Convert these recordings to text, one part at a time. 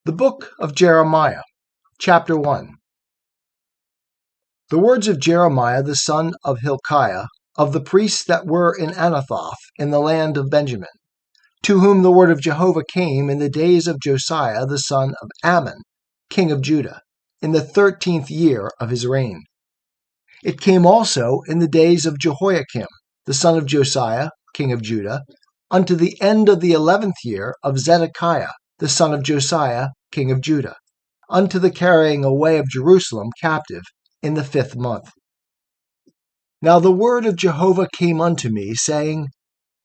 The Book of Jeremiah, Chapter 1. The words of Jeremiah the son of Hilkiah, of the priests that were in Anathoth in the land of Benjamin, to whom the word of Jehovah came in the days of Josiah the son of Ammon, king of Judah, in the 13th year of his reign. It came also in the days of Jehoiakim, the son of Josiah, king of Judah, unto the end of the 11th year of Zedekiah, the son of Josiah, king of Judah, unto the carrying away of Jerusalem captive in the 5th month. Now the word of Jehovah came unto me, saying,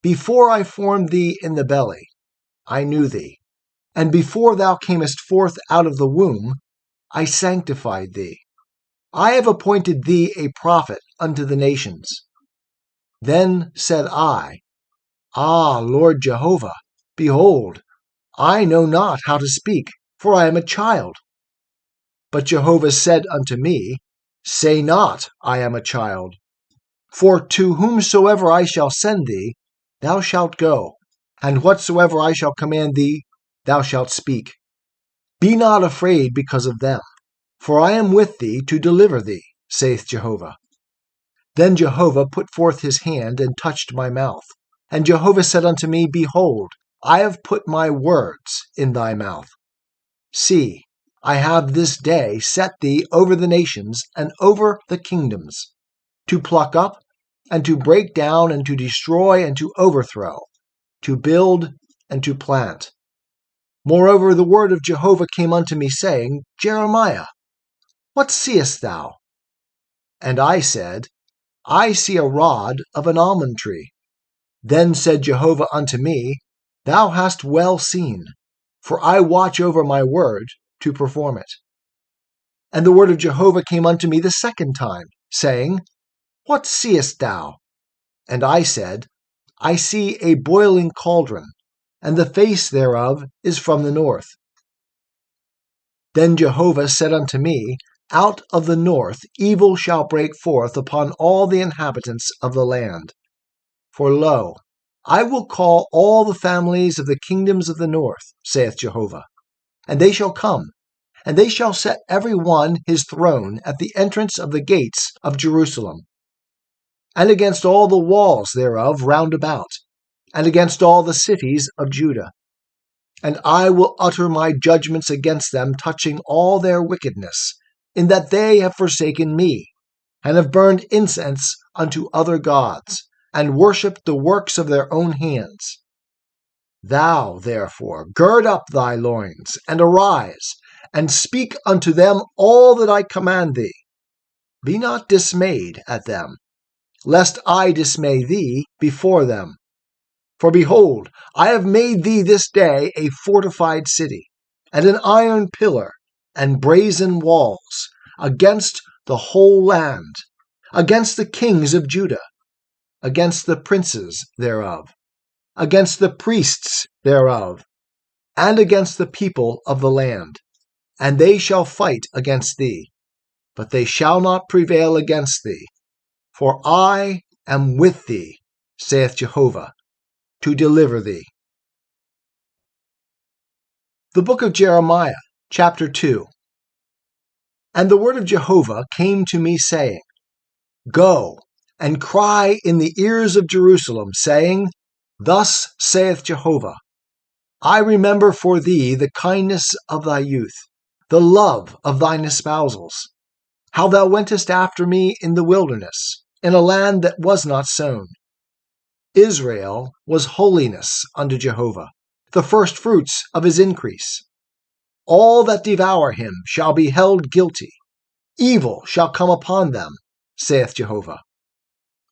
Before I formed thee in the belly, I knew thee, and before thou camest forth out of the womb, I sanctified thee. I have appointed thee a prophet unto the nations. Then said I, Ah, Lord Jehovah, behold, I know not how to speak, for I am a child. But Jehovah said unto me, Say not, I am a child. For to whomsoever I shall send thee, thou shalt go, and whatsoever I shall command thee, thou shalt speak. Be not afraid because of them, for I am with thee to deliver thee, saith Jehovah. Then Jehovah put forth his hand and touched my mouth. And Jehovah said unto me, Behold, I have put my words in thy mouth. See, I have this day set thee over the nations and over the kingdoms, to pluck up, and to break down, and to destroy, and to overthrow, to build, and to plant. Moreover, the word of Jehovah came unto me, saying, Jeremiah, what seest thou? And I said, I see a rod of an almond tree. Then said Jehovah unto me, Thou hast well seen, for I watch over my word to perform it. And the word of Jehovah came unto me the second time, saying, What seest thou? And I said, I see a boiling cauldron, and the face thereof is from the north. Then Jehovah said unto me, Out of the north evil shall break forth upon all the inhabitants of the land. For lo, I will call all the families of the kingdoms of the north, saith Jehovah, and they shall come, and they shall set every one his throne at the entrance of the gates of Jerusalem, and against all the walls thereof round about, and against all the cities of Judah. And I will utter my judgments against them touching all their wickedness, in that they have forsaken me, and have burned incense unto other gods, and worshipped the works of their own hands. Thou, therefore, gird up thy loins, and arise, and speak unto them all that I command thee. Be not dismayed at them, lest I dismay thee before them. For behold, I have made thee this day a fortified city, and an iron pillar, and brazen walls, against the whole land, against the kings of Judah, against the princes thereof, against the priests thereof, and against the people of the land. And they shall fight against thee, but they shall not prevail against thee. For I am with thee, saith Jehovah, to deliver thee. The Book of Jeremiah, Chapter 2. And the word of Jehovah came to me, saying, Go, and cry in the ears of Jerusalem, saying, Thus saith Jehovah, I remember for thee the kindness of thy youth, the love of thine espousals, how thou wentest after me in the wilderness, in a land that was not sown. Israel was holiness unto Jehovah, the firstfruits of his increase. All that devour him shall be held guilty. Evil shall come upon them, saith Jehovah.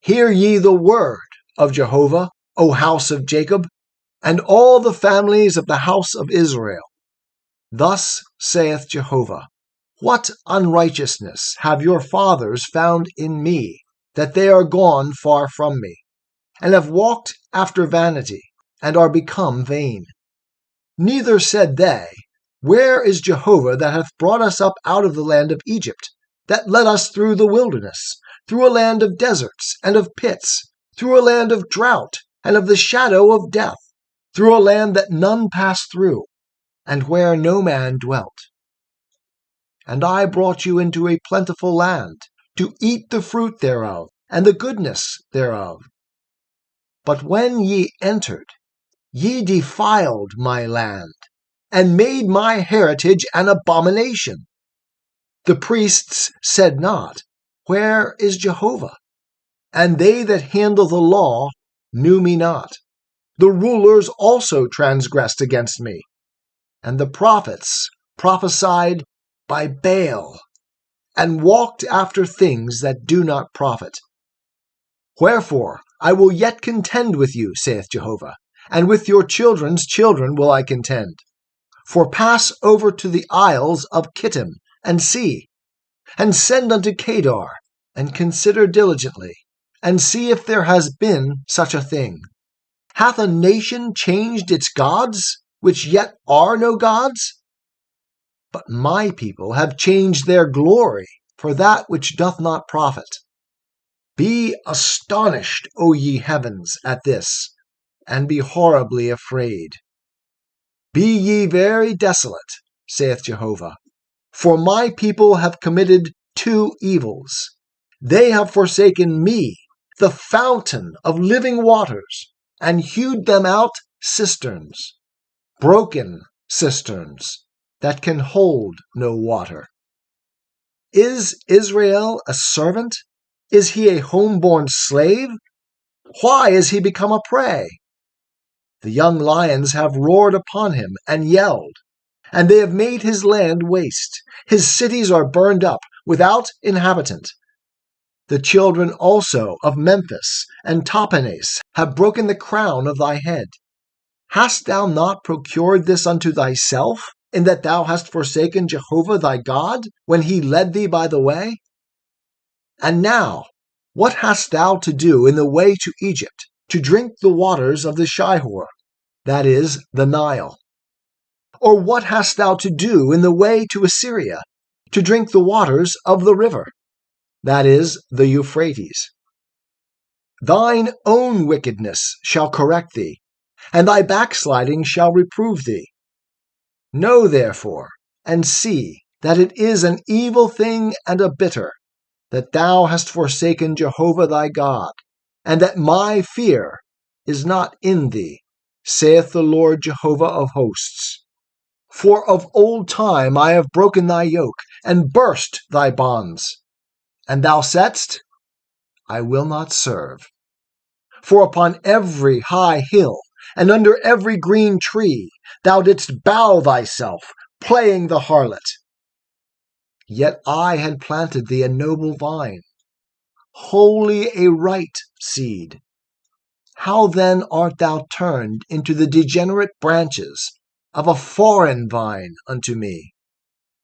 Hear ye the word of Jehovah, O house of Jacob, and all the families of the house of Israel. Thus saith Jehovah, What unrighteousness have your fathers found in me, that they are gone far from me, and have walked after vanity, and are become vain? Neither said they, Where is Jehovah that hath brought us up out of the land of Egypt, that led us through the wilderness, through a land of deserts and of pits, through a land of drought and of the shadow of death, through a land that none passed through, and where no man dwelt. And I brought you into a plentiful land, to eat the fruit thereof, and the goodness thereof. But when ye entered, ye defiled my land, and made my heritage an abomination. The priests said not, Where is Jehovah? And they that handle the law knew me not. The rulers also transgressed against me, and the prophets prophesied by Baal, and walked after things that do not profit. Wherefore I will yet contend with you, saith Jehovah, and with your children's children will I contend. For pass over to the isles of Kittim, and see, and send unto Kedar, and consider diligently, and see if there has been such a thing. Hath a nation changed its gods, which yet are no gods? But my people have changed their glory for that which doth not profit. Be astonished, O ye heavens, at this, and be horribly afraid. Be ye very desolate, saith Jehovah, for my people have committed two evils. They have forsaken me, the fountain of living waters, and hewed them out cisterns, broken cisterns, that can hold no water. Is Israel a servant? Is he a homeborn slave? Why is he become a prey? The young lions have roared upon him and yelled, and they have made his land waste. His cities are burned up, without inhabitant. The children also of Memphis and Tahpanhes have broken the crown of thy head. Hast thou not procured this unto thyself, in that thou hast forsaken Jehovah thy God, when he led thee by the way? And now, what hast thou to do in the way to Egypt, to drink the waters of the Shihor, that is, the Nile? Or what hast thou to do in the way to Assyria, to drink the waters of the river, that is, the Euphrates? Thine own wickedness shall correct thee, and thy backsliding shall reprove thee. Know therefore, and see, that it is an evil thing and a bitter, that thou hast forsaken Jehovah thy God, and that my fear is not in thee, saith the Lord Jehovah of hosts. For of old time I have broken thy yoke, and burst thy bonds. And thou saidst, I will not serve. For upon every high hill, and under every green tree, thou didst bow thyself, playing the harlot. Yet I had planted thee a noble vine, wholly a right seed. How then art thou turned into the degenerate branches of a foreign vine unto me?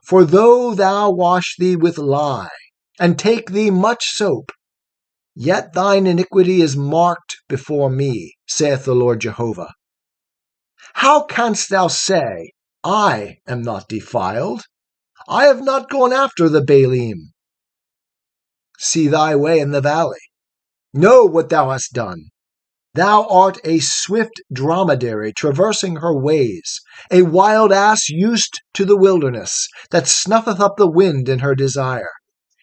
For though thou wash thee with lye, and take thee much soap, yet thine iniquity is marked before me, saith the Lord Jehovah. How canst thou say, I am not defiled? I have not gone after the Baalim. See thy way in the valley. Know what thou hast done. Thou art a swift dromedary traversing her ways, a wild ass used to the wilderness, that snuffeth up the wind in her desire.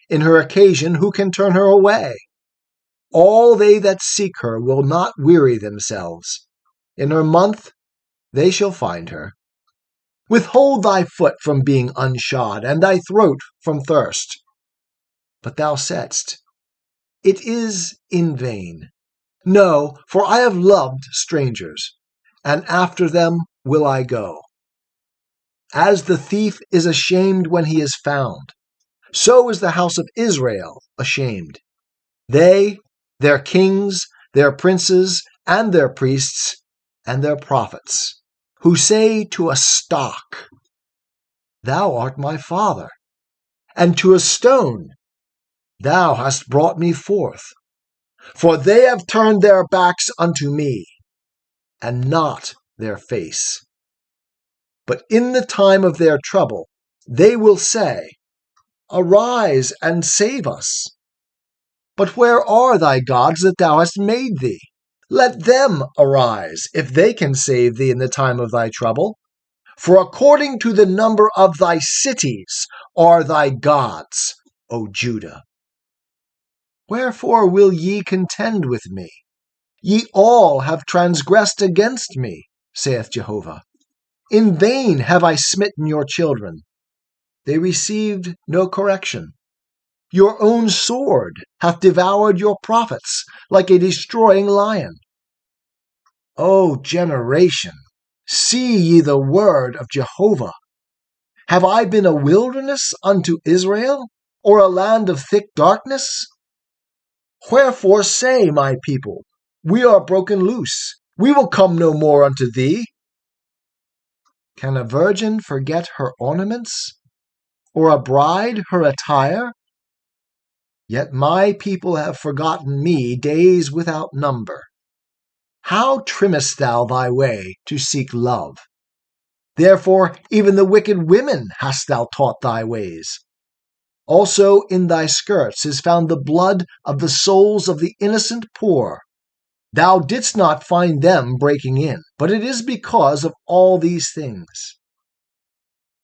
In her occasion who can turn her away? All they that seek her will not weary themselves. In her month they shall find her. Withhold thy foot from being unshod, and thy throat from thirst. But thou saidst, It is in vain. No, for I have loved strangers, and after them will I go. As the thief is ashamed when he is found, so is the house of Israel ashamed. They, their kings, their princes, and their priests, and their prophets, who say to a stock, Thou art my father, and to a stone, Thou hast brought me forth. For they have turned their backs unto me, and not their face. But in the time of their trouble they will say, Arise and save us. But where are thy gods that thou hast made thee? Let them arise, if they can save thee in the time of thy trouble. For according to the number of thy cities are thy gods, O Judah. Wherefore will ye contend with me? Ye all have transgressed against me, saith Jehovah. In vain have I smitten your children. They received no correction. Your own sword hath devoured your prophets like a destroying lion. O generation, see ye the word of Jehovah. Have I been a wilderness unto Israel, or a land of thick darkness? Wherefore say, my people, we are broken loose. We will come no more unto thee. Can a virgin forget her ornaments, or a bride her attire? Yet my people have forgotten me days without number. How trimmest thou thy way to seek love? Therefore even the wicked women hast thou taught thy ways. Also in thy skirts is found the blood of the souls of the innocent poor. Thou didst not find them breaking in, but it is because of all these things.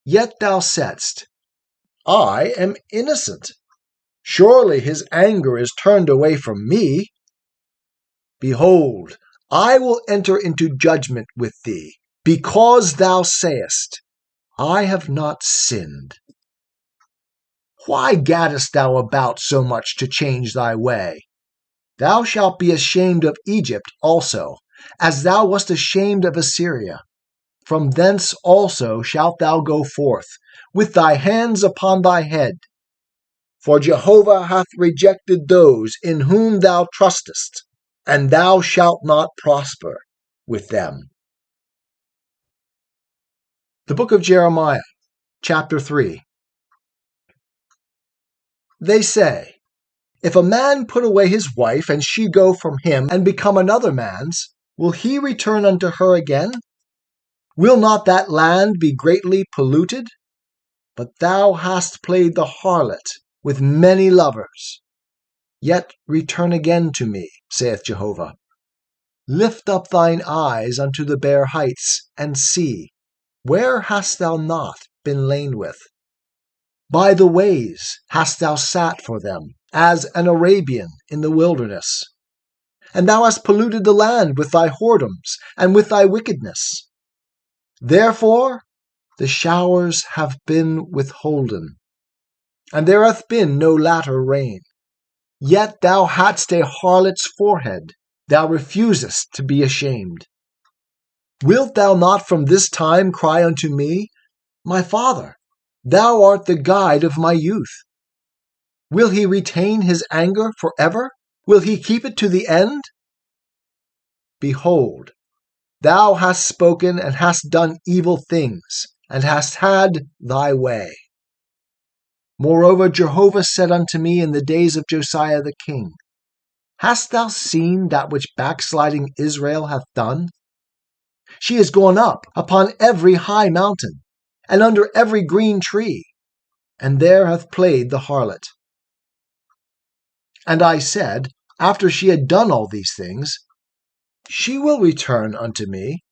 Yet thou saidst, I am innocent. Surely his anger is turned away from me. Behold, I will enter into judgment with thee, because thou sayest, I have not sinned. Why gaddest thou about so much to change thy way? Thou shalt be ashamed of Egypt also, as thou wast ashamed of Assyria. From thence also shalt thou go forth, with thy hands upon thy head. For Jehovah hath rejected those in whom thou trustest, and thou shalt not prosper with them. The book of Jeremiah, chapter 3. They say, if a man put away his wife, and she go from him, and become another man's, will he return unto her again? Will not that land be greatly polluted? But thou hast played the harlot with many lovers. Yet return again to me, saith Jehovah. Lift up thine eyes unto the bare heights, and see, where hast thou not been lain with? By the ways hast thou sat for them, as an Arabian in the wilderness. And thou hast polluted the land with thy whoredoms, and with thy wickedness. Therefore the showers have been withholden, and there hath been no latter rain. Yet thou hadst a harlot's forehead, thou refusest to be ashamed. Wilt thou not from this time cry unto me, My Father, thou art the guide of my youth? Will he retain his anger forever? Will he keep it to the end? Behold, thou hast spoken and hast done evil things, and hast had thy way. Moreover, Jehovah said unto me in the days of Josiah the king, Hast thou seen that which backsliding Israel hath done? She is gone up upon every high mountain, and under every green tree, and there hath played the harlot. And I said, after she had done all these things, She will return unto me.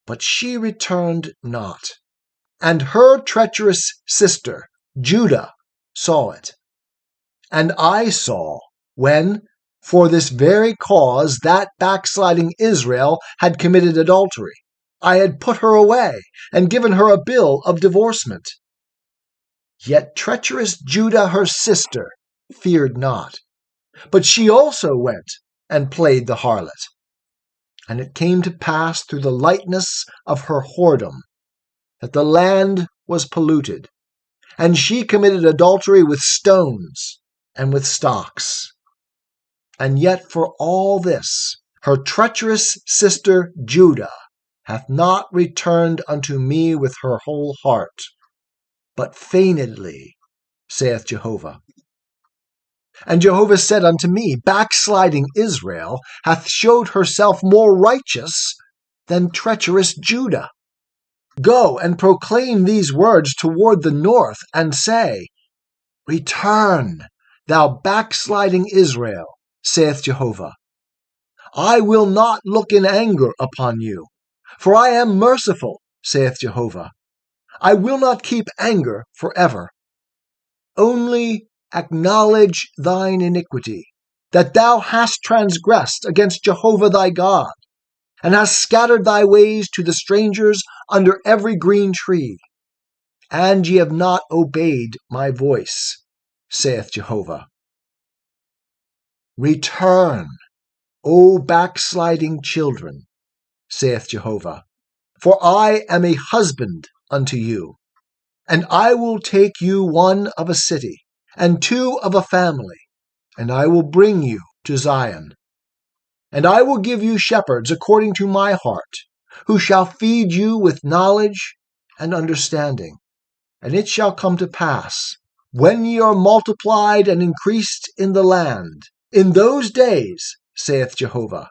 But she returned not. And her treacherous sister, Judah, saw it. And I saw, when, for this very cause, that backsliding Israel had committed adultery, I had put her away, and given her a bill of divorcement. Yet treacherous Judah her sister feared not, but she also went and played the harlot. And it came to pass through the lightness of her whoredom, that the land was polluted, and she committed adultery with stones and with stocks. And yet for all this, her treacherous sister Judah hath not returned unto me with her whole heart, but feignedly, saith Jehovah. And Jehovah said unto me, Backsliding Israel hath showed herself more righteous than treacherous Judah. Go and proclaim these words toward the north, and say, Return, thou backsliding Israel, saith Jehovah. I will not look in anger upon you, for I am merciful, saith Jehovah. I will not keep anger forever. Only acknowledge thine iniquity, that thou hast transgressed against Jehovah thy God, and hast scattered thy ways to the strangers under every green tree. And ye have not obeyed my voice, saith Jehovah. Return, O backsliding children, saith Jehovah, for I am a husband unto you, and I will take you one of a city, and two of a family, and I will bring you to Zion. And I will give you shepherds according to my heart, who shall feed you with knowledge and understanding. And it shall come to pass, when ye are multiplied and increased in the land, in those days, saith Jehovah,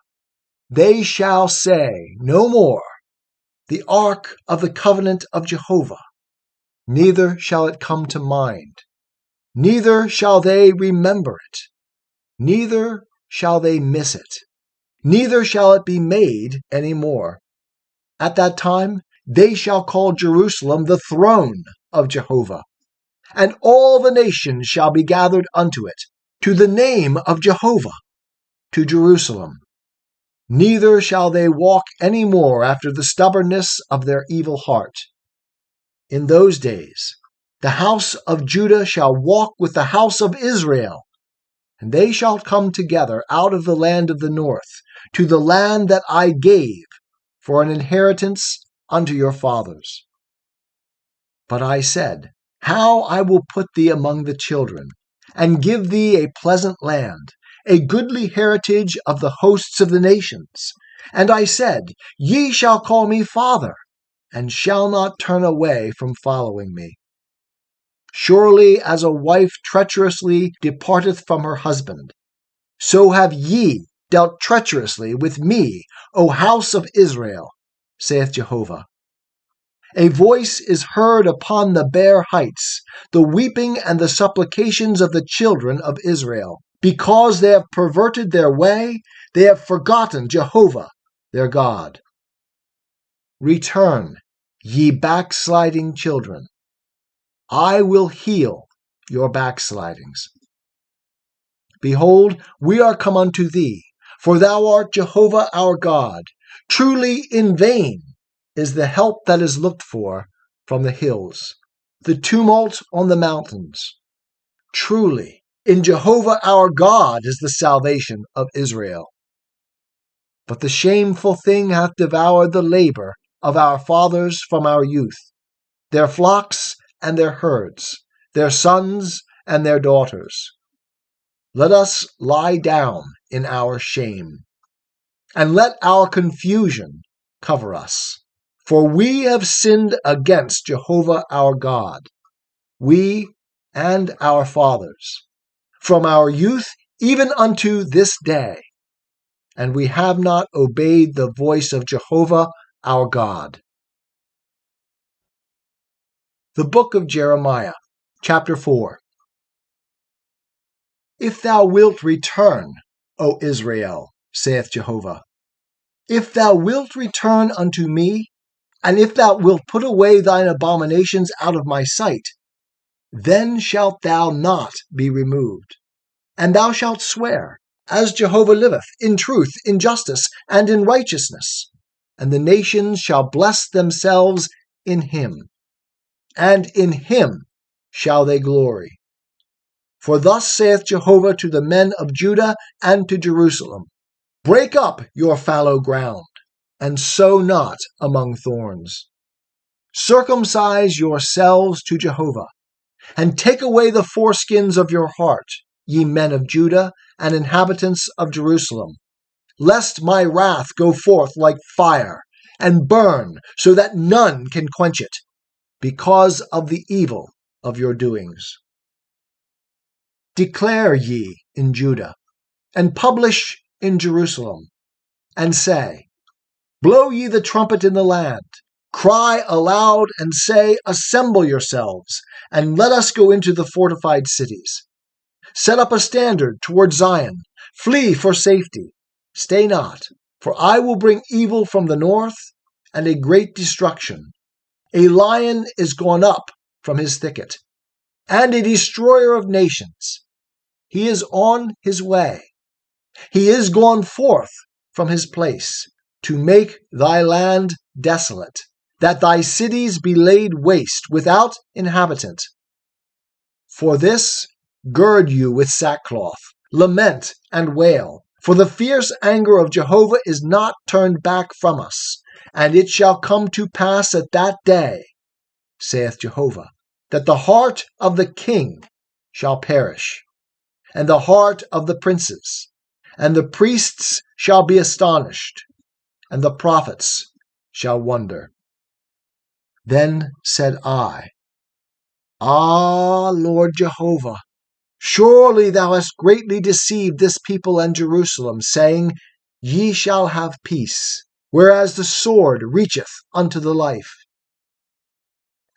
they shall say no more, the ark of the covenant of Jehovah, neither shall it come to mind, neither shall they remember it, neither shall they miss it, neither shall it be made any more. At that time they shall call Jerusalem the throne of Jehovah, and all the nations shall be gathered unto it, to the name of Jehovah, to Jerusalem. Neither shall they walk any more after the stubbornness of their evil heart. In those days the house of Judah shall walk with the house of Israel, and they shall come together out of the land of the north, to the land that I gave for an inheritance unto your fathers. But I said, how I will put thee among the children, and give thee a pleasant land, a goodly heritage of the hosts of the nations. And I said, ye shall call me Father, and shall not turn away from following me. Surely as a wife treacherously departeth from her husband, so have ye dealt treacherously with me, O house of Israel, saith Jehovah. A voice is heard upon the bare heights, the weeping and the supplications of the children of Israel. Because they have perverted their way, they have forgotten Jehovah, their God. Return, ye backsliding children. I will heal your backslidings. Behold, we are come unto thee, for thou art Jehovah our God. Truly in vain is the help that is looked for from the hills, the tumult on the mountains. Truly, in Jehovah our God is the salvation of Israel. But the shameful thing hath devoured the labor of our fathers from our youth, their flocks and their herds, their sons and their daughters. Let us lie down in our shame, and let our confusion cover us. For we have sinned against Jehovah our God, we and our fathers, from our youth even unto this day, and we have not obeyed the voice of Jehovah our God. The book of Jeremiah, chapter 4. If thou wilt return, O Israel, saith Jehovah, if thou wilt return unto me, and if thou wilt put away thine abominations out of my sight, then shalt thou not be removed. And thou shalt swear, as Jehovah liveth, in truth, in justice, and in righteousness. And the nations shall bless themselves in him, and in him shall they glory. For thus saith Jehovah to the men of Judah and to Jerusalem, break up your fallow ground, and sow not among thorns. Circumcise yourselves to Jehovah, and take away the foreskins of your heart, ye men of Judah and inhabitants of Jerusalem, lest my wrath go forth like fire, and burn so that none can quench it, because of the evil of your doings. Declare ye in Judah, and publish in Jerusalem, and say, blow ye the trumpet in the land, cry aloud and say, assemble yourselves, and let us go into the fortified cities. Set up a standard toward Zion, flee for safety. Stay not, for I will bring evil from the north, and a great destruction A lion is gone up from his thicket, and a destroyer of nations. He is on his way. He is gone forth from his place to make thy land desolate, that thy cities be laid waste without inhabitant. For this, gird you with sackcloth, lament and wail, for the fierce anger of Jehovah is not turned back from us. And it shall come to pass at that day, saith Jehovah, that the heart of the king shall perish, and the heart of the princes, and the priests shall be astonished, and the prophets shall wonder. Then said I, Ah, Lord Jehovah, surely thou hast greatly deceived this people and Jerusalem, saying, Ye shall have peace, whereas the sword reacheth unto the life.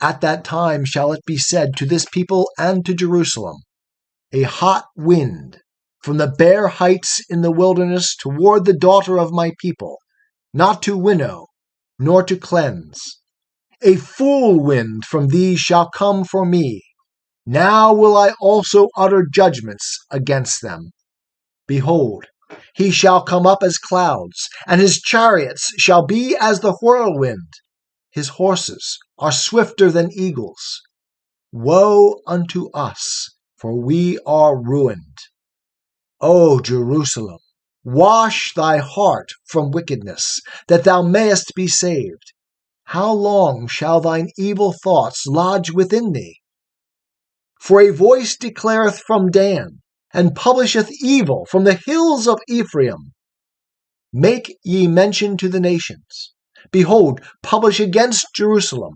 At that time shall it be said to this people and to Jerusalem, A hot wind from the bare heights in the wilderness toward the daughter of my people, not to winnow, nor to cleanse. A full wind from these shall come for me. Now will I also utter judgments against them. Behold, he shall come up as clouds, and his chariots shall be as the whirlwind. His horses are swifter than eagles. Woe unto us, for we are ruined. O Jerusalem, wash thy heart from wickedness, that thou mayest be saved. How long shall thine evil thoughts lodge within thee? For a voice declareth from Dan, and publisheth evil from the hills of Ephraim. Make ye mention to the nations. Behold, publish against Jerusalem,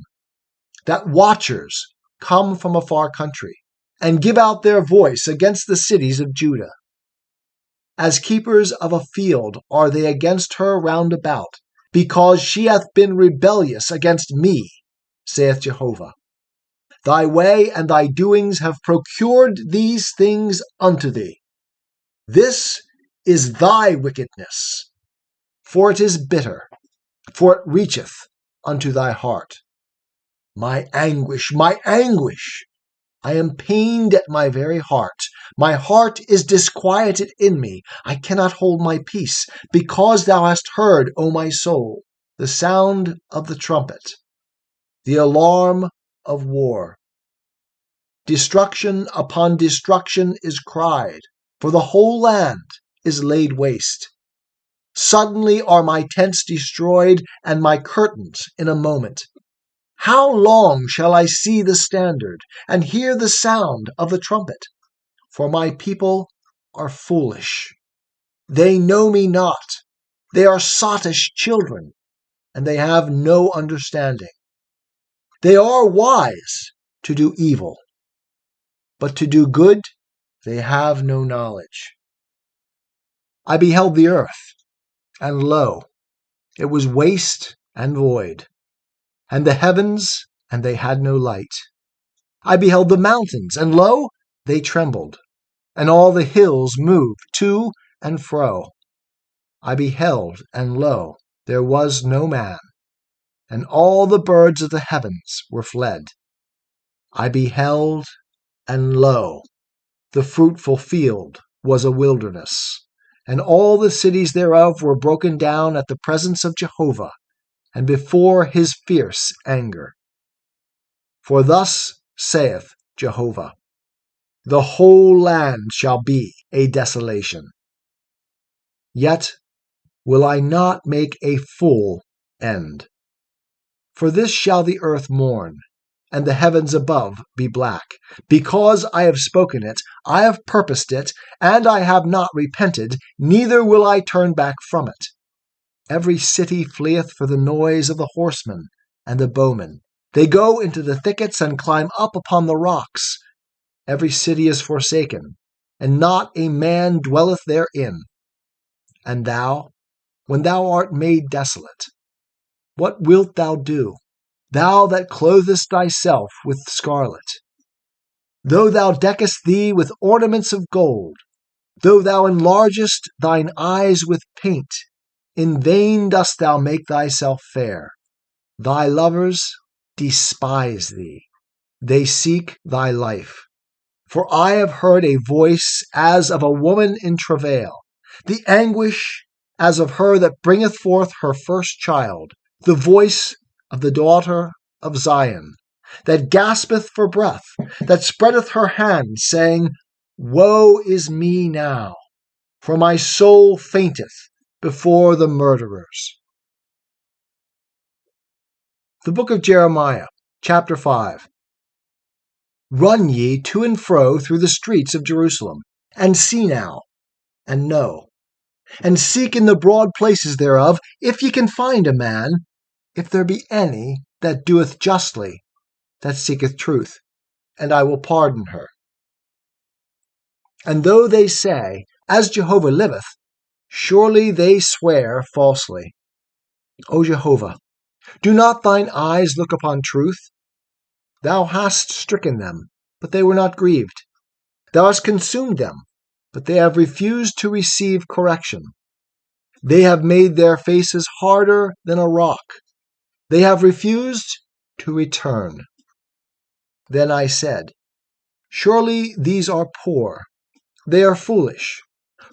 that watchers come from a far country, and give out their voice against the cities of Judah. As keepers of a field are they against her round about, because she hath been rebellious against me, saith Jehovah. Thy way and thy doings have procured these things unto thee. This is thy wickedness, for it is bitter, for it reacheth unto thy heart. My anguish, my anguish! I am pained at my very heart. My heart is disquieted in me. I cannot hold my peace, because thou hast heard, O my soul, the sound of the trumpet, the alarm of war. Destruction upon destruction is cried, for the whole land is laid waste. Suddenly are my tents destroyed, and my curtains in a moment. How long shall I see the standard, and hear the sound of the trumpet? For my people are foolish. They know me not. They are sottish children, and they have no understanding. They are wise to do evil, but to do good they have no knowledge. I beheld the earth, and lo, it was waste and void, and the heavens, and they had no light. I beheld the mountains, and lo, they trembled, and all the hills moved to and fro. I beheld, and lo, there was no man, and all the birds of the heavens were fled. I beheld, and lo, the fruitful field was a wilderness, and all the cities thereof were broken down at the presence of Jehovah, and before his fierce anger. For thus saith Jehovah, The whole land shall be a desolation. Yet will I not make a full end. For this shall the earth mourn, and the heavens above be black, because I have spoken it, I have purposed it, and I have not repented, neither will I turn back from it. Every city fleeth for the noise of the horsemen and the bowmen. They go into the thickets and climb up upon the rocks. Every city is forsaken, and not a man dwelleth therein. And thou, when thou art made desolate, what wilt thou do, thou that clothest thyself with scarlet? Though thou deckest thee with ornaments of gold, though thou enlargest thine eyes with paint, in vain dost thou make thyself fair. Thy lovers despise thee. They seek thy life. For I have heard a voice as of a woman in travail, the anguish as of her that bringeth forth her first child, the voice of the daughter of Zion, that gaspeth for breath, that spreadeth her hands, saying, Woe is me now, for my soul fainteth before the murderers. The book of Jeremiah, chapter 5. Run ye to and fro through the streets of Jerusalem, and see now, and know, and seek in the broad places thereof, if ye can find a man, if there be any that doeth justly, that seeketh truth, and I will pardon her. And though they say, As Jehovah liveth, surely they swear falsely. O Jehovah, do not thine eyes look upon truth? Thou hast stricken them, but they were not grieved. Thou hast consumed them, but they have refused to receive correction. They have made their faces harder than a rock. They have refused to return. Then I said, Surely these are poor. They are foolish,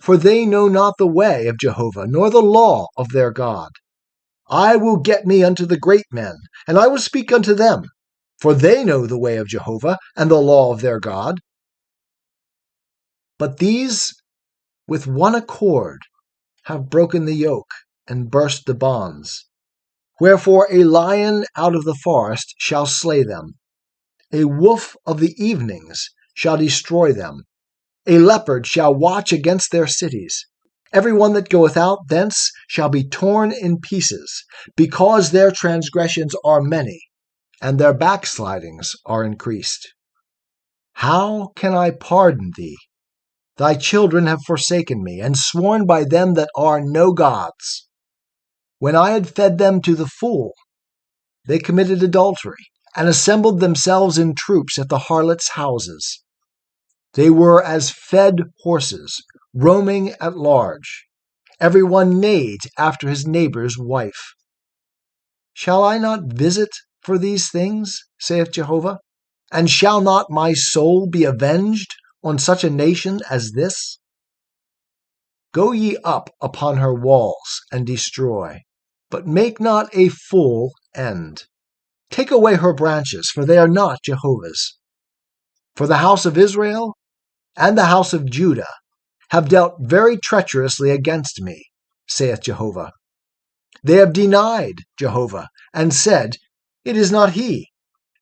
for they know not the way of Jehovah, nor the law of their God. I will get me unto the great men, and I will speak unto them, for they know the way of Jehovah, and the law of their God. But these, with one accord, have broken the yoke, and burst the bonds. Wherefore a lion out of the forest shall slay them. A wolf of the evenings shall destroy them. A leopard shall watch against their cities. Every one that goeth out thence shall be torn in pieces, because their transgressions are many, and their backslidings are increased. How can I pardon thee? Thy children have forsaken me, and sworn by them that are no gods. When I had fed them to the full, they committed adultery, and assembled themselves in troops at the harlots' houses. They were as fed horses, roaming at large. Every one neighed after his neighbor's wife. Shall I not visit for these things, saith Jehovah? And shall not my soul be avenged on such a nation as this? Go ye up upon her walls, and destroy, but make not a full end. Take away her branches, for they are not Jehovah's. For the house of Israel and the house of Judah have dealt very treacherously against me, saith Jehovah. They have denied Jehovah, and said, It is not he.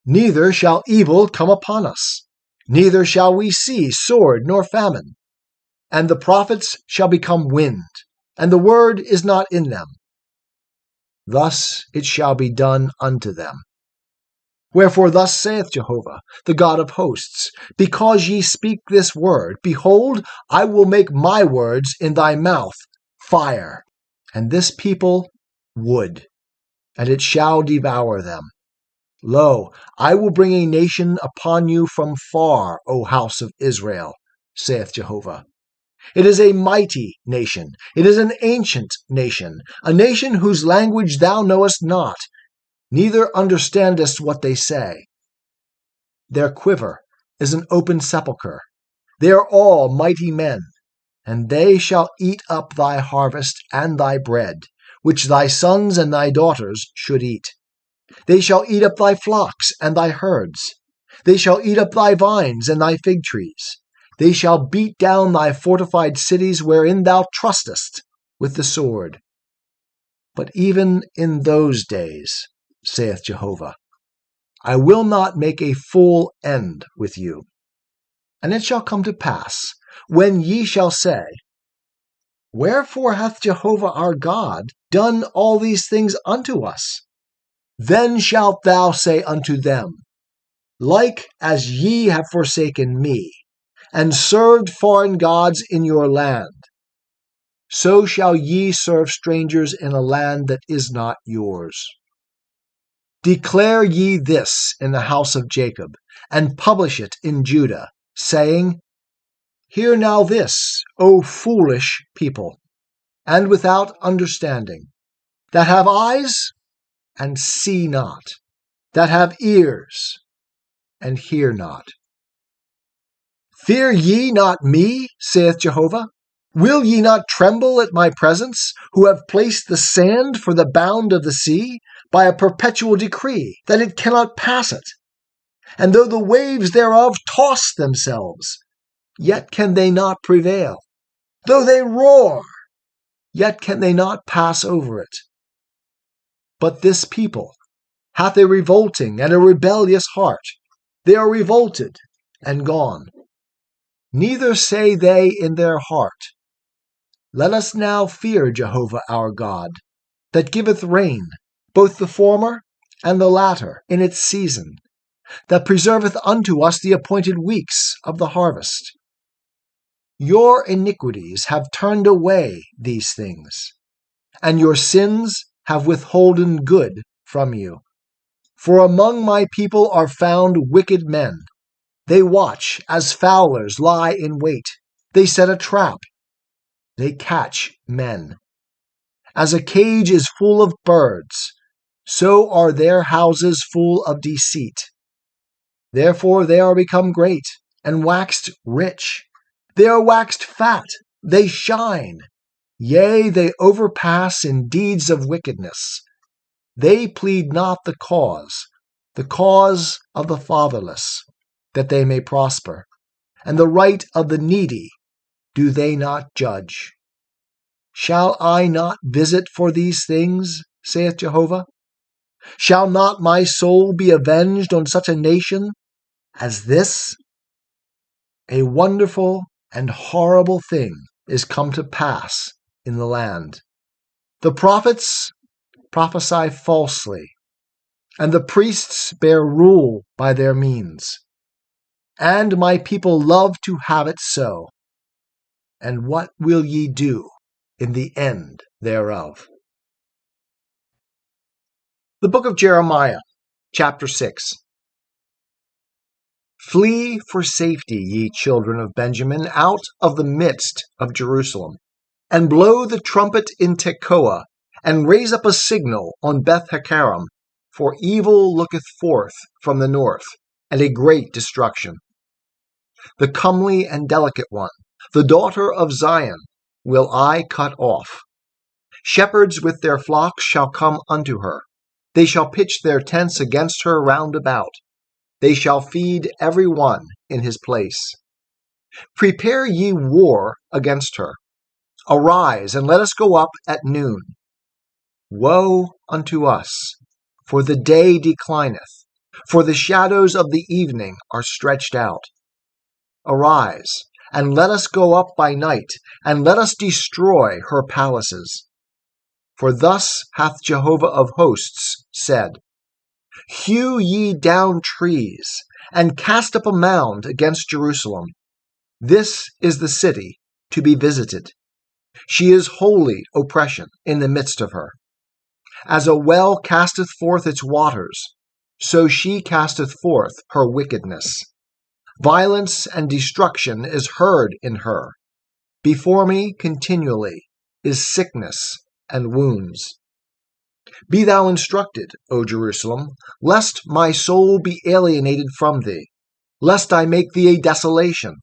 Neither shall evil come upon us, neither shall we see sword nor famine. And the prophets shall become wind, and the word is not in them. Thus it shall be done unto them. Wherefore thus saith Jehovah, the God of hosts, because ye speak this word, behold, I will make my words in thy mouth fire, and this people wood, and it shall devour them. Lo, I will bring a nation upon you from far, O house of Israel, saith Jehovah. It is a mighty nation, it is an ancient nation, a nation whose language thou knowest not, neither understandest what they say. Their quiver is an open sepulchre. They are all mighty men, and they shall eat up thy harvest and thy bread, which thy sons and thy daughters should eat. They shall eat up thy flocks and thy herds. They shall eat up thy vines and thy fig trees. They shall beat down thy fortified cities wherein thou trustest with the sword. But even in those days, saith Jehovah, I will not make a full end with you. And it shall come to pass, when ye shall say, Wherefore hath Jehovah our God done all these things unto us? Then shalt thou say unto them, Like as ye have forsaken me, and served foreign gods in your land, so shall ye serve strangers in a land that is not yours. Declare ye this in the house of Jacob, and publish it in Judah, saying, Hear now this, O foolish people, and without understanding, that have eyes and see not, that have ears and hear not. Fear ye not me, saith Jehovah? Will ye not tremble at my presence, who have placed the sand for the bound of the sea, by a perpetual decree, that it cannot pass it? And though the waves thereof toss themselves, yet can they not prevail. Though they roar, yet can they not pass over it. But this people hath a revolting and a rebellious heart. They are revolted and gone. Neither say they in their heart, Let us now fear Jehovah our God, that giveth rain, both the former and the latter, in its season, that preserveth unto us the appointed weeks of the harvest. Your iniquities have turned away these things, and your sins have withholden good from you. For among my people are found wicked men. They watch as fowlers lie in wait. They set a trap. They catch men. As a cage is full of birds, so are their houses full of deceit. Therefore they are become great, and waxed rich. They are waxed fat, they shine. Yea, they overpass in deeds of wickedness. They plead not the cause of the fatherless, that they may prosper, and the right of the needy do they not judge. Shall I not visit for these things, saith Jehovah? Shall not my soul be avenged on such a nation as this? A wonderful and horrible thing is come to pass in the land. The prophets prophesy falsely, and the priests bear rule by their means. And my people love to have it so. And what will ye do in the end thereof? The book of Jeremiah, chapter 6. Flee for safety, ye children of Benjamin, out of the midst of Jerusalem, and blow the trumpet in Tekoa, and raise up a signal on Beth-Haccherem, for evil looketh forth from the north, and a great destruction. The comely and delicate one, the daughter of Zion, will I cut off. Shepherds with their flocks shall come unto her. They shall pitch their tents against her round about. They shall feed every one in his place. Prepare ye war against her. Arise, and let us go up at noon. Woe unto us, for the day declineth, for the shadows of the evening are stretched out. Arise, and let us go up by night, and let us destroy her palaces. For thus hath Jehovah of hosts said, Hew ye down trees, and cast up a mound against Jerusalem. This is the city to be visited. She is holy oppression in the midst of her. As a well casteth forth its waters, so she casteth forth her wickedness. Violence and destruction is heard in her. Before me continually is sickness and wounds. Be thou instructed, O Jerusalem, lest my soul be alienated from thee, lest I make thee a desolation,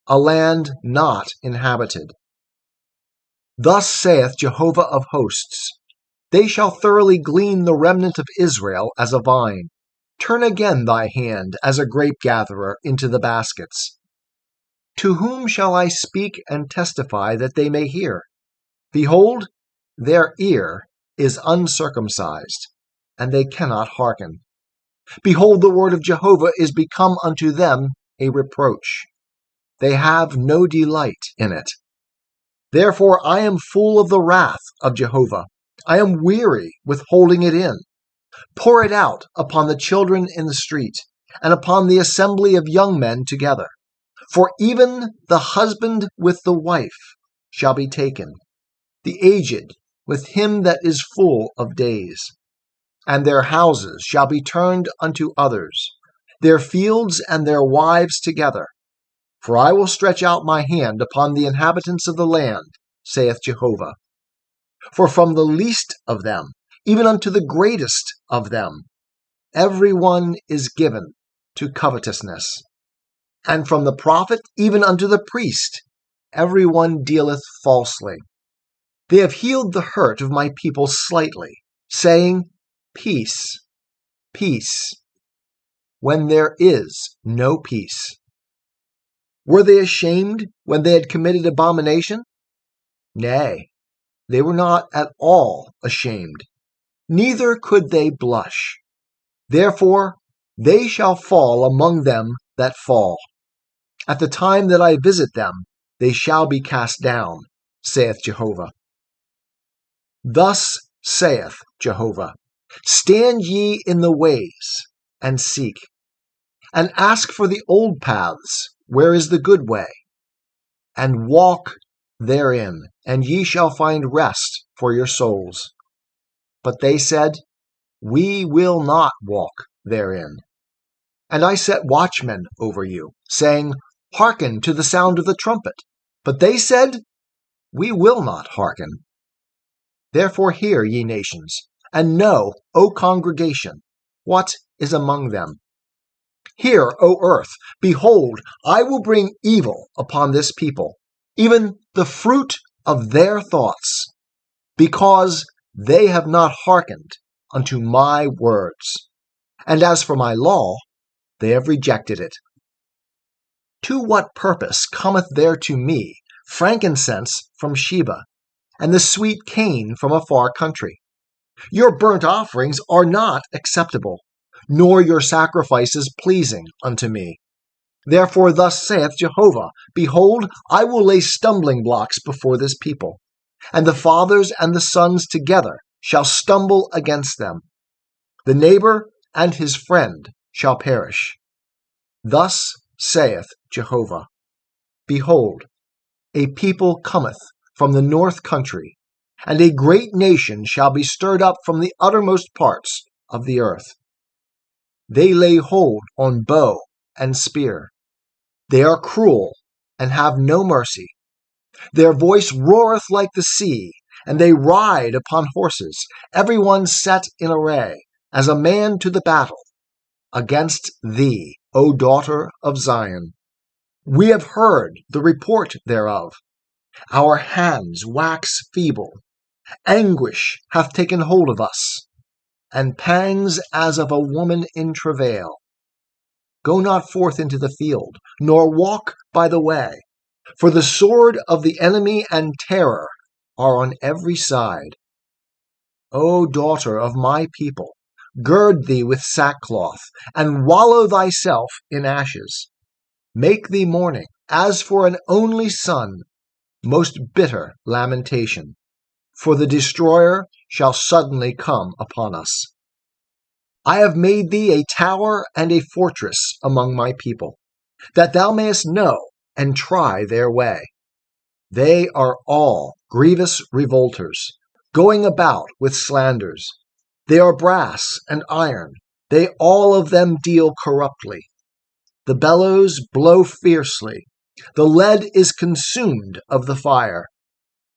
a land not inhabited. Thus saith Jehovah of hosts, They shall thoroughly glean the remnant of Israel as a vine. Turn again thy hand as a grape-gatherer into the baskets. To whom shall I speak and testify that they may hear? Behold, their ear is uncircumcised, and they cannot hearken. Behold, the word of Jehovah is become unto them a reproach. They have no delight in it. Therefore I am full of the wrath of Jehovah. I am weary with holding it in. Pour it out upon the children in the street, and upon the assembly of young men together. For even the husband with the wife shall be taken, the aged with him that is full of days. And their houses shall be turned unto others, their fields and their wives together. For I will stretch out my hand upon the inhabitants of the land, saith Jehovah. For from the least of them, even unto the greatest of them, every one is given to covetousness. And from the prophet even unto the priest, every one dealeth falsely. They have healed the hurt of my people slightly, saying, Peace, peace, when there is no peace. Were they ashamed when they had committed abomination? Nay, they were not at all ashamed, neither could they blush. Therefore they shall fall among them that fall. At the time that I visit them, they shall be cast down, saith Jehovah. Thus saith Jehovah, stand ye in the ways, and seek, and ask for the old paths, where is the good way, and walk therein, and ye shall find rest for your souls. But they said, we will not walk therein. And I set watchmen over you, saying, hearken to the sound of the trumpet. But they said, we will not hearken. Therefore hear, ye nations, and know, O congregation, what is among them. Hear, O earth, behold, I will bring evil upon this people, even the fruit of their thoughts, because they have not hearkened unto my words. And as for my law, they have rejected it. To what purpose cometh there to me frankincense from Sheba, and the sweet cane from a far country? Your burnt offerings are not acceptable, nor your sacrifices pleasing unto me. Therefore thus saith Jehovah, behold, I will lay stumbling blocks before this people, and the fathers and the sons together shall stumble against them. The neighbor and his friend shall perish. Thus saith Jehovah, behold, a people cometh from the north country, and a great nation shall be stirred up from the uttermost parts of the earth. They lay hold on bow and spear. They are cruel and have no mercy. Their voice roareth like the sea, and they ride upon horses, every one set in array, as a man to the battle, against thee, O daughter of Zion. We have heard the report thereof. Our hands wax feeble. Anguish hath taken hold of us, and pangs as of a woman in travail. Go not forth into the field, nor walk by the way, for the sword of the enemy and terror are on every side. O daughter of my people, gird thee with sackcloth, and wallow thyself in ashes. Make thee mourning, as for an only son, most bitter lamentation, for the destroyer shall suddenly come upon us. I have made thee a tower and a fortress among my people, that thou mayest know and try their way. They are all grievous revolters, going about with slanders. They are brass and iron, they all of them deal corruptly. The bellows blow fiercely, the lead is consumed of the fire.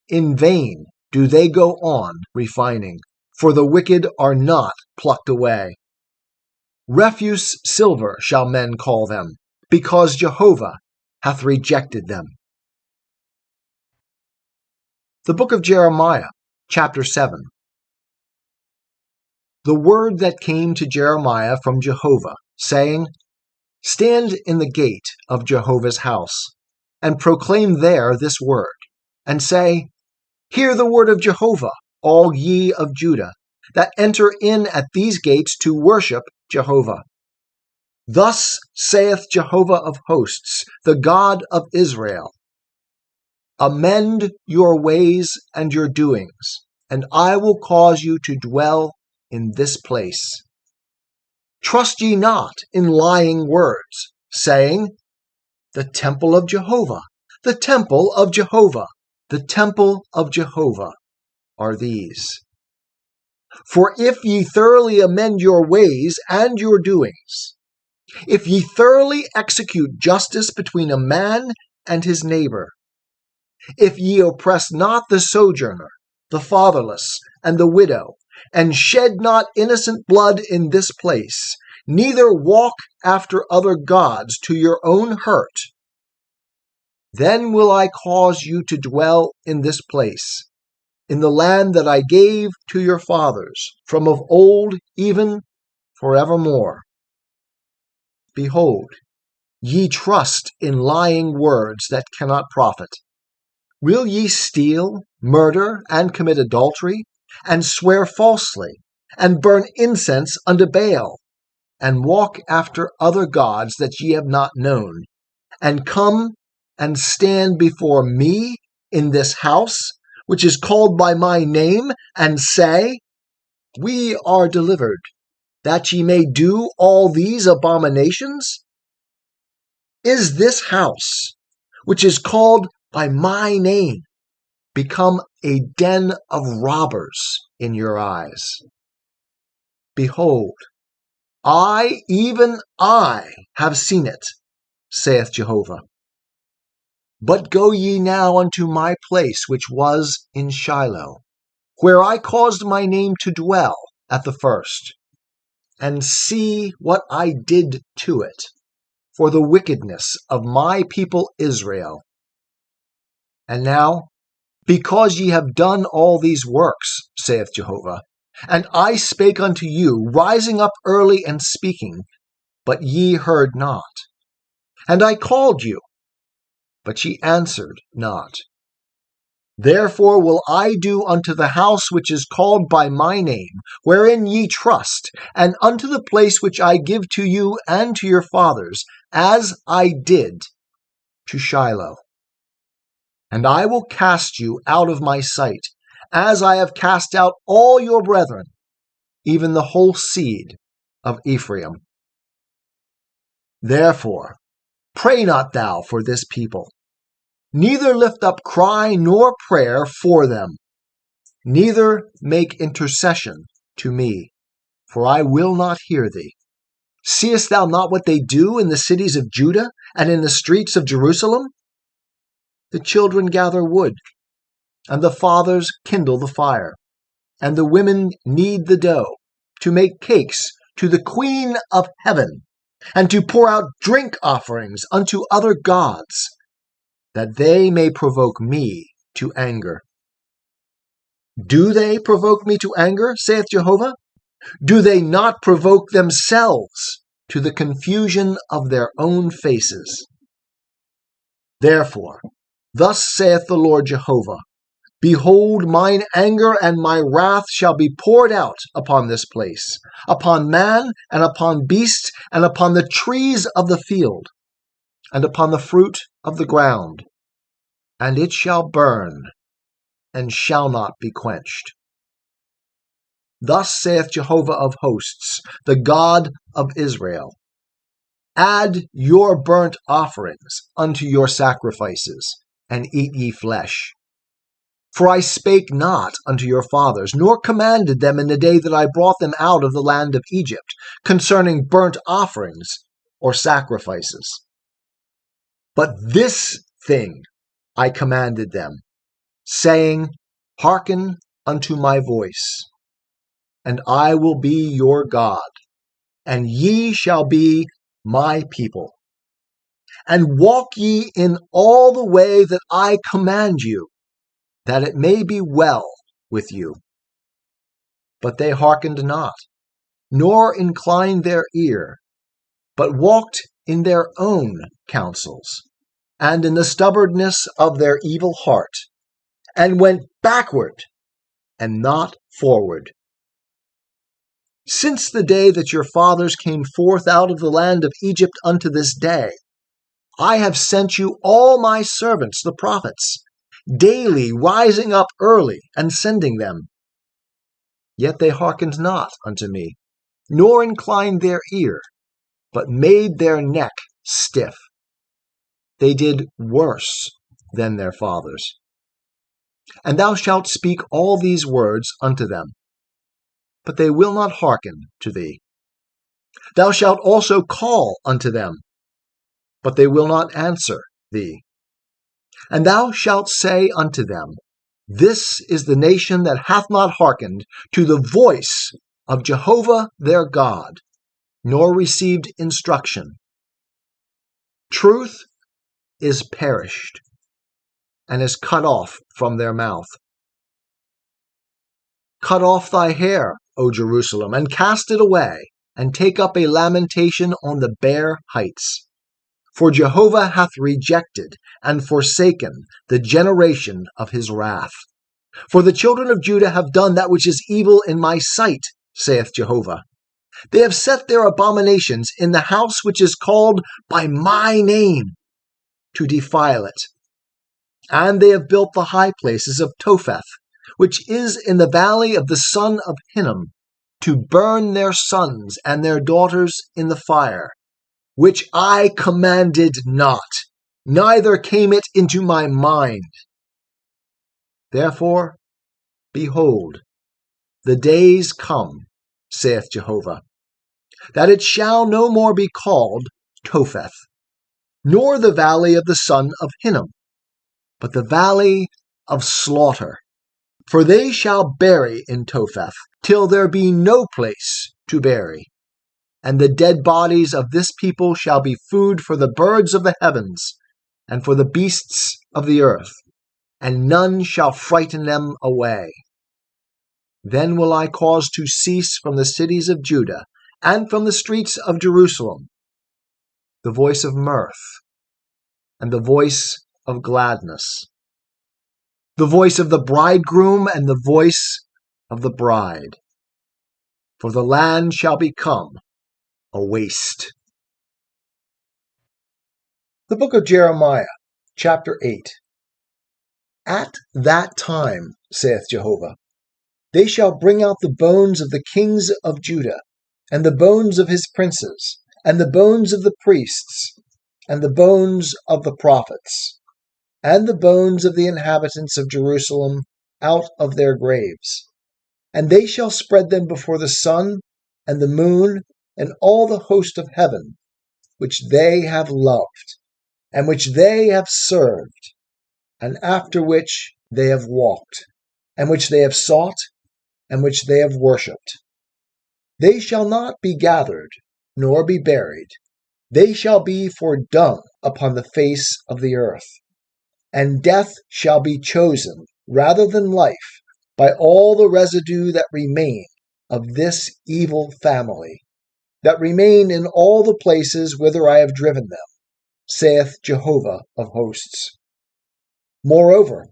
In vain do they go on refining, for the wicked are not plucked away. Refuse silver shall men call them, because Jehovah hath rejected them. The book of Jeremiah, chapter 7. The word that came to Jeremiah from Jehovah, saying, Stand in the gate of Jehovah's house, and proclaim there this word, and say, Hear the word of Jehovah, all ye of Judah, that enter in at these gates to worship Jehovah. Thus saith Jehovah of hosts, the God of Israel, Amend your ways and your doings, and I will cause you to dwell in this place. Trust ye not in lying words, saying, The temple of Jehovah, the temple of Jehovah, the temple of Jehovah are these. For if ye thoroughly amend your ways and your doings, if ye thoroughly execute justice between a man and his neighbor, if ye oppress not the sojourner, the fatherless, and the widow, and shed not innocent blood in this place, neither walk after other gods to your own hurt, then will I cause you to dwell in this place, in the land that I gave to your fathers, from of old even forevermore. Behold, ye trust in lying words that cannot profit. Will ye steal, murder, and commit adultery, and swear falsely, and burn incense unto Baal, and walk after other gods that ye have not known, and come and stand before me in this house, which is called by my name, and say, We are delivered, that ye may do all these abominations? Is this house, which is called by my name, become a den of robbers in your eyes? Behold, I, even I, have seen it, saith Jehovah. But go ye now unto my place which was in Shiloh, where I caused my name to dwell at the first, and see what I did to it, for the wickedness of my people Israel. And now, because ye have done all these works, saith Jehovah, and I spake unto you, rising up early and speaking, but ye heard not. And I called you, but ye answered not. Therefore will I do unto the house which is called by my name, wherein ye trust, and unto the place which I give to you and to your fathers, as I did to Shiloh. And I will cast you out of my sight, as I have cast out all your brethren, even the whole seed of Ephraim. Therefore, pray not thou for this people, neither lift up cry nor prayer for them, neither make intercession to me, for I will not hear thee. Seest thou not what they do in the cities of Judah and in the streets of Jerusalem? The children gather wood, and the fathers kindle the fire, and the women knead the dough, to make cakes to the Queen of heaven, and to pour out drink offerings unto other gods, that they may provoke me to anger. Do they provoke me to anger, saith Jehovah? Do they not provoke themselves to the confusion of their own faces? Therefore, thus saith the Lord Jehovah, Behold, mine anger and my wrath shall be poured out upon this place, upon man, and upon beast, and upon the trees of the field, and upon the fruit of the ground, and it shall burn, and shall not be quenched. Thus saith Jehovah of hosts, the God of Israel, Add your burnt offerings unto your sacrifices, and eat ye flesh. For I spake not unto your fathers, nor commanded them in the day that I brought them out of the land of Egypt, concerning burnt offerings or sacrifices. But this thing I commanded them, saying, Hearken unto my voice, and I will be your God, and ye shall be my people. And walk ye in all the way that I command you, that it may be well with you. But they hearkened not, nor inclined their ear, but walked in their own counsels, and in the stubbornness of their evil heart, and went backward and not forward. Since the day that your fathers came forth out of the land of Egypt unto this day, I have sent you all my servants, the prophets, daily rising up early and sending them. Yet they hearkened not unto me, nor inclined their ear, but made their neck stiff. They did worse than their fathers. And thou shalt speak all these words unto them, but they will not hearken to thee. Thou shalt also call unto them, but they will not answer thee. And thou shalt say unto them, This is the nation that hath not hearkened to the voice of Jehovah their God, nor received instruction. Truth is perished, and is cut off from their mouth. Cut off thy hair, O Jerusalem, and cast it away, and take up a lamentation on the bare heights. For Jehovah hath rejected and forsaken the generation of his wrath. For the children of Judah have done that which is evil in my sight, saith Jehovah. They have set their abominations in the house which is called by my name, to defile it. And they have built the high places of Topheth, which is in the valley of the son of Hinnom, to burn their sons and their daughters in the fire, which I commanded not, neither came it into my mind. Therefore, behold, the days come, saith Jehovah, that it shall no more be called Topheth, nor the valley of the son of Hinnom, but the valley of slaughter. For they shall bury in Topheth, till there be no place to bury. And the dead bodies of this people shall be food for the birds of the heavens, and for the beasts of the earth, and none shall frighten them away. Then will I cause to cease from the cities of Judah, and from the streets of Jerusalem, the voice of mirth, and the voice of gladness, the voice of the bridegroom, and the voice of the bride. For the land shall become a waste. The book of Jeremiah, chapter 8. At that time, saith Jehovah, they shall bring out the bones of the kings of Judah, and the bones of his princes, and the bones of the priests, and the bones of the prophets, and the bones of the inhabitants of Jerusalem out of their graves. And they shall spread them before the sun and the moon and all the host of heaven, which they have loved, and which they have served, and after which they have walked, and which they have sought, and which they have worshipped. They shall not be gathered, nor be buried. They shall be for dung upon the face of the earth. And death shall be chosen rather than life by all the residue that remain of this evil family, that remain in all the places whither I have driven them, saith Jehovah of hosts. Moreover,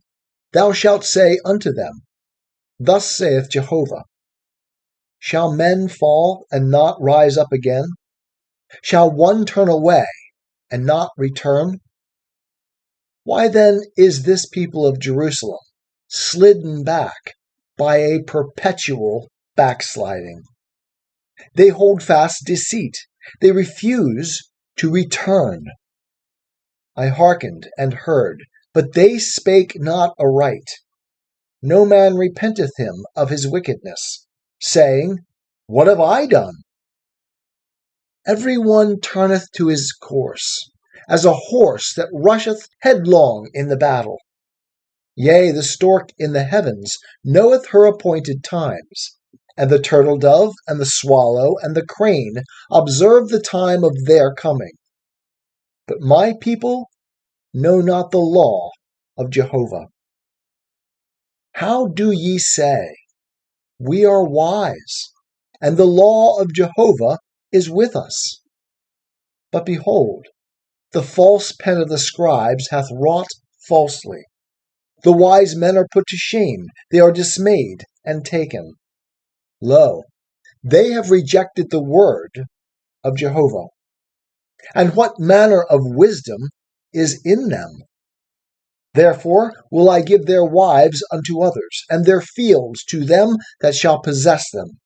thou shalt say unto them, Thus saith Jehovah, Shall men fall and not rise up again? Shall one turn away and not return? Why then is this people of Jerusalem slidden back by a perpetual backsliding? They hold fast deceit. They refuse to return. I hearkened and heard, but they spake not aright. No man repenteth him of his wickedness, saying, What have I done? Every one turneth to his course, as a horse that rusheth headlong in the battle. Yea, the stork in the heavens knoweth her appointed times, and the turtle dove, and the swallow, and the crane observe the time of their coming. But my people know not the law of Jehovah. How do ye say, We are wise, and the law of Jehovah is with us? But behold, the false pen of the scribes hath wrought falsely. The wise men are put to shame, they are dismayed and taken. Lo, they have rejected the word of Jehovah. And what manner of wisdom is in them? Therefore will I give their wives unto others, and their fields to them that shall possess them.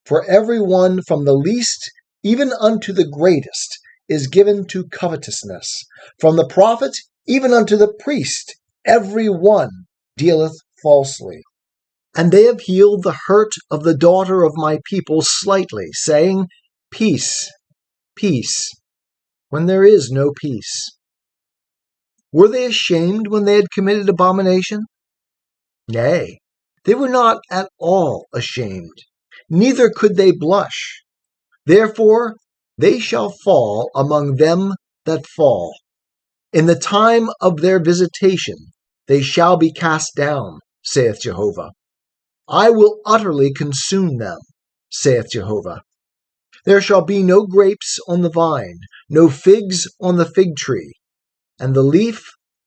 For every one from the least even unto the greatest is given to covetousness. From the prophet even unto the priest every one dealeth falsely. And they have healed the hurt of the daughter of my people slightly, saying, Peace, peace, when there is no peace. Were they ashamed when they had committed abomination? Nay, they were not at all ashamed, neither could they blush. Therefore they shall fall among them that fall. In the time of their visitation they shall be cast down, saith Jehovah. I will utterly consume them, saith Jehovah. There shall be no grapes on the vine, no figs on the fig tree, and the leaf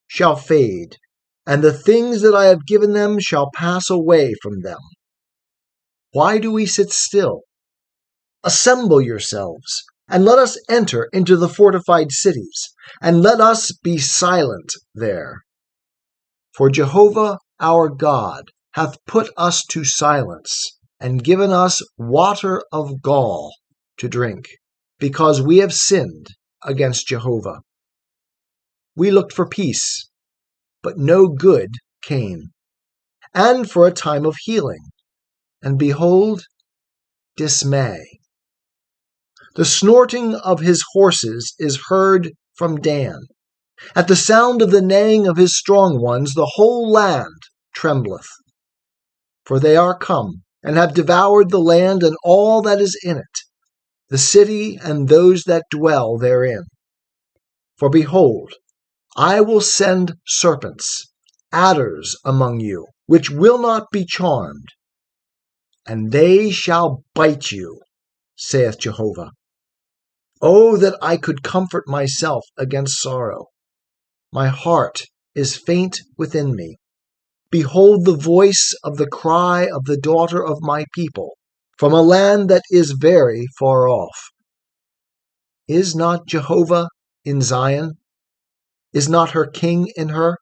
shall fade, and the things that I have given them shall pass away from them. Why do we sit still? Assemble yourselves, and let us enter into the fortified cities, and let us be silent there. For Jehovah our God hath put us to silence, and given us water of gall to drink, because we have sinned against Jehovah. We looked for peace, but no good came, and for a time of healing, and behold, dismay. The snorting of his horses is heard from Dan. At the sound of the neighing of his strong ones, the whole land trembleth. For they are come, and have devoured the land and all that is in it, the city and those that dwell therein. For behold, I will send serpents, adders among you, which will not be charmed, and they shall bite you, saith Jehovah. Oh, that I could comfort myself against sorrow. My heart is faint within me. Behold the voice of the cry of the daughter of my people, from a land that is very far off. Is not Jehovah in Zion? Is not her king in her?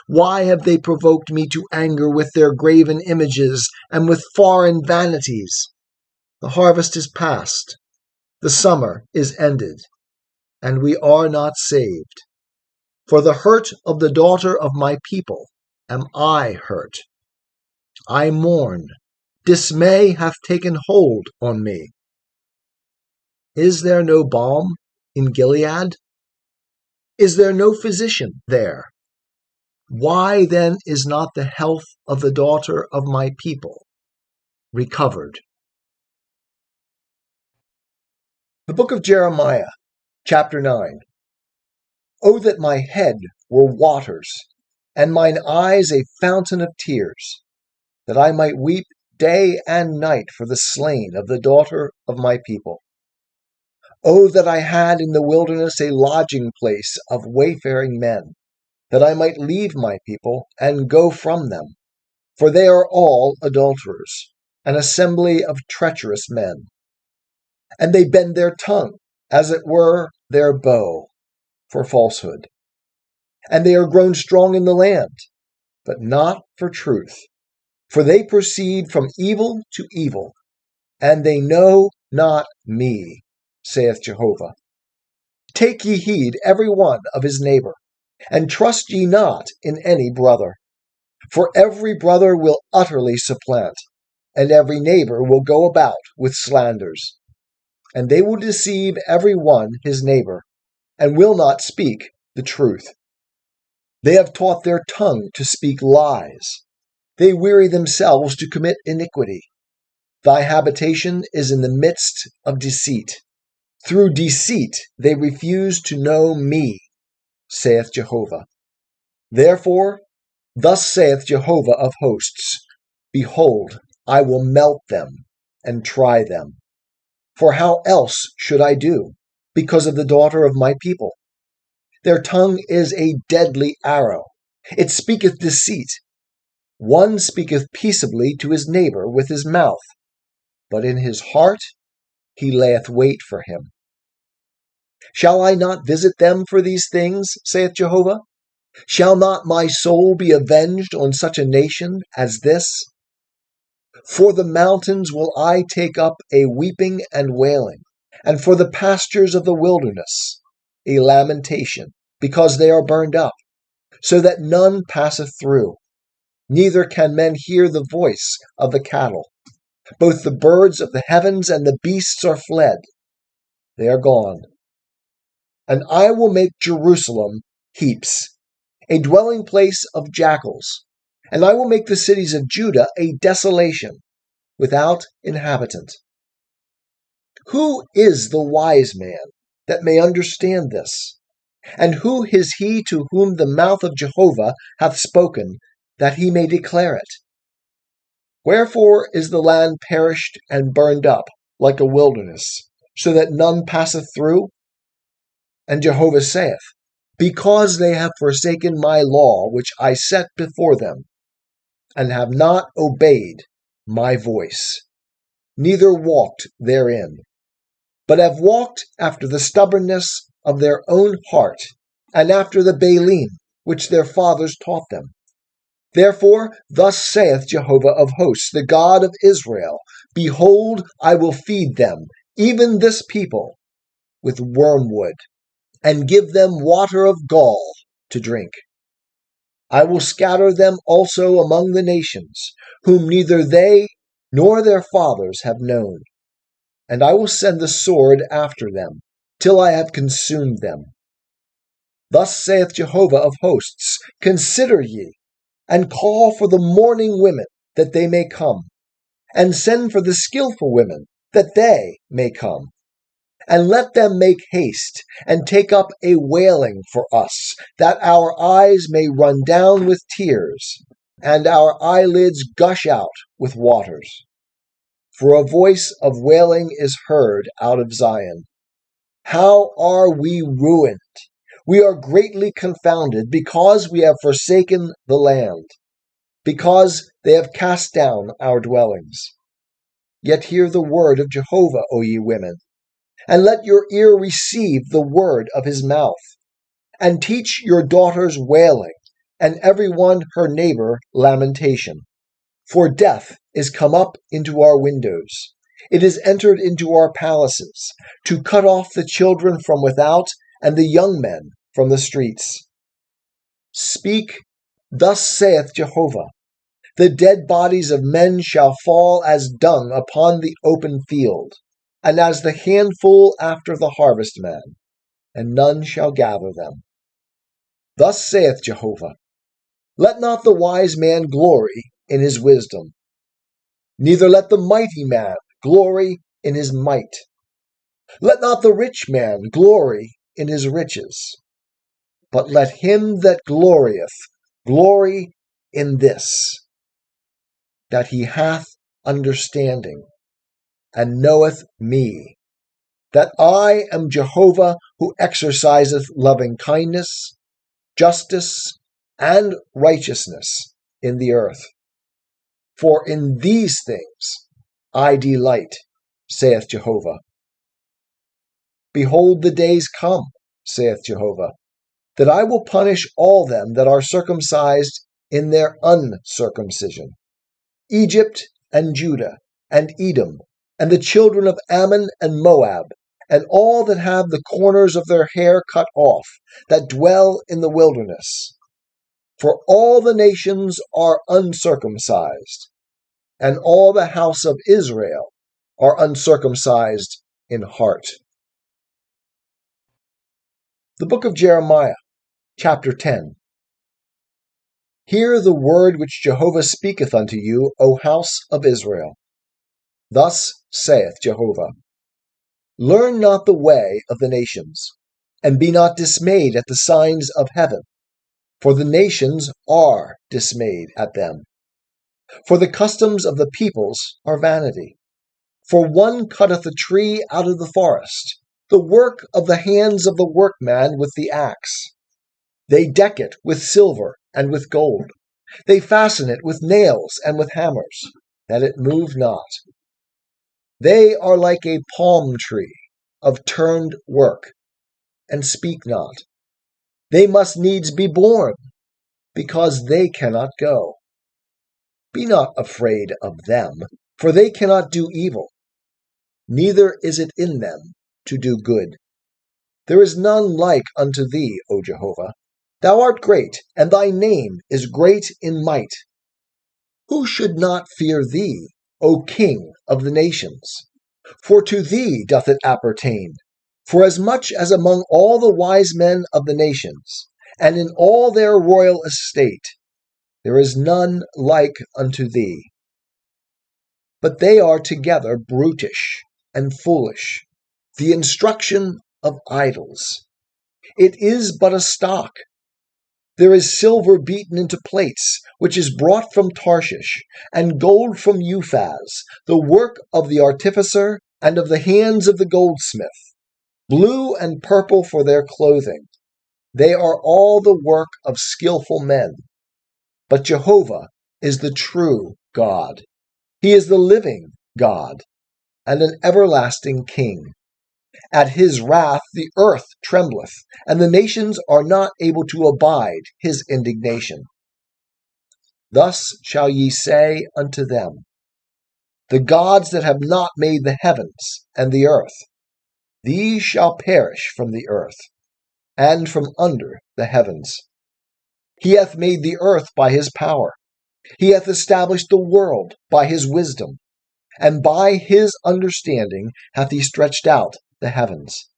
Why have they provoked me to anger with their graven images and with foreign vanities? The harvest is past, the summer is ended, and we are not saved. For the hurt of the daughter of my people am I hurt. I mourn. Dismay hath taken hold on me. Is there no balm in Gilead? Is there no physician there? Why then is not the health of the daughter of my people recovered? The book of Jeremiah, chapter 9. O that my head were waters, and mine eyes a fountain of tears, that I might weep day and night for the slain of the daughter of my people. O that I had in the wilderness a lodging place of wayfaring men, that I might leave my people and go from them, for they are all adulterers, an assembly of treacherous men. And they bend their tongue, as it were their bow, for falsehood. And they are grown strong in the land, but not for truth. For they proceed from evil to evil, and they know not me, saith Jehovah. Take ye heed every one of his neighbor, and trust ye not in any brother. For every brother will utterly supplant, and every neighbor will go about with slanders. And they will deceive every one his neighbor, and will not speak the truth. They have taught their tongue to speak lies. They weary themselves to commit iniquity. Thy habitation is in the midst of deceit. Through deceit they refuse to know me, saith Jehovah. Therefore, thus saith Jehovah of hosts, Behold, I will melt them and try them. For how else should I do, because of the daughter of my people? Their tongue is a deadly arrow. It speaketh deceit. One speaketh peaceably to his neighbor with his mouth, but in his heart he layeth wait for him. Shall I not visit them for these things, saith Jehovah? Shall not my soul be avenged on such a nation as this? For the mountains will I take up a weeping and wailing, and for the pastures of the wilderness a lamentation, because they are burned up, so that none passeth through, neither can men hear the voice of the cattle. Both the birds of the heavens and the beasts are fled. They are gone. And I will make Jerusalem heaps, a dwelling place of jackals, and I will make the cities of Judah a desolation, without inhabitant. Who is the wise man that may understand this? And who is he to whom the mouth of Jehovah hath spoken, that he may declare it? Wherefore is the land perished and burned up like a wilderness, so that none passeth through? And Jehovah saith, Because they have forsaken my law which I set before them, and have not obeyed my voice, neither walked therein, but have walked after the stubbornness of their own heart, and after the Baalim which their fathers taught them. Therefore, thus saith Jehovah of hosts, the God of Israel, Behold, I will feed them, even this people, with wormwood, and give them water of gall to drink. I will scatter them also among the nations, whom neither they nor their fathers have known. And I will send the sword after them, till I have consumed them. Thus saith Jehovah of hosts, Consider ye, and call for the mourning women, that they may come, and send for the skillful women, that they may come. And let them make haste, and take up a wailing for us, that our eyes may run down with tears, and our eyelids gush out with waters. For a voice of wailing is heard out of Zion. How are we ruined? We are greatly confounded, because we have forsaken the land, because they have cast down our dwellings. Yet hear the word of Jehovah, O ye women, and let your ear receive the word of his mouth, and teach your daughters wailing, and every one her neighbor lamentation. For death is come up into our windows, it is entered into our palaces, to cut off the children from without, and the young men from the streets. Speak, thus saith Jehovah, The dead bodies of men shall fall as dung upon the open field, and as the handful after the harvestman, and none shall gather them. Thus saith Jehovah, Let not the wise man glory in his wisdom, neither let the mighty man glory in his might. Let not the rich man glory in his riches, but let him that glorieth glory in this, that he hath understanding, and knoweth me, that I am Jehovah who exerciseth loving kindness, justice, and righteousness in the earth. For in these things I delight, saith Jehovah. Behold, the days come, saith Jehovah, that I will punish all them that are circumcised in their uncircumcision, Egypt and Judah and Edom, and the children of Ammon and Moab, and all that have the corners of their hair cut off, that dwell in the wilderness. For all the nations are uncircumcised, and all the house of Israel are uncircumcised in heart. The book of Jeremiah, chapter 10. Hear the word which Jehovah speaketh unto you, O house of Israel. Thus saith Jehovah, Learn not the way of the nations, and be not dismayed at the signs of heaven, for the nations are dismayed at them. For the customs of the peoples are vanity. For one cutteth a tree out of the forest, the work of the hands of the workman with the axe. They deck it with silver and with gold. They fasten it with nails and with hammers, that it move not. They are like a palm tree of turned work, and speak not. They must needs be born, because they cannot go. Be not afraid of them, for they cannot do evil, neither is it in them to do good. There is none like unto thee, O Jehovah. Thou art great, and thy name is great in might. Who should not fear thee, O King of the nations? For to thee doth it appertain, forasmuch as among all the wise men of the nations, and in all their royal estate, There is none like unto thee. But they are together brutish and foolish, the instruction of idols. It is but a stock. There is silver beaten into plates, which is brought from Tarshish, and gold from Uphaz, the work of the artificer and of the hands of the goldsmith, blue and purple for their clothing. They are all the work of skillful men. But Jehovah is the true God. He is the living God, and an everlasting King. At his wrath the earth trembleth, and the nations are not able to abide his indignation. Thus shall ye say unto them, the gods that have not made the heavens and the earth, these shall perish from the earth, and from under the heavens. He hath made the earth by his power. He hath established the world by his wisdom, and by his understanding hath he stretched out the heavens.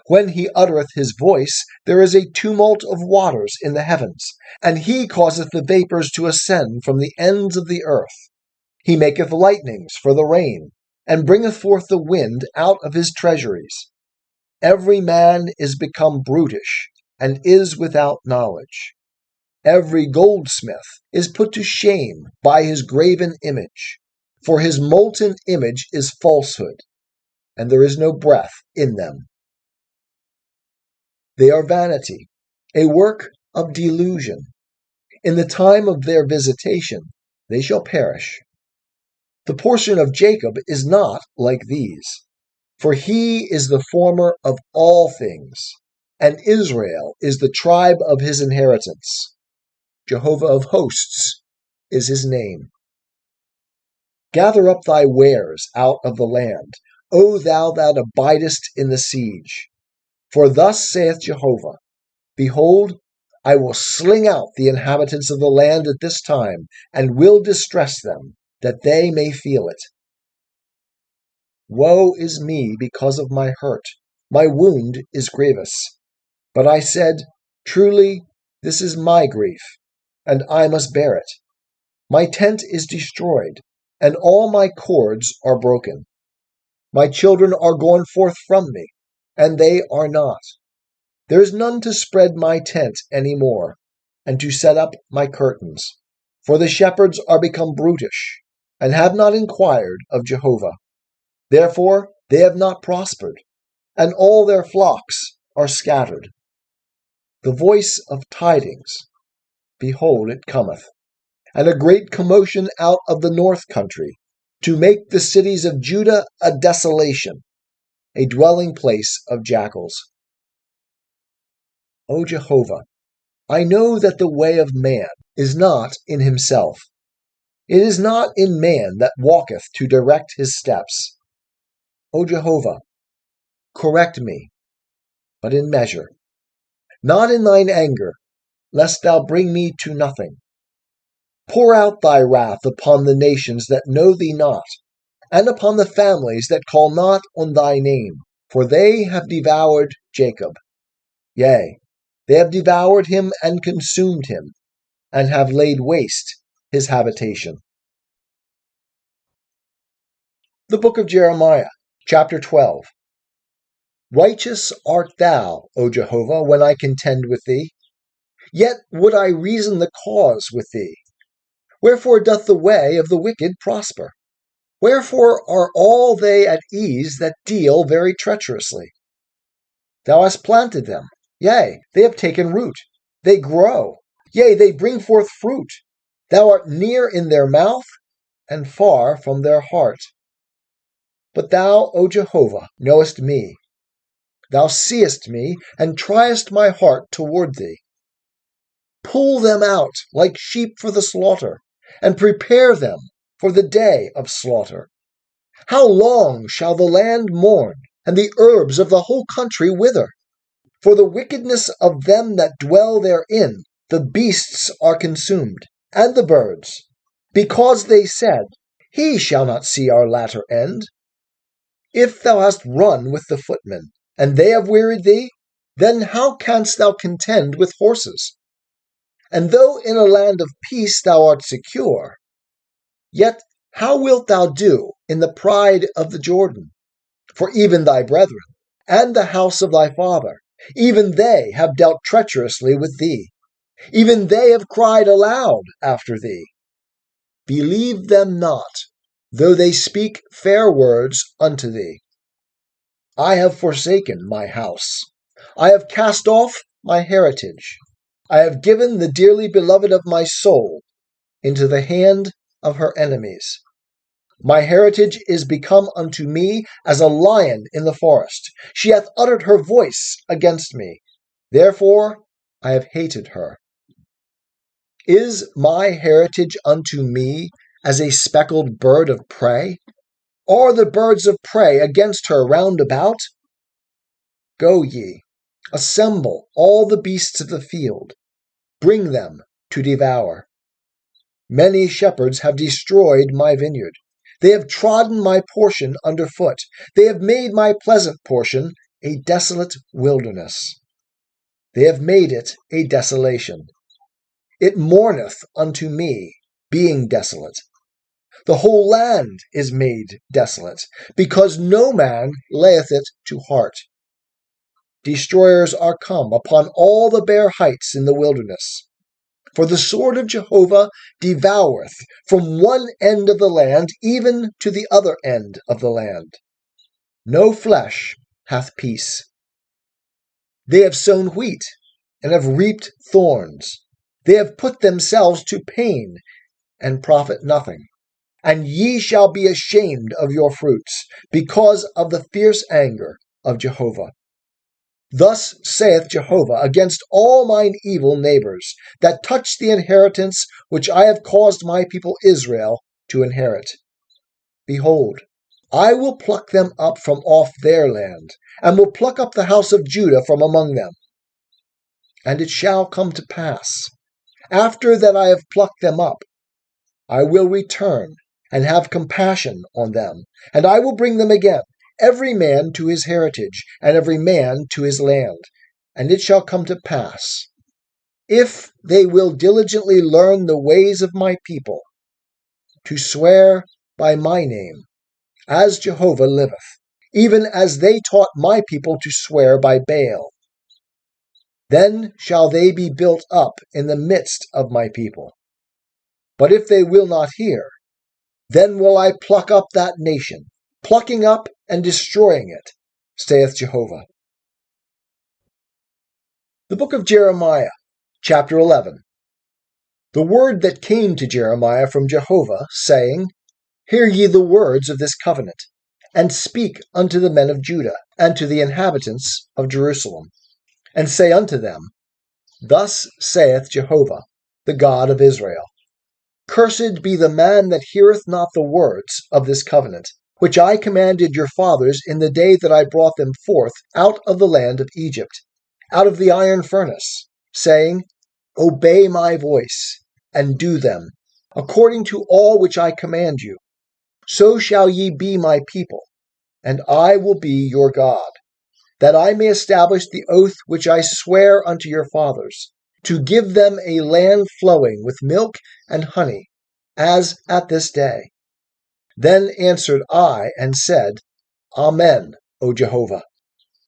When he uttereth his voice, there is a tumult of waters in the heavens, and he causeth the vapors to ascend from the ends of the earth. He maketh lightnings for the rain, and bringeth forth the wind out of his treasuries. Every man is become brutish, and is without knowledge. Every goldsmith is put to shame by his graven image, for his molten image is falsehood, and there is no breath in them. They are vanity, a work of delusion. In the time of their visitation they shall perish. The portion of Jacob is not like these, for he is the former of all things, and Israel is the tribe of his inheritance. Jehovah of hosts is his name. Gather up thy wares out of the land, O thou that abidest in the siege. For thus saith Jehovah, behold, I will sling out the inhabitants of the land at this time, and will distress them, that they may feel it. Woe is me because of my hurt, my wound is grievous. But I said, truly, this is my grief, and I must bear it. My tent is destroyed, and all my cords are broken. My children are gone forth from me, and they are not. There is none to spread my tent any more, and to set up my curtains. For the shepherds are become brutish, and have not inquired of Jehovah. Therefore they have not prospered, and all their flocks are scattered. The voice of tidings, behold, it cometh, and a great commotion out of the north country, to make the cities of Judah a desolation, a dwelling place of jackals. O Jehovah, I know that the way of man is not in himself. It is not in man that walketh to direct his steps. O Jehovah, correct me, but in measure, not in thine anger, lest thou bring me to nothing. Pour out thy wrath upon the nations that know thee not, and upon the families that call not on thy name, for they have devoured Jacob. Yea, they have devoured him and consumed him, and have laid waste his habitation. The book of Jeremiah, chapter 12. Righteous art thou, O Jehovah, when I contend with thee. Yet would I reason the cause with thee. Wherefore doth the way of the wicked prosper? Wherefore are all they at ease that deal very treacherously? Thou hast planted them, yea, they have taken root. They grow, yea, they bring forth fruit. Thou art near in their mouth, and far from their heart. But thou, O Jehovah, knowest me. Thou seest me, and triest my heart toward thee. Pull them out like sheep for the slaughter, and prepare them for the day of slaughter. How long shall the land mourn, and the herbs of the whole country wither? For the wickedness of them that dwell therein, the beasts are consumed, and the birds, because they said, he shall not see our latter end. If thou hast run with the footmen, and they have wearied thee, then how canst thou contend with horses? And though in a land of peace thou art secure, yet how wilt thou do in the pride of the Jordan? For even thy brethren, and the house of thy father, even they have dealt treacherously with thee. Even they have cried aloud after thee. Believe them not, though they speak fair words unto thee. I have forsaken my house. I have cast off my heritage. I have given the dearly beloved of my soul into the hand of her enemies. My heritage is become unto me as a lion in the forest. She hath uttered her voice against me. Therefore I have hated her. Is my heritage unto me as a speckled bird of prey? Are the birds of prey against her round about? Go ye, assemble all the beasts of the field, bring them to devour. Many shepherds have destroyed my vineyard. They have trodden my portion under foot. They have made my pleasant portion a desolate wilderness. They have made it a desolation. It mourneth unto me, being desolate. The whole land is made desolate, because no man layeth it to heart. Destroyers are come upon all the bare heights in the wilderness. For the sword of Jehovah devoureth from one end of the land even to the other end of the land. No flesh hath peace. They have sown wheat and have reaped thorns. They have put themselves to pain and profit nothing. And ye shall be ashamed of your fruits, because of the fierce anger of Jehovah. Thus saith Jehovah against all mine evil neighbors, that touch the inheritance which I have caused my people Israel to inherit. Behold, I will pluck them up from off their land, and will pluck up the house of Judah from among them. And it shall come to pass, after that I have plucked them up, I will return and have compassion on them, and I will bring them again, every man to his heritage, and every man to his land. And it shall come to pass, if they will diligently learn the ways of my people, to swear by my name, as Jehovah liveth, even as they taught my people to swear by Baal. Then shall they be built up in the midst of my people. But if they will not hear, then will I pluck up that nation, plucking up and destroying it, saith Jehovah. The book of Jeremiah, chapter 11. The word that came to Jeremiah from Jehovah, saying, Hear ye the words of this covenant, and speak unto the men of Judah, and to the inhabitants of Jerusalem, and say unto them, Thus saith Jehovah, the God of Israel, Cursed be the man that heareth not the words of this covenant, which I commanded your fathers in the day that I brought them forth out of the land of Egypt, out of the iron furnace, saying, Obey my voice, and do them, according to all which I command you. So shall ye be my people, and I will be your God, that I may establish the oath which I swear unto your fathers, to give them a land flowing with milk and honey, as at this day. Then answered I and said, Amen, O Jehovah.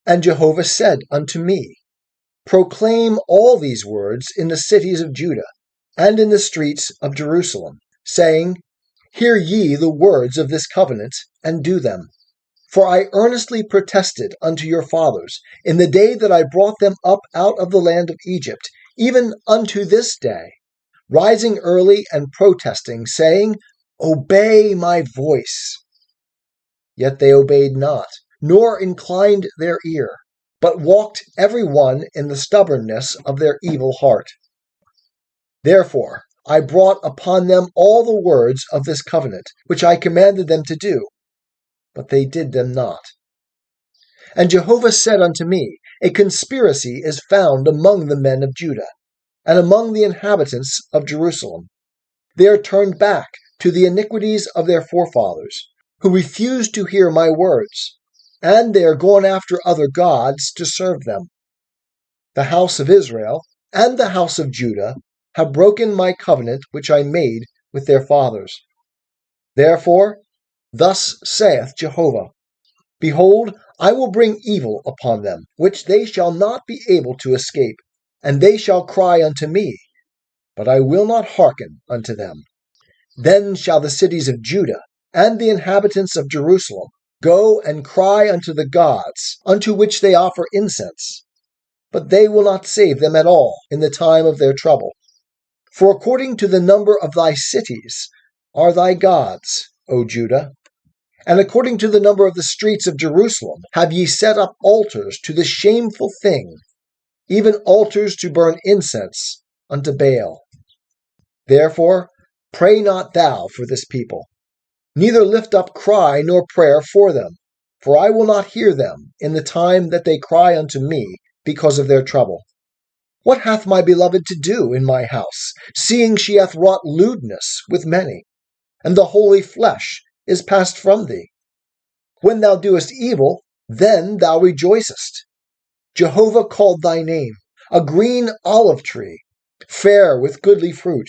And Jehovah said unto me, Proclaim all these words in the cities of Judah, and in the streets of Jerusalem, saying, Hear ye the words of this covenant, and do them. For I earnestly protested unto your fathers in the day that I brought them up out of the land of Egypt, even unto this day, rising early and protesting, saying, Obey my voice. Yet they obeyed not, nor inclined their ear, but walked every one in the stubbornness of their evil heart. Therefore I brought upon them all the words of this covenant, which I commanded them to do, but they did them not. And Jehovah said unto me, A conspiracy is found among the men of Judah, and among the inhabitants of Jerusalem. They are turned back to the iniquities of their forefathers, who refused to hear my words, and they are gone after other gods to serve them. The house of Israel and the house of Judah have broken my covenant which I made with their fathers. Therefore, thus saith Jehovah, Behold, I will bring evil upon them, which they shall not be able to escape, and they shall cry unto me, but I will not hearken unto them. Then shall the cities of Judah and the inhabitants of Jerusalem go and cry unto the gods, unto which they offer incense. But they will not save them at all in the time of their trouble. For according to the number of thy cities are thy gods, O Judah, and according to the number of the streets of Jerusalem have ye set up altars to the shameful thing, even altars to burn incense unto Baal. Therefore pray not thou for this people, neither lift up cry nor prayer for them, for I will not hear them in the time that they cry unto me because of their trouble. What hath my beloved to do in my house, seeing she hath wrought lewdness with many, and the holy flesh is passed from thee? When thou doest evil, then thou rejoicest. Jehovah called thy name, a green olive tree, fair with goodly fruit.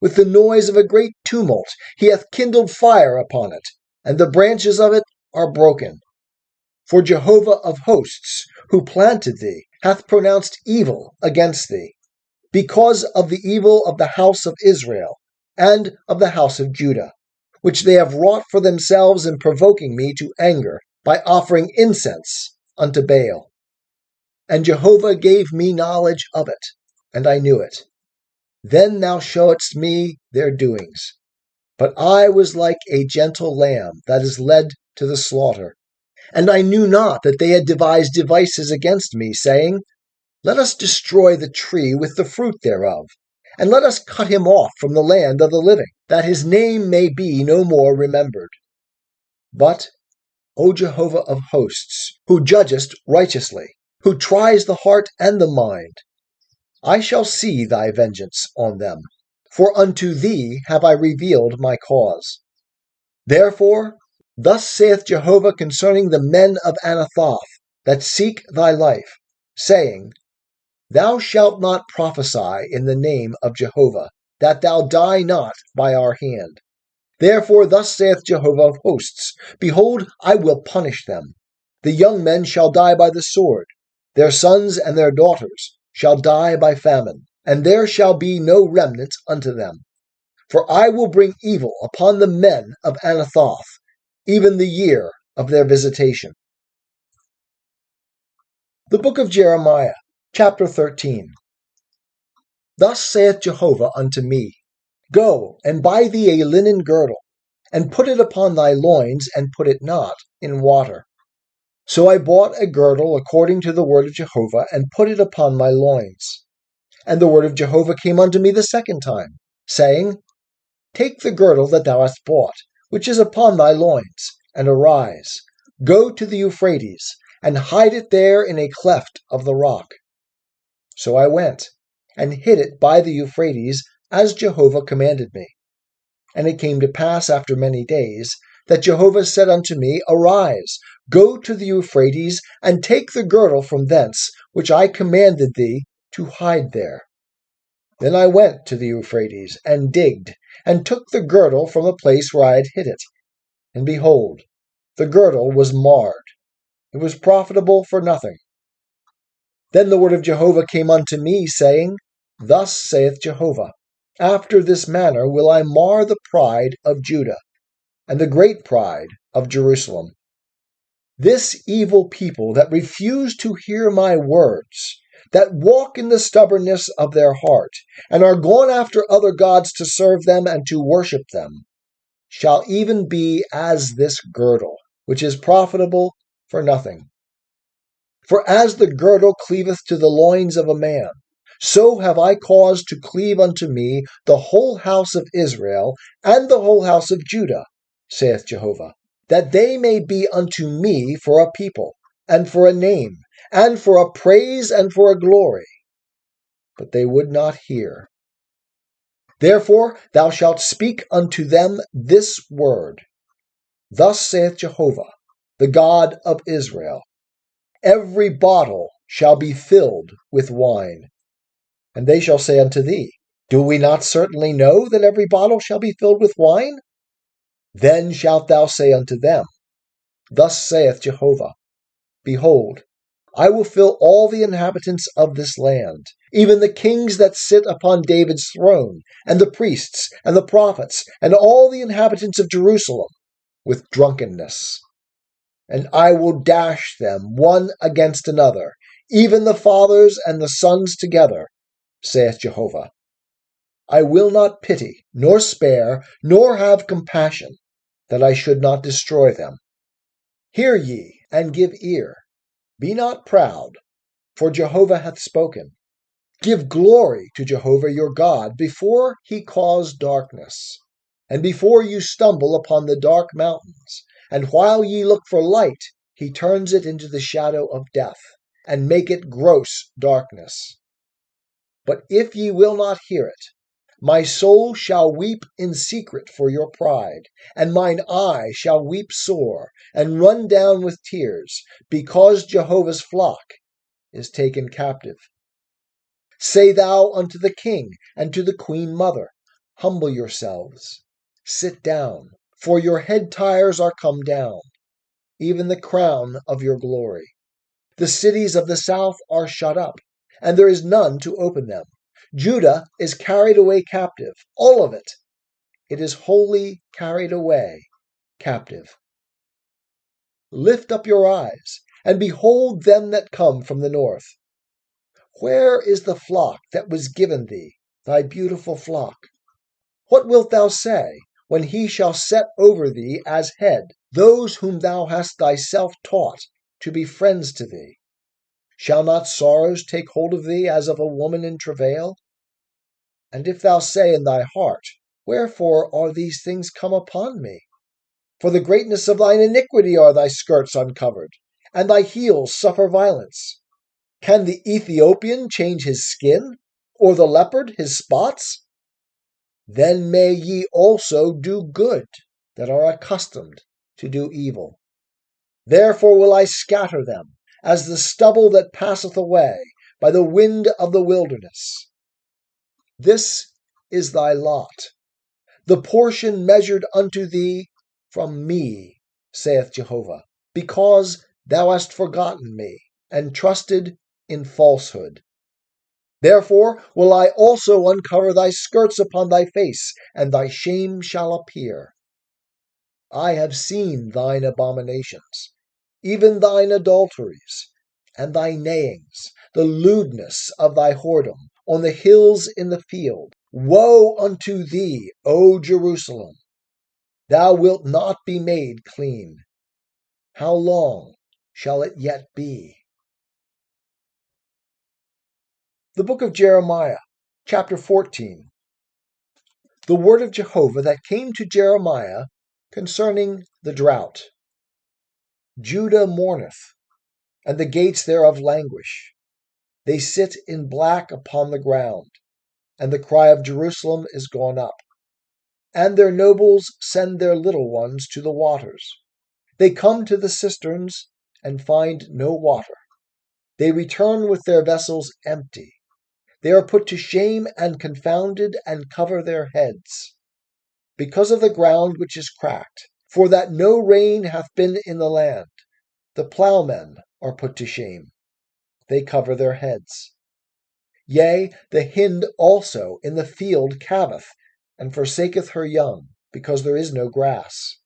With the noise of a great tumult he hath kindled fire upon it, and the branches of it are broken. For Jehovah of hosts, who planted thee, hath pronounced evil against thee, because of the evil of the house of Israel and of the house of Judah, which they have wrought for themselves in provoking me to anger by offering incense unto Baal. And Jehovah gave me knowledge of it, and I knew it. Then thou showedst me their doings. But I was like a gentle lamb that is led to the slaughter. And I knew not that they had devised devices against me, saying, Let us destroy the tree with the fruit thereof, and let us cut him off from the land of the living, that his name may be no more remembered. But, O Jehovah of hosts, who judgest righteously, who tries the heart and the mind, I shall see thy vengeance on them, for unto thee have I revealed my cause. Therefore, thus saith Jehovah concerning the men of Anathoth that seek thy life, saying, Thou shalt not prophesy in the name of Jehovah, that thou die not by our hand. Therefore thus saith Jehovah of hosts, Behold, I will punish them. The young men shall die by the sword, their sons and their daughters shall die by famine, and there shall be no remnant unto them. For I will bring evil upon the men of Anathoth, even the year of their visitation. The book of Jeremiah, chapter 13. Thus saith Jehovah unto me, Go and buy thee a linen girdle, and put it upon thy loins, and put it not in water. So I bought a girdle according to the word of Jehovah, and put it upon my loins. And the word of Jehovah came unto me the second time, saying, Take the girdle that thou hast bought, which is upon thy loins, and arise, go to the Euphrates, and hide it there in a cleft of the rock. So I went, and hid it by the Euphrates, as Jehovah commanded me. And it came to pass after many days, that Jehovah said unto me, Arise, go to the Euphrates, and take the girdle from thence, which I commanded thee to hide there. Then I went to the Euphrates, and digged, and took the girdle from the place where I had hid it. And behold, the girdle was marred. It was profitable for nothing. Then the word of Jehovah came unto me, saying, Thus saith Jehovah, After this manner will I mar the pride of Judah, and the great pride of Jerusalem. This evil people that refuse to hear my words, that walk in the stubbornness of their heart, and are gone after other gods to serve them and to worship them, shall even be as this girdle, which is profitable for nothing. For as the girdle cleaveth to the loins of a man, so have I caused to cleave unto me the whole house of Israel and the whole house of Judah, saith Jehovah, that they may be unto me for a people, and for a name, and for a praise, and for a glory. But they would not hear. Therefore thou shalt speak unto them this word. Thus saith Jehovah, the God of Israel, Every bottle shall be filled with wine. And they shall say unto thee, Do we not certainly know that every bottle shall be filled with wine? Then shalt thou say unto them, Thus saith Jehovah, Behold, I will fill all the inhabitants of this land, even the kings that sit upon David's throne, and the priests, and the prophets, and all the inhabitants of Jerusalem, with drunkenness. And I will dash them one against another, even the fathers and the sons together, saith Jehovah. I will not pity, nor spare, nor have compassion, that I should not destroy them. Hear ye, and give ear. Be not proud, for Jehovah hath spoken. Give glory to Jehovah your God before he cause darkness, and before you stumble upon the dark mountains. And while ye look for light, he turns it into the shadow of death, and make it gross darkness. But if ye will not hear it, my soul shall weep in secret for your pride, and mine eye shall weep sore, and run down with tears, because Jehovah's flock is taken captive. Say thou unto the king and to the queen mother, Humble yourselves, sit down, for your head tires are come down, even the crown of your glory. The cities of the south are shut up, and there is none to open them. Judah is carried away captive, all of it. It is wholly carried away captive. Lift up your eyes, and behold them that come from the north. Where is the flock that was given thee, thy beautiful flock? What wilt thou say, when he shall set over thee as head those whom thou hast thyself taught to be friends to thee? Shall not sorrows take hold of thee as of a woman in travail? And if thou say in thy heart, Wherefore are these things come upon me? For the greatness of thine iniquity are thy skirts uncovered, and thy heels suffer violence. Can the Ethiopian change his skin, or the leopard his spots? Then may ye also do good that are accustomed to do evil. Therefore will I scatter them, as the stubble that passeth away by the wind of the wilderness. This is thy lot, the portion measured unto thee from me, saith Jehovah, because thou hast forgotten me, and trusted in falsehood. Therefore will I also uncover thy skirts upon thy face, and thy shame shall appear. I have seen thine abominations, even thine adulteries, and thy neighings, the lewdness of thy whoredom, on the hills in the field. Woe unto thee, O Jerusalem! Thou wilt not be made clean. How long shall it yet be? The book of Jeremiah, chapter 14. The word of Jehovah that came to Jeremiah concerning the drought. Judah mourneth, and the gates thereof languish. They sit in black upon the ground, and the cry of Jerusalem is gone up. And their nobles send their little ones to the waters. They come to the cisterns and find no water. They return with their vessels empty. They are put to shame and confounded, and cover their heads, because of the ground which is cracked, for that no rain hath been in the land. The plowmen are put to shame. They cover their heads. Yea, the hind also in the field calveth, and forsaketh her young, because there is no grass.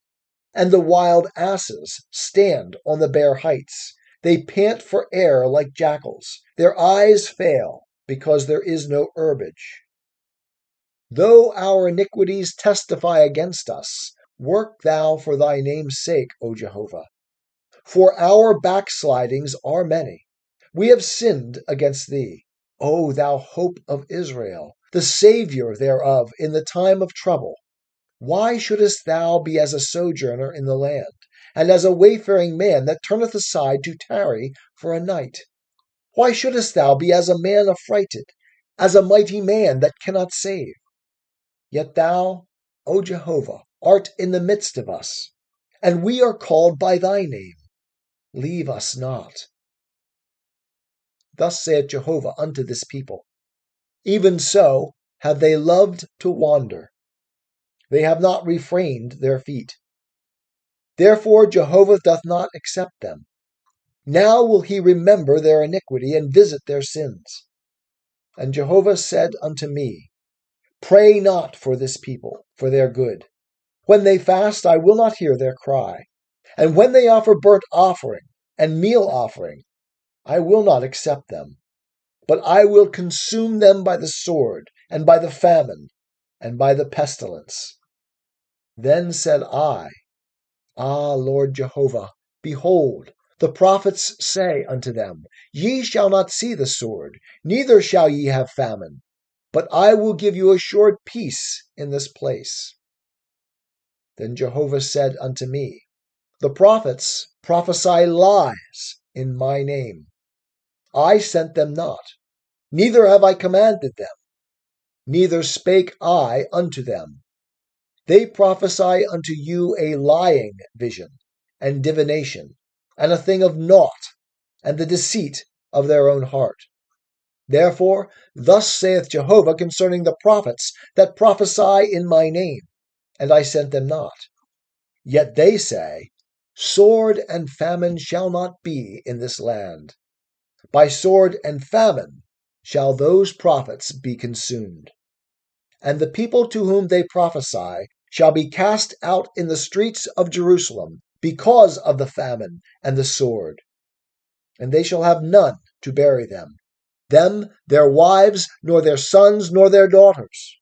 And the wild asses stand on the bare heights. They pant for air like jackals. Their eyes fail, because there is no herbage. Though our iniquities testify against us, work thou for thy name's sake, O Jehovah. For our backslidings are many. We have sinned against thee, O thou hope of Israel, the Saviour thereof in the time of trouble. Why shouldest thou be as a sojourner in the land, and as a wayfaring man that turneth aside to tarry for a night? Why shouldest thou be as a man affrighted, as a mighty man that cannot save? Yet thou, O Jehovah, art in the midst of us, and we are called by thy name. Leave us not. Thus saith Jehovah unto this people, Even so have they loved to wander. They have not refrained their feet. Therefore Jehovah doth not accept them. Now will he remember their iniquity and visit their sins. And Jehovah said unto me, Pray not for this people, for their good. When they fast, I will not hear their cry. And when they offer burnt offering and meal offering, I will not accept them. But I will consume them by the sword, and by the famine, and by the pestilence. Then said I, Ah, Lord Jehovah, behold, the prophets say unto them, Ye shall not see the sword, neither shall ye have famine, but I will give you assured peace in this place. Then Jehovah said unto me, The prophets prophesy lies in my name. I sent them not, neither have I commanded them, neither spake I unto them. They prophesy unto you a lying vision, and divination, and a thing of naught, and the deceit of their own heart. Therefore, thus saith Jehovah concerning the prophets that prophesy in my name, and I sent them not. Yet they say, Sword and famine shall not be in this land. By sword and famine shall those prophets be consumed. And the people to whom they prophesy shall be cast out in the streets of Jerusalem because of the famine and the sword. And they shall have none to bury them, their wives, nor their sons, nor their daughters.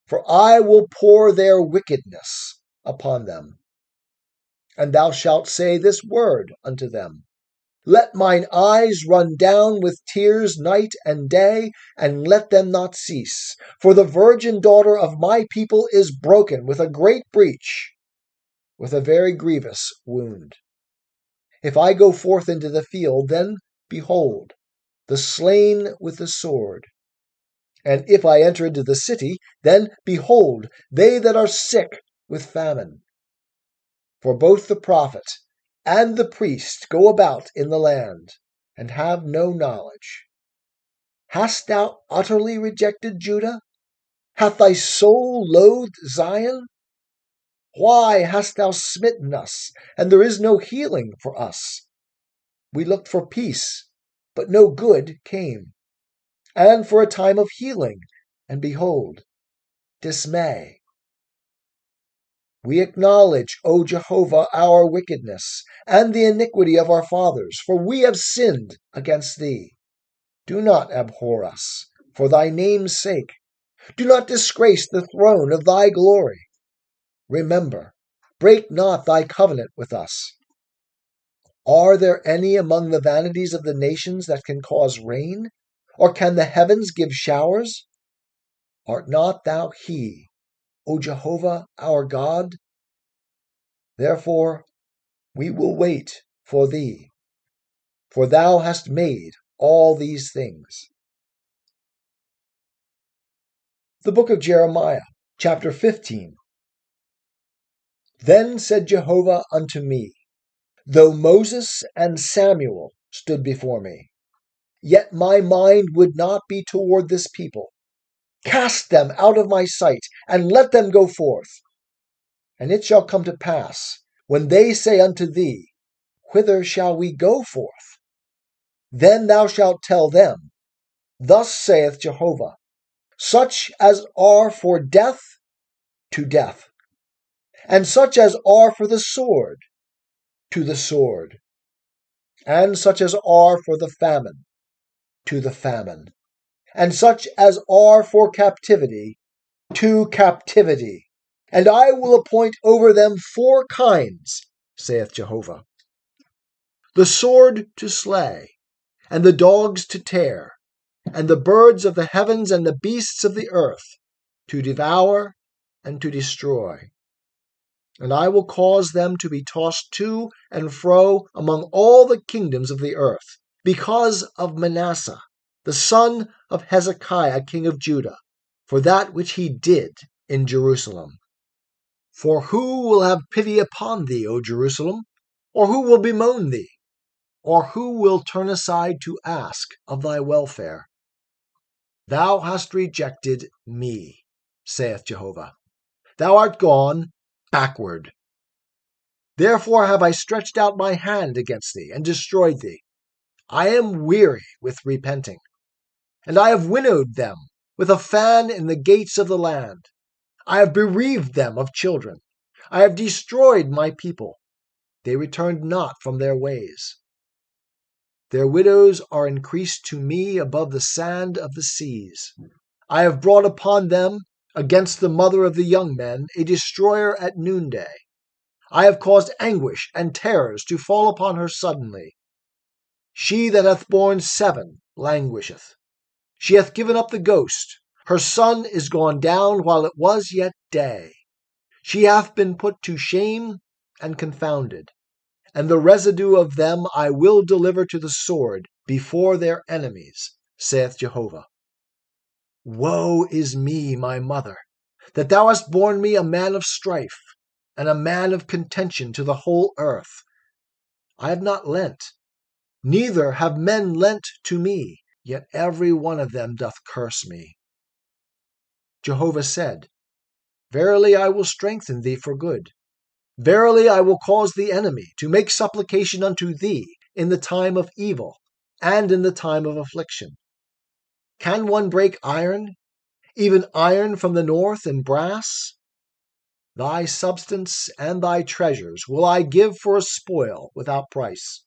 For I will pour their wickedness upon them. And thou shalt say this word unto them, Let mine eyes run down with tears night and day, and let them not cease. For the virgin daughter of my people is broken with a great breach, with a very grievous wound. If I go forth into the field, then, behold, the slain with the sword. And if I enter into the city, then, behold, they that are sick with famine. For both the prophet and the priest go about in the land, and have no knowledge. Hast thou utterly rejected Judah? Hath thy soul loathed Zion? Why hast thou smitten us, and there is no healing for us? We looked for peace, but no good came, and for a time of healing, and behold, dismay. We acknowledge, O Jehovah, our wickedness, and the iniquity of our fathers, for we have sinned against thee. Do not abhor us, for thy name's sake. Do not disgrace the throne of thy glory. Remember, break not thy covenant with us. Are there any among the vanities of the nations that can cause rain? Or can the heavens give showers? Art not thou he, O Jehovah our God? Therefore we will wait for thee, for thou hast made all these things. The book of Jeremiah, chapter 15. Then said Jehovah unto me, Though Moses and Samuel stood before me, yet my mind would not be toward this people. Cast them out of my sight, and let them go forth. And it shall come to pass, when they say unto thee, Whither shall we go forth? Then thou shalt tell them, Thus saith Jehovah, Such as are for death, to death, and such as are for the sword, to the sword, and such as are for the famine, to the famine, and such as are for captivity, to captivity. And I will appoint over them 4 kinds, saith Jehovah. The sword to slay, and the dogs to tear, and the birds of the heavens and the beasts of the earth, to devour and to destroy. And I will cause them to be tossed to and fro among all the kingdoms of the earth, because of Manasseh, the son of Hezekiah, king of Judah, for that which he did in Jerusalem. For who will have pity upon thee, O Jerusalem? Or who will bemoan thee? Or who will turn aside to ask of thy welfare? Thou hast rejected me, saith Jehovah. Thou art gone backward. Therefore have I stretched out my hand against thee, and destroyed thee. I am weary with repenting, and I have winnowed them with a fan in the gates of the land. I have bereaved them of children. I have destroyed my people. They returned not from their ways. Their widows are increased to me above the sand of the seas. I have brought upon them, against the mother of the young men, a destroyer at noonday. I have caused anguish and terrors to fall upon her suddenly. She that hath borne 7 languisheth. She hath given up the ghost. Her sun is gone down while it was yet day. She hath been put to shame and confounded. And the residue of them I will deliver to the sword before their enemies, saith Jehovah. Woe is me, my mother, that thou hast borne me a man of strife, and a man of contention to the whole earth. I have not lent, neither have men lent to me, yet every one of them doth curse me. Jehovah said, Verily I will strengthen thee for good. Verily I will cause the enemy to make supplication unto thee in the time of evil and in the time of affliction. Can one break iron, even iron from the north and brass? Thy substance and thy treasures will I give for a spoil without price,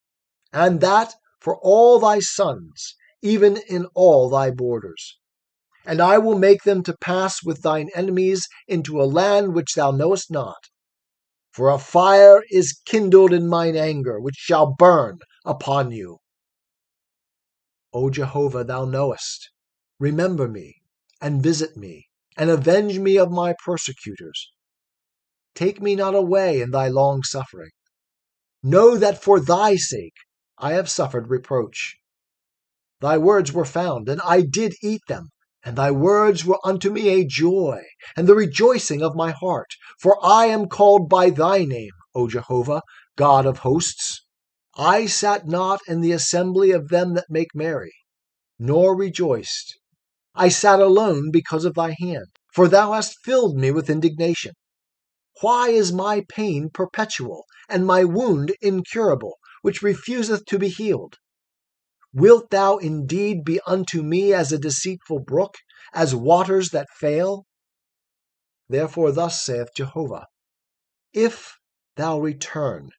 and that for all thy sons, even in all thy borders. And I will make them to pass with thine enemies into a land which thou knowest not. For a fire is kindled in mine anger, which shall burn upon you. O Jehovah, thou knowest. Remember me, and visit me, and avenge me of my persecutors. Take me not away in thy long suffering. Know that for thy sake I have suffered reproach. Thy words were found, and I did eat them. And thy words were unto me a joy, and the rejoicing of my heart. For I am called by thy name, O Jehovah, God of hosts. I sat not in the assembly of them that make merry, nor rejoiced. I sat alone because of thy hand, for thou hast filled me with indignation. Why is my pain perpetual, and my wound incurable, which refuseth to be healed? Wilt thou indeed be unto me as a deceitful brook, as waters that fail? Therefore thus saith Jehovah, If thou return,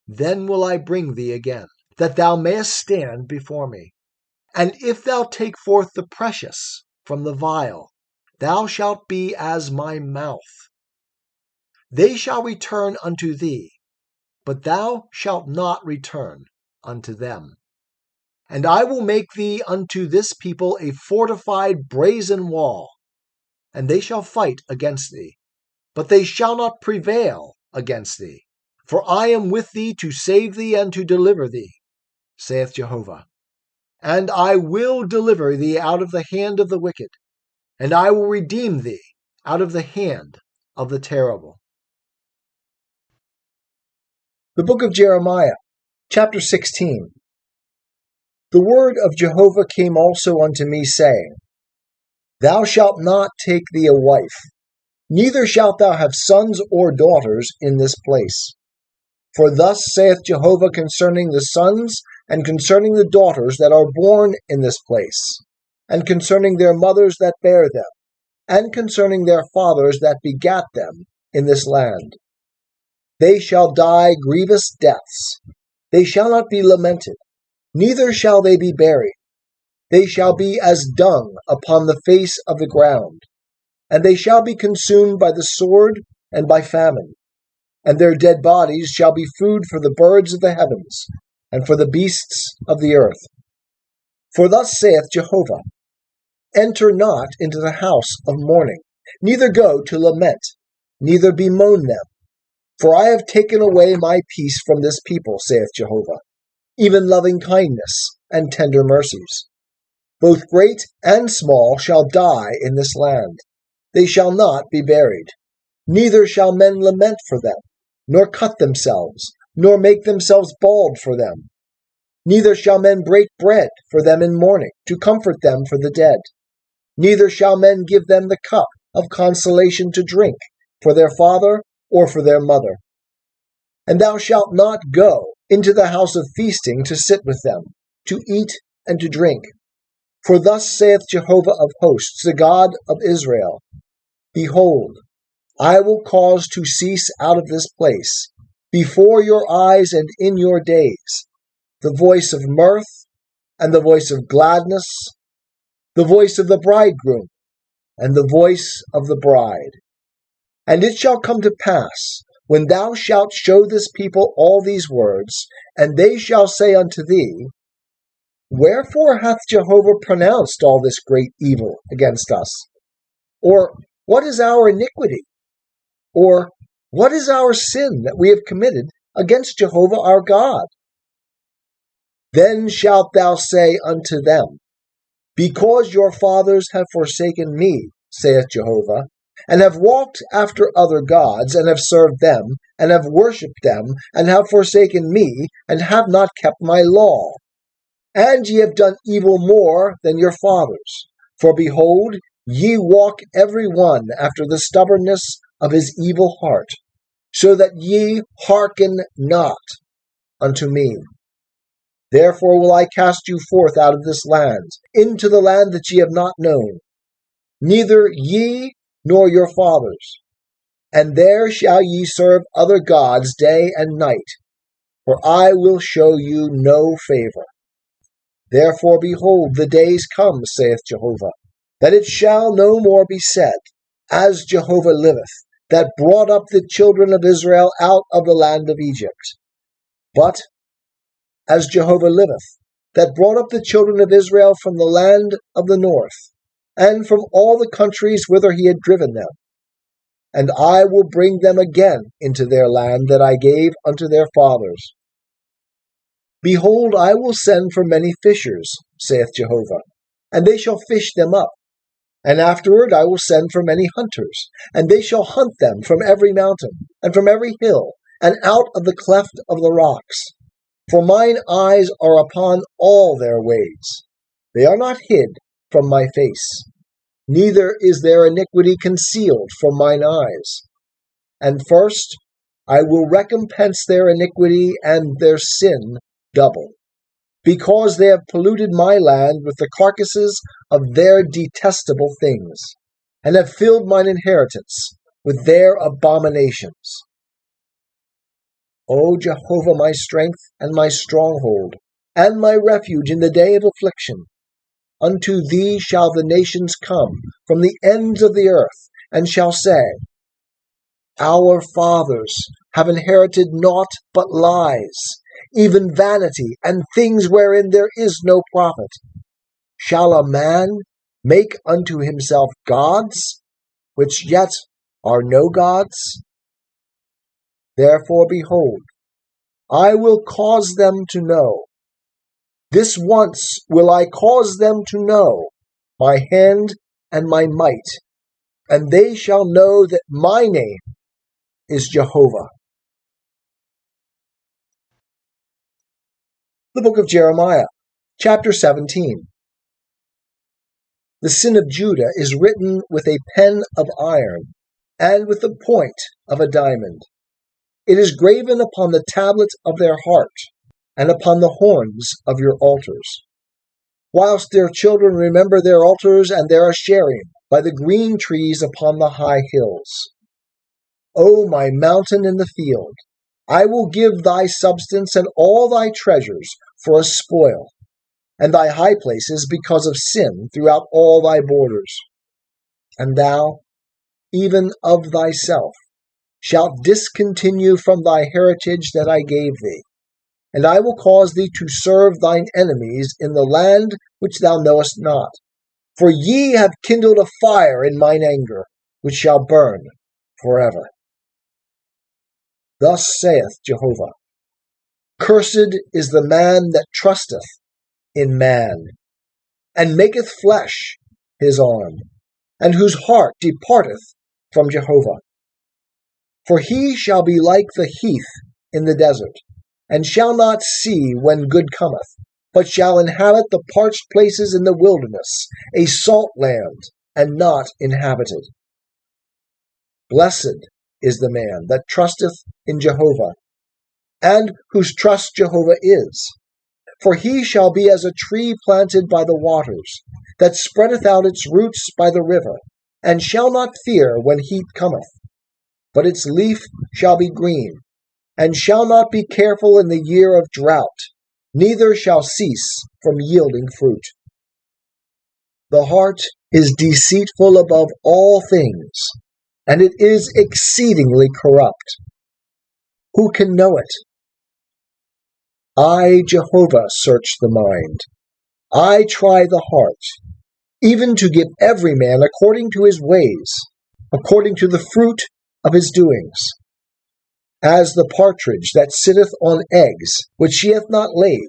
then will I bring thee again, that thou mayest stand before me. And if thou take forth the precious from the vile, thou shalt be as my mouth. They shall return unto thee, but thou shalt not return unto them. And I will make thee unto this people a fortified brazen wall, and they shall fight against thee, but they shall not prevail against thee. For I am with thee to save thee and to deliver thee, saith Jehovah. And I will deliver thee out of the hand of the wicked, and I will redeem thee out of the hand of the terrible. The book of Jeremiah, chapter 16. The word of Jehovah came also unto me, saying, Thou shalt not take thee a wife, neither shalt thou have sons or daughters in this place. For thus saith Jehovah concerning the sons and concerning the daughters that are born in this place, and concerning their mothers that bare them, and concerning their fathers that begat them in this land. They shall die grievous deaths. They shall not be lamented, neither shall they be buried. They shall be as dung upon the face of the ground, and they shall be consumed by the sword and by famine. And their dead bodies shall be food for the birds of the heavens, and for the beasts of the earth. For thus saith Jehovah, Enter not into the house of mourning, neither go to lament, neither bemoan them. For I have taken away my peace from this people, saith Jehovah, even loving kindness and tender mercies. Both great and small shall die in this land. They shall not be buried. Neither shall men lament for them, nor cut themselves, nor make themselves bald for them. Neither shall men break bread for them in mourning, to comfort them for the dead. neither shall men give them the cup of consolation to drink for their father or for their mother. And thou shalt not go into the house of feasting to sit with them, to eat and to drink. For thus saith Jehovah of hosts, the God of Israel, Behold, I will cause to cease out of this place, before your eyes and in your days, the voice of mirth and the voice of gladness, the voice of the bridegroom and the voice of the bride. And it shall come to pass, when thou shalt show this people all these words, and they shall say unto thee, Wherefore hath Jehovah pronounced all this great evil against us? Or, what is our iniquity? Or, what is our sin that we have committed against Jehovah our God? Then shalt thou say unto them, Because your fathers have forsaken me, saith Jehovah, and have walked after other gods, and have served them, and have worshipped them, and have forsaken me, and have not kept my law. And ye have done evil more than your fathers. For behold, ye walk every one after the stubbornness of his evil heart, so that ye hearken not unto me. Therefore will I cast you forth out of this land, into the land that ye have not known, neither ye nor your fathers. And there shall ye serve other gods day and night, for I will show you no favor. Therefore, behold, the days come, saith Jehovah, that it shall no more be said, As Jehovah liveth, that brought up the children of Israel out of the land of Egypt. But, as Jehovah liveth, that brought up the children of Israel from the land of the north, and from all the countries whither he had driven them. And I will bring them again into their land that I gave unto their fathers. Behold, I will send for many fishers, saith Jehovah, and they shall fish them up. And afterward I will send for many hunters, and they shall hunt them from every mountain, and from every hill, and out of the cleft of the rocks. For mine eyes are upon all their ways. They are not hid from my face, neither is their iniquity concealed from mine eyes. And first I will recompense their iniquity and their sin double, because they have polluted my land with the carcasses of their detestable things, and have filled mine inheritance with their abominations. O Jehovah, my strength and my stronghold, and my refuge in the day of affliction, unto thee shall the nations come from the ends of the earth, and shall say, Our fathers have inherited naught but lies, even vanity, and things wherein there is no profit. Shall a man make unto himself gods, which yet are no gods? Therefore, behold, I will cause them to know. This once will I cause them to know my hand and my might, and they shall know that my name is Jehovah. The book of Jeremiah, chapter 17. The sin of Judah is written with a pen of iron, and with the point of a diamond. It is graven upon the tablet of their heart, and upon the horns of your altars. Whilst their children remember their altars and their Asherim by the green trees upon the high hills. O my mountain in the field, I will give thy substance and all thy treasures for a spoil, and thy high places because of sin throughout all thy borders. And thou, even of thyself, shalt discontinue from thy heritage that I gave thee, and I will cause thee to serve thine enemies in the land which thou knowest not. For ye have kindled a fire in mine anger, which shall burn forever. Thus saith Jehovah, Cursed is the man that trusteth in man, and maketh flesh his arm, and whose heart departeth from Jehovah. For he shall be like the heath in the desert, and shall not see when good cometh, but shall inhabit the parched places in the wilderness, a salt land, and not inhabited. Blessed is the man that trusteth in Jehovah, and whose trust Jehovah is. For he shall be as a tree planted by the waters, that spreadeth out its roots by the river, and shall not fear when heat cometh. But its leaf shall be green, and shall not be careful in the year of drought, neither shall cease from yielding fruit. The heart is deceitful above all things, and it is exceedingly corrupt. Who can know it? I, Jehovah, search the mind. I try the heart, even to give every man according to his ways, according to the fruit of his doings. As the partridge that sitteth on eggs, which she hath not laid,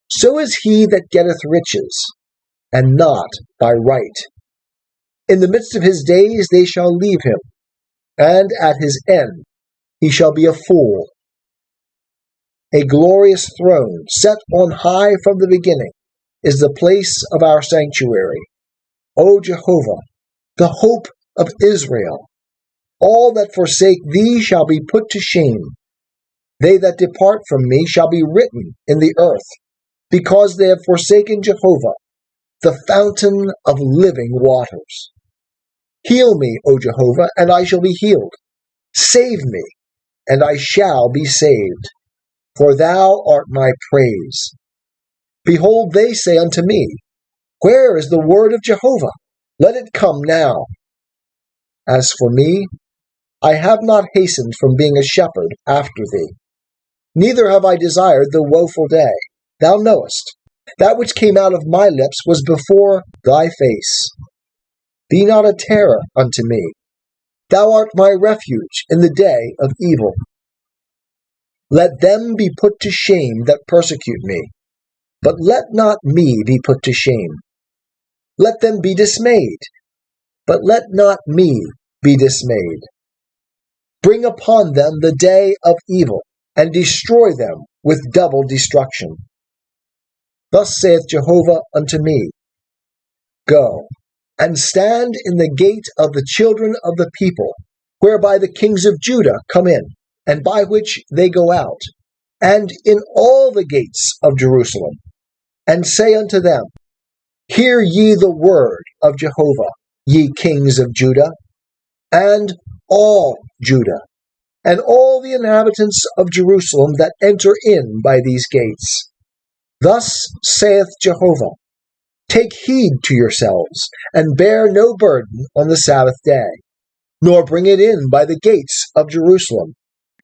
so is he that getteth riches, and not by right. In the midst of his days they shall leave him, and at his end he shall be a fool. A glorious throne, set on high from the beginning, is the place of our sanctuary. O Jehovah, the hope of Israel, all that forsake thee shall be put to shame. They that depart from me shall be written in the earth, because they have forsaken Jehovah, the fountain of living waters. Heal me, O Jehovah, and I shall be healed. Save me, and I shall be saved. For thou art my praise. Behold, they say unto me, Where is the word of Jehovah? Let it come now. As for me, I have not hastened from being a shepherd after thee. Neither have I desired the woeful day. Thou knowest, that which came out of my lips was before thy face. Be not a terror unto me. Thou art my refuge in the day of evil. Let them be put to shame that persecute me, but let not me be put to shame. Let them be dismayed, but let not me be dismayed. Bring upon them the day of evil, and destroy them with double destruction. Thus saith Jehovah unto me, Go, and stand in the gate of the children of the people, whereby the kings of Judah come in, and by which they go out, and in all the gates of Jerusalem, and say unto them, Hear ye the word of Jehovah, ye kings of Judah, and all Judah, and all the inhabitants of Jerusalem that enter in by these gates. Thus saith Jehovah, Take heed to yourselves, and bear no burden on the Sabbath day, nor bring it in by the gates of Jerusalem,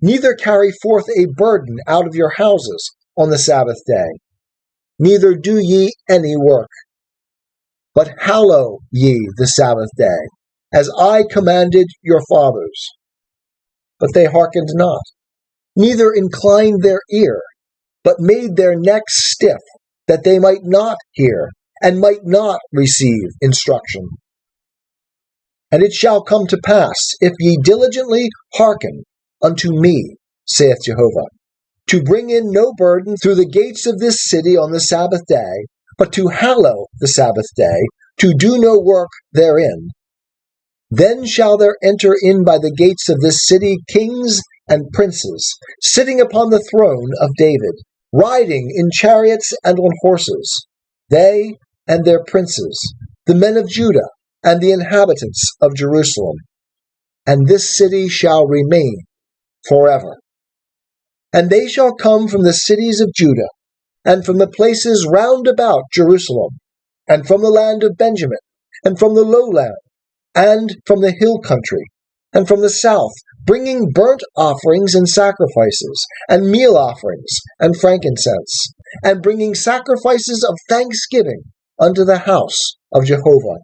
neither carry forth a burden out of your houses on the Sabbath day, neither do ye any work. But hallow ye the Sabbath day, as I commanded your fathers. But they hearkened not, neither inclined their ear, but made their necks stiff, that they might not hear, and might not receive instruction. And it shall come to pass, if ye diligently hearken unto me, saith Jehovah, to bring in no burden through the gates of this city on the Sabbath day, but to hallow the Sabbath day, to do no work therein, then shall there enter in by the gates of this city kings and princes, sitting upon the throne of David, riding in chariots and on horses, they and their princes, the men of Judah, and the inhabitants of Jerusalem. And this city shall remain forever. And they shall come from the cities of Judah, and from the places round about Jerusalem, and from the land of Benjamin, and from the lowland, and from the hill country, and from the south, bringing burnt offerings and sacrifices, and meal offerings, and frankincense, and bringing sacrifices of thanksgiving unto the house of Jehovah.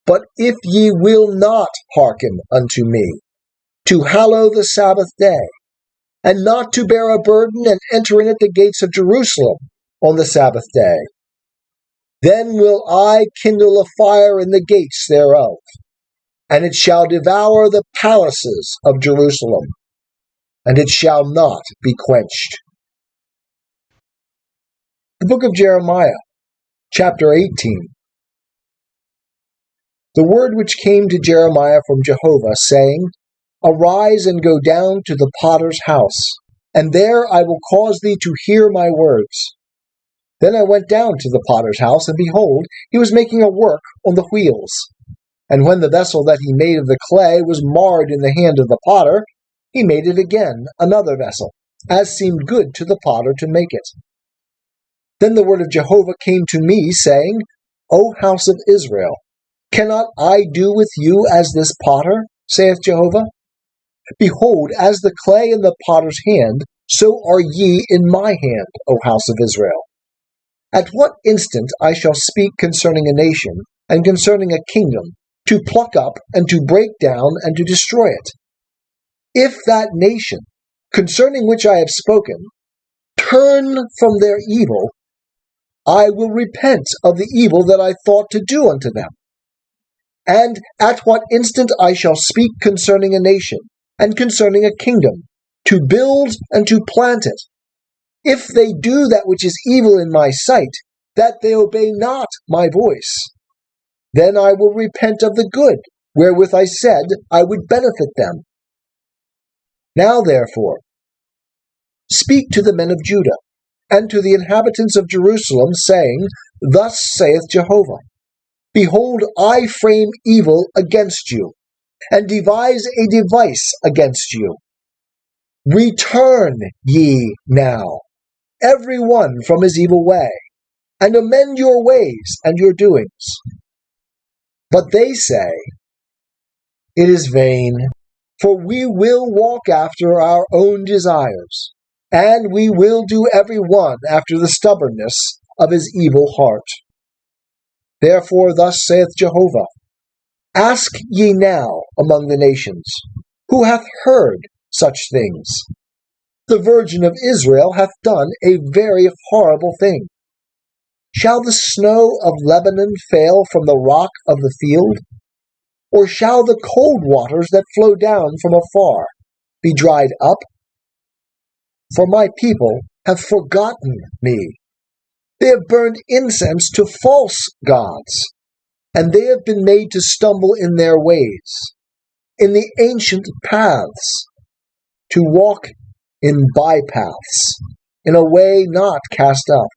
But if ye will not hearken unto me, to hallow the Sabbath day, and not to bear a burden and enter in at the gates of Jerusalem on the Sabbath day, then will I kindle a fire in the gates thereof, and it shall devour the palaces of Jerusalem, and it shall not be quenched. The book of Jeremiah, chapter 18. The word which came to Jeremiah from Jehovah, saying, Arise and go down to the potter's house, and there I will cause thee to hear my words. Then I went down to the potter's house, and behold, he was making a work on the wheels. And when the vessel that he made of the clay was marred in the hand of the potter, he made it again another vessel, as seemed good to the potter to make it. Then the word of Jehovah came to me, saying, O house of Israel, cannot I do with you as this potter, saith Jehovah? Behold, as the clay in the potter's hand, so are ye in my hand, O house of Israel. At what instant I shall speak concerning a nation, and concerning a kingdom, to pluck up, and to break down, and to destroy it. If that nation, concerning which I have spoken, turn from their evil, I will repent of the evil that I thought to do unto them. And at what instant I shall speak concerning a nation, and concerning a kingdom, to build and to plant it. If they do that which is evil in my sight, that they obey not my voice, then I will repent of the good, wherewith I said I would benefit them. Now therefore, speak to the men of Judah, and to the inhabitants of Jerusalem, saying, Thus saith Jehovah, Behold, I frame evil against you, and devise a device against you. Return ye now, every one from his evil way, and amend your ways and your doings. But they say, It is vain, for we will walk after our own desires, and we will do every one after the stubbornness of his evil heart. Therefore thus saith Jehovah, Ask ye now among the nations, who hath heard such things? The Virgin of Israel hath done a very horrible thing. Shall the snow of Lebanon fail from the rock of the field? Or shall the cold waters that flow down from afar be dried up? For my people have forgotten me. They have burned incense to false gods, and they have been made to stumble in their ways, in the ancient paths, to walk in bypaths, in a way not cast up,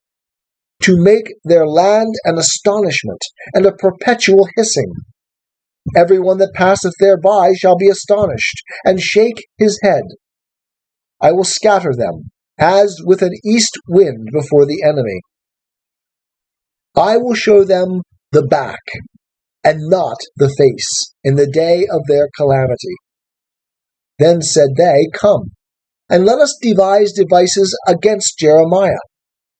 to make their land an astonishment and a perpetual hissing. Every one that passeth thereby shall be astonished, and shake his head. I will scatter them, as with an east wind before the enemy. I will show them the back, and not the face, in the day of their calamity. Then said they, Come, and let us devise devices against Jeremiah.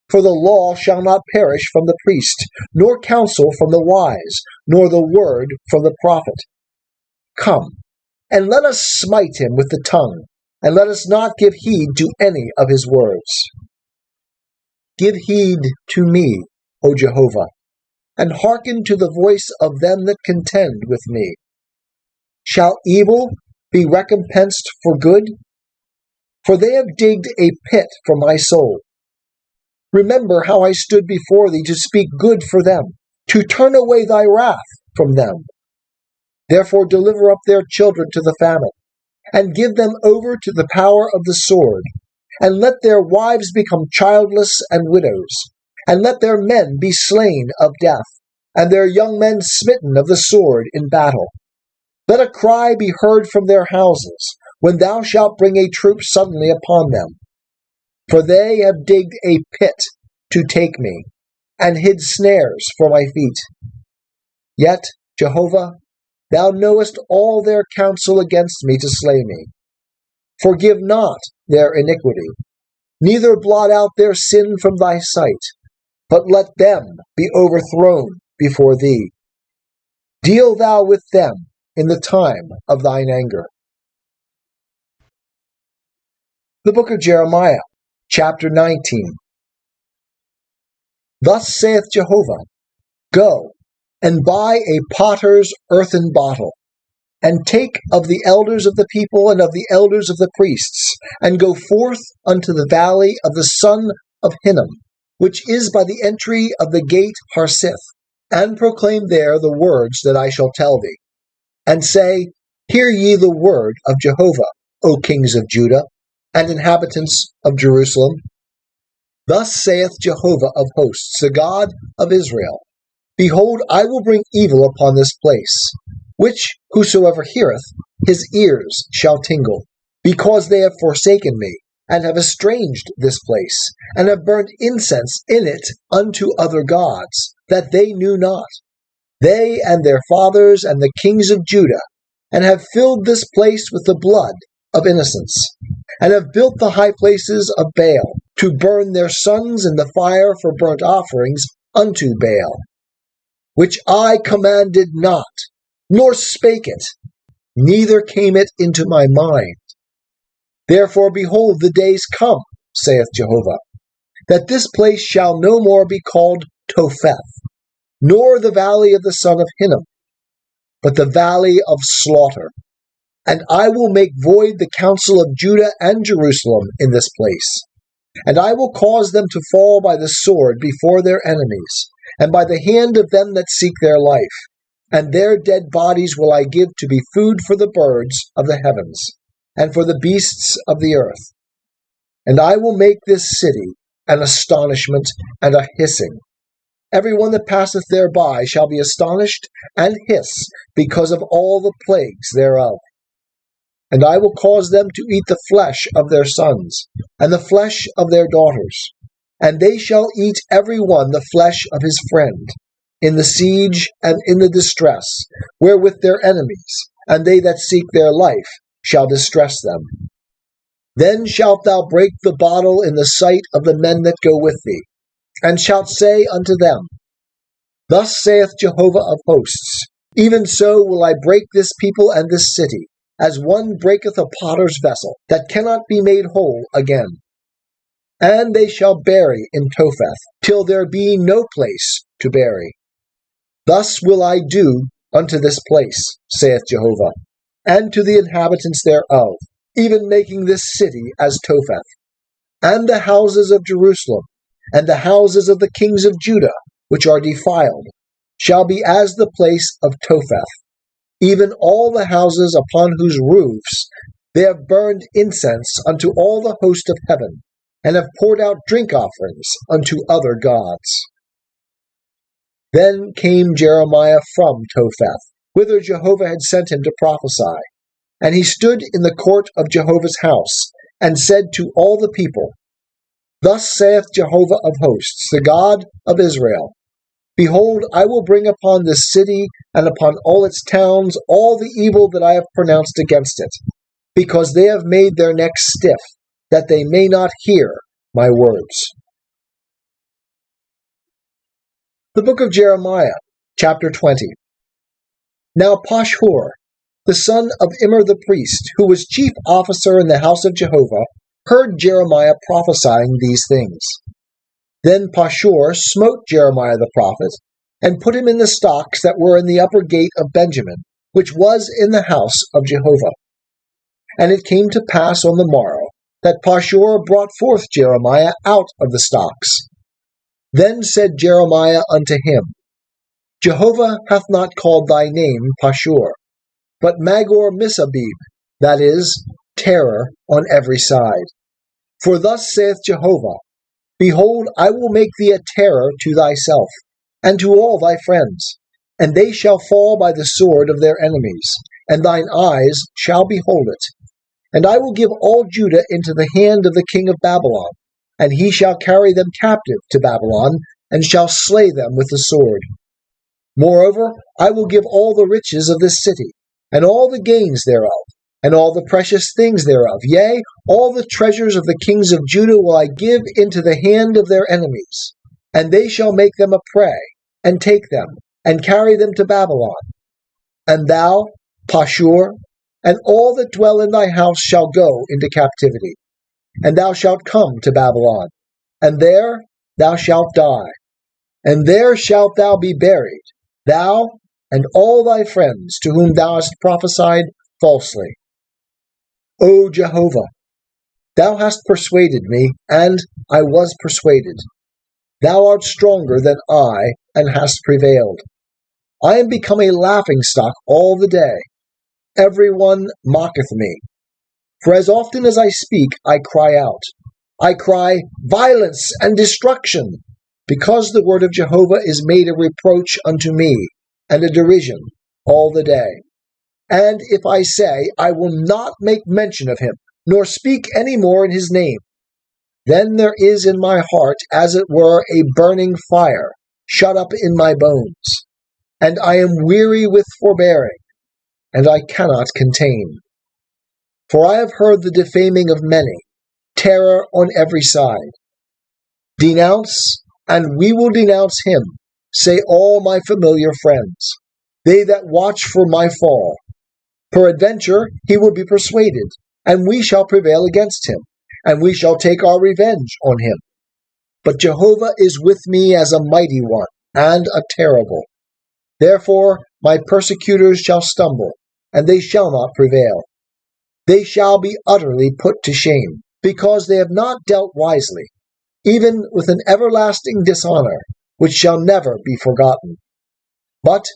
For the law shall not perish from the priest, nor counsel from the wise, nor the word from the prophet. Come, and let us smite him with the tongue, and let us not give heed to any of his words. Give heed to me, O Jehovah, and hearken to the voice of them that contend with me. Shall evil be recompensed for good? For they have digged a pit for my soul. Remember how I stood before thee to speak good for them, to turn away thy wrath from them. Therefore deliver up their children to the famine, and give them over to the power of the sword, and let their wives become childless and widows, and let their men be slain of death, and their young men smitten of the sword in battle. Let a cry be heard from their houses, when thou shalt bring a troop suddenly upon them. For they have digged a pit to take me, and hid snares for my feet. Yet, Jehovah, thou knowest all their counsel against me to slay me. Forgive not their iniquity, neither blot out their sin from thy sight, but let them be overthrown before thee. Deal thou with them in the time of thine anger. The book of Jeremiah, chapter 19. Thus saith Jehovah, Go, and buy a potter's earthen bottle, and take of the elders of the people and of the elders of the priests, and go forth unto the valley of the son of Hinnom, which is by the entry of the gate Harsith, and proclaim there the words that I shall tell thee, and say, Hear ye the word of Jehovah, O kings of Judah, and inhabitants of Jerusalem. Thus saith Jehovah of hosts, the God of Israel, Behold, I will bring evil upon this place, which whosoever heareth, his ears shall tingle, because they have forsaken me, and have estranged this place, and have burnt incense in it unto other gods, that they knew not, they and their fathers and the kings of Judah, and have filled this place with the blood of innocents, and have built the high places of Baal, to burn their sons in the fire for burnt offerings unto Baal, which I commanded not, nor spake it, neither came it into my mind. Therefore, behold, the days come, saith Jehovah, that this place shall no more be called Topheth, nor the valley of the son of Hinnom, but the valley of slaughter. And I will make void the counsel of Judah and Jerusalem in this place. And I will cause them to fall by the sword before their enemies, and by the hand of them that seek their life. And their dead bodies will I give to be food for the birds of the heavens, and for the beasts of the earth. And I will make this city an astonishment and a hissing. Every one that passeth thereby shall be astonished and hiss because of all the plagues thereof. And I will cause them to eat the flesh of their sons, and the flesh of their daughters. And they shall eat every one the flesh of his friend, in the siege and in the distress, wherewith their enemies, and they that seek their life, shall distress them. Then shalt thou break the bottle in the sight of the men that go with thee, and shalt say unto them, Thus saith Jehovah of hosts, Even so will I break this people and this city, as one breaketh a potter's vessel, that cannot be made whole again. And they shall bury in Topheth, till there be no place to bury. Thus will I do unto this place, saith Jehovah, and to the inhabitants thereof, even making this city as Topheth. And the houses of Jerusalem, and the houses of the kings of Judah, which are defiled, shall be as the place of Topheth, even all the houses upon whose roofs they have burned incense unto all the host of heaven, and have poured out drink offerings unto other gods. Then came Jeremiah from Topheth, whither Jehovah had sent him to prophesy. And he stood in the court of Jehovah's house, and said to all the people, Thus saith Jehovah of hosts, the God of Israel, Behold, I will bring upon this city and upon all its towns all the evil that I have pronounced against it, because they have made their necks stiff, that they may not hear my words. The book of Jeremiah, chapter 20. Now Pashhur, the son of Immer the priest, who was chief officer in the house of Jehovah, heard Jeremiah prophesying these things. Then Pashhur smote Jeremiah the prophet, and put him in the stocks that were in the upper gate of Benjamin, which was in the house of Jehovah. And it came to pass on the morrow, that Pashhur brought forth Jeremiah out of the stocks. Then said Jeremiah unto him, Jehovah hath not called thy name Pashhur, but Magor-Missabib, that is, terror on every side. For thus saith Jehovah, Behold, I will make thee a terror to thyself, and to all thy friends, and they shall fall by the sword of their enemies, and thine eyes shall behold it. And I will give all Judah into the hand of the king of Babylon, and he shall carry them captive to Babylon, and shall slay them with the sword. Moreover, I will give all the riches of this city, and all the gains thereof, and all the precious things thereof, yea, all the treasures of the kings of Judah will I give into the hand of their enemies, and they shall make them a prey, and take them, and carry them to Babylon. And thou, Pashhur, and all that dwell in thy house shall go into captivity, and thou shalt come to Babylon, and there thou shalt die, and there shalt thou be buried, thou and all thy friends to whom thou hast prophesied falsely. O Jehovah, thou hast persuaded me, and I was persuaded. Thou art stronger than I, and hast prevailed. I am become a laughingstock all the day. Every one mocketh me. For as often as I speak, I cry out. I cry, violence and destruction, because the word of Jehovah is made a reproach unto me, and a derision all the day. And if I say, I will not make mention of him, nor speak any more in his name, then there is in my heart, as it were, a burning fire, shut up in my bones. And I am weary with forbearing, and I cannot contain. For I have heard the defaming of many, terror on every side. Denounce, and we will denounce him, say all my familiar friends, they that watch for my fall. Peradventure he will be persuaded, and we shall prevail against him, and we shall take our revenge on him. But Jehovah is with me as a mighty one, and a terrible. Therefore my persecutors shall stumble, and they shall not prevail. They shall be utterly put to shame, because they have not dealt wisely, even with an everlasting dishonor, which shall never be forgotten. But,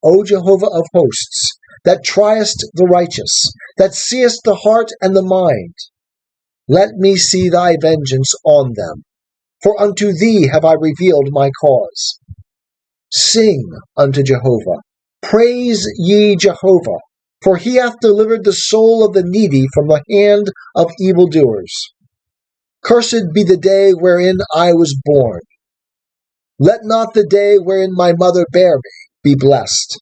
O Jehovah of hosts, that triest the righteous, that seest the heart and the mind, let me see thy vengeance on them, for unto thee have I revealed my cause. Sing unto Jehovah, praise ye Jehovah, for he hath delivered the soul of the needy from the hand of evildoers. Cursed be the day wherein I was born. Let not the day wherein my mother bare me be blessed.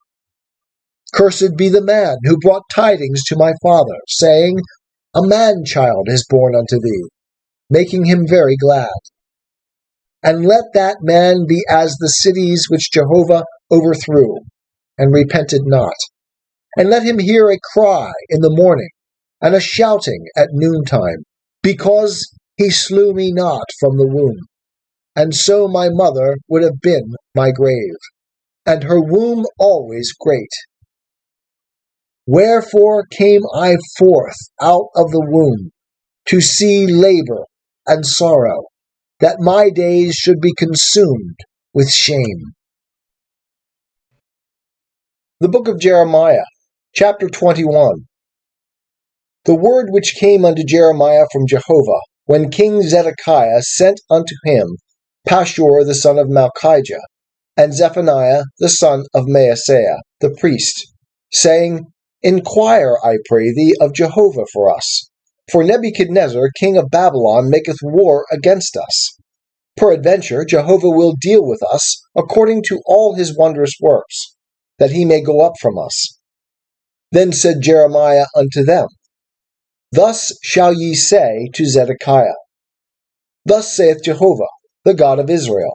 Cursed be the man who brought tidings to my father, saying, A man-child is born unto thee, making him very glad. And let that man be as the cities which Jehovah overthrew, and repented not. And let him hear a cry in the morning, and a shouting at noontime, because he slew me not from the womb. And so my mother would have been my grave, and her womb always great. Wherefore came I forth out of the womb, to see labor and sorrow, that my days should be consumed with shame. The book of Jeremiah, chapter 21. The word which came unto Jeremiah from Jehovah, when King Zedekiah sent unto him Pashur the son of Malchijah, and Zephaniah the son of Maaseiah the priest, saying, Inquire, I pray thee, of Jehovah for us, for Nebuchadnezzar king of Babylon maketh war against us. Peradventure Jehovah will deal with us according to all his wondrous works, that he may go up from us. Then said Jeremiah unto them, Thus shall ye say to Zedekiah, Thus saith Jehovah, the God of Israel,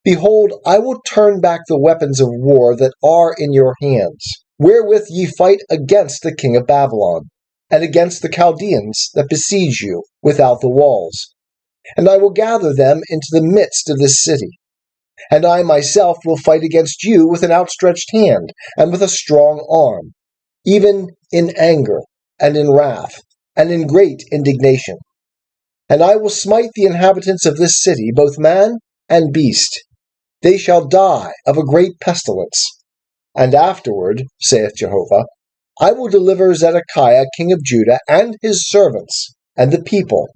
Behold, I will turn back the weapons of war that are in your hands, wherewith ye fight against the king of Babylon, and against the Chaldeans that besiege you without the walls. And I will gather them into the midst of this city. And I myself will fight against you with an outstretched hand, and with a strong arm, even in anger, and in wrath, and in great indignation. And I will smite the inhabitants of this city, both man and beast. They shall die of a great pestilence. And afterward, saith Jehovah, I will deliver Zedekiah king of Judah, and his servants, and the people,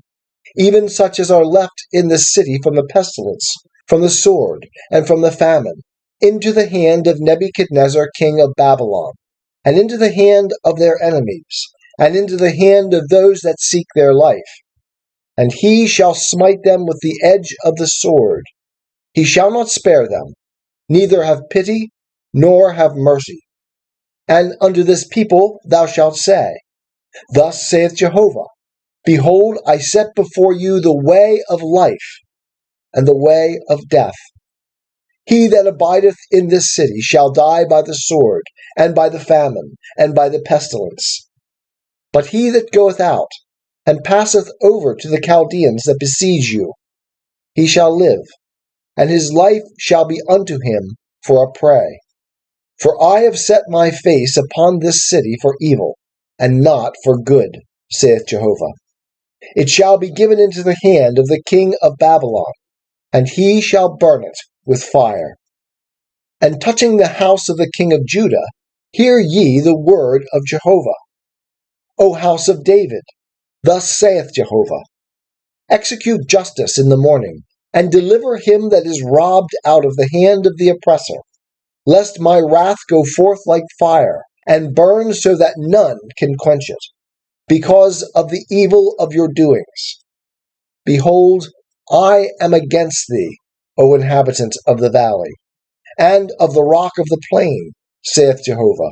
even such as are left in this city from the pestilence, from the sword, and from the famine, into the hand of Nebuchadnezzar king of Babylon, and into the hand of their enemies, and into the hand of those that seek their life. And he shall smite them with the edge of the sword. He shall not spare them, neither have pity, nor have mercy. And unto this people thou shalt say, Thus saith Jehovah, Behold, I set before you the way of life, and the way of death. He that abideth in this city shall die by the sword, and by the famine, and by the pestilence. But he that goeth out, and passeth over to the Chaldeans that besiege you, he shall live, and his life shall be unto him for a prey. For I have set my face upon this city for evil, and not for good, saith Jehovah. It shall be given into the hand of the king of Babylon, and he shall burn it with fire. And touching the house of the king of Judah, hear ye the word of Jehovah. O house of David, thus saith Jehovah, execute justice in the morning, and deliver him that is robbed out of the hand of the oppressor, lest my wrath go forth like fire, and burn so that none can quench it, because of the evil of your doings. Behold, I am against thee, O inhabitant of the valley, and of the rock of the plain, saith Jehovah.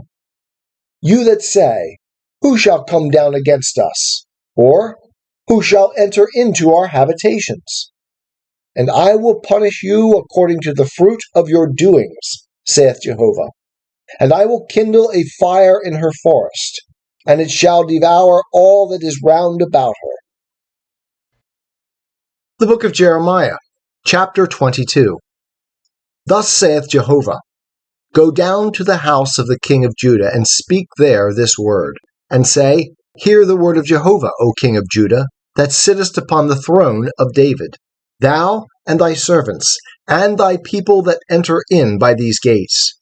You that say, who shall come down against us? Or, who shall enter into our habitations? And I will punish you according to the fruit of your doings, saith Jehovah. And I will kindle a fire in her forest, and it shall devour all that is round about her. The book of Jeremiah, chapter 22. Thus saith Jehovah, go down to the house of the king of Judah, and speak there this word, and say, hear the word of Jehovah, O king of Judah, that sittest upon the throne of David, thou and thy servants, and thy people that enter in by these gates.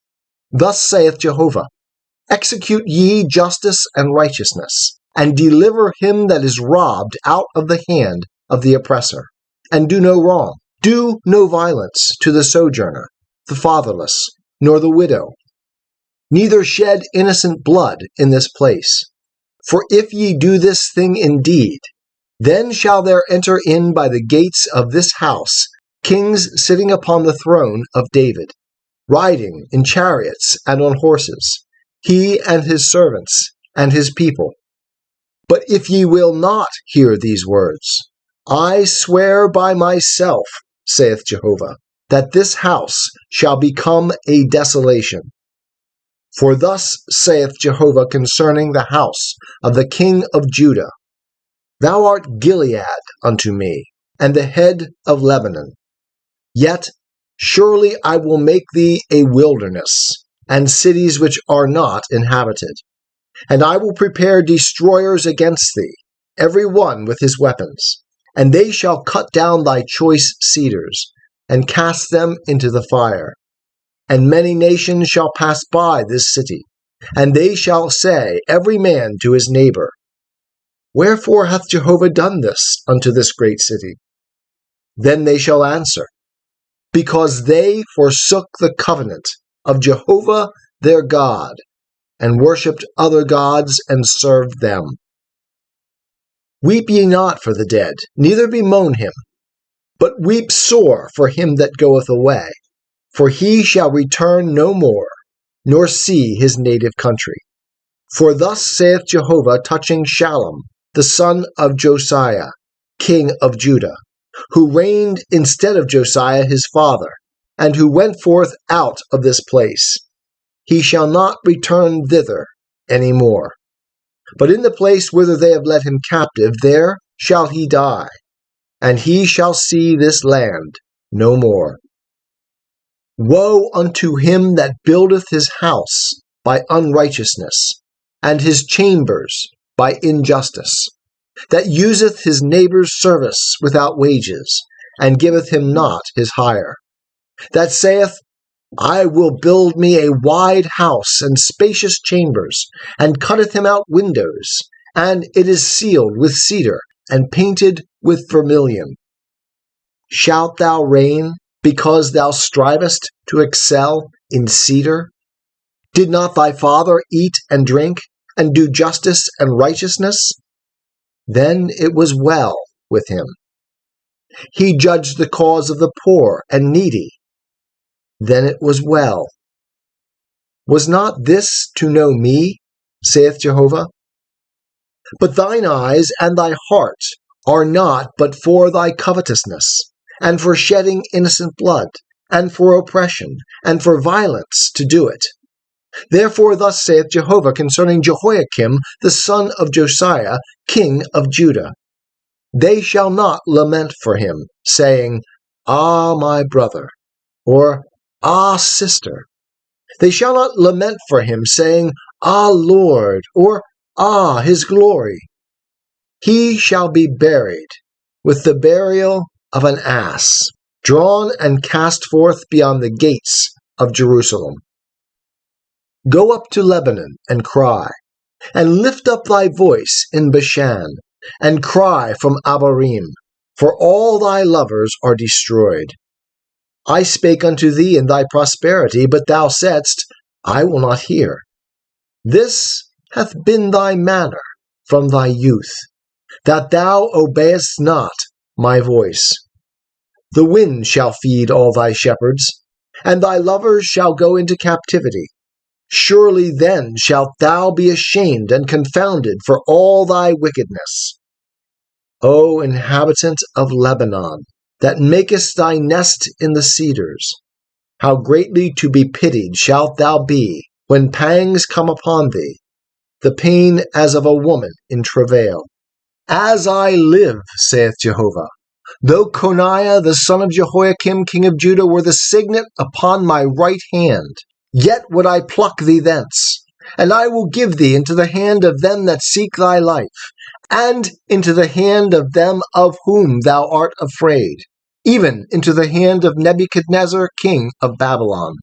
Thus saith Jehovah, execute ye justice and righteousness, and deliver him that is robbed out of the hand of the oppressor, and do no wrong. Do no violence to the sojourner, the fatherless, nor the widow. Neither shed innocent blood in this place. For if ye do this thing indeed, then shall there enter in by the gates of this house kings sitting upon the throne of David, riding in chariots and on horses, he and his servants and his people. But if ye will not hear these words, I swear by myself, saith Jehovah, that this house shall become a desolation. For thus saith Jehovah concerning the house of the king of Judah, thou art Gilead unto me, and the head of Lebanon. Yet surely I will make thee a wilderness, and cities which are not inhabited. And I will prepare destroyers against thee, every one with his weapons. And they shall cut down thy choice cedars, and cast them into the fire. And many nations shall pass by this city, and they shall say, every man to his neighbor, wherefore hath Jehovah done this unto this great city? Then they shall answer, because they forsook the covenant of Jehovah their God, and worshipped other gods, and served them. Weep ye not for the dead, neither bemoan him, but weep sore for him that goeth away, for he shall return no more, nor see his native country. For thus saith Jehovah touching Shallum, the son of Josiah, king of Judah, who reigned instead of Josiah his father, and who went forth out of this place. He shall not return thither any more. But in the place whither they have led him captive, there shall he die, and he shall see this land no more. Woe unto him that buildeth his house by unrighteousness, and his chambers by injustice, that useth his neighbor's service without wages, and giveth him not his hire, that saith, I will build me a wide house and spacious chambers, and cutteth him out windows, and it is sealed with cedar, and painted with vermilion. Shalt thou reign, because thou strivest to excel in cedar? Did not thy father eat and drink, and do justice and righteousness? Then it was well with him. He judged the cause of the poor and needy. Then it was well. Was not this to know me, saith Jehovah? But thine eyes and thy heart are not but for thy covetousness, and for shedding innocent blood, and for oppression, and for violence to do it. Therefore thus saith Jehovah concerning Jehoiakim, the son of Josiah, king of Judah, they shall not lament for him, saying, Ah, my brother, or Ah, sister. They shall not lament for him, saying, Ah, Lord, or Ah, his glory. He shall be buried with the burial of an ass, drawn and cast forth beyond the gates of Jerusalem. Go up to Lebanon and cry, and lift up thy voice in Bashan, and cry from Abarim, for all thy lovers are destroyed. I spake unto thee in thy prosperity, but thou saidst, I will not hear. This hath been thy manner from thy youth, that thou obeyest not my voice. The wind shall feed all thy shepherds, and thy lovers shall go into captivity. Surely then shalt thou be ashamed and confounded for all thy wickedness. O inhabitant of Lebanon, that makest thy nest in the cedars, how greatly to be pitied shalt thou be when pangs come upon thee, the pain as of a woman in travail. As I live, saith Jehovah, though Coniah the son of Jehoiakim king of Judah were the signet upon my right hand, yet would I pluck thee thence, and I will give thee into the hand of them that seek thy life, and into the hand of them of whom thou art afraid, even into the hand of Nebuchadnezzar king of Babylon,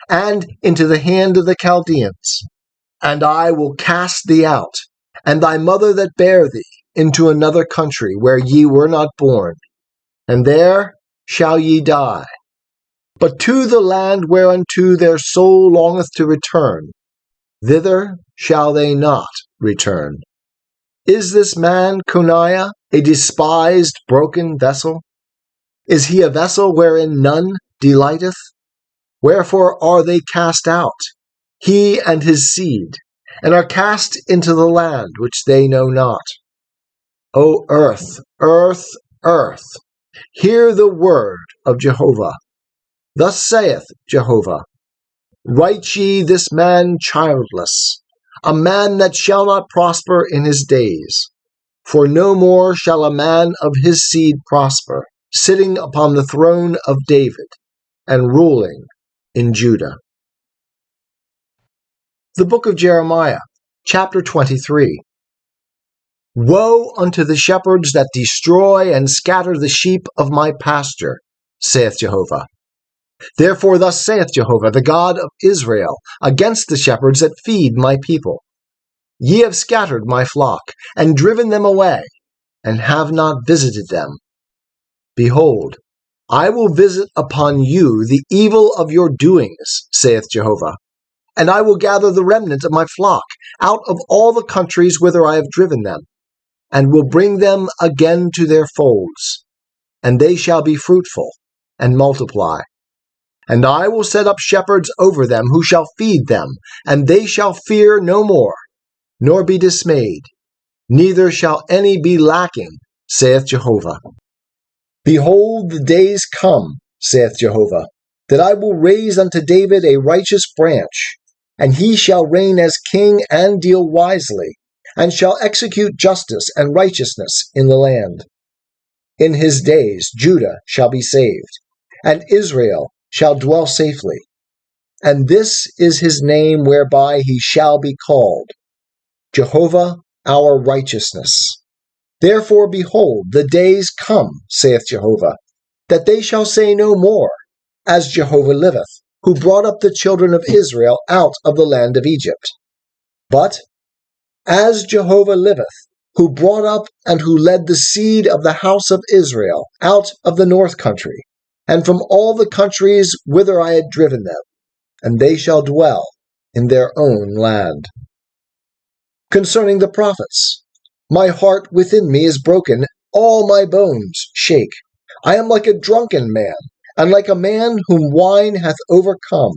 and into the hand of the Chaldeans. And I will cast thee out, and thy mother that bare thee, into another country where ye were not born, and there shall ye die. But to the land whereunto their soul longeth to return, thither shall they not return. Is this man, Coniah, a despised, broken vessel? Is he a vessel wherein none delighteth? Wherefore are they cast out, he and his seed, and are cast into the land which they know not? O earth, earth, earth, hear the word of Jehovah. Thus saith Jehovah, write ye this man childless, a man that shall not prosper in his days. For no more shall a man of his seed prosper, sitting upon the throne of David, and ruling in Judah. The book of Jeremiah, chapter 23. Woe unto the shepherds that destroy and scatter the sheep of my pasture, saith Jehovah. Therefore thus saith Jehovah, the God of Israel, against the shepherds that feed my people. Ye have scattered my flock, and driven them away, and have not visited them. Behold, I will visit upon you the evil of your doings, saith Jehovah, and I will gather the remnant of my flock out of all the countries whither I have driven them, and will bring them again to their folds, and they shall be fruitful and multiply. And I will set up shepherds over them who shall feed them, and they shall fear no more, nor be dismayed, neither shall any be lacking, saith Jehovah. Behold, the days come, saith Jehovah, that I will raise unto David a righteous branch, and he shall reign as king and deal wisely, and shall execute justice and righteousness in the land. In his days Judah shall be saved, and Israel shall dwell safely. And this is his name whereby he shall be called, Jehovah our righteousness. Therefore, behold, the days come, saith Jehovah, that they shall say no more, as Jehovah liveth, who brought up the children of Israel out of the land of Egypt. But, as Jehovah liveth, who brought up and who led the seed of the house of Israel out of the north country, and from all the countries whither I had driven them, and they shall dwell in their own land. Concerning the prophets, my heart within me is broken, all my bones shake. I am like a drunken man, and like a man whom wine hath overcome,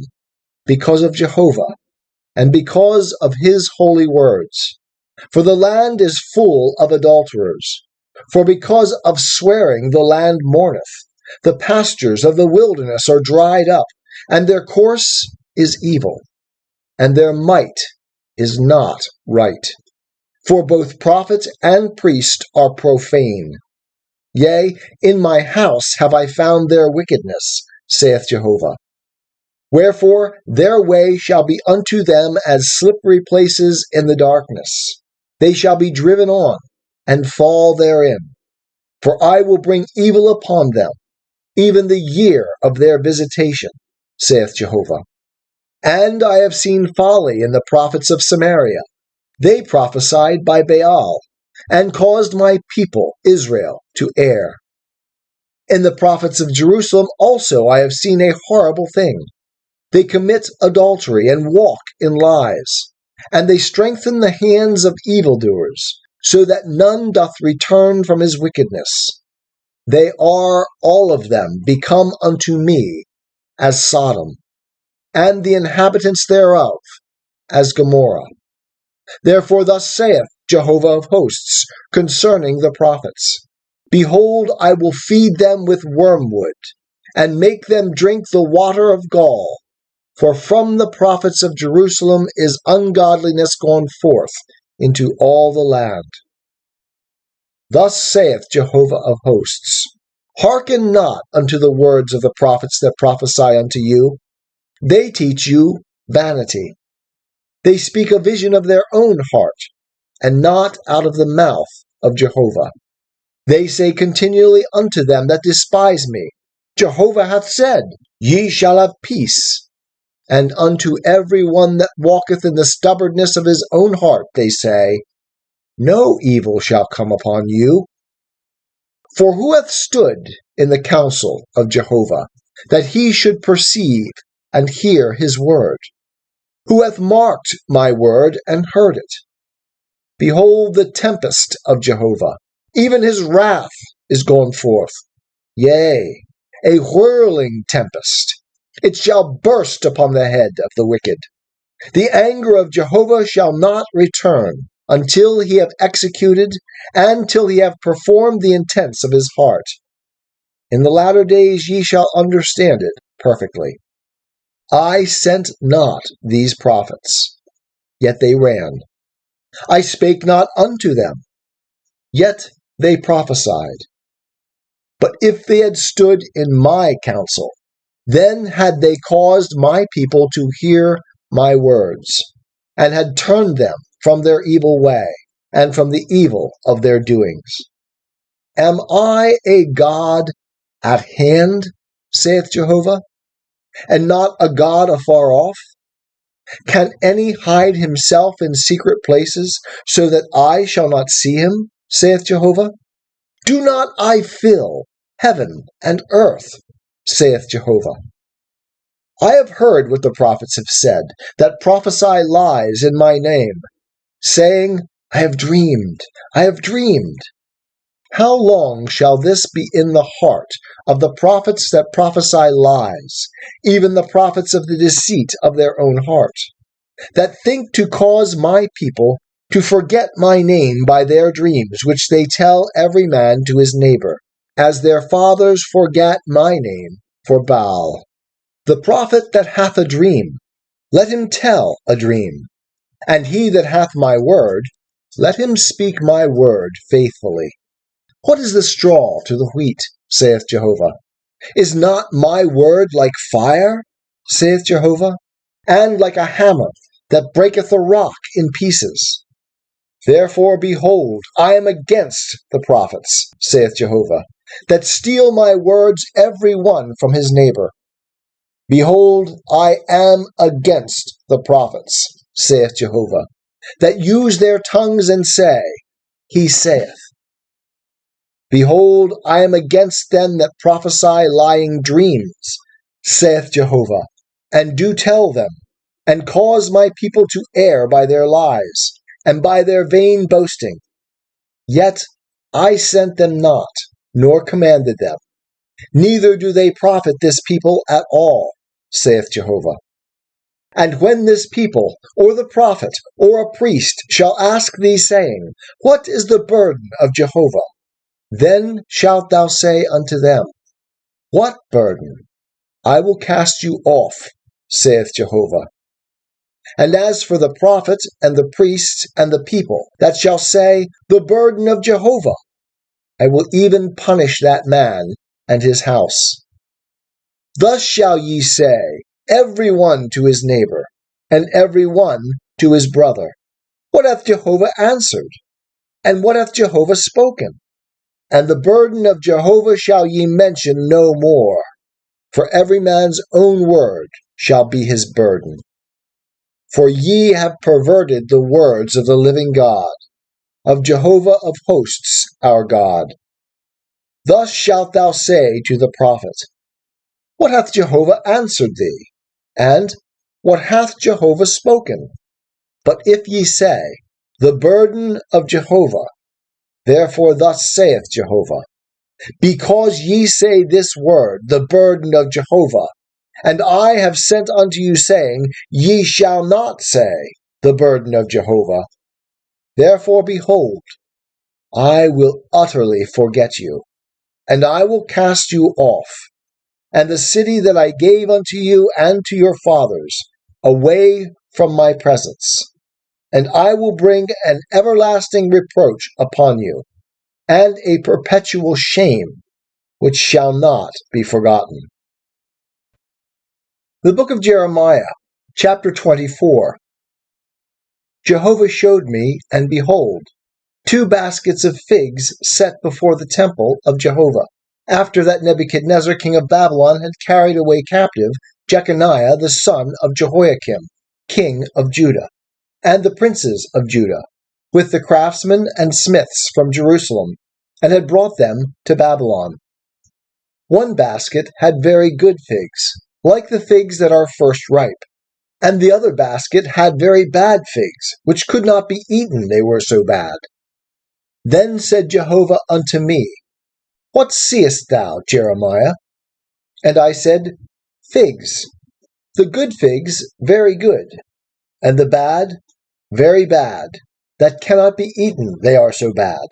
because of Jehovah, and because of his holy words. For the land is full of adulterers. For because of swearing the land mourneth. The pastures of the wilderness are dried up, and their course is evil, and their might is not right. For both prophet and priest are profane. Yea, in my house have I found their wickedness, saith Jehovah. Wherefore their way shall be unto them as slippery places in the darkness. They shall be driven on, and fall therein. For I will bring evil upon them, even the year of their visitation, saith Jehovah. And I have seen folly in the prophets of Samaria. They prophesied by Baal, and caused my people Israel to err. In the prophets of Jerusalem also I have seen a horrible thing. They commit adultery and walk in lies, and they strengthen the hands of evildoers, so that none doth return from his wickedness. They are all of them become unto me as Sodom, and the inhabitants thereof as Gomorrah. Therefore thus saith Jehovah of hosts concerning the prophets, Behold, I will feed them with wormwood, and make them drink the water of gall. For from the prophets of Jerusalem is ungodliness gone forth into all the land. Thus saith Jehovah of hosts, Hearken not unto the words of the prophets that prophesy unto you. They teach you vanity. They speak a vision of their own heart, and not out of the mouth of Jehovah. They say continually unto them that despise me, Jehovah hath said, Ye shall have peace. And unto every one that walketh in the stubbornness of his own heart they say, No evil shall come upon you. For who hath stood in the counsel of Jehovah, that he should perceive and hear his word? Who hath marked my word and heard it? Behold, the tempest of Jehovah, even his wrath is gone forth. Yea, a whirling tempest. It shall burst upon the head of the wicked. The anger of Jehovah shall not return until he have executed and till he have performed the intents of his heart. In the latter days ye shall understand it perfectly. I sent not these prophets, yet they ran. I spake not unto them, yet they prophesied. But if they had stood in my counsel, then had they caused my people to hear my words, and had turned them from their evil way, and from the evil of their doings. Am I a God at hand, saith Jehovah, and not a God afar off? Can any hide himself in secret places, so that I shall not see him, saith Jehovah? Do not I fill heaven and earth, saith Jehovah? I have heard what the prophets have said, that prophesy lies in my name, saying, I have dreamed, I have dreamed. How long shall this be in the heart of the prophets that prophesy lies, even the prophets of the deceit of their own heart, that think to cause my people to forget my name by their dreams, which they tell every man to his neighbor, as their fathers forgat my name for Baal? The prophet that hath a dream, let him tell a dream, and he that hath my word, let him speak my word faithfully. What is the straw to the wheat, saith Jehovah? Is not my word like fire, saith Jehovah, and like a hammer that breaketh a rock in pieces? Therefore, behold, I am against the prophets, saith Jehovah, that steal my words every one from his neighbor. Behold, I am against the prophets, saith Jehovah, that use their tongues and say, He saith. Behold, I am against them that prophesy lying dreams, saith Jehovah, and do tell them, and cause my people to err by their lies, and by their vain boasting. Yet I sent them not, nor commanded them, neither do they profit this people at all, saith Jehovah. And when this people, or the prophet, or a priest, shall ask thee, saying, What is the burden of Jehovah? Then shalt thou say unto them, What burden? I will cast you off, saith Jehovah. And as for the prophet, and the priest, and the people, that shall say, The burden of Jehovah, I will even punish that man and his house. Thus shall ye say, every one to his neighbor, and every one to his brother, What hath Jehovah answered? And what hath Jehovah spoken? And the burden of Jehovah shall ye mention no more, for every man's own word shall be his burden. For ye have perverted the words of the living God, of Jehovah of hosts our God. Thus shalt thou say to the prophet, What hath Jehovah answered thee? And what hath Jehovah spoken? But if ye say, The burden of Jehovah, therefore thus saith Jehovah, because ye say this word, the burden of Jehovah, and I have sent unto you, saying, Ye shall not say, the burden of Jehovah. Therefore, behold, I will utterly forget you, and I will cast you off, and the city that I gave unto you and to your fathers, away from my presence. And I will bring an everlasting reproach upon you, and a perpetual shame, which shall not be forgotten. The book of Jeremiah, chapter 24. Jehovah showed me, and behold, 2 baskets of figs set before the temple of Jehovah, after that Nebuchadnezzar king of Babylon had carried away captive Jeconiah the son of Jehoiakim, king of Judah, and the princes of Judah, with the craftsmen and smiths from Jerusalem, and had brought them to Babylon. 1 basket had very good figs, like the figs that are first ripe, and the other basket had very bad figs, which could not be eaten, they were so bad. Then said Jehovah unto me, What seest thou, Jeremiah? And I said, Figs. The good figs very good, and the bad very bad, that cannot be eaten, they are so bad.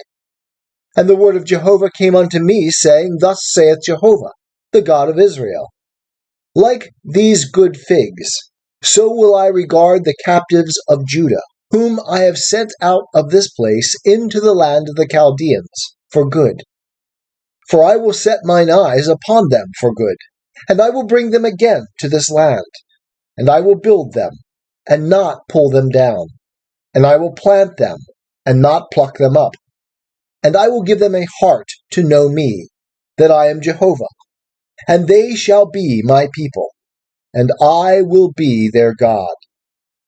And the word of Jehovah came unto me, saying, Thus saith Jehovah, the God of Israel, Like these good figs, so will I regard the captives of Judah, whom I have sent out of this place into the land of the Chaldeans, for good. For I will set mine eyes upon them for good, and I will bring them again to this land, and I will build them, and not pull them down, and I will plant them, and not pluck them up. And I will give them a heart to know me, that I am Jehovah, and they shall be my people, and I will be their God.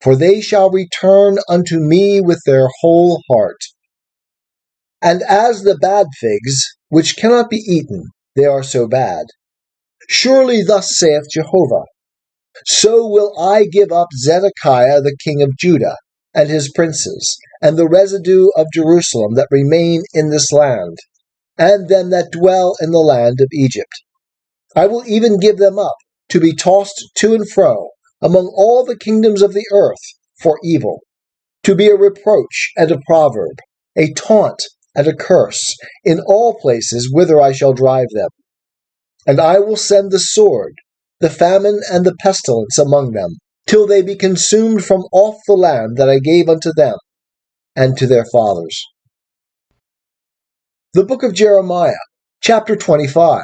For they shall return unto me with their whole heart. And as the bad figs, which cannot be eaten, they are so bad. Surely thus saith Jehovah, So will I give up Zedekiah the king of Judah, and his princes, and the residue of Jerusalem that remain in this land, and them that dwell in the land of Egypt. I will even give them up, to be tossed to and fro, among all the kingdoms of the earth, for evil, to be a reproach and a proverb, a taunt and a curse, in all places whither I shall drive them. And I will send the sword, the famine and the pestilence among them, till they be consumed from off the land that I gave unto them, and to their fathers. The book of Jeremiah, chapter 25.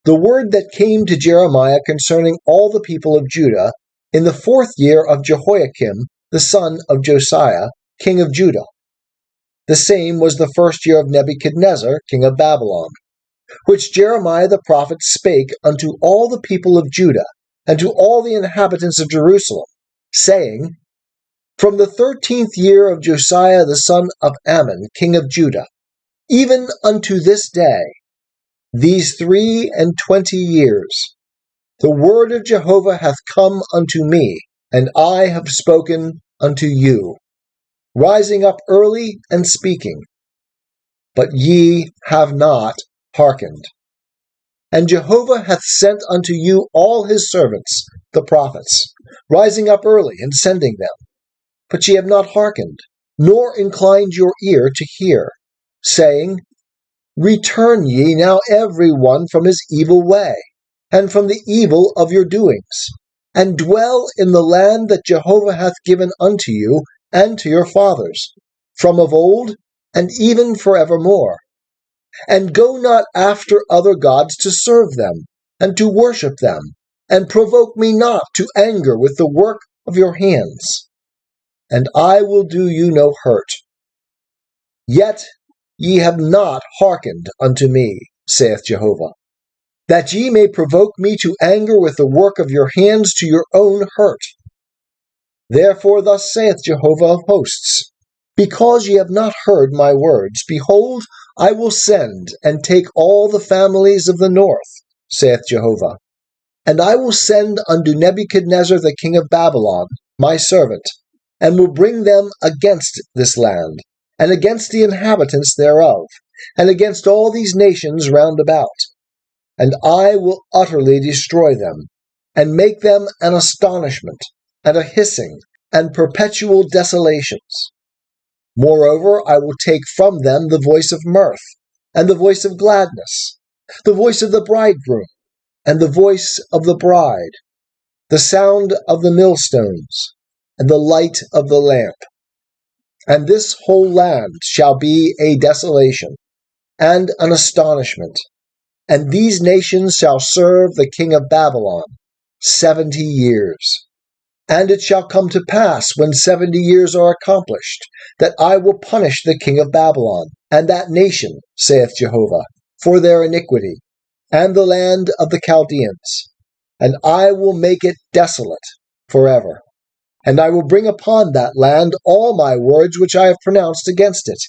The word that came to Jeremiah concerning all the people of Judah in the 4th year of Jehoiakim, the son of Josiah, king of Judah. The same was the 1st year of Nebuchadnezzar, king of Babylon, which Jeremiah the prophet spake unto all the people of Judah, and to all the inhabitants of Jerusalem, saying, From the 13th year of Josiah the son of Ammon, king of Judah, even unto this day, these 23 years, the word of Jehovah hath come unto me, and I have spoken unto you, rising up early and speaking. But ye have not hearkened. And Jehovah hath sent unto you all his servants, the prophets, rising up early and sending them. But ye have not hearkened, nor inclined your ear to hear, saying, Return ye now every one from his evil way, and from the evil of your doings, and dwell in the land that Jehovah hath given unto you and to your fathers, from of old and even forevermore. And go not after other gods to serve them, and to worship them, and provoke me not to anger with the work of your hands. And I will do you no hurt. Yet ye have not hearkened unto me, saith Jehovah, that ye may provoke me to anger with the work of your hands to your own hurt. Therefore thus saith Jehovah of hosts, because ye have not heard my words, behold, I will send and take all the families of the north, saith Jehovah, and I will send unto Nebuchadnezzar the king of Babylon, my servant, and will bring them against this land, and against the inhabitants thereof, and against all these nations round about. And I will utterly destroy them, and make them an astonishment, and a hissing, and perpetual desolations. Moreover, I will take from them the voice of mirth, and the voice of gladness, the voice of the bridegroom, and the voice of the bride, the sound of the millstones, and the light of the lamp. And this whole land shall be a desolation, and an astonishment, and these nations shall serve the king of Babylon 70 years. And it shall come to pass, when 70 years are accomplished, that I will punish the king of Babylon, and that nation, saith Jehovah, for their iniquity, and the land of the Chaldeans, and I will make it desolate forever. And I will bring upon that land all my words which I have pronounced against it,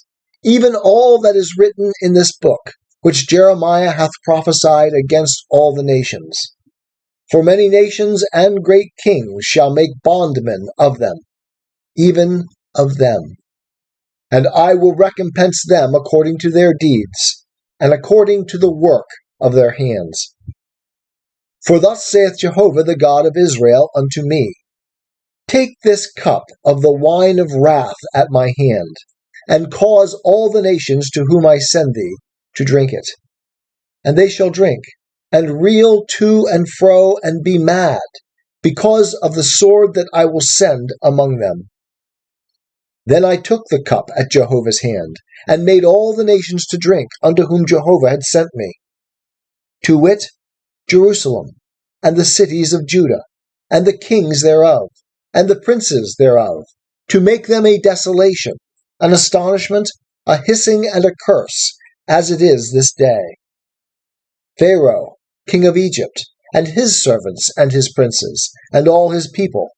even all that is written in this book, which Jeremiah hath prophesied against all the nations. For many nations and great kings shall make bondmen of them, even of them. And I will recompense them according to their deeds, and according to the work of their hands. For thus saith Jehovah the God of Israel unto me, Take this cup of the wine of wrath at my hand, and cause all the nations to whom I send thee to drink it. And they shall drink, and reel to and fro, and be mad, because of the sword that I will send among them. Then I took the cup at Jehovah's hand, and made all the nations to drink unto whom Jehovah had sent me, to wit, Jerusalem, and the cities of Judah, and the kings thereof, and the princes thereof, to make them a desolation, an astonishment, a hissing, and a curse, as it is this day. Pharaoh, king of Egypt, and his servants and his princes, and all his people,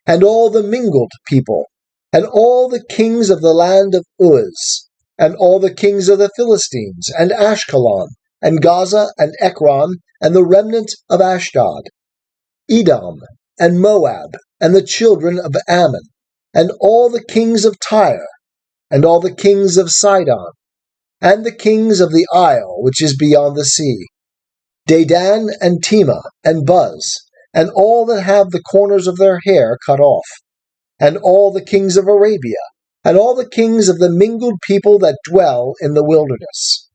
and all the mingled people, and all the kings of the land of Uz, and all the kings of the Philistines, and Ashkelon, and Gaza, and Ekron, and the remnant of Ashdod, Edom, and Moab, and the children of Ammon, and all the kings of Tyre, and all the kings of Sidon, and the kings of the isle which is beyond the sea, Dedan, and Tema, and Buz, and all that have the corners of their hair cut off, and all the kings of Arabia, and all the kings of the mingled people that dwell in the wilderness,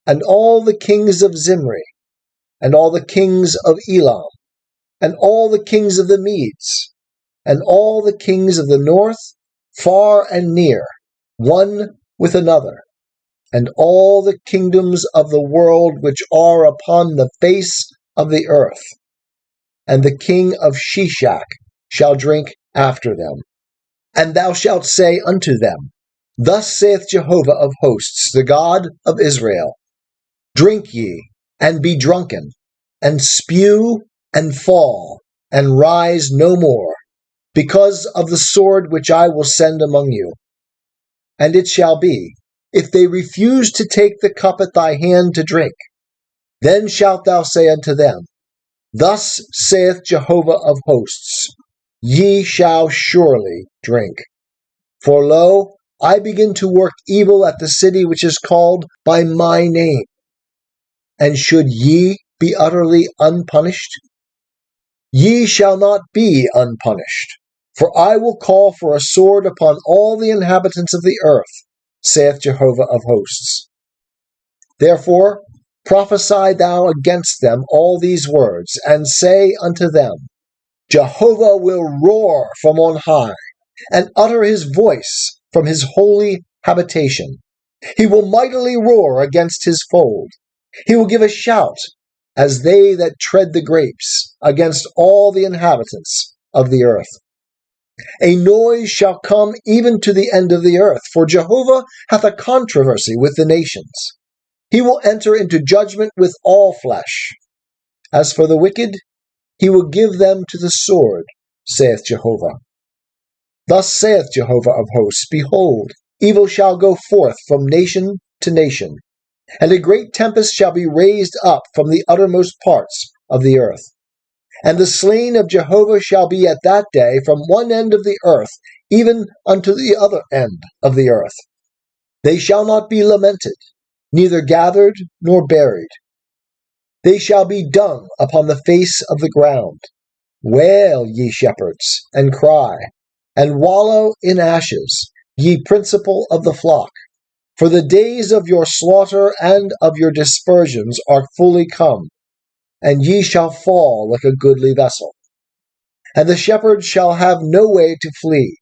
and all the kings of Zimri, and all the kings of Elam, and all the kings of the Medes, and all the kings of the north, far and near, one with another, and all the kingdoms of the world which are upon the face of the earth. And the king of Shishak shall drink after them. And thou shalt say unto them, Thus saith Jehovah of hosts, the God of Israel, Drink ye, and be drunken, and spew, and fall, and rise no more, because of the sword which I will send among you. And it shall be, if they refuse to take the cup at thy hand to drink, then shalt thou say unto them, Thus saith Jehovah of hosts, Ye shall surely drink. For lo, I begin to work evil at the city which is called by my name. And should ye be utterly unpunished? Ye shall not be unpunished, for I will call for a sword upon all the inhabitants of the earth, saith Jehovah of hosts. Therefore prophesy thou against them all these words, and say unto them, Jehovah will roar from on high, and utter his voice from his holy habitation. He will mightily roar against his fold. He will give a shout, as they that tread the grapes, against all the inhabitants of the earth. A noise shall come even to the end of the earth, for Jehovah hath a controversy with the nations. He will enter into judgment with all flesh. As for the wicked, he will give them to the sword, saith Jehovah. Thus saith Jehovah of hosts, Behold, evil shall go forth from nation to nation, and a great tempest shall be raised up from the uttermost parts of the earth. And the slain of Jehovah shall be at that day from one end of the earth even unto the other end of the earth. They shall not be lamented, neither gathered nor buried. They shall be dung upon the face of the ground. Wail, ye shepherds, and cry, and wallow in ashes, ye principal of the flock. For the days of your slaughter and of your dispersions are fully come, and ye shall fall like a goodly vessel. And the shepherds shall have no way to flee,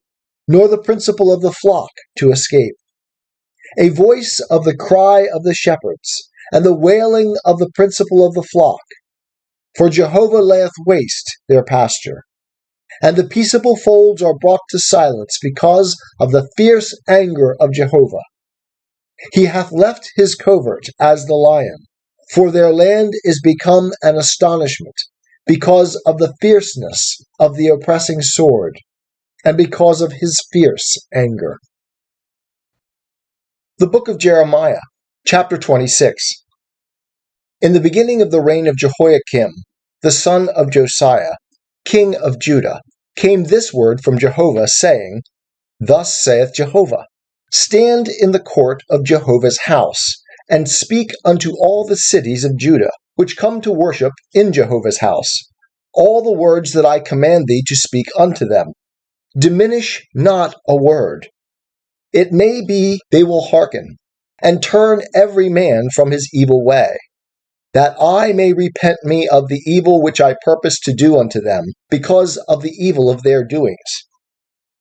nor the principal of the flock to escape. A voice of the cry of the shepherds, and the wailing of the principal of the flock. For Jehovah layeth waste their pasture, and the peaceable folds are brought to silence because of the fierce anger of Jehovah. He hath left his covert as the lion, for their land is become an astonishment, because of the fierceness of the oppressing sword, and because of his fierce anger. The book of Jeremiah, chapter 26. In the beginning of the reign of Jehoiakim, the son of Josiah, king of Judah, came this word from Jehovah, saying, Thus saith Jehovah, Stand in the court of Jehovah's house, and speak unto all the cities of Judah, which come to worship in Jehovah's house, all the words that I command thee to speak unto them. Diminish not a word. It may be they will hearken, and turn every man from his evil way, that I may repent me of the evil which I purpose to do unto them, because of the evil of their doings.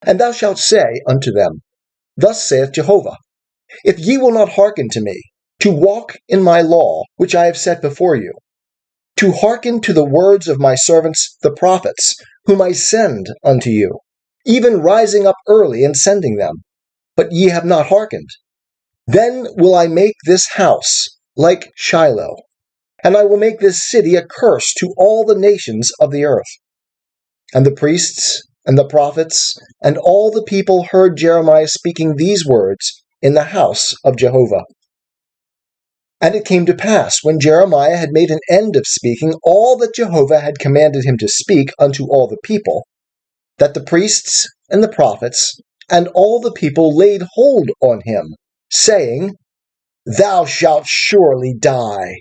And thou shalt say unto them, Thus saith Jehovah, If ye will not hearken to me, to walk in my law, which I have set before you, to hearken to the words of my servants the prophets, whom I send unto you, even rising up early and sending them, but ye have not hearkened, then will I make this house like Shiloh, and I will make this city a curse to all the nations of the earth. And the priests and the prophets and all the people heard Jeremiah speaking these words in the house of Jehovah. And it came to pass, when Jeremiah had made an end of speaking all that Jehovah had commanded him to speak unto all the people, that the priests and the prophets and all the people laid hold on him, saying, Thou shalt surely die.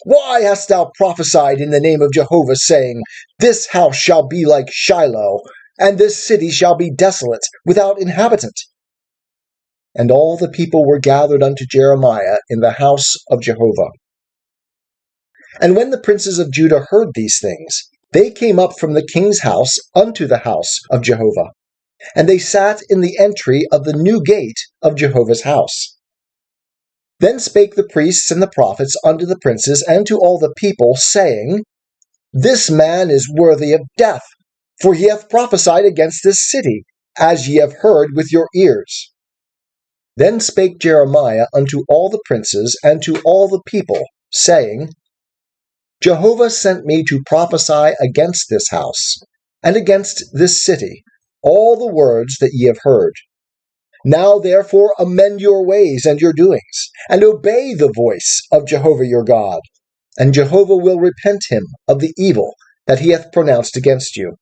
Why hast thou prophesied in the name of Jehovah, saying, This house shall be like Shiloh, and this city shall be desolate, without inhabitant? And all the people were gathered unto Jeremiah in the house of Jehovah. And when the princes of Judah heard these things, they came up from the king's house unto the house of Jehovah, and they sat in the entry of the new gate of Jehovah's house. Then spake the priests and the prophets unto the princes and to all the people, saying, This man is worthy of death, for he hath prophesied against this city, as ye have heard with your ears. Then spake Jeremiah unto all the princes and to all the people, saying, Jehovah sent me to prophesy against this house, and against this city, all the words that ye have heard. Now therefore amend your ways and your doings, and obey the voice of Jehovah your God, and Jehovah will repent him of the evil that he hath pronounced against you.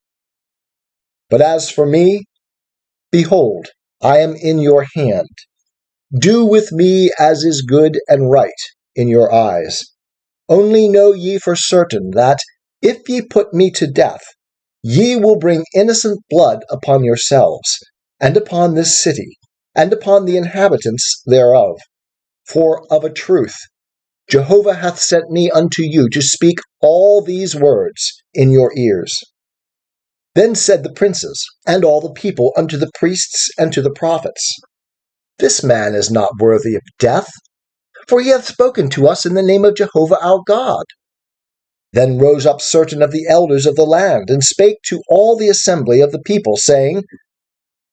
But as for me, behold, I am in your hand. Do with me as is good and right in your eyes. Only know ye for certain that, if ye put me to death, ye will bring innocent blood upon yourselves, and upon this city, and upon the inhabitants thereof. For of a truth, Jehovah hath sent me unto you to speak all these words in your ears. Then said the princes and all the people unto the priests and to the prophets, This man is not worthy of death, for he hath spoken to us in the name of Jehovah our God. Then rose up certain of the elders of the land, and spake to all the assembly of the people, saying,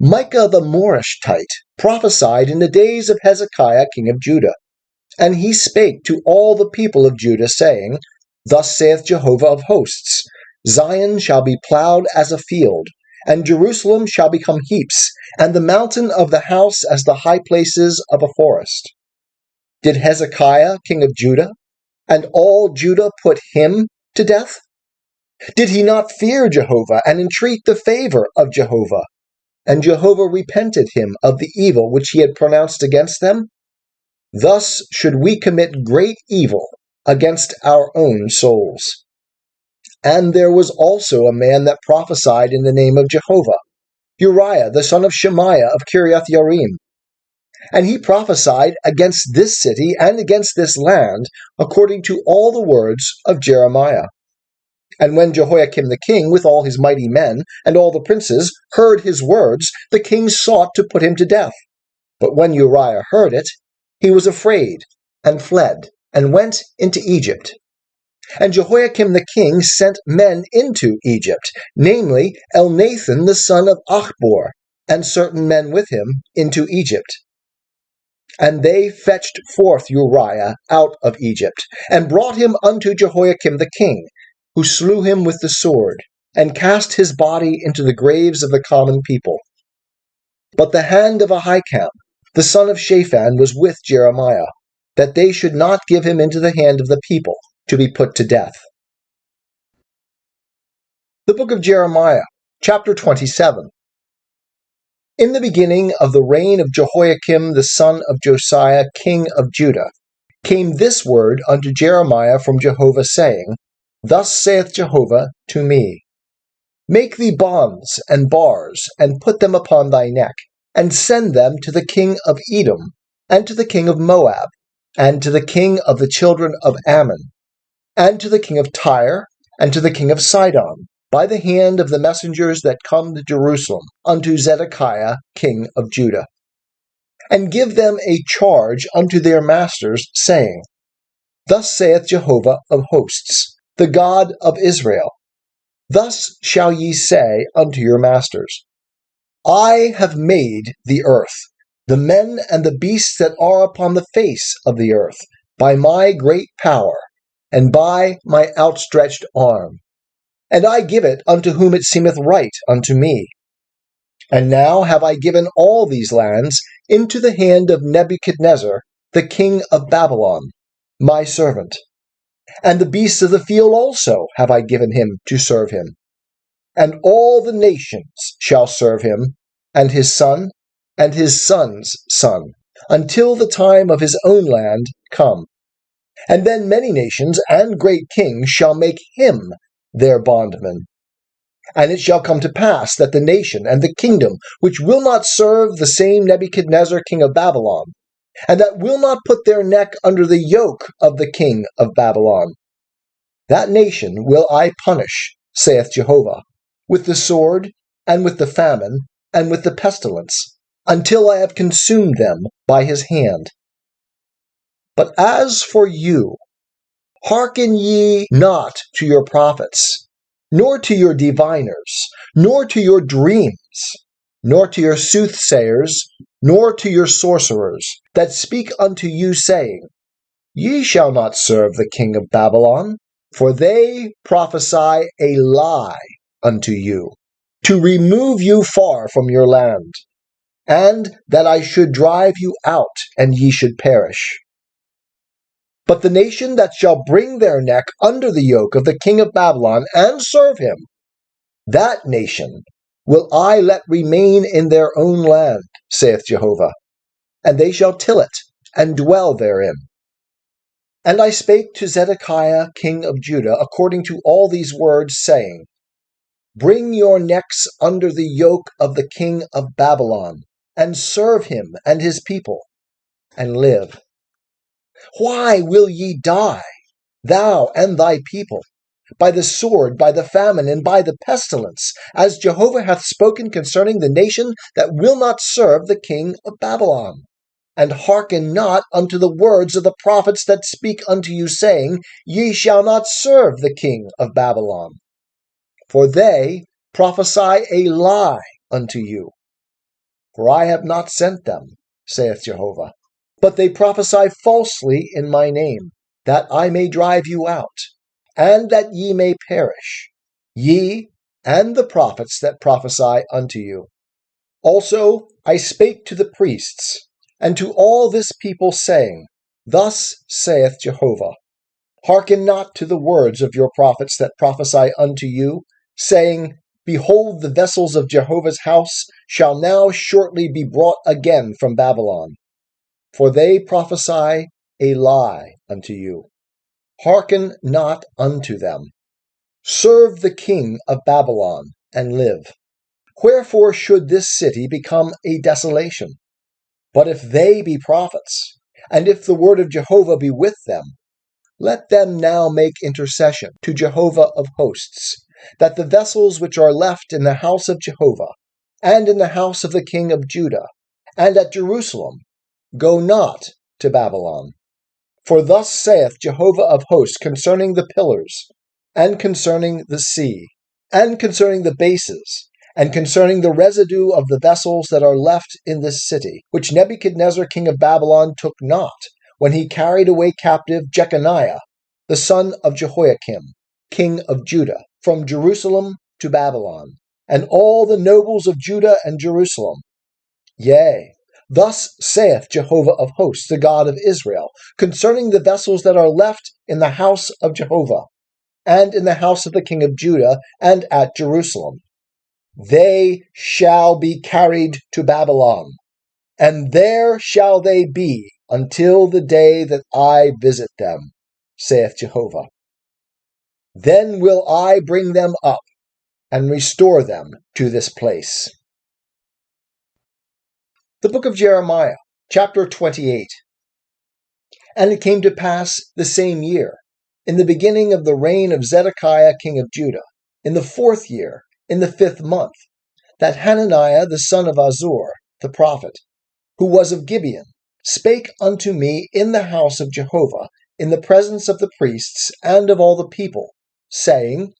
Micah the Morashtite prophesied in the days of Hezekiah king of Judah. And he spake to all the people of Judah, saying, Thus saith Jehovah of hosts, Zion shall be plowed as a field, and Jerusalem shall become heaps, and the mountain of the house as the high places of a forest. Did Hezekiah king of Judah and all Judah put him to death? Did he not fear Jehovah and entreat the favor of Jehovah? And Jehovah repented him of the evil which he had pronounced against them? Thus should we commit great evil against our own souls. And there was also a man that prophesied in the name of Jehovah, Uriah the son of Shemaiah of Kiriath-Jearim. And he prophesied against this city and against this land, according to all the words of Jeremiah. And when Jehoiakim the king, with all his mighty men, and all the princes, heard his words, the king sought to put him to death. But when Uriah heard it, he was afraid, and fled, and went into Egypt. And Jehoiakim the king sent men into Egypt, namely Elnathan the son of Achbor, and certain men with him, into Egypt. And they fetched forth Uriah out of Egypt, and brought him unto Jehoiakim the king, who slew him with the sword, and cast his body into the graves of the common people. But the hand of Ahikam, the son of Shaphan, was with Jeremiah, that they should not give him into the hand of the people, to be put to death. The book of Jeremiah, chapter 27. In the beginning of the reign of Jehoiakim the son of Josiah king of Judah, came this word unto Jeremiah from Jehovah, saying, Thus saith Jehovah to me, Make thee bonds and bars, and put them upon thy neck, and send them to the king of Edom, and to the king of Moab, and to the king of the children of Ammon, and to the king of Tyre, and to the king of Sidon, by the hand of the messengers that come to Jerusalem unto Zedekiah king of Judah. And give them a charge unto their masters, saying, Thus saith Jehovah of hosts, the God of Israel, Thus shall ye say unto your masters, I have made the earth, the men and the beasts that are upon the face of the earth, by my great power, and by my outstretched arm. And I give it unto whom it seemeth right unto me. And now have I given all these lands into the hand of Nebuchadnezzar, the king of Babylon, my servant. And the beasts of the field also have I given him to serve him. And all the nations shall serve him, and his son, and his son's son, until the time of his own land come. And then many nations and great kings shall make him their bondman. And it shall come to pass that the nation and the kingdom which will not serve the same Nebuchadnezzar king of Babylon, and that will not put their neck under the yoke of the king of Babylon, that nation will I punish, saith Jehovah, with the sword, and with the famine, and with the pestilence, until I have consumed them by his hand. But as for you, hearken ye not to your prophets, nor to your diviners, nor to your dreams, nor to your soothsayers, nor to your sorcerers, that speak unto you, saying, Ye shall not serve the king of Babylon, for they prophesy a lie unto you, to remove you far from your land, and that I should drive you out, and ye should perish. But the nation that shall bring their neck under the yoke of the king of Babylon, and serve him, that nation will I let remain in their own land, saith Jehovah, and they shall till it, and dwell therein. And I spake to Zedekiah king of Judah according to all these words, saying, Bring your necks under the yoke of the king of Babylon, and serve him and his people, and live. Why will ye die, thou and thy people, by the sword, by the famine, and by the pestilence, as Jehovah hath spoken concerning the nation that will not serve the king of Babylon? and hearken not unto the words of the prophets that speak unto you, saying, Ye shall not serve the king of Babylon. For they prophesy a lie unto you. For I have not sent them, saith Jehovah, but they prophesy falsely in my name, that I may drive you out, and that ye may perish, ye and the prophets that prophesy unto you. Also I spake to the priests, and to all this people, saying, Thus saith Jehovah, Hearken not to the words of your prophets that prophesy unto you, saying, Behold, the vessels of Jehovah's house shall now shortly be brought again from Babylon. For they prophesy a lie unto you. Hearken not unto them. Serve the king of Babylon, and live. Wherefore should this city become a desolation? But if they be prophets, and if the word of Jehovah be with them, let them now make intercession to Jehovah of hosts, that the vessels which are left in the house of Jehovah, and in the house of the king of Judah, and at Jerusalem, go not to Babylon. For thus saith Jehovah of hosts concerning the pillars, and concerning the sea, and concerning the bases, and concerning the residue of the vessels that are left in this city, which Nebuchadnezzar king of Babylon took not, when he carried away captive Jeconiah, the son of Jehoiakim, king of Judah, from Jerusalem to Babylon, and all the nobles of Judah and Jerusalem. Yea, thus saith Jehovah of hosts, the God of Israel, concerning the vessels that are left in the house of Jehovah, and in the house of the king of Judah, and at Jerusalem. They shall be carried to Babylon, and there shall they be until the day that I visit them, saith Jehovah. Then will I bring them up, and restore them to this place. The book of Jeremiah, chapter 28. And it came to pass the same year, in the beginning of the reign of Zedekiah king of Judah, in the 4th year, in the 5th month, that Hananiah the son of Azur, the prophet, who was of Gibeon, spake unto me in the house of Jehovah, in the presence of the priests and of all the people, saying,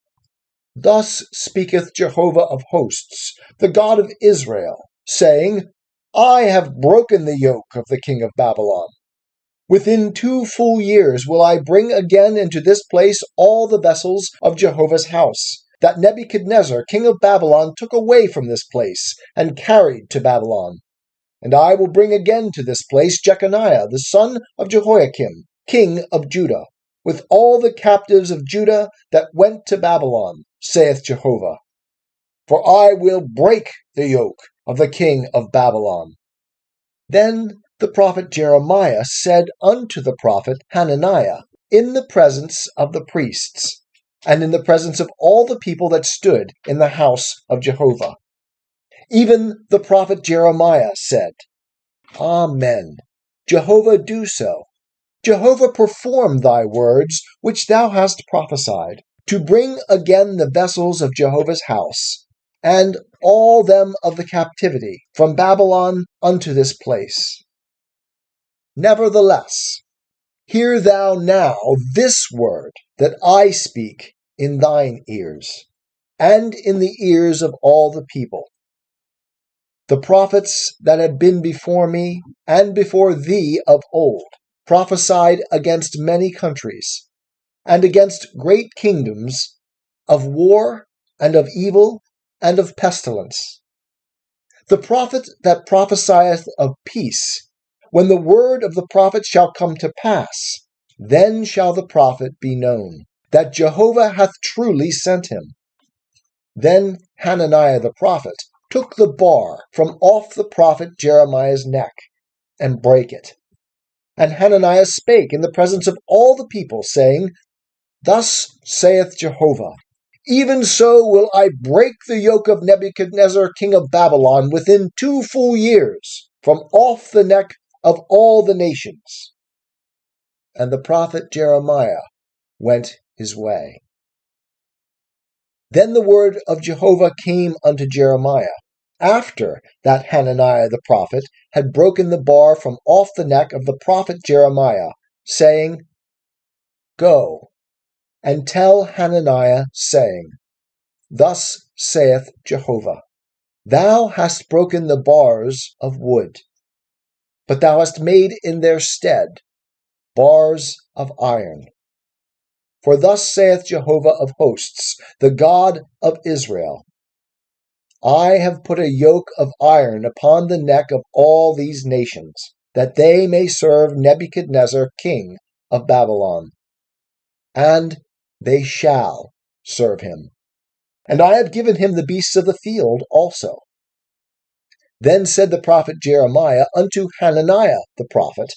Thus speaketh Jehovah of hosts, the God of Israel, saying, I have broken the yoke of the king of Babylon. Within 2 full years will I bring again into this place all the vessels of Jehovah's house, that Nebuchadnezzar king of Babylon took away from this place, and carried to Babylon. And I will bring again to this place Jeconiah the son of Jehoiakim, king of Judah, with all the captives of Judah that went to Babylon, saith Jehovah. For I will break the yoke of the king of Babylon. Then the prophet Jeremiah said unto the prophet Hananiah, in the presence of the priests, and in the presence of all the people that stood in the house of Jehovah. Even the prophet Jeremiah said, Amen. Jehovah do so. Jehovah perform thy words which thou hast prophesied, to bring again the vessels of Jehovah's house, and all them of the captivity from Babylon unto this place. Nevertheless, hear thou now this word that I speak in thine ears, and in the ears of all the people. The prophets that have been before me and before thee of old prophesied against many countries, and against great kingdoms, of war, and of evil, and of pestilence. The prophet that prophesieth of peace, when the word of the prophet shall come to pass, then shall the prophet be known, that Jehovah hath truly sent him. Then Hananiah the prophet took the bar from off the prophet Jeremiah's neck, and brake it. And Hananiah spake in the presence of all the people, saying, Thus saith Jehovah, even so will I break the yoke of Nebuchadnezzar king of Babylon within 2 full years, from off the neck of all the nations. And the prophet Jeremiah went his way. Then the word of Jehovah came unto Jeremiah, after that Hananiah the prophet had broken the bar from off the neck of the prophet Jeremiah, saying, Go, and tell Hananiah, saying, Thus saith Jehovah, Thou hast broken the bars of wood, but thou hast made in their stead bars of iron. For thus saith Jehovah of hosts, the God of Israel, I have put a yoke of iron upon the neck of all these nations, that they may serve Nebuchadnezzar king of Babylon. And they shall serve him. And I have given him the beasts of the field also. Then said the prophet Jeremiah unto Hananiah the prophet,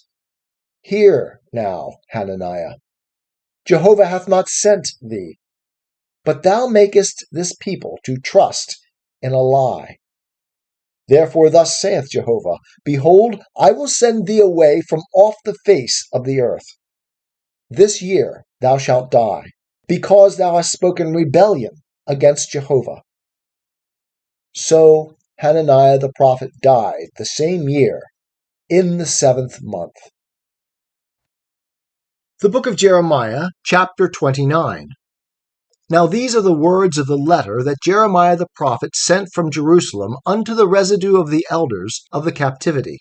Hear now, Hananiah, Jehovah hath not sent thee, but thou makest this people to trust in a lie. Therefore thus saith Jehovah, Behold, I will send thee away from off the face of the earth. This year thou shalt die, because thou hast spoken rebellion against Jehovah. So Hananiah the prophet died the same year, in the 7th month. The book of Jeremiah, chapter 29. Now these are the words of the letter that Jeremiah the prophet sent from Jerusalem unto the residue of the elders of the captivity,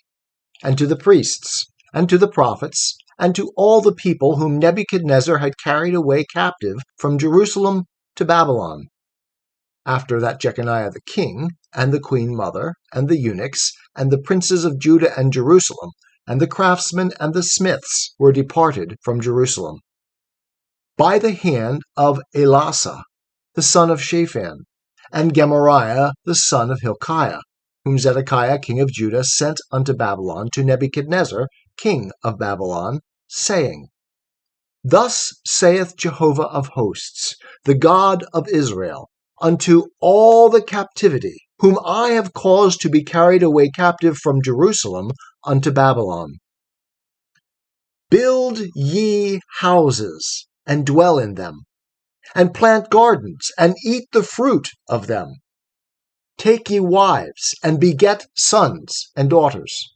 and to the priests, and to the prophets, and to all the people whom Nebuchadnezzar had carried away captive from Jerusalem to Babylon. After that Jeconiah the king, and the queen mother, and the eunuchs, and the princes of Judah and Jerusalem, and the craftsmen and the smiths were departed from Jerusalem, by the hand of Elasah, the son of Shaphan, and Gemariah, the son of Hilkiah, whom Zedekiah king of Judah sent unto Babylon to Nebuchadnezzar king of Babylon, saying, Thus saith Jehovah of hosts, the God of Israel, unto all the captivity, whom I have caused to be carried away captive from Jerusalem unto Babylon. Build ye houses, and dwell in them, and plant gardens, and eat the fruit of them. Take ye wives, and beget sons and daughters,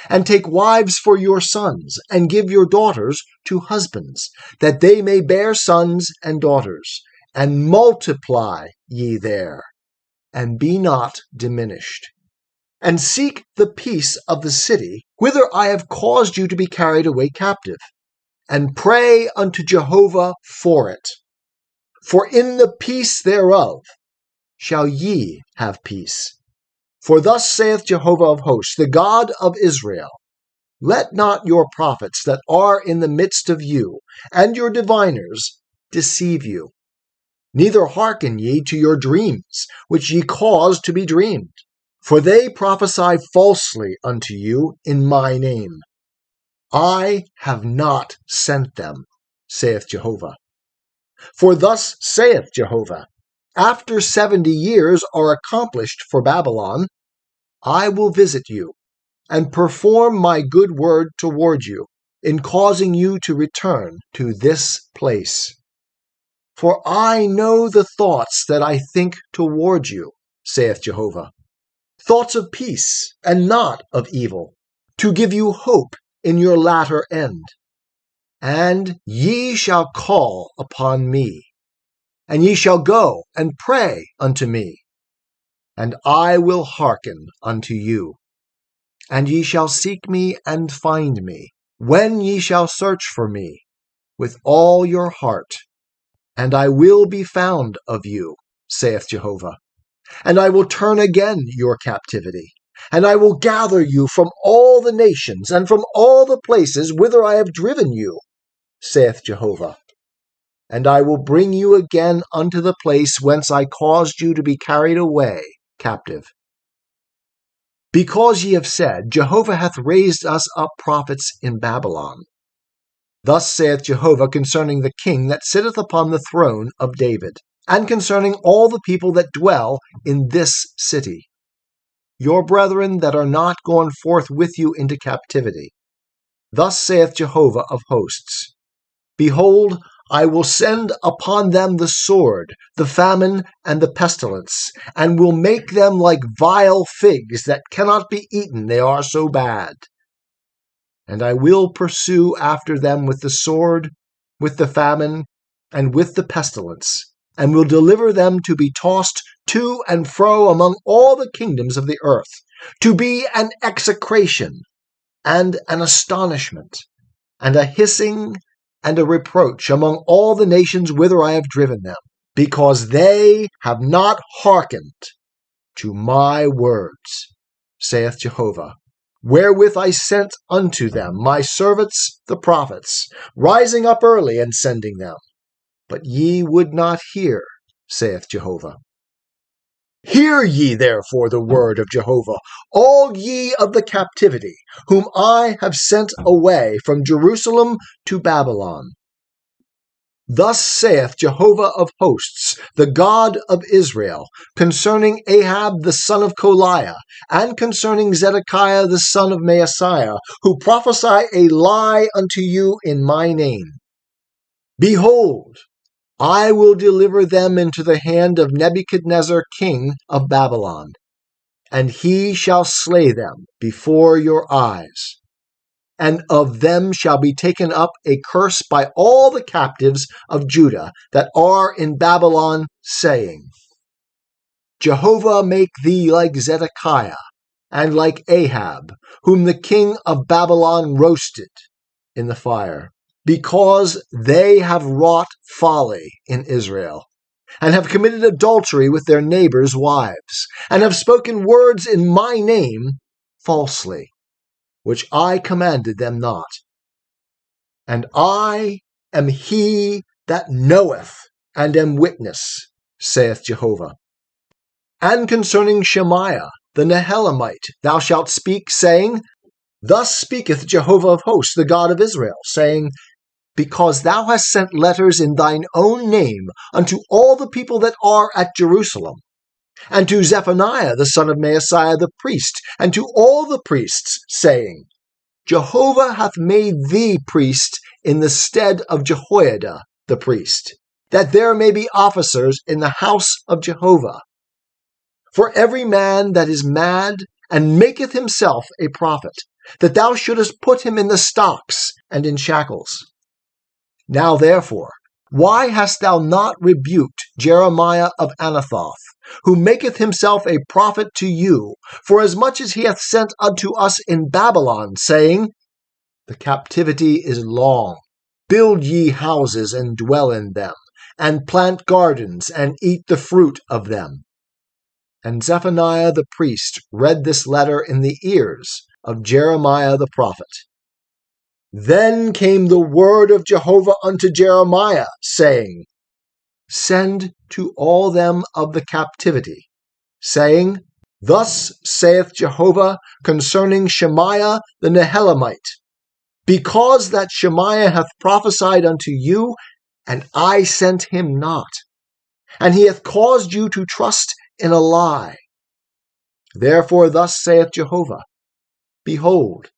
and take wives for your sons, and give your daughters to husbands, that they may bear sons and daughters, and multiply ye there, and be not diminished. And seek the peace of the city, whither I have caused you to be carried away captive, and pray unto Jehovah for it. For in the peace thereof shall ye have peace. For thus saith Jehovah of hosts, the God of Israel, Let not your prophets that are in the midst of you, and your diviners, deceive you. Neither hearken ye to your dreams, which ye cause to be dreamed. For they prophesy falsely unto you in my name. I have not sent them, saith Jehovah. For thus saith Jehovah, After 70 years are accomplished for Babylon, I will visit you, and perform my good word toward you, in causing you to return to this place. For I know the thoughts that I think toward you, saith Jehovah, thoughts of peace and not of evil, to give you hope in your latter end. And ye shall call upon me, and ye shall go and pray unto me, and I will hearken unto you. And ye shall seek me and find me, when ye shall search for me with all your heart. And I will be found of you, saith Jehovah. And I will turn again your captivity, and I will gather you from all the nations and from all the places whither I have driven you, saith Jehovah. And I will bring you again unto the place whence I caused you to be carried away captive. Because ye have said, Jehovah hath raised us up prophets in Babylon. Thus saith Jehovah concerning the king that sitteth upon the throne of David, and concerning all the people that dwell in this city, your brethren that are not gone forth with you into captivity. Thus saith Jehovah of hosts, Behold, I will send upon them the sword, the famine, and the pestilence, and will make them like vile figs that cannot be eaten, they are so bad. And I will pursue after them with the sword, with the famine, and with the pestilence, and will deliver them to be tossed to and fro among all the kingdoms of the earth, to be an execration, and an astonishment, and a hissing, and a reproach among all the nations whither I have driven them, because they have not hearkened to my words, saith Jehovah, wherewith I sent unto them my servants the prophets, rising up early and sending them. But ye would not hear, saith Jehovah. Hear ye therefore the word of Jehovah, all ye of the captivity, whom I have sent away from Jerusalem to Babylon. Thus saith Jehovah of hosts, the God of Israel, concerning Ahab the son of Koliah, and concerning Zedekiah the son of Maaseiah, who prophesy a lie unto you in my name. Behold, I will deliver them into the hand of Nebuchadnezzar king of Babylon, and he shall slay them before your eyes. And of them shall be taken up a curse by all the captives of Judah that are in Babylon, saying, Jehovah make thee like Zedekiah, and like Ahab, whom the king of Babylon roasted in the fire, because they have wrought folly in Israel, and have committed adultery with their neighbors' wives, and have spoken words in my name falsely, which I commanded them not. And I am he that knoweth and am witness, saith Jehovah. And concerning Shemaiah the Nehelamite thou shalt speak, saying, Thus speaketh Jehovah of hosts, the God of Israel, saying, Because thou hast sent letters in thine own name unto all the people that are at Jerusalem, and to Zephaniah the son of Maaseiah the priest, and to all the priests, saying, Jehovah hath made thee priest in the stead of Jehoiada the priest, that there may be officers in the house of Jehovah. For every man that is mad and maketh himself a prophet, that thou shouldest put him in the stocks and in shackles. Now therefore, why hast thou not rebuked Jeremiah of Anathoth, who maketh himself a prophet to you, forasmuch as he hath sent unto us in Babylon, saying, The captivity is long. Build ye houses and dwell in them, and plant gardens and eat the fruit of them. And Zephaniah the priest read this letter in the ears of Jeremiah the prophet. Then came the word of Jehovah unto Jeremiah, saying, Send to all them of the captivity, saying, Thus saith Jehovah concerning Shemaiah the Nehelamite, Because that Shemaiah hath prophesied unto you, and I sent him not, and he hath caused you to trust in a lie. Therefore thus saith Jehovah, Behold,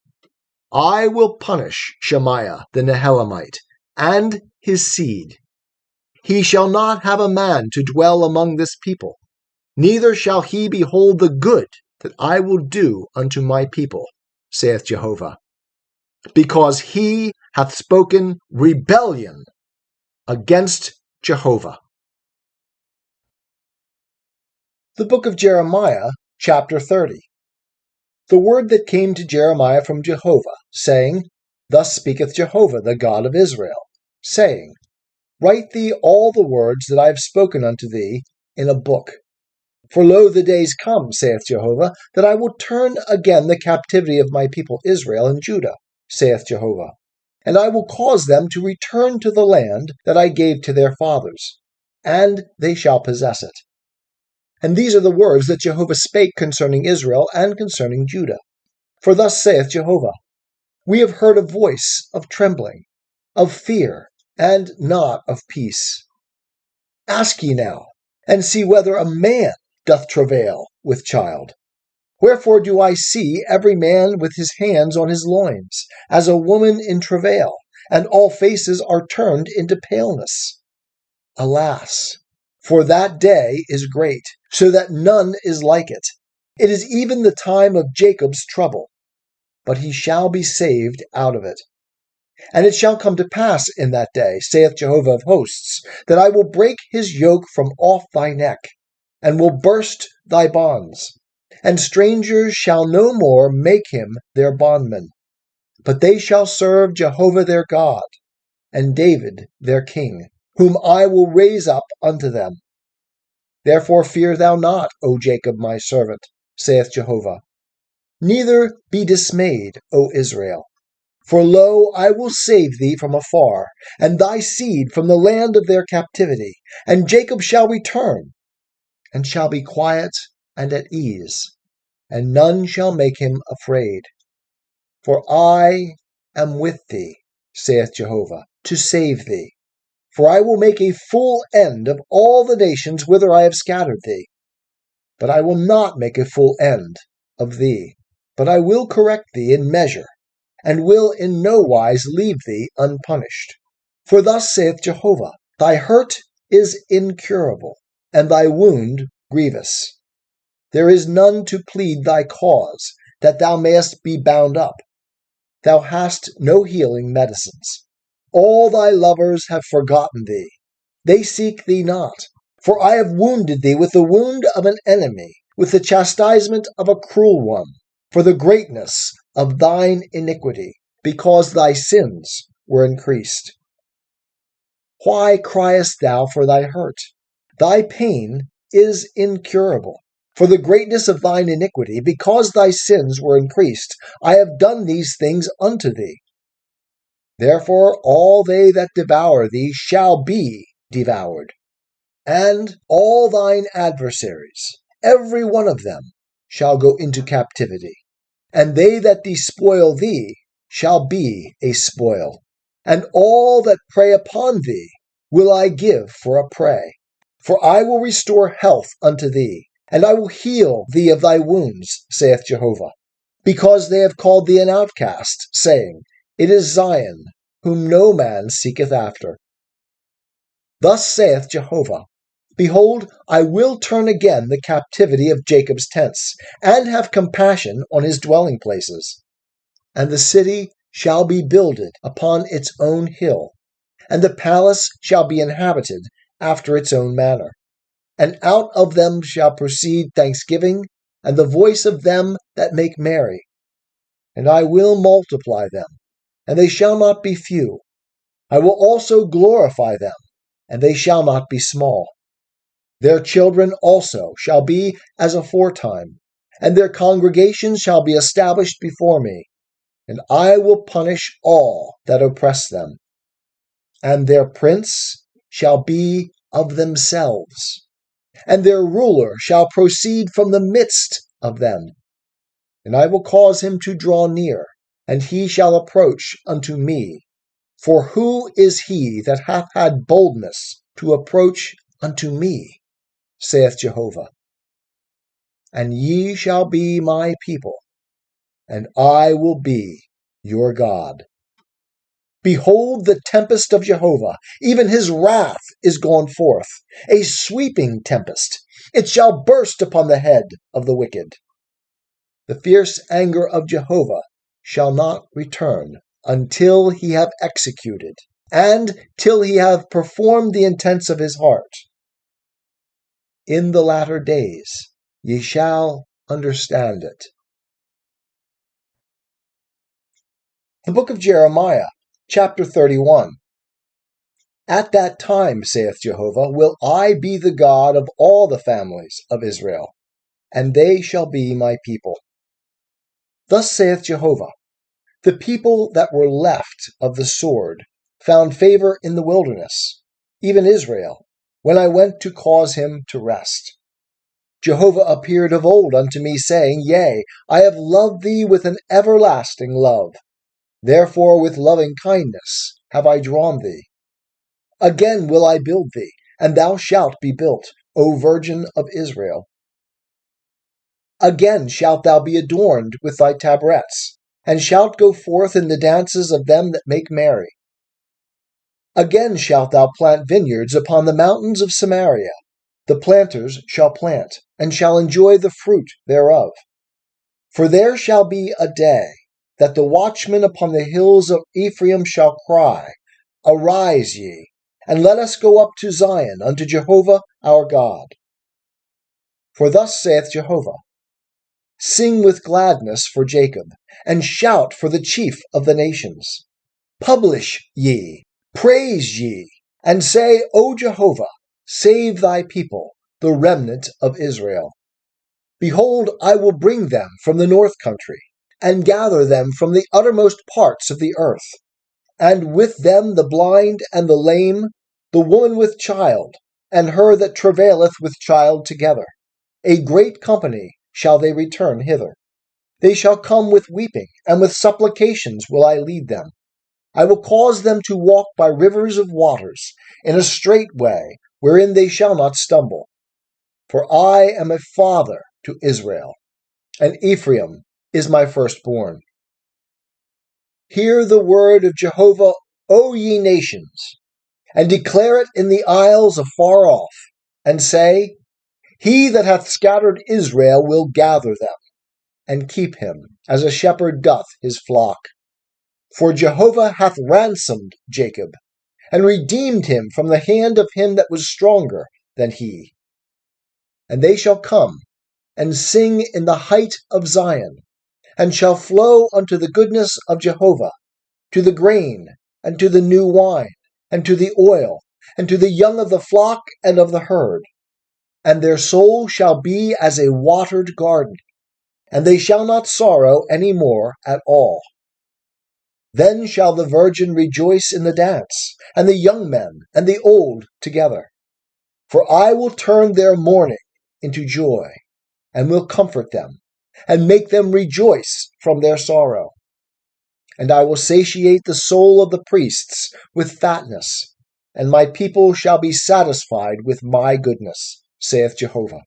I will punish Shemaiah the Nehelamite and his seed. He shall not have a man to dwell among this people, neither shall he behold the good that I will do unto my people, saith Jehovah, because he hath spoken rebellion against Jehovah. The book of Jeremiah, chapter 30. The word that came to Jeremiah from Jehovah, saying, Thus speaketh Jehovah, the God of Israel, saying, Write thee all the words that I have spoken unto thee in a book. For lo, the days come, saith Jehovah, that I will turn again the captivity of my people Israel and Judah, saith Jehovah, and I will cause them to return to the land that I gave to their fathers, and they shall possess it. And these are the words that Jehovah spake concerning Israel and concerning Judah. For thus saith Jehovah, We have heard a voice of trembling, of fear, and not of peace. Ask ye now, and see whether a man doth travail with child. Wherefore do I see every man with his hands on his loins, as a woman in travail, and all faces are turned into paleness. Alas, for that day is great, so that none is like it. It is even the time of Jacob's trouble, but he shall be saved out of it. And it shall come to pass in that day, saith Jehovah of hosts, that I will break his yoke from off thy neck, and will burst thy bonds. And strangers shall no more make him their bondman, but they shall serve Jehovah their God, and David their king, whom I will raise up unto them. Therefore fear thou not, O Jacob my servant, saith Jehovah. Neither be dismayed, O Israel. For lo, I will save thee from afar, and thy seed from the land of their captivity. And Jacob shall return, and shall be quiet and at ease, and none shall make him afraid. For I am with thee, saith Jehovah, to save thee. For I will make a full end of all the nations whither I have scattered thee. But I will not make a full end of thee, but I will correct thee in measure, and will in no wise leave thee unpunished. For thus saith Jehovah, thy hurt is incurable, and thy wound grievous. There is none to plead thy cause, that thou mayest be bound up. Thou hast no healing medicines. All thy lovers have forgotten thee. They seek thee not. For I have wounded thee with the wound of an enemy, with the chastisement of a cruel one, for the greatness of thine iniquity, because thy sins were increased. Why criest thou for thy hurt? Thy pain is incurable. For the greatness of thine iniquity, because thy sins were increased, I have done these things unto thee. Therefore all they that devour thee shall be devoured, and all thine adversaries, every one of them, shall go into captivity. And they that despoil thee shall be a spoil, and all that prey upon thee will I give for a prey. For I will restore health unto thee, and I will heal thee of thy wounds, saith Jehovah, because they have called thee an outcast, saying, It is Zion, whom no man seeketh after. Thus saith Jehovah, Behold, I will turn again the captivity of Jacob's tents, and have compassion on his dwelling places. And the city shall be builded upon its own hill, and the palace shall be inhabited after its own manner. And out of them shall proceed thanksgiving, and the voice of them that make merry. And I will multiply them, and they shall not be few. I will also glorify them, and they shall not be small. Their children also shall be as aforetime, and their congregations shall be established before me, and I will punish all that oppress them. And their prince shall be of themselves, and their ruler shall proceed from the midst of them. And I will cause him to draw near, and he shall approach unto me. For who is he that hath had boldness to approach unto me, saith Jehovah? And ye shall be my people, and I will be your God. Behold, the tempest of Jehovah, even his wrath, is gone forth, a sweeping tempest. It shall burst upon the head of the wicked. The fierce anger of Jehovah shall not return until he have executed, and till he have performed the intents of his heart. In the latter days ye shall understand it. The book of Jeremiah, chapter 31. At that time, saith Jehovah, will I be the God of all the families of Israel, and they shall be my people. Thus saith Jehovah, the people that were left of the sword found favor in the wilderness, even Israel, when I went to cause him to rest. Jehovah appeared of old unto me, saying, Yea, I have loved thee with an everlasting love. Therefore with loving kindness have I drawn thee. Again will I build thee, and thou shalt be built, O Virgin of Israel. Again shalt thou be adorned with thy tabrets, and shalt go forth in the dances of them that make merry. Again shalt thou plant vineyards upon the mountains of Samaria. The planters shall plant, and shall enjoy the fruit thereof. For there shall be a day that the watchmen upon the hills of Ephraim shall cry, Arise ye, and let us go up to Zion unto Jehovah our God. For thus saith Jehovah, Sing with gladness for Jacob, and shout for the chief of the nations. Publish ye, praise ye, and say, O Jehovah, save thy people, the remnant of Israel. Behold, I will bring them from the north country, and gather them from the uttermost parts of the earth, and with them the blind and the lame, the woman with child, and her that travaileth with child together. A great company shall they return hither. They shall come with weeping, and with supplications will I lead them. I will cause them to walk by rivers of waters, in a straight way, wherein they shall not stumble. For I am a father to Israel, and Ephraim is my firstborn. Hear the word of Jehovah, O ye nations, and declare it in the isles afar off, and say, He that hath scattered Israel will gather them, and keep him, as a shepherd doth his flock. For Jehovah hath ransomed Jacob, and redeemed him from the hand of him that was stronger than he. And they shall come, and sing in the height of Zion, and shall flow unto the goodness of Jehovah, to the grain, and to the new wine, and to the oil, and to the young of the flock and of the herd. And their soul shall be as a watered garden, and they shall not sorrow any more at all. Then shall the virgin rejoice in the dance, and the young men and the old together. For I will turn their mourning into joy, and will comfort them, and make them rejoice from their sorrow. And I will satiate the soul of the priests with fatness, and my people shall be satisfied with my goodness, saith Jehovah.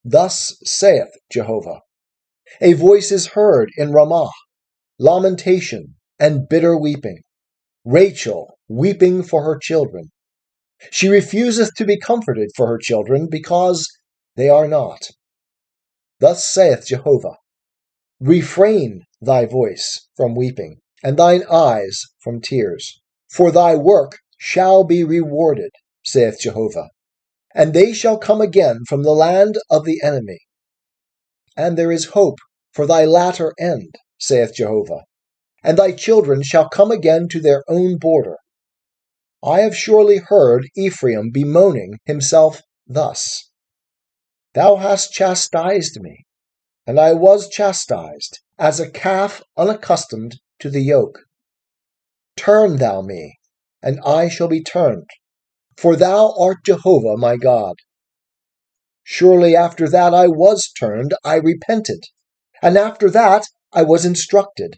Thus saith Jehovah, A voice is heard in Ramah, lamentation and bitter weeping, Rachel weeping for her children. She refuseth to be comforted for her children, because they are not. Thus saith Jehovah, Refrain thy voice from weeping, and thine eyes from tears. For thy work shall be rewarded, saith Jehovah, and they shall come again from the land of the enemy. And there is hope for thy latter end, saith Jehovah, and thy children shall come again to their own border. I have surely heard Ephraim bemoaning himself thus, Thou hast chastised me, and I was chastised, as a calf unaccustomed to the yoke. Turn thou me, and I shall be turned, for thou art Jehovah my God. Surely after that I was turned, I repented, and after that I was instructed.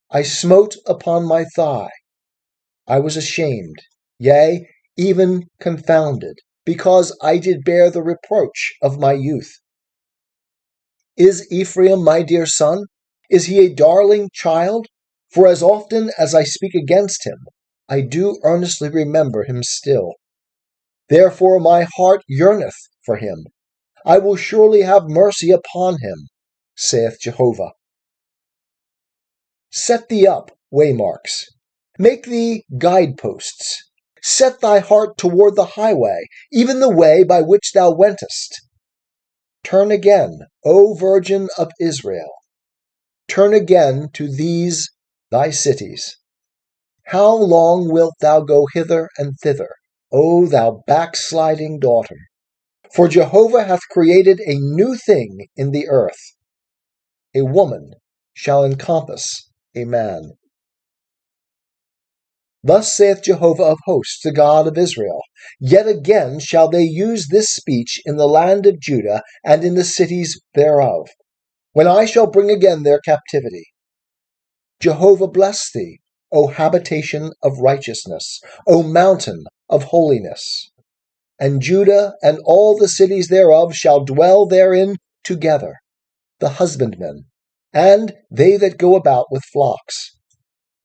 I smote upon my thigh. I was ashamed, yea, even confounded, because I did bear the reproach of my youth. Is Ephraim my dear son? Is he a darling child? For as often as I speak against him, I do earnestly remember him still. Therefore my heart yearneth for him. I will surely have mercy upon him, saith Jehovah. Set thee up waymarks. Make thee guideposts. Set thy heart toward the highway, even the way by which thou wentest. Turn again, O Virgin of Israel. Turn again to these thy cities. How long wilt thou go hither and thither, O thou backsliding daughter? For Jehovah hath created a new thing in the earth. A woman shall encompass a man. Thus saith Jehovah of hosts, the God of Israel, Yet again shall they use this speech in the land of Judah and in the cities thereof, when I shall bring again their captivity. Jehovah bless thee, O habitation of righteousness, O mountain of holiness. And Judah and all the cities thereof shall dwell therein together, the husbandmen, and they that go about with flocks.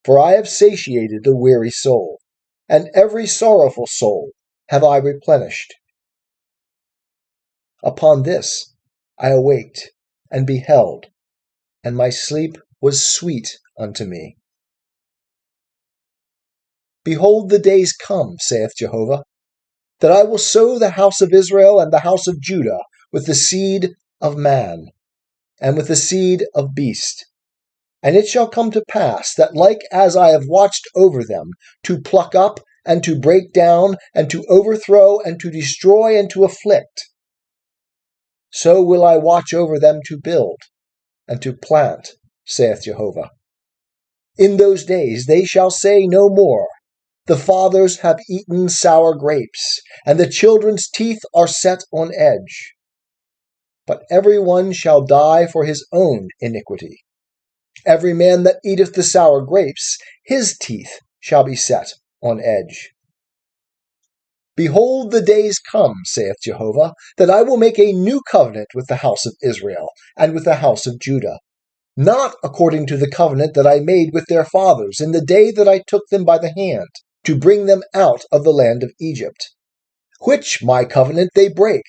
For I have satiated the weary soul, and every sorrowful soul have I replenished. Upon this I awaked and beheld, and my sleep was sweet unto me. Behold, the days come, saith Jehovah, that I will sow the house of Israel and the house of Judah with the seed of man, and with the seed of beast. And it shall come to pass that like as I have watched over them, to pluck up, and to break down, and to overthrow, and to destroy, and to afflict, so will I watch over them to build, and to plant, saith Jehovah. In those days they shall say no more, the fathers have eaten sour grapes, and the children's teeth are set on edge. But every one shall die for his own iniquity. Every man that eateth the sour grapes, his teeth shall be set on edge. Behold, the days come, saith Jehovah, that I will make a new covenant with the house of Israel and with the house of Judah, not according to the covenant that I made with their fathers in the day that I took them by the hand, to bring them out of the land of Egypt, which my covenant they break,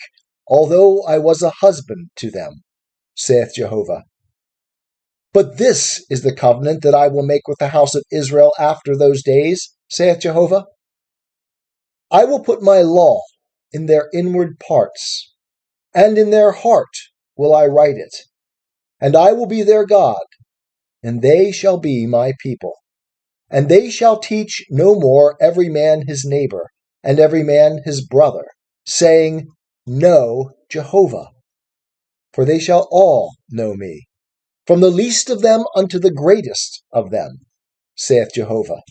although I was a husband to them, saith Jehovah. But this is the covenant that I will make with the house of Israel after those days, saith Jehovah. I will put my law in their inward parts, and in their heart will I write it, and I will be their God, and they shall be my people. And they shall teach no more every man his neighbor, and every man his brother, saying, Know Jehovah. For they shall all know me, from the least of them unto the greatest of them, saith Jehovah.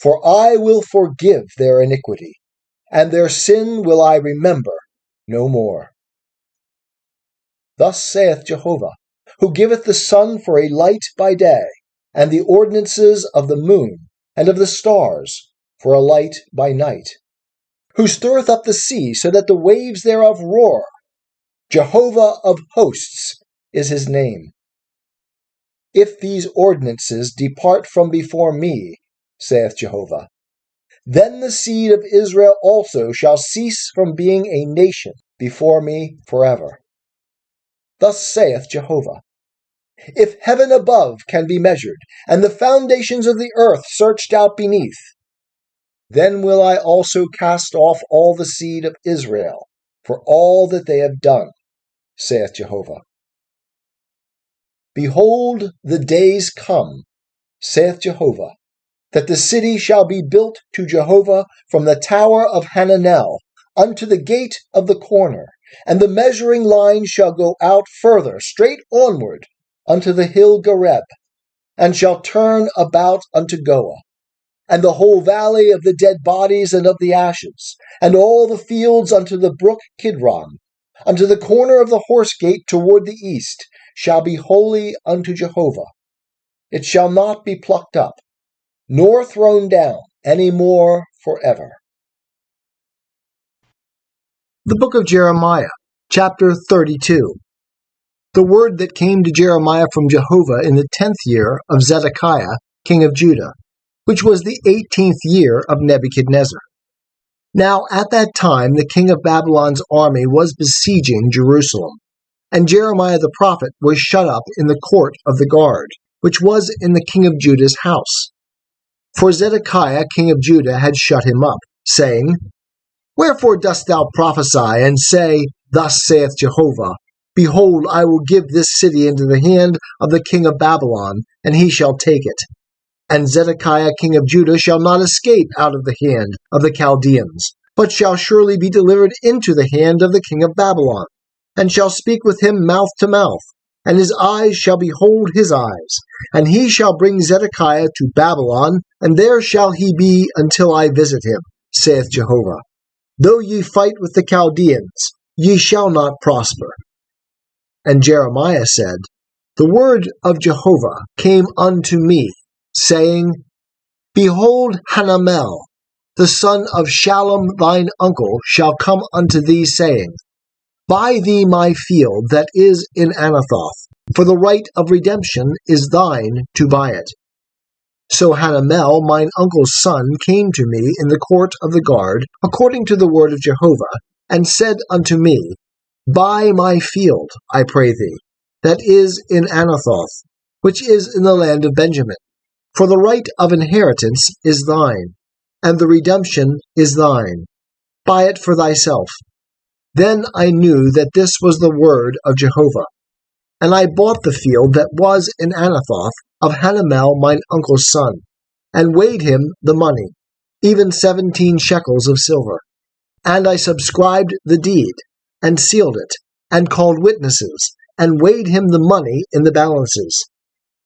For I will forgive their iniquity, and their sin will I remember no more. Thus saith Jehovah, who giveth the sun for a light by day, and the ordinances of the moon and of the stars for a light by night, who stirreth up the sea so that the waves thereof roar. Jehovah of hosts is his name. If these ordinances depart from before me, saith Jehovah, then the seed of Israel also shall cease from being a nation before me forever. Thus saith Jehovah, if heaven above can be measured, and the foundations of the earth searched out beneath, then will I also cast off all the seed of Israel for all that they have done, saith Jehovah. Behold, the days come, saith Jehovah, that the city shall be built to Jehovah from the tower of Hananel unto the gate of the corner, and the measuring line shall go out further, straight onward, unto the hill Gareb, and shall turn about unto Goa, and the whole valley of the dead bodies and of the ashes, and all the fields unto the brook Kidron, unto the corner of the horse gate toward the east, shall be holy unto Jehovah. It shall not be plucked up, nor thrown down any more forever. The book of Jeremiah, chapter 32. The word that came to Jeremiah from Jehovah in the 10th year of Zedekiah, king of Judah, which was the 18th year of Nebuchadnezzar. Now at that time the king of Babylon's army was besieging Jerusalem, and Jeremiah the prophet was shut up in the court of the guard, which was in the king of Judah's house. For Zedekiah king of Judah had shut him up, saying, Wherefore dost thou prophesy, and say, Thus saith Jehovah, Behold, I will give this city into the hand of the king of Babylon, and he shall take it. And Zedekiah king of Judah shall not escape out of the hand of the Chaldeans, but shall surely be delivered into the hand of the king of Babylon, and shall speak with him mouth to mouth, and his eyes shall behold his eyes. And he shall bring Zedekiah to Babylon, and there shall he be until I visit him, saith Jehovah. Though ye fight with the Chaldeans, ye shall not prosper. And Jeremiah said, The word of Jehovah came unto me, saying, Behold, Hanamel, the son of Shallum thine uncle, shall come unto thee, saying, Buy thee my field that is in Anathoth, for the right of redemption is thine to buy it. So Hanamel, mine uncle's son, came to me in the court of the guard, according to the word of Jehovah, and said unto me, Buy my field, I pray thee, that is in Anathoth, which is in the land of Benjamin. For the right of inheritance is thine, and the redemption is thine. Buy it for thyself. Then I knew that this was the word of Jehovah. And I bought the field that was in Anathoth of Hanamel mine uncle's son, and weighed him the money, even 17 shekels of silver. And I subscribed the deed, and sealed it, and called witnesses, and weighed him the money in the balances.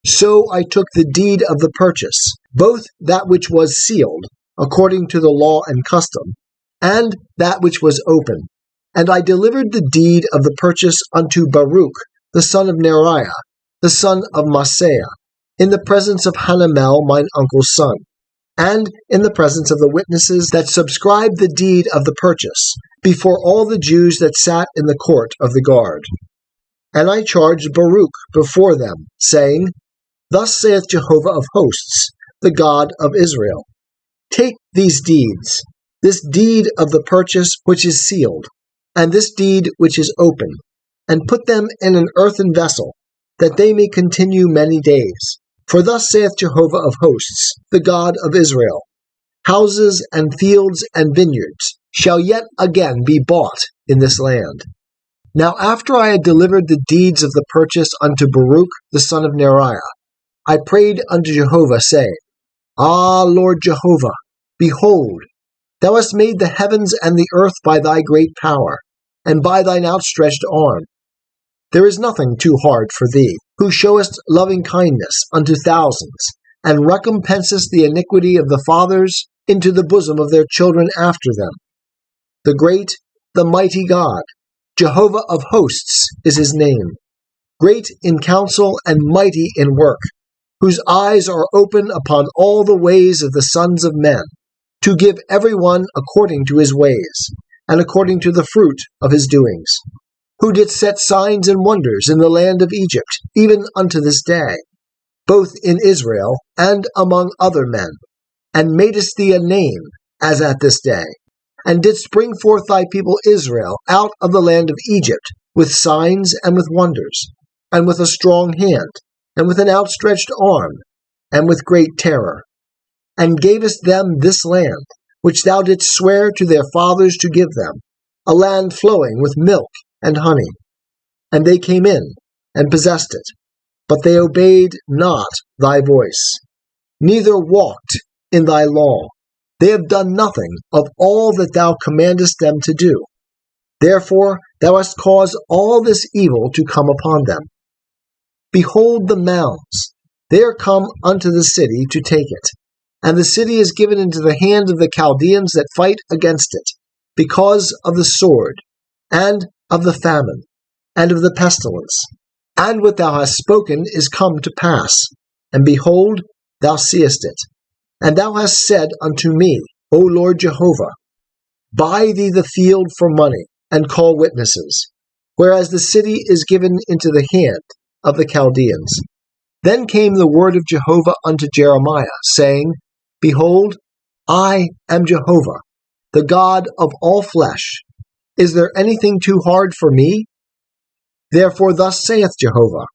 So I took the deed of the purchase, both that which was sealed, according to the law and custom, and that which was open. And I delivered the deed of the purchase unto Baruch, the son of Neriah, the son of Maaseiah, in the presence of Hanamel mine uncle's son, and in the presence of the witnesses that subscribed the deed of the purchase, before all the Jews that sat in the court of the guard. And I charged Baruch before them, saying, Thus saith Jehovah of hosts, the God of Israel, Take these deeds, this deed of the purchase which is sealed, and this deed which is open, and put them in an earthen vessel, that they may continue many days. For thus saith Jehovah of hosts, the God of Israel, Houses and fields and vineyards shall yet again be bought in this land. Now after I had delivered the deeds of the purchase unto Baruch the son of Neriah, I prayed unto Jehovah, saying, Ah, Lord Jehovah, behold, thou hast made the heavens and the earth by thy great power, and by thine outstretched arm. There is nothing too hard for thee, who showest loving kindness unto thousands, and recompensest the iniquity of the fathers into the bosom of their children after them. The great, the mighty God, Jehovah of hosts is his name, great in counsel and mighty in work, whose eyes are open upon all the ways of the sons of men, to give every one according to his ways, and according to the fruit of his doings, who didst set signs and wonders in the land of Egypt, even unto this day, both in Israel and among other men, and madest thee a name, as at this day, and didst bring forth thy people Israel out of the land of Egypt, with signs and with wonders, and with a strong hand, and with an outstretched arm, and with great terror, and gavest them this land, which thou didst swear to their fathers to give them, a land flowing with milk and honey. And they came in, and possessed it, but they obeyed not thy voice, neither walked in thy law. They have done nothing of all that thou commandest them to do. Therefore thou hast caused all this evil to come upon them. Behold the mounds, they are come unto the city to take it, and the city is given into the hand of the Chaldeans that fight against it, because of the sword, and of the famine, and of the pestilence. And what thou hast spoken is come to pass, and behold, thou seest it. And thou hast said unto me, O Lord Jehovah, Buy thee the field for money, and call witnesses, whereas the city is given into the hand of the Chaldeans. Then came the word of Jehovah unto Jeremiah, saying, Behold, I am Jehovah, the God of all flesh. Is there anything too hard for me? Therefore thus saith Jehovah,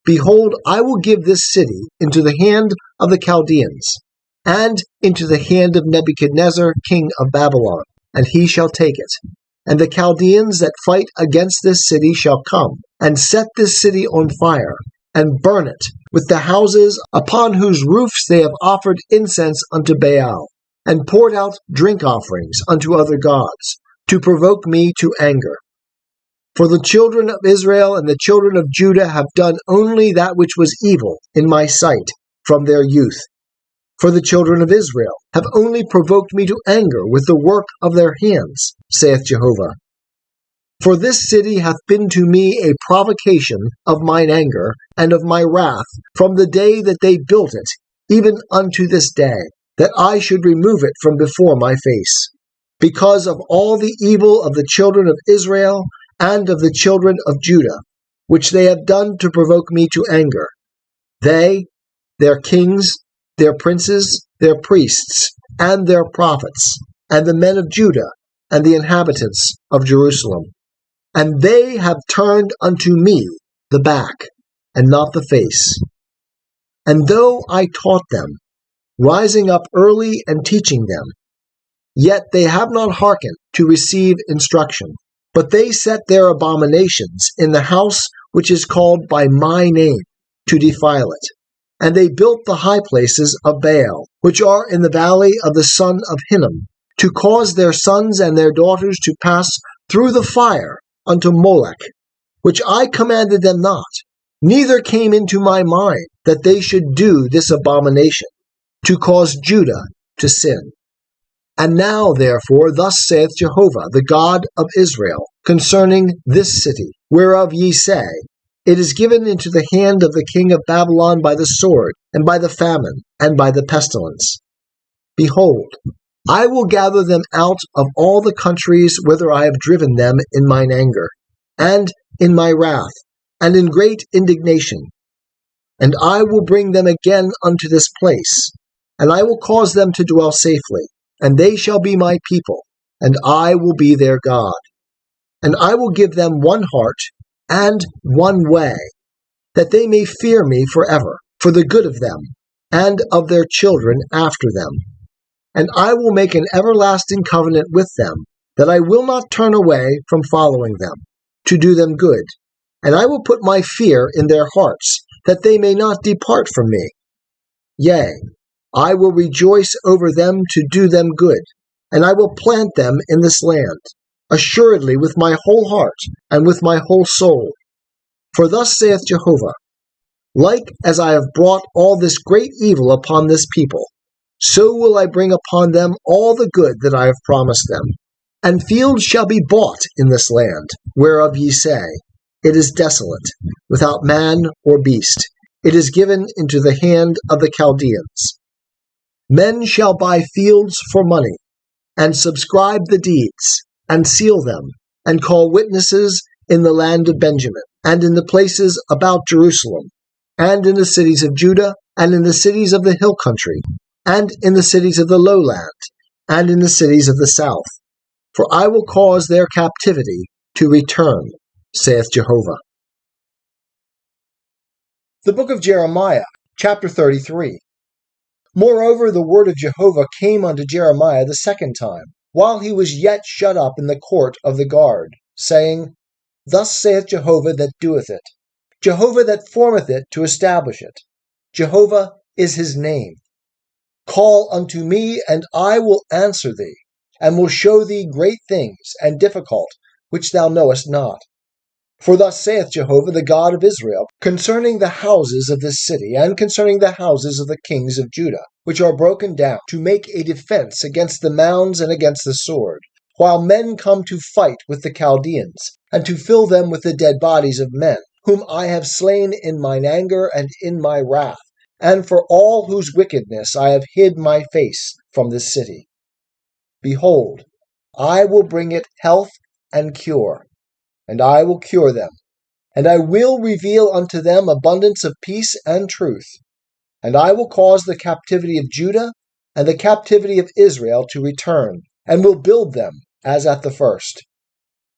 Behold, I will give this city into the hand of the Chaldeans, and into the hand of Nebuchadnezzar king of Babylon, and he shall take it. And the Chaldeans that fight against this city shall come, and set this city on fire, and burn it, with the houses upon whose roofs they have offered incense unto Baal, and poured out drink offerings unto other gods, to provoke me to anger. For the children of Israel and the children of Judah have done only that which was evil in my sight from their youth. For the children of Israel have only provoked me to anger with the work of their hands, saith Jehovah. For this city hath been to me a provocation of mine anger and of my wrath from the day that they built it, even unto this day, that I should remove it from before my face, because of all the evil of the children of Israel and of the children of Judah, which they have done to provoke me to anger. They, their kings, their princes, their priests, and their prophets, and the men of Judah, and the inhabitants of Jerusalem. And they have turned unto me the back, and not the face. And though I taught them, rising up early and teaching them, yet they have not hearkened to receive instruction, but they set their abominations in the house which is called by my name, to defile it. And they built the high places of Baal, which are in the valley of the son of Hinnom, to cause their sons and their daughters to pass through the fire unto Molech, which I commanded them not, neither came into my mind that they should do this abomination, to cause Judah to sin. And now, therefore, thus saith Jehovah, the God of Israel, concerning this city, whereof ye say, It is given into the hand of the king of Babylon by the sword, and by the famine, and by the pestilence. Behold, I will gather them out of all the countries whither I have driven them in mine anger, and in my wrath, and in great indignation. And I will bring them again unto this place, and I will cause them to dwell safely, and they shall be my people, and I will be their God. And I will give them one heart and one way, that they may fear me forever, for the good of them, and of their children after them. And I will make an everlasting covenant with them, that I will not turn away from following them, to do them good. And I will put my fear in their hearts, that they may not depart from me. Yea, I will rejoice over them to do them good, and I will plant them in this land, assuredly with my whole heart and with my whole soul. For thus saith Jehovah, Like as I have brought all this great evil upon this people, so will I bring upon them all the good that I have promised them. And fields shall be bought in this land, whereof ye say, It is desolate, without man or beast. It is given into the hand of the Chaldeans. Men shall buy fields for money, and subscribe the deeds, and seal them, and call witnesses in the land of Benjamin, and in the places about Jerusalem, and in the cities of Judah, and in the cities of the hill country, and in the cities of the lowland, and in the cities of the south. For I will cause their captivity to return, saith Jehovah. The book of Jeremiah, chapter 33. Moreover, the word of Jehovah came unto Jeremiah the second time, while he was yet shut up in the court of the guard, saying, Thus saith Jehovah that doeth it, Jehovah that formeth it to establish it. Jehovah is his name. Call unto me, and I will answer thee, and will show thee great things and difficult, which thou knowest not. For thus saith Jehovah, the God of Israel, concerning the houses of this city, and concerning the houses of the kings of Judah, which are broken down, to make a defense against the mounds and against the sword, while men come to fight with the Chaldeans, and to fill them with the dead bodies of men, whom I have slain in mine anger and in my wrath, and for all whose wickedness I have hid my face from this city. Behold, I will bring it health and cure, and I will cure them, and I will reveal unto them abundance of peace and truth. And I will cause the captivity of Judah and the captivity of Israel to return, and will build them as at the first.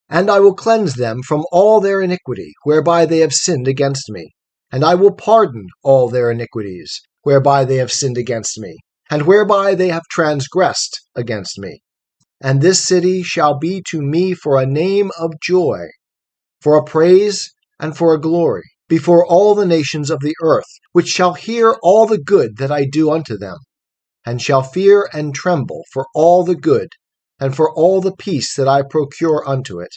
And I will cleanse them from all their iniquity, whereby they have sinned against me. And I will pardon all their iniquities, whereby they have sinned against me, and whereby they have transgressed against me. And this city shall be to me for a name of joy, for a praise and for a glory, before all the nations of the earth, which shall hear all the good that I do unto them, and shall fear and tremble for all the good, and for all the peace that I procure unto it.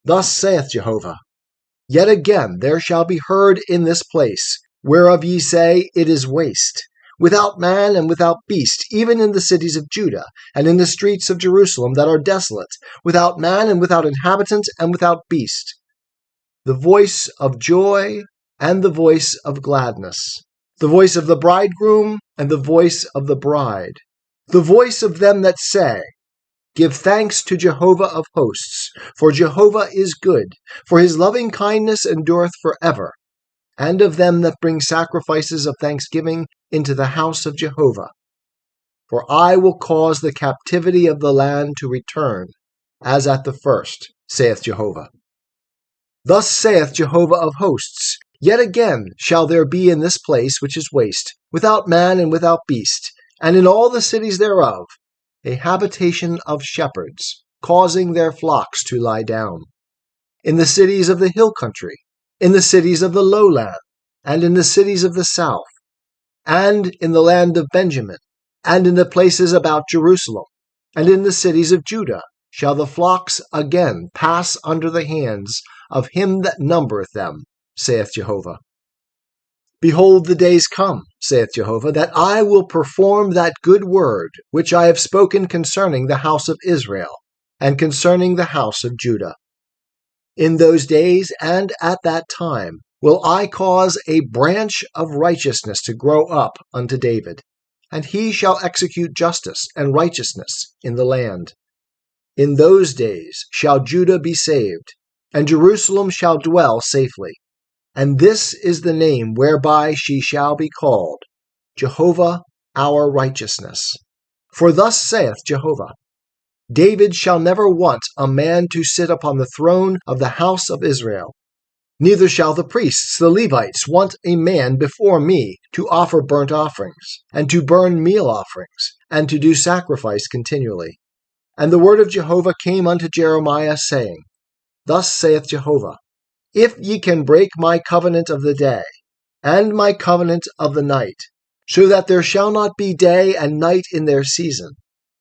Thus saith Jehovah, Yet again there shall be heard in this place, whereof ye say, It is waste, without man and without beast, even in the cities of Judah, and in the streets of Jerusalem that are desolate, without man and without inhabitant and without beast. The voice of joy and the voice of gladness, the voice of the bridegroom and the voice of the bride, the voice of them that say, Give thanks to Jehovah of hosts, for Jehovah is good, for his loving kindness endureth forever. and of them that bring sacrifices of thanksgiving into the house of Jehovah. For I will cause the captivity of the land to return, as at the first, saith Jehovah. Thus saith Jehovah of hosts, Yet again shall there be in this place which is waste, without man and without beast, and in all the cities thereof, a habitation of shepherds, causing their flocks to lie down. In the cities of the hill country, in the cities of the lowland, and in the cities of the south, and in the land of Benjamin, and in the places about Jerusalem, and in the cities of Judah, shall the flocks again pass under the hands of him that numbereth them, saith Jehovah. Behold, the days come, saith Jehovah, that I will perform that good word which I have spoken concerning the house of Israel, and concerning the house of Judah. In those days and at that time will I cause a branch of righteousness to grow up unto David, and he shall execute justice and righteousness in the land. In those days shall Judah be saved, and Jerusalem shall dwell safely. And this is the name whereby she shall be called, Jehovah our righteousness. For thus saith Jehovah, David shall never want a man to sit upon the throne of the house of Israel. Neither shall the priests, the Levites, want a man before me to offer burnt offerings, and to burn meal offerings, and to do sacrifice continually. And the word of Jehovah came unto Jeremiah, saying, Thus saith Jehovah, If ye can break my covenant of the day, and my covenant of the night, so that there shall not be day and night in their season,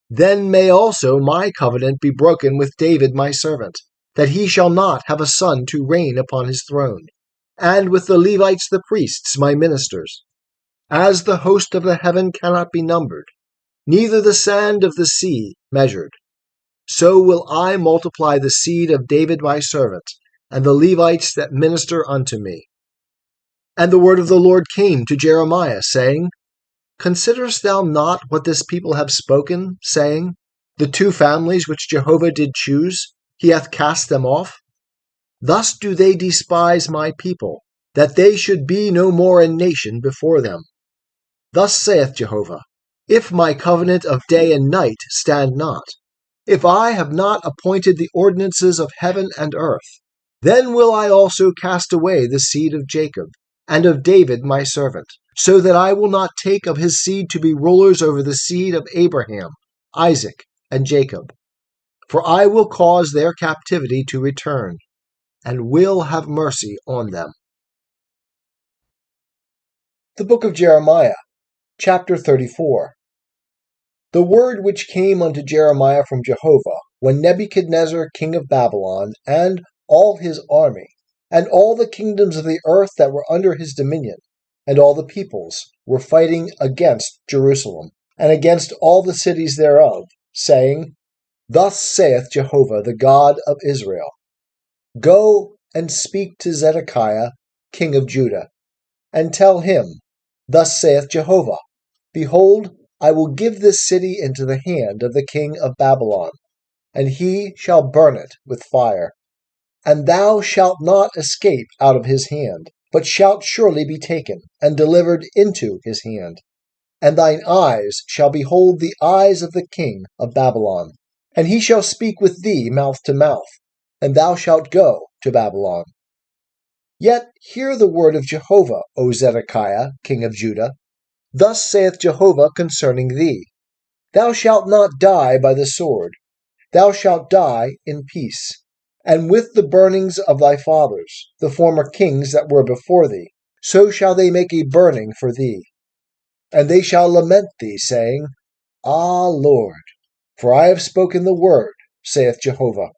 then may also my covenant be broken with David my servant, that he shall not have a son to reign upon his throne, and with the Levites the priests my ministers. As the host of the heaven cannot be numbered, neither the sand of the sea measured, so will I multiply the seed of David my servant, and the Levites that minister unto me. And the word of the Lord came to Jeremiah, saying, Considerest thou not what this people have spoken, saying, The two families which Jehovah did choose, he hath cast them off? Thus do they despise my people, that they should be no more a nation before them. Thus saith Jehovah, If my covenant of day and night stand not, if I have not appointed the ordinances of heaven and earth, then will I also cast away the seed of Jacob, and of David my servant, so that I will not take of his seed to be rulers over the seed of Abraham, Isaac, and Jacob. For I will cause their captivity to return, and will have mercy on them. The book of Jeremiah, chapter 34. The word which came unto Jeremiah from Jehovah, when Nebuchadnezzar king of Babylon, and all his army, and all the kingdoms of the earth that were under his dominion, and all the peoples, were fighting against Jerusalem, and against all the cities thereof, saying, Thus saith Jehovah, the God of Israel, Go and speak to Zedekiah, king of Judah, and tell him, Thus saith Jehovah, Behold, I will give this city into the hand of the king of Babylon, and he shall burn it with fire. And thou shalt not escape out of his hand, but shalt surely be taken, and delivered into his hand. And thine eyes shall behold the eyes of the king of Babylon, and he shall speak with thee mouth to mouth, and thou shalt go to Babylon. Yet hear the word of Jehovah, O Zedekiah, king of Judah. Thus saith Jehovah concerning thee, Thou shalt not die by the sword, thou shalt die in peace, and with the burnings of thy fathers, the former kings that were before thee, so shall they make a burning for thee. And they shall lament thee, saying, Ah, Lord, for I have spoken the word, saith Jehovah.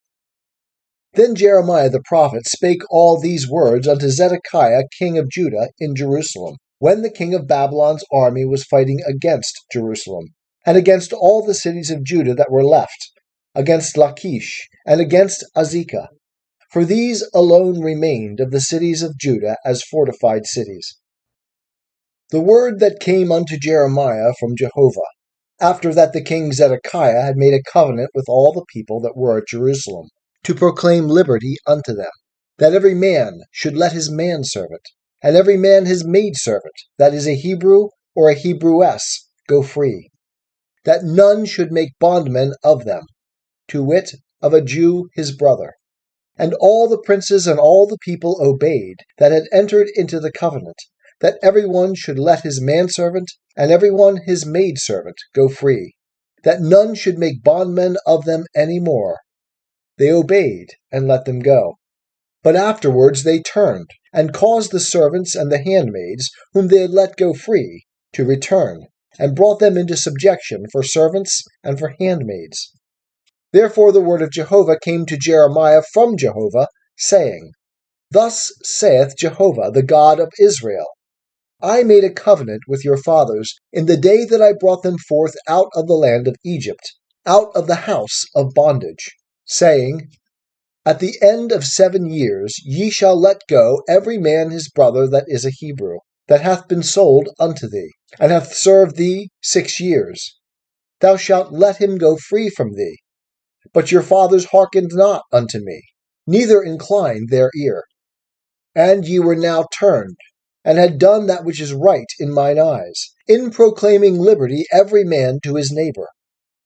Then Jeremiah the prophet spake all these words unto Zedekiah king of Judah in Jerusalem, when the king of Babylon's army was fighting against Jerusalem, and against all the cities of Judah that were left, against Lachish, and against Azekah. For these alone remained of the cities of Judah as fortified cities. The word that came unto Jeremiah from Jehovah, after that the king Zedekiah had made a covenant with all the people that were at Jerusalem, to proclaim liberty unto them, that every man should let his manservant, and every man his maidservant, that is a Hebrew or a Hebrewess, go free, that none should make bondmen of them, to wit, of a Jew his brother. And all the princes and all the people obeyed that had entered into the covenant, that every one should let his manservant and every one his maidservant go free, that none should make bondmen of them any more. They obeyed and let them go. But afterwards they turned, and caused the servants and the handmaids, whom they had let go free, to return, and brought them into subjection for servants and for handmaids. Therefore the word of Jehovah came to Jeremiah from Jehovah, saying, Thus saith Jehovah, the God of Israel, I made a covenant with your fathers in the day that I brought them forth out of the land of Egypt, out of the house of bondage, saying, At the end of 7 years ye shall let go every man his brother that is a Hebrew, that hath been sold unto thee, and hath served thee 6 years. Thou shalt let him go free from thee. But your fathers hearkened not unto me, neither inclined their ear. And ye were now turned, and had done that which is right in mine eyes, in proclaiming liberty every man to his neighbor.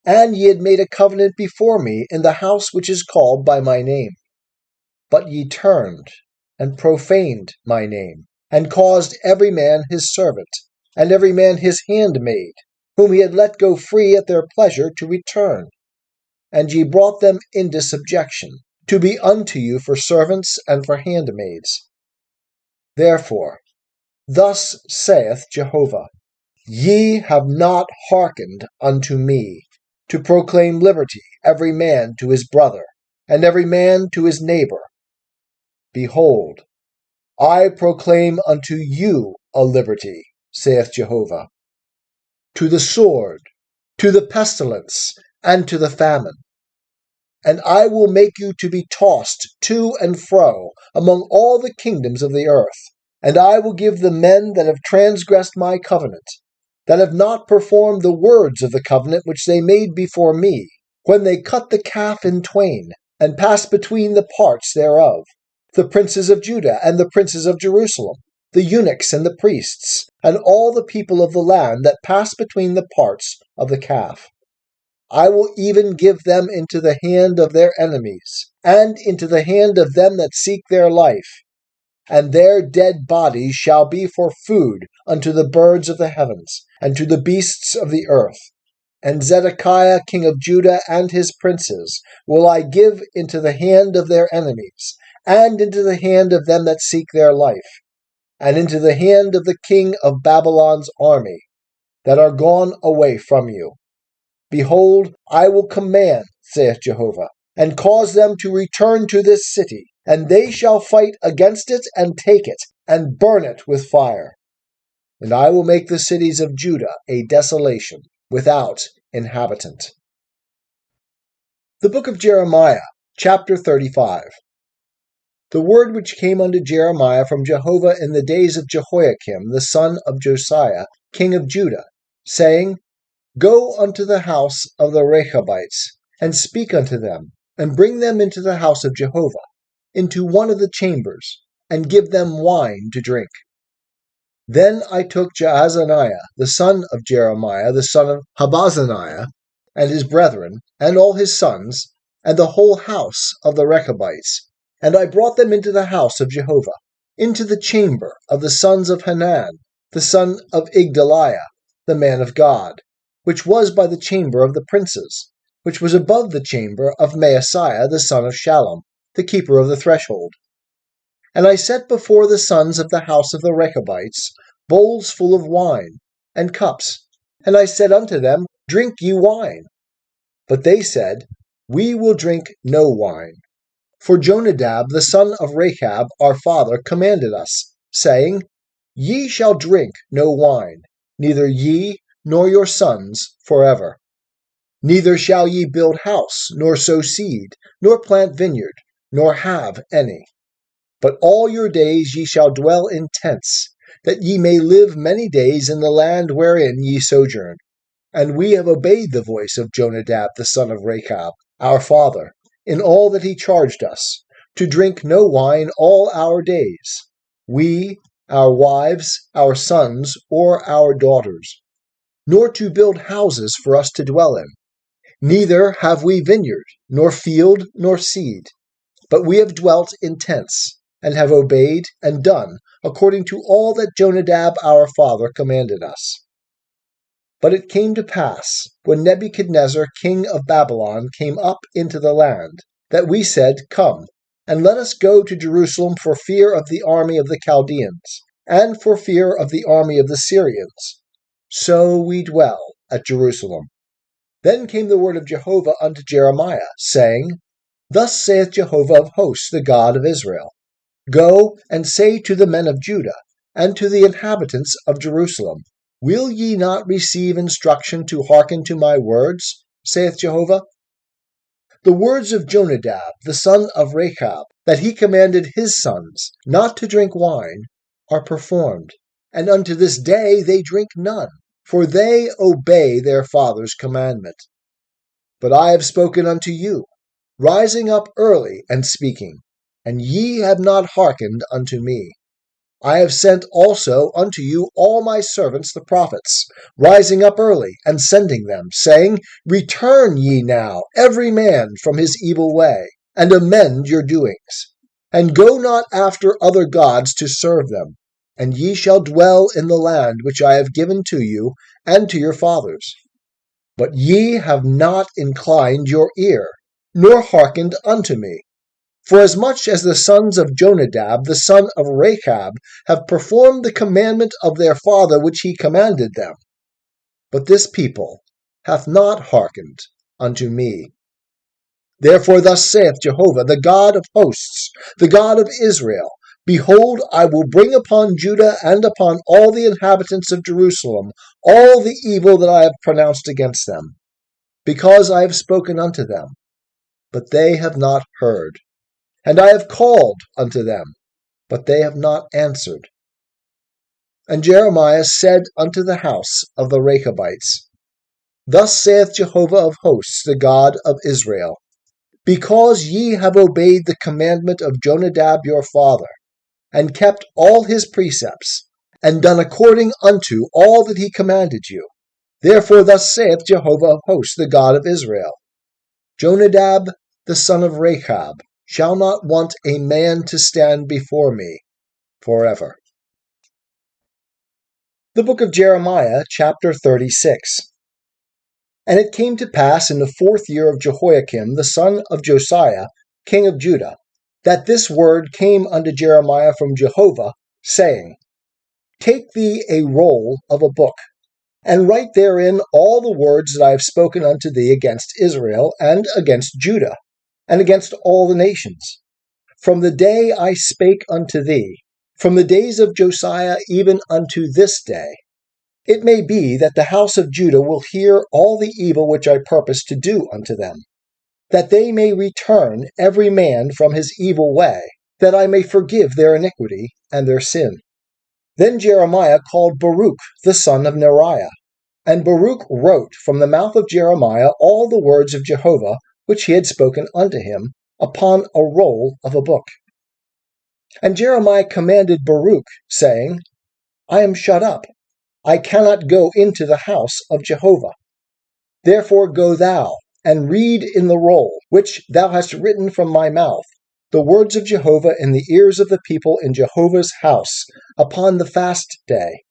And ye had made a covenant before me in the house which is called by my name. But ye turned, and profaned my name, and caused every man his servant, and every man his handmaid, whom he had let go free at their pleasure, to return. And ye brought them into subjection, to be unto you for servants and for handmaids. Therefore, thus saith Jehovah, Ye have not hearkened unto me, to proclaim liberty every man to his brother, and every man to his neighbor. Behold, I proclaim unto you a liberty, saith Jehovah, to the sword, to the pestilence, and to the famine. And I will make you to be tossed to and fro among all the kingdoms of the earth. And I will give the men that have transgressed my covenant, that have not performed the words of the covenant which they made before me, when they cut the calf in twain, and passed between the parts thereof, the princes of Judah and the princes of Jerusalem, the eunuchs and the priests, and all the people of the land that passed between the parts of the calf. I will even give them into the hand of their enemies, and into the hand of them that seek their life. And their dead bodies shall be for food unto the birds of the heavens, and to the beasts of the earth. And Zedekiah king of Judah and his princes will I give into the hand of their enemies, and into the hand of them that seek their life, and into the hand of the king of Babylon's army, that are gone away from you. Behold, I will command, saith Jehovah, and cause them to return to this city, and they shall fight against it, and take it, and burn it with fire. And I will make the cities of Judah a desolation, without inhabitant. The book of Jeremiah, chapter 35. The word which came unto Jeremiah from Jehovah in the days of Jehoiakim, the son of Josiah, king of Judah, saying, Go unto the house of the Rechabites, and speak unto them, and bring them into the house of Jehovah, into one of the chambers, and give them wine to drink. Then I took Jaazaniah, the son of Jeremiah, the son of Habazaniah, and his brethren, and all his sons, and the whole house of the Rechabites, and I brought them into the house of Jehovah, into the chamber of the sons of Hanan, the son of Igdaliah, the man of God, which was by the chamber of the princes, which was above the chamber of Maaseiah the son of Shallum, the keeper of the threshold. And I set before the sons of the house of the Rechabites bowls full of wine, and cups, and I said unto them, Drink ye wine. But they said, We will drink no wine. For Jonadab the son of Rechab our father commanded us, saying, Ye shall drink no wine, neither ye nor your sons forever. Neither shall ye build house, nor sow seed, nor plant vineyard, nor have any. But all your days ye shall dwell in tents, that ye may live many days in the land wherein ye sojourn. And we have obeyed the voice of Jonadab the son of Rechab, our father, in all that he charged us, to drink no wine all our days, we our wives, our sons, or our daughters, nor to build houses for us to dwell in. Neither have we vineyard, nor field, nor seed, but we have dwelt in tents, and have obeyed and done according to all that Jonadab our father commanded us. But it came to pass, when Nebuchadnezzar king of Babylon came up into the land, that we said, Come, and let us go to Jerusalem for fear of the army of the Chaldeans, and for fear of the army of the Syrians. So we dwell at Jerusalem. Then came the word of Jehovah unto Jeremiah, saying, Thus saith Jehovah of hosts, the God of Israel, Go and say to the men of Judah, and to the inhabitants of Jerusalem, Will ye not receive instruction to hearken to my words, saith Jehovah? The words of Jonadab, the son of Rechab, that he commanded his sons not to drink wine, are performed, and unto this day they drink none, for they obey their father's commandment. But I have spoken unto you, rising up early and speaking, and ye have not hearkened unto me. I have sent also unto you all my servants the prophets, rising up early and sending them, saying, Return ye now, every man from his evil way, and amend your doings. And go not after other gods to serve them, and ye shall dwell in the land which I have given to you and to your fathers. But ye have not inclined your ear, nor hearkened unto me. Forasmuch as the sons of Jonadab, the son of Rechab, have performed the commandment of their father which he commanded them. But this people hath not hearkened unto me. Therefore thus saith Jehovah, the God of hosts, the God of Israel, Behold, I will bring upon Judah and upon all the inhabitants of Jerusalem all the evil that I have pronounced against them, because I have spoken unto them, but they have not heard. And I have called unto them, but they have not answered. And Jeremiah said unto the house of the Rechabites, Thus saith Jehovah of hosts, the God of Israel, Because ye have obeyed the commandment of Jonadab your father, and kept all his precepts, and done according unto all that he commanded you, therefore thus saith Jehovah of hosts, the God of Israel, Jonadab the son of Rechab shall not want a man to stand before me forever. The book of Jeremiah, chapter 36. And it came to pass in the 4th year of Jehoiakim, the son of Josiah, king of Judah, that this word came unto Jeremiah from Jehovah, saying, Take thee a roll of a book, and write therein all the words that I have spoken unto thee against Israel, and against Judah, and against all the nations, from the day I spake unto thee, from the days of Josiah even unto this day. It may be that the house of Judah will hear all the evil which I purpose to do unto them, that they may return every man from his evil way, that I may forgive their iniquity and their sin. Then Jeremiah called Baruch the son of Neriah, and Baruch wrote from the mouth of Jeremiah all the words of Jehovah which he had spoken unto him upon a roll of a book. And Jeremiah commanded Baruch, saying, I am shut up. I cannot go into the house of Jehovah. Therefore go thou, and read in the roll, which thou hast written from my mouth, the words of Jehovah in the ears of the people in Jehovah's house, upon the fast day.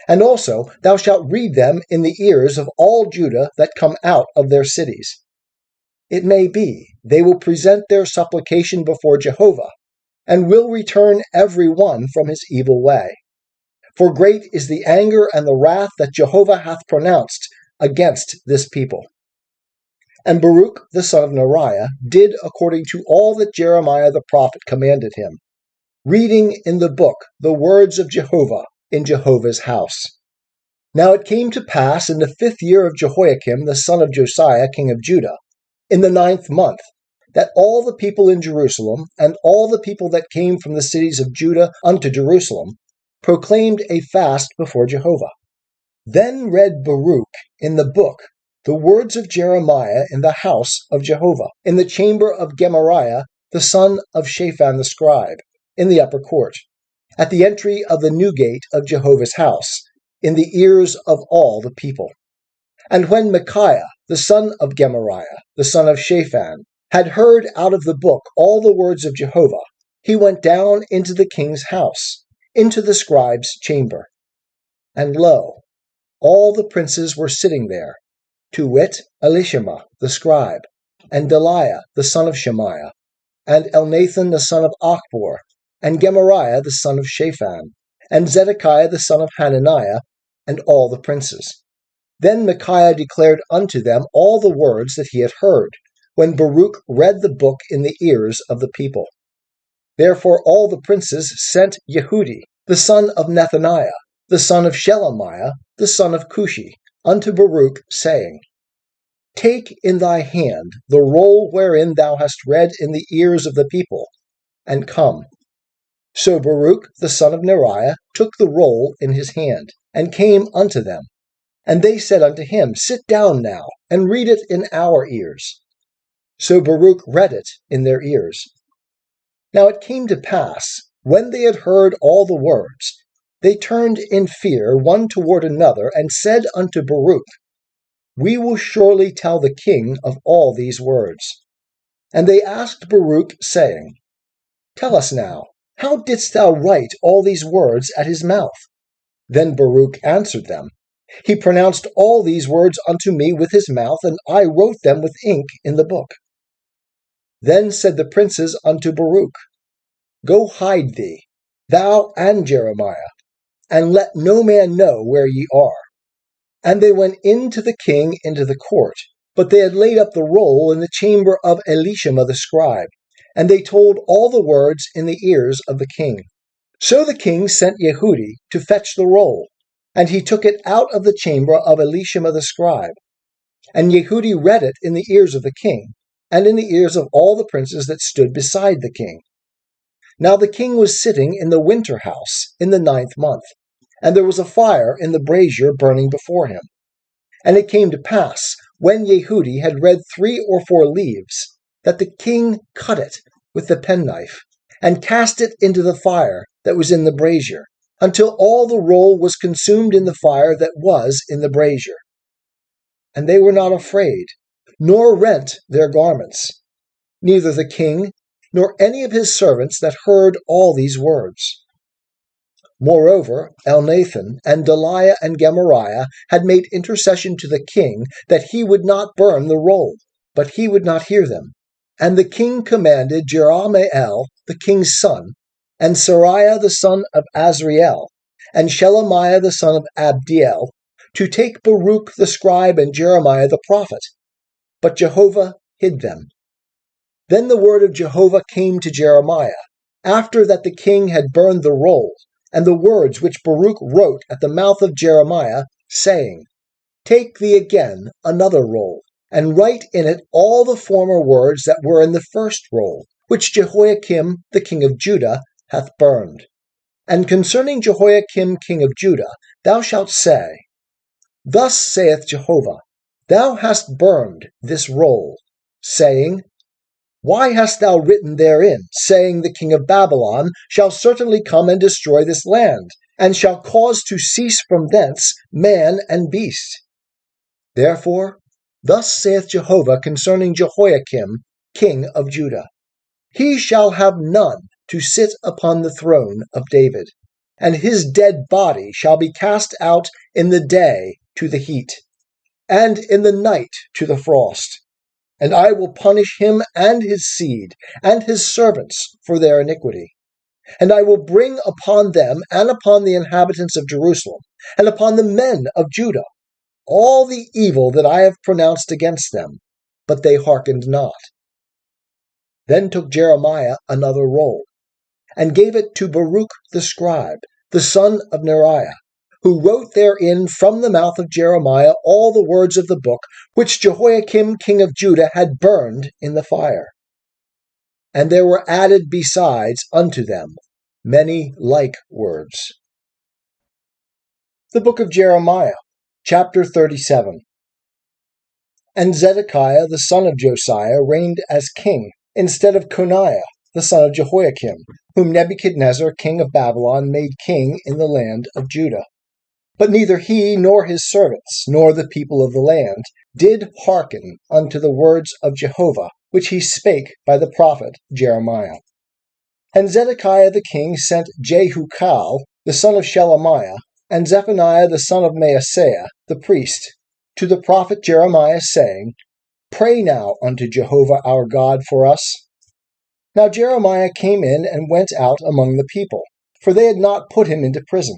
And also thou shalt read them in the ears of all Judah that come out of their cities. It may be they will present their supplication before Jehovah, and will return every one from his evil way. For great is the anger and the wrath that Jehovah hath pronounced against this people. And Baruch the son of Neriah did according to all that Jeremiah the prophet commanded him, reading in the book the words of Jehovah in Jehovah's house. Now it came to pass in the 5th year of Jehoiakim the son of Josiah king of Judah, in the 9th month, that all the people in Jerusalem, and all the people that came from the cities of Judah unto Jerusalem, proclaimed a fast before Jehovah. Then read Baruch in the book the words of Jeremiah in the house of Jehovah, in the chamber of Gemariah the son of Shaphan the scribe, in the upper court. at the entry of the new gate of Jehovah's house, in the ears of all the people. And when Micaiah, the son of Gemariah, the son of Shaphan, had heard out of the book all the words of Jehovah, he went down into the king's house, into the scribe's chamber. And lo, all the princes were sitting there, to wit, Elishama the scribe, and Delaiah the son of Shemaiah, and Elnathan the son of Achbor, and Gemariah the son of Shaphan, and Zedekiah the son of Hananiah, and all the princes. Then Micaiah declared unto them all the words that he had heard, when Baruch read the book in the ears of the people. Therefore all the princes sent Yehudi, the son of Nethaniah, the son of Shelemiah, the son of Cushi, unto Baruch, saying, Take in thy hand the roll wherein thou hast read in the ears of the people, and come. So Baruch the son of Neriah took the roll in his hand, and came unto them. And they said unto him, Sit down now, and read it in our ears. So Baruch read it in their ears. Now it came to pass, when they had heard all the words, they turned in fear one toward another, and said unto Baruch, We will surely tell the king of all these words. And they asked Baruch, saying, Tell us now, how didst thou write all these words at his mouth? Then Baruch answered them, He pronounced all these words unto me with his mouth, and I wrote them with ink in the book. Then said the princes unto Baruch, Go hide thee, thou and Jeremiah, and let no man know where ye are. And they went in to the king into the court, but they had laid up the roll in the chamber of Elishama the scribe, and they told all the words in the ears of the king. So the king sent Yehudi to fetch the roll, and he took it out of the chamber of Elishama the scribe. And Yehudi read it in the ears of the king, and in the ears of all the princes that stood beside the king. Now the king was sitting in the winter house in the 9th month, and there was a fire in the brazier burning before him. And it came to pass, when Yehudi had read 3 or 4 leaves, that the king cut it with the penknife, and cast it into the fire that was in the brazier, until all the roll was consumed in the fire that was in the brazier. And they were not afraid, nor rent their garments, neither the king, nor any of his servants that heard all these words. Moreover, Elnathan and Delaiah and Gemariah had made intercession to the king that he would not burn the roll, but he would not hear them. And the king commanded Jerahmeel, the king's son, and Seraiah the son of Azriel, and Shelemiah the son of Abdiel, to take Baruch the scribe and Jeremiah the prophet. But Jehovah hid them. Then the word of Jehovah came to Jeremiah, after that the king had burned the roll, and the words which Baruch wrote at the mouth of Jeremiah, saying, Take thee again another roll, and write in it all the former words that were in the first roll, which Jehoiakim the king of Judah hath burned. And concerning Jehoiakim king of Judah, thou shalt say, Thus saith Jehovah, Thou hast burned this roll, saying, Why hast thou written therein, saying, The king of Babylon shall certainly come and destroy this land, and shall cause to cease from thence man and beast? Therefore, thus saith Jehovah concerning Jehoiakim king of Judah, He shall have none to sit upon the throne of David, and his dead body shall be cast out in the day to the heat, and in the night to the frost. And I will punish him and his seed, and his servants for their iniquity. And I will bring upon them, and upon the inhabitants of Jerusalem, and upon the men of Judah, all the evil that I have pronounced against them, but they hearkened not. Then took Jeremiah another roll, and gave it to Baruch the scribe, the son of Neriah, who wrote therein from the mouth of Jeremiah all the words of the book which Jehoiakim king of Judah had burned in the fire. And there were added besides unto them many like words. The book of Jeremiah, chapter 37. And Zedekiah the son of Josiah reigned as king, instead of Coniah, the son of Jehoiakim, whom Nebuchadnezzar king of Babylon made king in the land of Judah. But neither he nor his servants, nor the people of the land, did hearken unto the words of Jehovah, which he spake by the prophet Jeremiah. And Zedekiah the king sent Jehukal, the son of Shelemiah, and Zephaniah the son of Maaseiah, the priest, to the prophet Jeremiah, saying, Pray now unto Jehovah our God for us. Now Jeremiah came in and went out among the people, for they had not put him into prison.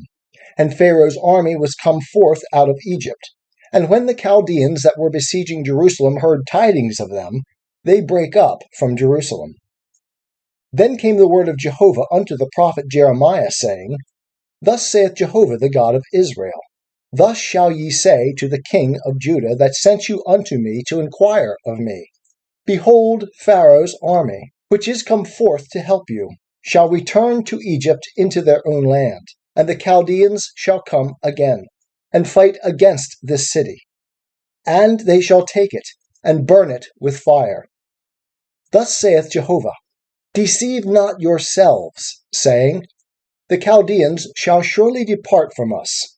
And Pharaoh's army was come forth out of Egypt. And when the Chaldeans that were besieging Jerusalem heard tidings of them, they brake up from Jerusalem. Then came the word of Jehovah unto the prophet Jeremiah, saying, Thus saith Jehovah the God of Israel, Thus shall ye say to the king of Judah that sent you unto me to inquire of me, Behold, Pharaoh's army, which is come forth to help you, shall return to Egypt into their own land, and the Chaldeans shall come again, and fight against this city. And they shall take it, and burn it with fire. Thus saith Jehovah, Deceive not yourselves, saying, The Chaldeans shall surely depart from us.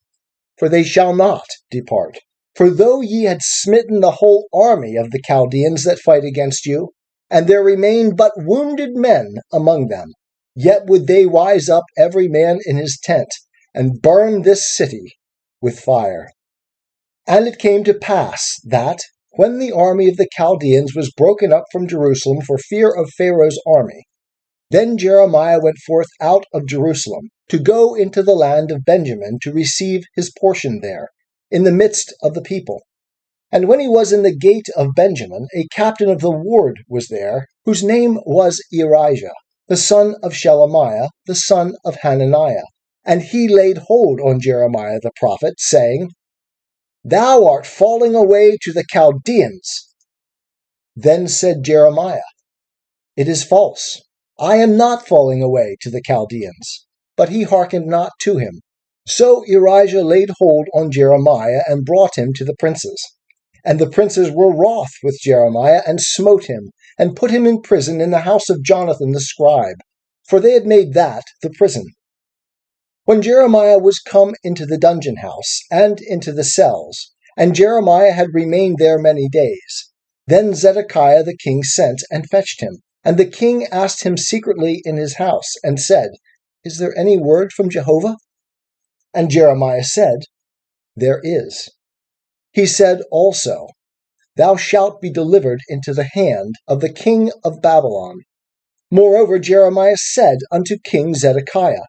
For they shall not depart. For though ye had smitten the whole army of the Chaldeans that fight against you, and there remain but wounded men among them, yet would they rise up every man in his tent, and burn this city with fire. And it came to pass that, when the army of the Chaldeans was broken up from Jerusalem for fear of Pharaoh's army, then Jeremiah went forth out of Jerusalem to go into the land of Benjamin to receive his portion there, in the midst of the people. And when he was in the gate of Benjamin, a captain of the ward was there, whose name was Erijah, the son of Shelemiah, the son of Hananiah. And he laid hold on Jeremiah the prophet, saying, Thou art falling away to the Chaldeans. Then said Jeremiah, It is false. I am not falling away to the Chaldeans. But he hearkened not to him. So Erijah laid hold on Jeremiah and brought him to the princes. And the princes were wroth with Jeremiah, and smote him, and put him in prison in the house of Jonathan the scribe, for they had made that the prison. When Jeremiah was come into the dungeon house, and into the cells, and Jeremiah had remained there many days, then Zedekiah the king sent and fetched him. And the king asked him secretly in his house, and said, Is there any word from Jehovah? And Jeremiah said, There is. He said also, Thou shalt be delivered into the hand of the king of Babylon. Moreover, Jeremiah said unto King Zedekiah,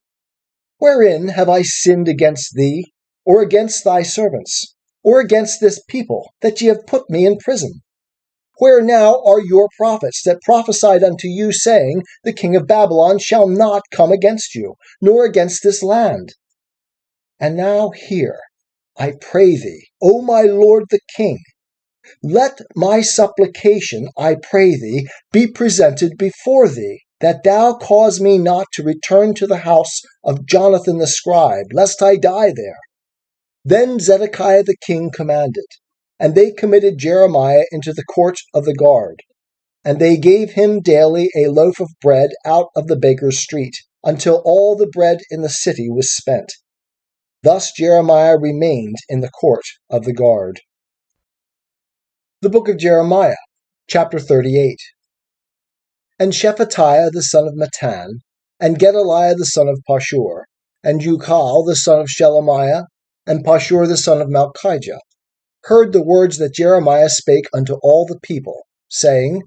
Wherein have I sinned against thee, or against thy servants, or against this people, that ye have put me in prison? Where now are your prophets that prophesied unto you, saying, The king of Babylon shall not come against you, nor against this land? And now hear, I pray thee, O my lord the king, let my supplication, I pray thee, be presented before thee, that thou cause me not to return to the house of Jonathan the scribe, lest I die there. Then Zedekiah the king commanded, and they committed Jeremiah into the court of the guard. And they gave him daily a loaf of bread out of the baker's street, until all the bread in the city was spent. Thus Jeremiah remained in the court of the guard. The book of Jeremiah, chapter 38. And Shephatiah the son of Mattan, and Gedaliah the son of Pashur, and Jukal the son of Shelemiah, and Pashur the son of Malchijah, heard the words that Jeremiah spake unto all the people, saying,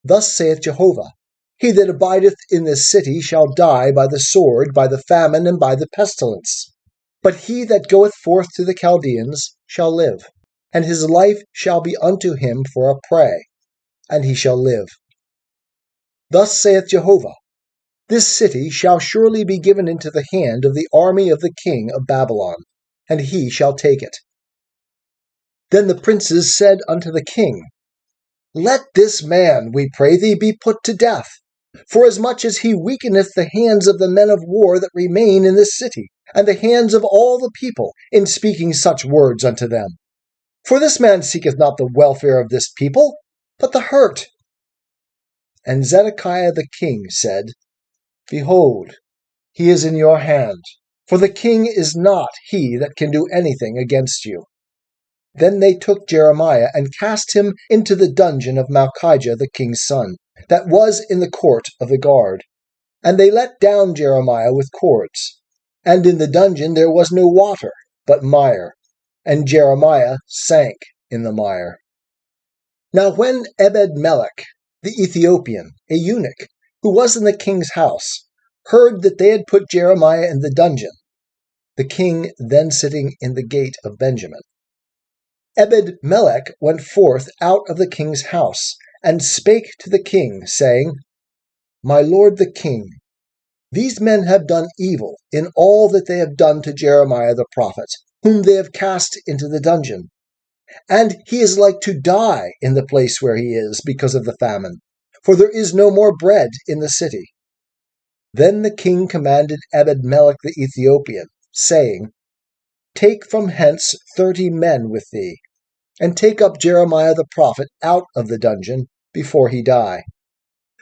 Thus saith Jehovah, He that abideth in this city shall die by the sword, by the famine, and by the pestilence. But he that goeth forth to the Chaldeans shall live, and his life shall be unto him for a prey, and he shall live. Thus saith Jehovah, This city shall surely be given into the hand of the army of the king of Babylon, and he shall take it. Then the princes said unto the king, Let this man, we pray thee, be put to death, forasmuch as he weakeneth the hands of the men of war that remain in this city, and the hands of all the people, in speaking such words unto them. For this man seeketh not the welfare of this people, but the hurt. And Zedekiah the king said, Behold, he is in your hand, for the king is not he that can do anything against you. Then they took Jeremiah and cast him into the dungeon of Malchijah the king's son, that was in the court of the guard. And they let down Jeremiah with cords. And in the dungeon there was no water, but mire, and Jeremiah sank in the mire. Now when Ebed-melech the Ethiopian, a eunuch, who was in the king's house, heard that they had put Jeremiah in the dungeon, the king then sitting in the gate of Benjamin, Ebed-melech went forth out of the king's house, and spake to the king, saying, My lord the king, these men have done evil in all that they have done to Jeremiah the prophet, whom they have cast into the dungeon. And he is like to die in the place where he is because of the famine, for there is no more bread in the city. Then the king commanded Ebed-melech the Ethiopian, saying, Take from hence 30 men with thee, and take up Jeremiah the prophet out of the dungeon before he die.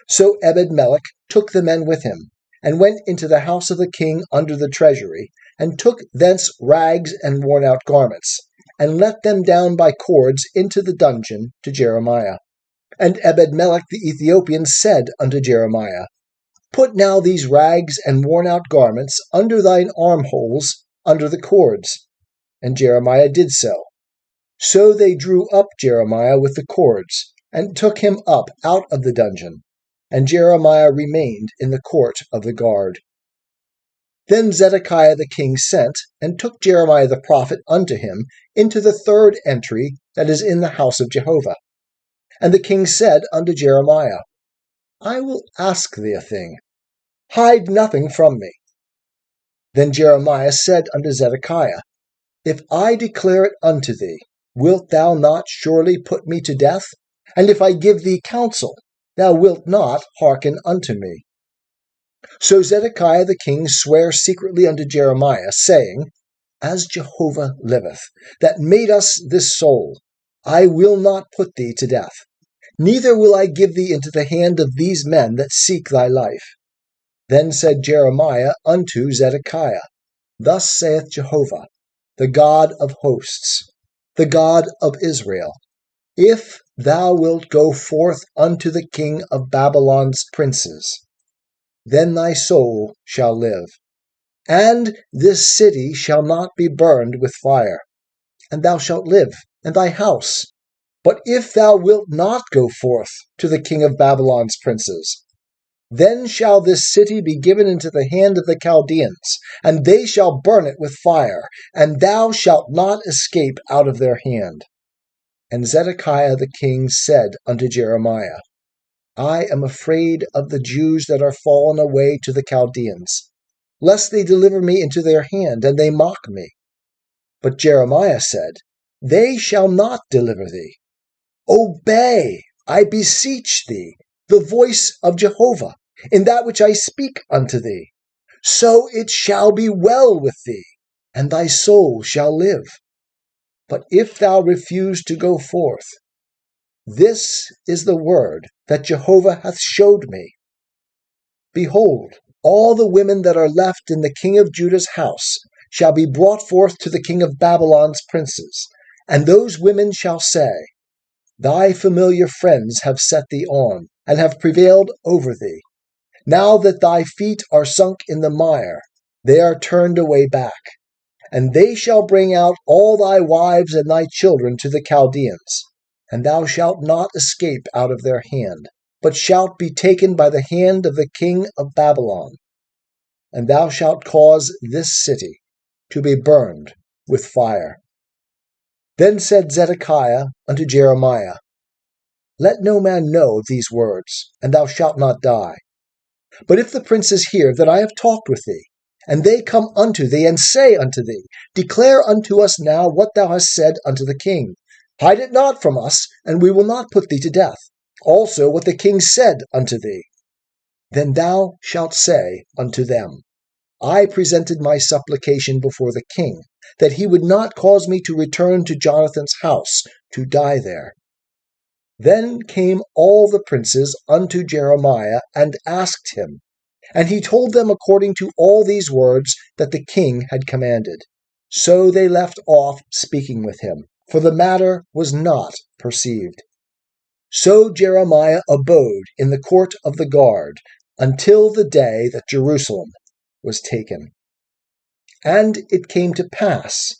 So Ebed-melech took the men with him, and went into the house of the king under the treasury, and took thence rags and worn-out garments, and let them down by cords into the dungeon to Jeremiah. And Ebed-melech the Ethiopian said unto Jeremiah, Put now these rags and worn-out garments under thine armholes, under the cords. And Jeremiah did so. So they drew up Jeremiah with the cords, and took him up out of the dungeon. And Jeremiah remained in the court of the guard. Then Zedekiah the king sent, and took Jeremiah the prophet unto him into the third entry that is in the house of Jehovah. And the king said unto Jeremiah, I will ask thee a thing. Hide nothing from me. Then Jeremiah said unto Zedekiah, If I declare it unto thee, wilt thou not surely put me to death? And if I give thee counsel, thou wilt not hearken unto me. So Zedekiah the king sware secretly unto Jeremiah, saying, As Jehovah liveth, that made us this soul, I will not put thee to death, neither will I give thee into the hand of these men that seek thy life. Then said Jeremiah unto Zedekiah, Thus saith Jehovah, the God of hosts, the God of Israel, If thou wilt go forth unto the king of Babylon's princes, then thy soul shall live, and this city shall not be burned with fire, and thou shalt live, and thy house. But if thou wilt not go forth to the king of Babylon's princes, then shall this city be given into the hand of the Chaldeans, and they shall burn it with fire, and thou shalt not escape out of their hand. And Zedekiah the king said unto Jeremiah, I am afraid of the Jews that are fallen away to the Chaldeans, lest they deliver me into their hand, and they mock me. But Jeremiah said, They shall not deliver thee. Obey, I beseech thee, the voice of Jehovah, in that which I speak unto thee. So it shall be well with thee, and thy soul shall live. But if thou refuse to go forth, this is the word that Jehovah hath showed me. Behold, all the women that are left in the king of Judah's house shall be brought forth to the king of Babylon's princes, and those women shall say, Thy familiar friends have set thee on, and have prevailed over thee. Now that thy feet are sunk in the mire, they are turned away back. And they shall bring out all thy wives and thy children to the Chaldeans, and thou shalt not escape out of their hand, but shalt be taken by the hand of the king of Babylon. And thou shalt cause this city to be burned with fire. Then said Zedekiah unto Jeremiah, Let no man know these words, and thou shalt not die. But if the princes hear that I have talked with thee, and they come unto thee, and say unto thee, Declare unto us now what thou hast said unto the king. Hide it not from us, and we will not put thee to death. Also what the king said unto thee. Then thou shalt say unto them, I presented my supplication before the king, that he would not cause me to return to Jonathan's house, to die there. Then came all the princes unto Jeremiah and asked him, and he told them according to all these words that the king had commanded. So they left off speaking with him, for the matter was not perceived. So Jeremiah abode in the court of the guard until the day that Jerusalem was taken. And it came to pass,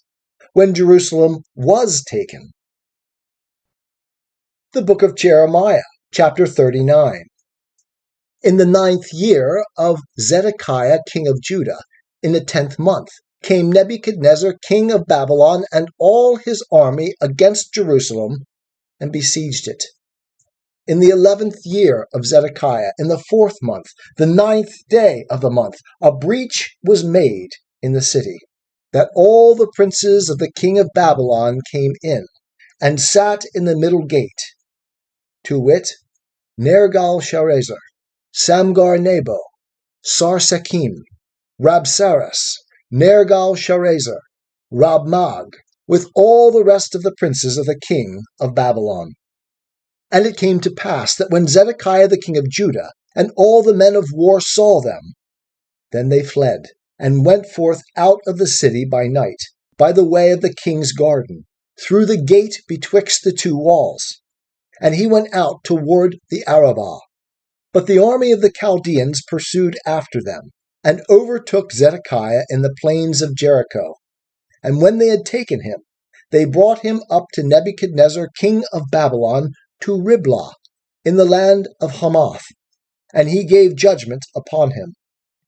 when Jerusalem was taken. The book of Jeremiah, chapter 39. In the 9th year of Zedekiah king of Judah, in the 10th month, came Nebuchadnezzar king of Babylon and all his army against Jerusalem and besieged it. In the 11th year of Zedekiah, in the 4th month, the 9th day of the month, a breach was made in the city, that all the princes of the king of Babylon came in, and sat in the middle gate, to wit, Nergal-Sharezer, Samgar-Nebo, Sarsekim, Rabsaris, Nergal-Sharezer, Rabmag, with all the rest of the princes of the king of Babylon. And it came to pass that when Zedekiah the king of Judah and all the men of war saw them, then they fled, and went forth out of the city by night, by the way of the king's garden, through the gate betwixt the two walls. And he went out toward the Arabah. But the army of the Chaldeans pursued after them, and overtook Zedekiah in the plains of Jericho. And when they had taken him, they brought him up to Nebuchadnezzar king of Babylon, to Riblah, in the land of Hamath, and he gave judgment upon him.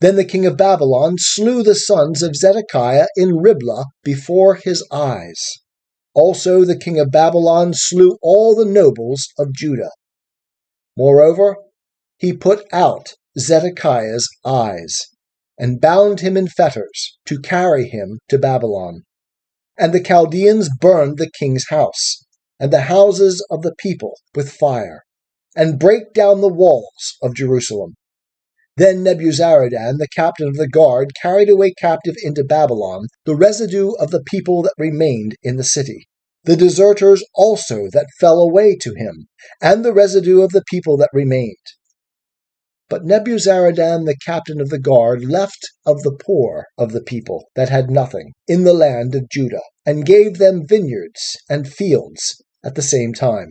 Then the king of Babylon slew the sons of Zedekiah in Riblah before his eyes. Also the king of Babylon slew all the nobles of Judah. Moreover, he put out Zedekiah's eyes, and bound him in fetters, to carry him to Babylon. And the Chaldeans burned the king's house, and the houses of the people with fire, and brake down the walls of Jerusalem. Then Nebuzaradan, the captain of the guard, carried away captive into Babylon the residue of the people that remained in the city, the deserters also that fell away to him, and the residue of the people that remained. But Nebuzaradan, the captain of the guard, left of the poor of the people that had nothing in the land of Judah, and gave them vineyards and fields at the same time.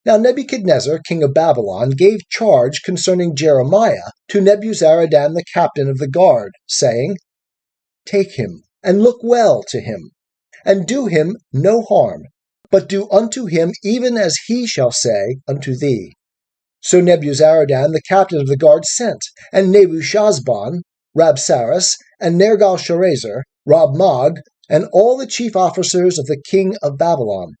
Now Nebuchadnezzar, king of Babylon, gave charge concerning Jeremiah to Nebuzaradan, the captain of the guard, saying, Take him, and look well to him, and do him no harm, but do unto him even as he shall say unto thee. So Nebuzaradan, the captain of the guard, sent, and Nebuchadnezzar, Rabsaris, and Nergal-Sharezer, Rabmag, and all the chief officers of the king of Babylon.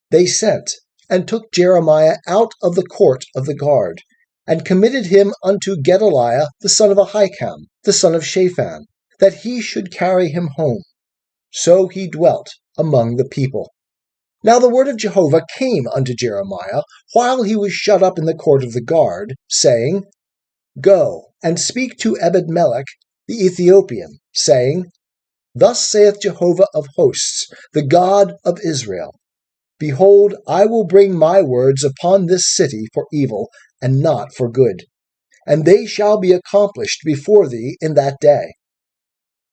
They sent, and took Jeremiah out of the court of the guard, and committed him unto Gedaliah the son of Ahikam, the son of Shaphan, that he should carry him home. So he dwelt among the people. Now the word of Jehovah came unto Jeremiah while he was shut up in the court of the guard, saying, Go, and speak to Ebed-melech the Ethiopian, saying, Thus saith Jehovah of hosts, the God of Israel, Behold, I will bring my words upon this city for evil, and not for good, and they shall be accomplished before thee in that day.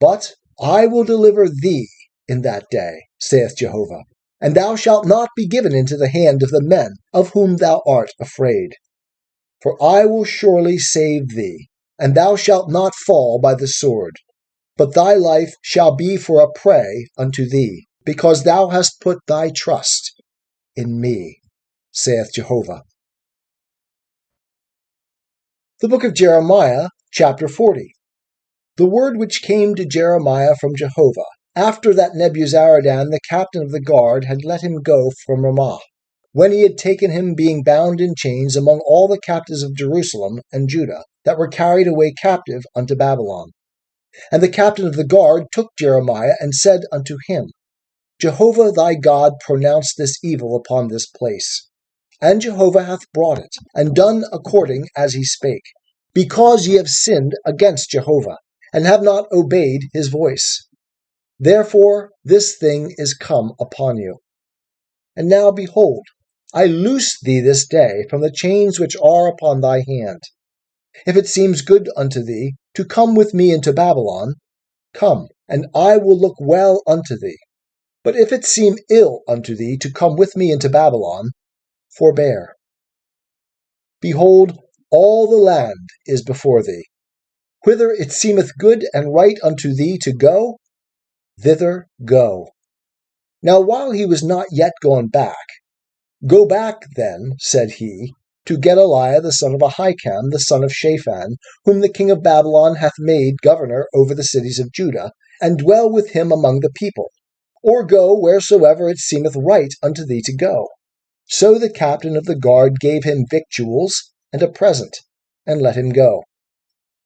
But I will deliver thee in that day, saith Jehovah, and thou shalt not be given into the hand of the men of whom thou art afraid. For I will surely save thee, and thou shalt not fall by the sword, but thy life shall be for a prey unto thee, because thou hast put thy trust in me, saith Jehovah. The book of Jeremiah, chapter 40. The word which came to Jeremiah from Jehovah, after that Nebuzaradan, the captain of the guard, had let him go from Ramah, when he had taken him being bound in chains among all the captives of Jerusalem and Judah, that were carried away captive unto Babylon. And the captain of the guard took Jeremiah, and said unto him, Jehovah thy God pronounced this evil upon this place, and Jehovah hath brought it, and done according as he spake, because ye have sinned against Jehovah, and have not obeyed his voice. Therefore this thing is come upon you. And now behold, I loose thee this day from the chains which are upon thy hand. If it seems good unto thee to come with me into Babylon, come, and I will look well unto thee. But if it seem ill unto thee to come with me into Babylon, forbear. Behold, all the land is before thee. Whither it seemeth good and right unto thee to go, thither go. Now while he was not yet gone back, go back then, said he, to Gedaliah the son of Ahikam, the son of Shaphan, whom the king of Babylon hath made governor over the cities of Judah, and dwell with him among the people, or go wheresoever it seemeth right unto thee to go. So the captain of the guard gave him victuals and a present, and let him go.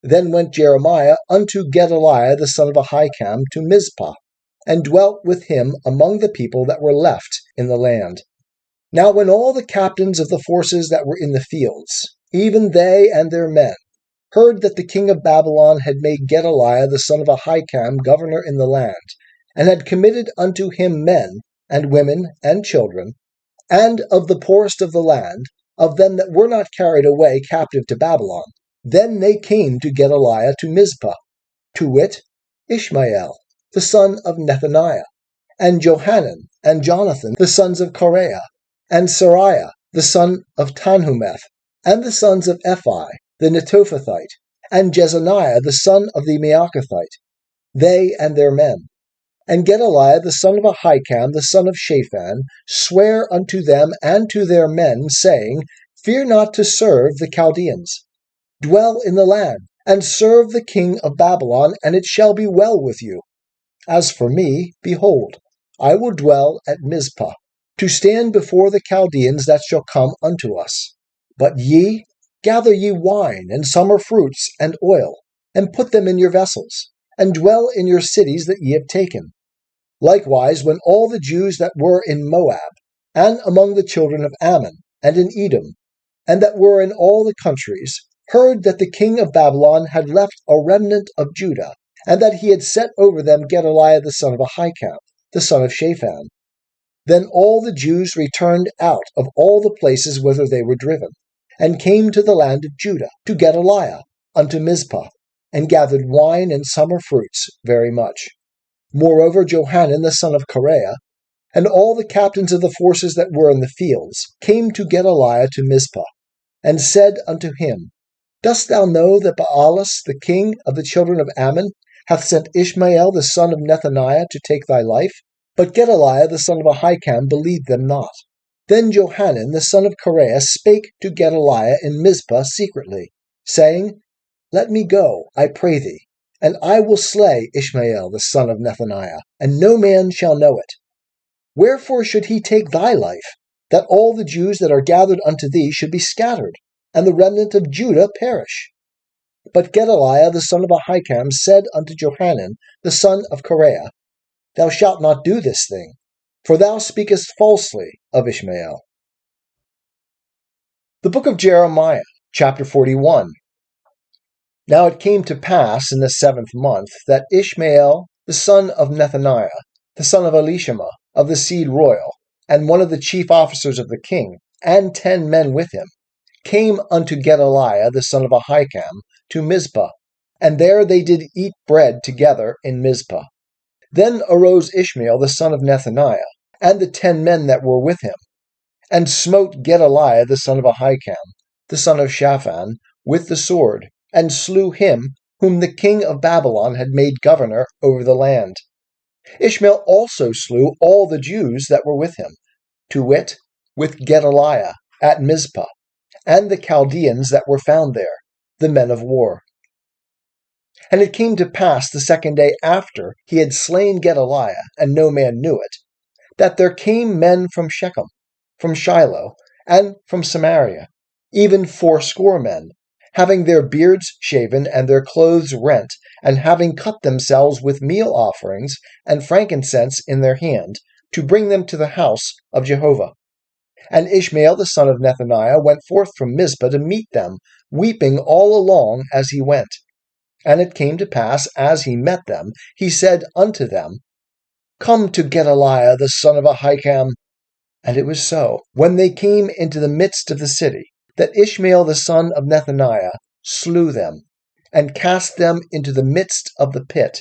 Then went Jeremiah unto Gedaliah the son of Ahikam to Mizpah, and dwelt with him among the people that were left in the land. Now when all the captains of the forces that were in the fields, even they and their men, heard that the king of Babylon had made Gedaliah the son of Ahikam governor in the land, and had committed unto him men, and women, and children, and of the poorest of the land, of them that were not carried away captive to Babylon, then they came to Gedaliah to Mizpah, to wit, Ishmael, the son of Nethaniah, and Johanan, and Jonathan, the sons of Kareah, and Sariah, the son of Tanhumeth, and the sons of Ephi, the Netophathite, and Jezaniah, the son of the Maachathite, they and their men. And Gedaliah, the son of Ahikam, the son of Shaphan, sware unto them and to their men, saying, Fear not to serve the Chaldeans. Dwell in the land, and serve the king of Babylon, and it shall be well with you. As for me, behold, I will dwell at Mizpah, to stand before the Chaldeans that shall come unto us. But ye, gather ye wine and summer fruits and oil, and put them in your vessels, and dwell in your cities that ye have taken. Likewise, when all the Jews that were in Moab, and among the children of Ammon, and in Edom, and that were in all the countries, heard that the king of Babylon had left a remnant of Judah, and that he had set over them Gedaliah the son of Ahikam, the son of Shaphan, then all the Jews returned out of all the places whither they were driven, and came to the land of Judah, to Gedaliah, unto Mizpah, and gathered wine and summer fruits very much. Moreover, Johanan the son of Kareah, and all the captains of the forces that were in the fields, came to Gedaliah to Mizpah, and said unto him, Dost thou know that Baalis, the king of the children of Ammon, hath sent Ishmael the son of Nethaniah to take thy life? But Gedaliah the son of Ahikam believed them not. Then Johanan the son of Kareah spake to Gedaliah in Mizpah secretly, saying, Let me go, I pray thee, and I will slay Ishmael the son of Nethaniah, and no man shall know it. Wherefore should he take thy life, that all the Jews that are gathered unto thee should be scattered, and the remnant of Judah perish? But Gedaliah the son of Ahikam said unto Johanan the son of Kareah, Thou shalt not do this thing, for thou speakest falsely of Ishmael. The book of Jeremiah, chapter 41. Now it came to pass in the 7th month that Ishmael, the son of Nethaniah, the son of Elishama, of the seed royal, and one of the chief officers of the king, and 10 men with him, came unto Gedaliah the son of Ahikam to Mizpah, and there they did eat bread together in Mizpah. Then arose Ishmael the son of Nethaniah, and the 10 men that were with him, and smote Gedaliah the son of Ahikam, the son of Shaphan, with the sword, and slew him whom the king of Babylon had made governor over the land. Ishmael also slew all the Jews that were with him, to wit, with Gedaliah at Mizpah, and the Chaldeans that were found there, the men of war. And it came to pass the 2nd day after he had slain Gedaliah, and no man knew it, that there came men from Shechem, from Shiloh, and from Samaria, even 80 men, having their beards shaven and their clothes rent, and having cut themselves with meal offerings and frankincense in their hand, to bring them to the house of Jehovah. And Ishmael the son of Nethaniah went forth from Mizpah to meet them, weeping all along as he went. And it came to pass, as he met them, he said unto them, Come to Gedaliah the son of Ahikam. And it was so, when they came into the midst of the city, that Ishmael the son of Nethaniah slew them, and cast them into the midst of the pit,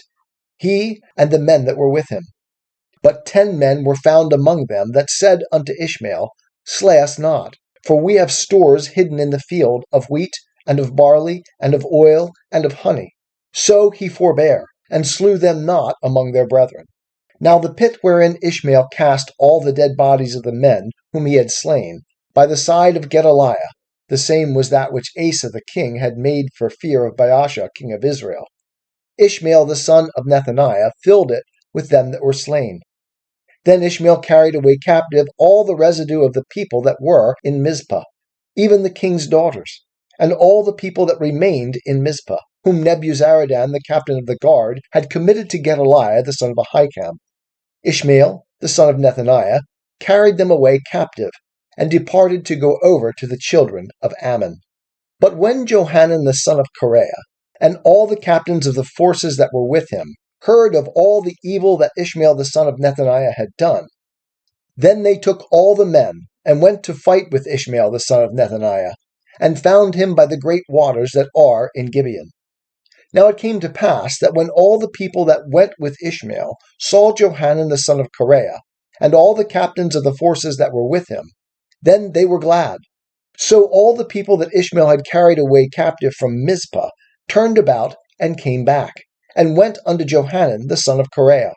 he and the men that were with him. But 10 men were found among them that said unto Ishmael, Slay us not, for we have stores hidden in the field of wheat, and of barley, and of oil, and of honey. So he forbare, and slew them not among their brethren. Now the pit wherein Ishmael cast all the dead bodies of the men whom he had slain, by the side of Gedaliah, the same was that which Asa the king had made for fear of Baasha king of Israel. Ishmael the son of Nethaniah filled it with them that were slain. Then Ishmael carried away captive all the residue of the people that were in Mizpah, even the king's daughters, and all the people that remained in Mizpah, whom Nebuzaradan the captain of the guard had committed to Gedaliah the son of Ahikam. Ishmael the son of Nethaniah carried them away captive, and departed to go over to the children of Ammon. But when Johanan the son of Kareah, and all the captains of the forces that were with him, heard of all the evil that Ishmael the son of Nethaniah had done, then they took all the men, and went to fight with Ishmael the son of Nethaniah, and found him by the great waters that are in Gibeon. Now it came to pass that when all the people that went with Ishmael saw Johanan the son of Kareah, and all the captains of the forces that were with him, then they were glad. So all the people that Ishmael had carried away captive from Mizpah turned about and came back, and went unto Johanan the son of Kareah.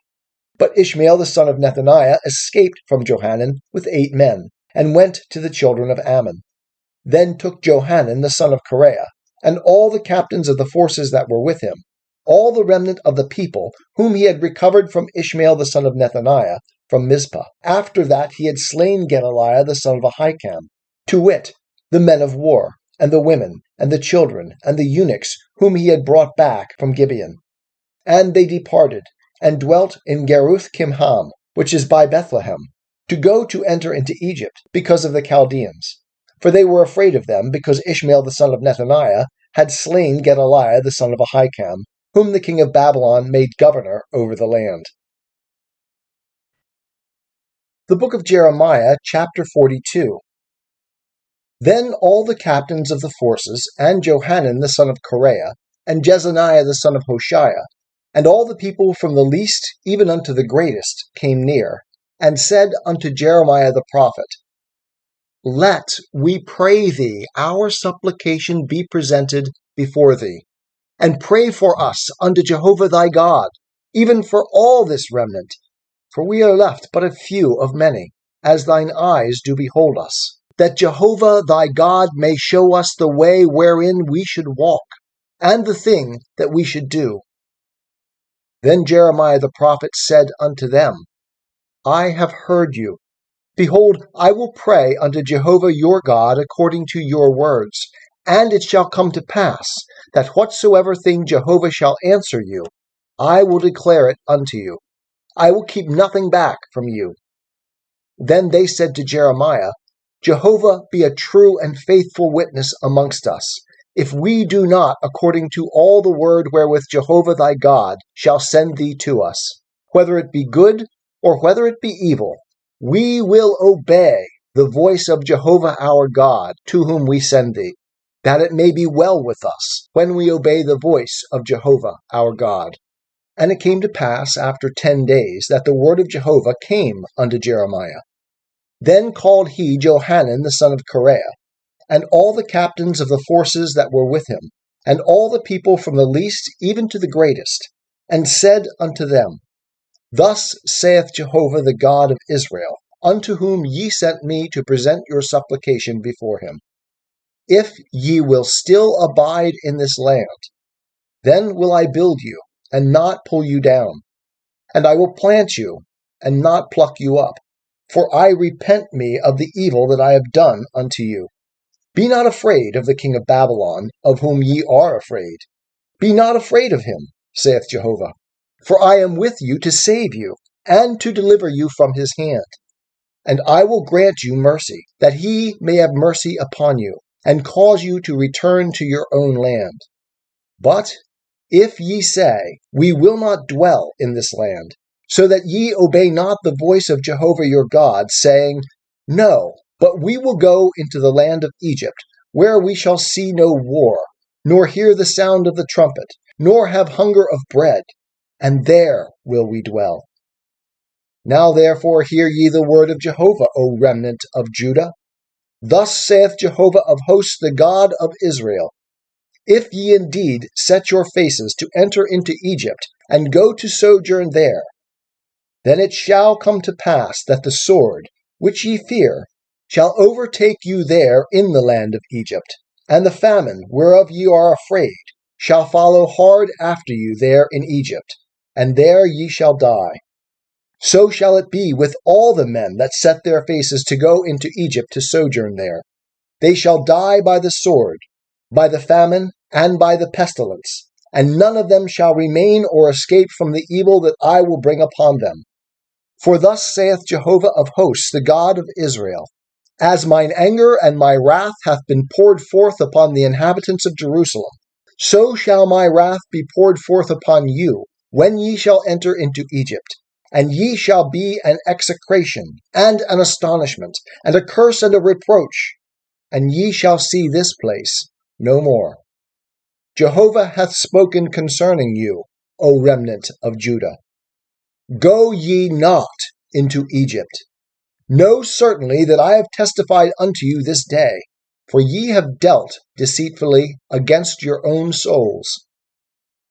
But Ishmael the son of Nethaniah escaped from Johanan with 8 men, and went to the children of Ammon. Then took Johanan the son of Kareah, and all the captains of the forces that were with him, all the remnant of the people whom he had recovered from Ishmael the son of Nethaniah from Mizpah, after that he had slain Gedaliah the son of Ahikam, to wit, the men of war, and the women, and the children, and the eunuchs whom he had brought back from Gibeon. And they departed, and dwelt in Geruth Kimham, which is by Bethlehem, to go to enter into Egypt, because of the Chaldeans. For they were afraid of them, because Ishmael the son of Nethaniah had slain Gedaliah the son of Ahikam, whom the king of Babylon made governor over the land. The book of Jeremiah, chapter 42. Then all the captains of the forces, and Johanan the son of Kareah, and Jezaniah the son of Hoshea, and all the people from the least even unto the greatest came near, and said unto Jeremiah the prophet, Let, we pray thee, our supplication be presented before thee, and pray for us unto Jehovah thy God, even for all this remnant, for we are left but a few of many, as thine eyes do behold us, that Jehovah thy God may show us the way wherein we should walk, and the thing that we should do. Then Jeremiah the prophet said unto them, I have heard you. Behold, I will pray unto Jehovah your God according to your words, and it shall come to pass, that whatsoever thing Jehovah shall answer you, I will declare it unto you. I will keep nothing back from you. Then they said to Jeremiah, Jehovah be a true and faithful witness amongst us, if we do not according to all the word wherewith Jehovah thy God shall send thee to us, whether it be good or whether it be evil, we will obey the voice of Jehovah our God, to whom we send thee, that it may be well with us when we obey the voice of Jehovah our God. And it came to pass after 10 days that the word of Jehovah came unto Jeremiah. Then called he Johanan the son of Kareah, and all the captains of the forces that were with him, and all the people from the least even to the greatest, and said unto them, Thus saith Jehovah the God of Israel, unto whom ye sent me to present your supplication before him. If ye will still abide in this land, then will I build you, and not pull you down, and I will plant you, and not pluck you up, for I repent me of the evil that I have done unto you. Be not afraid of the king of Babylon, of whom ye are afraid. Be not afraid of him, saith Jehovah, for I am with you to save you, and to deliver you from his hand. And I will grant you mercy, that he may have mercy upon you, and cause you to return to your own land. But if ye say, We will not dwell in this land, so that ye obey not the voice of Jehovah your God, saying, No, but we will go into the land of Egypt, where we shall see no war, nor hear the sound of the trumpet, nor have hunger of bread, and there will we dwell. Now therefore hear ye the word of Jehovah, O remnant of Judah. Thus saith Jehovah of hosts, the God of Israel, if ye indeed set your faces to enter into Egypt, and go to sojourn there, then it shall come to pass that the sword, which ye fear, shall overtake you there in the land of Egypt, and the famine, whereof ye are afraid, shall follow hard after you there in Egypt, and there ye shall die. So shall it be with all the men that set their faces to go into Egypt to sojourn there. They shall die by the sword, by the famine, and by the pestilence, and none of them shall remain or escape from the evil that I will bring upon them. For thus saith Jehovah of hosts, the God of Israel, as mine anger and my wrath hath been poured forth upon the inhabitants of Jerusalem, so shall my wrath be poured forth upon you, when ye shall enter into Egypt. And ye shall be an execration, and an astonishment, and a curse and a reproach, and ye shall see this place no more. Jehovah hath spoken concerning you, O remnant of Judah. Go ye not into Egypt. Know certainly that I have testified unto you this day, for ye have dealt deceitfully against your own souls.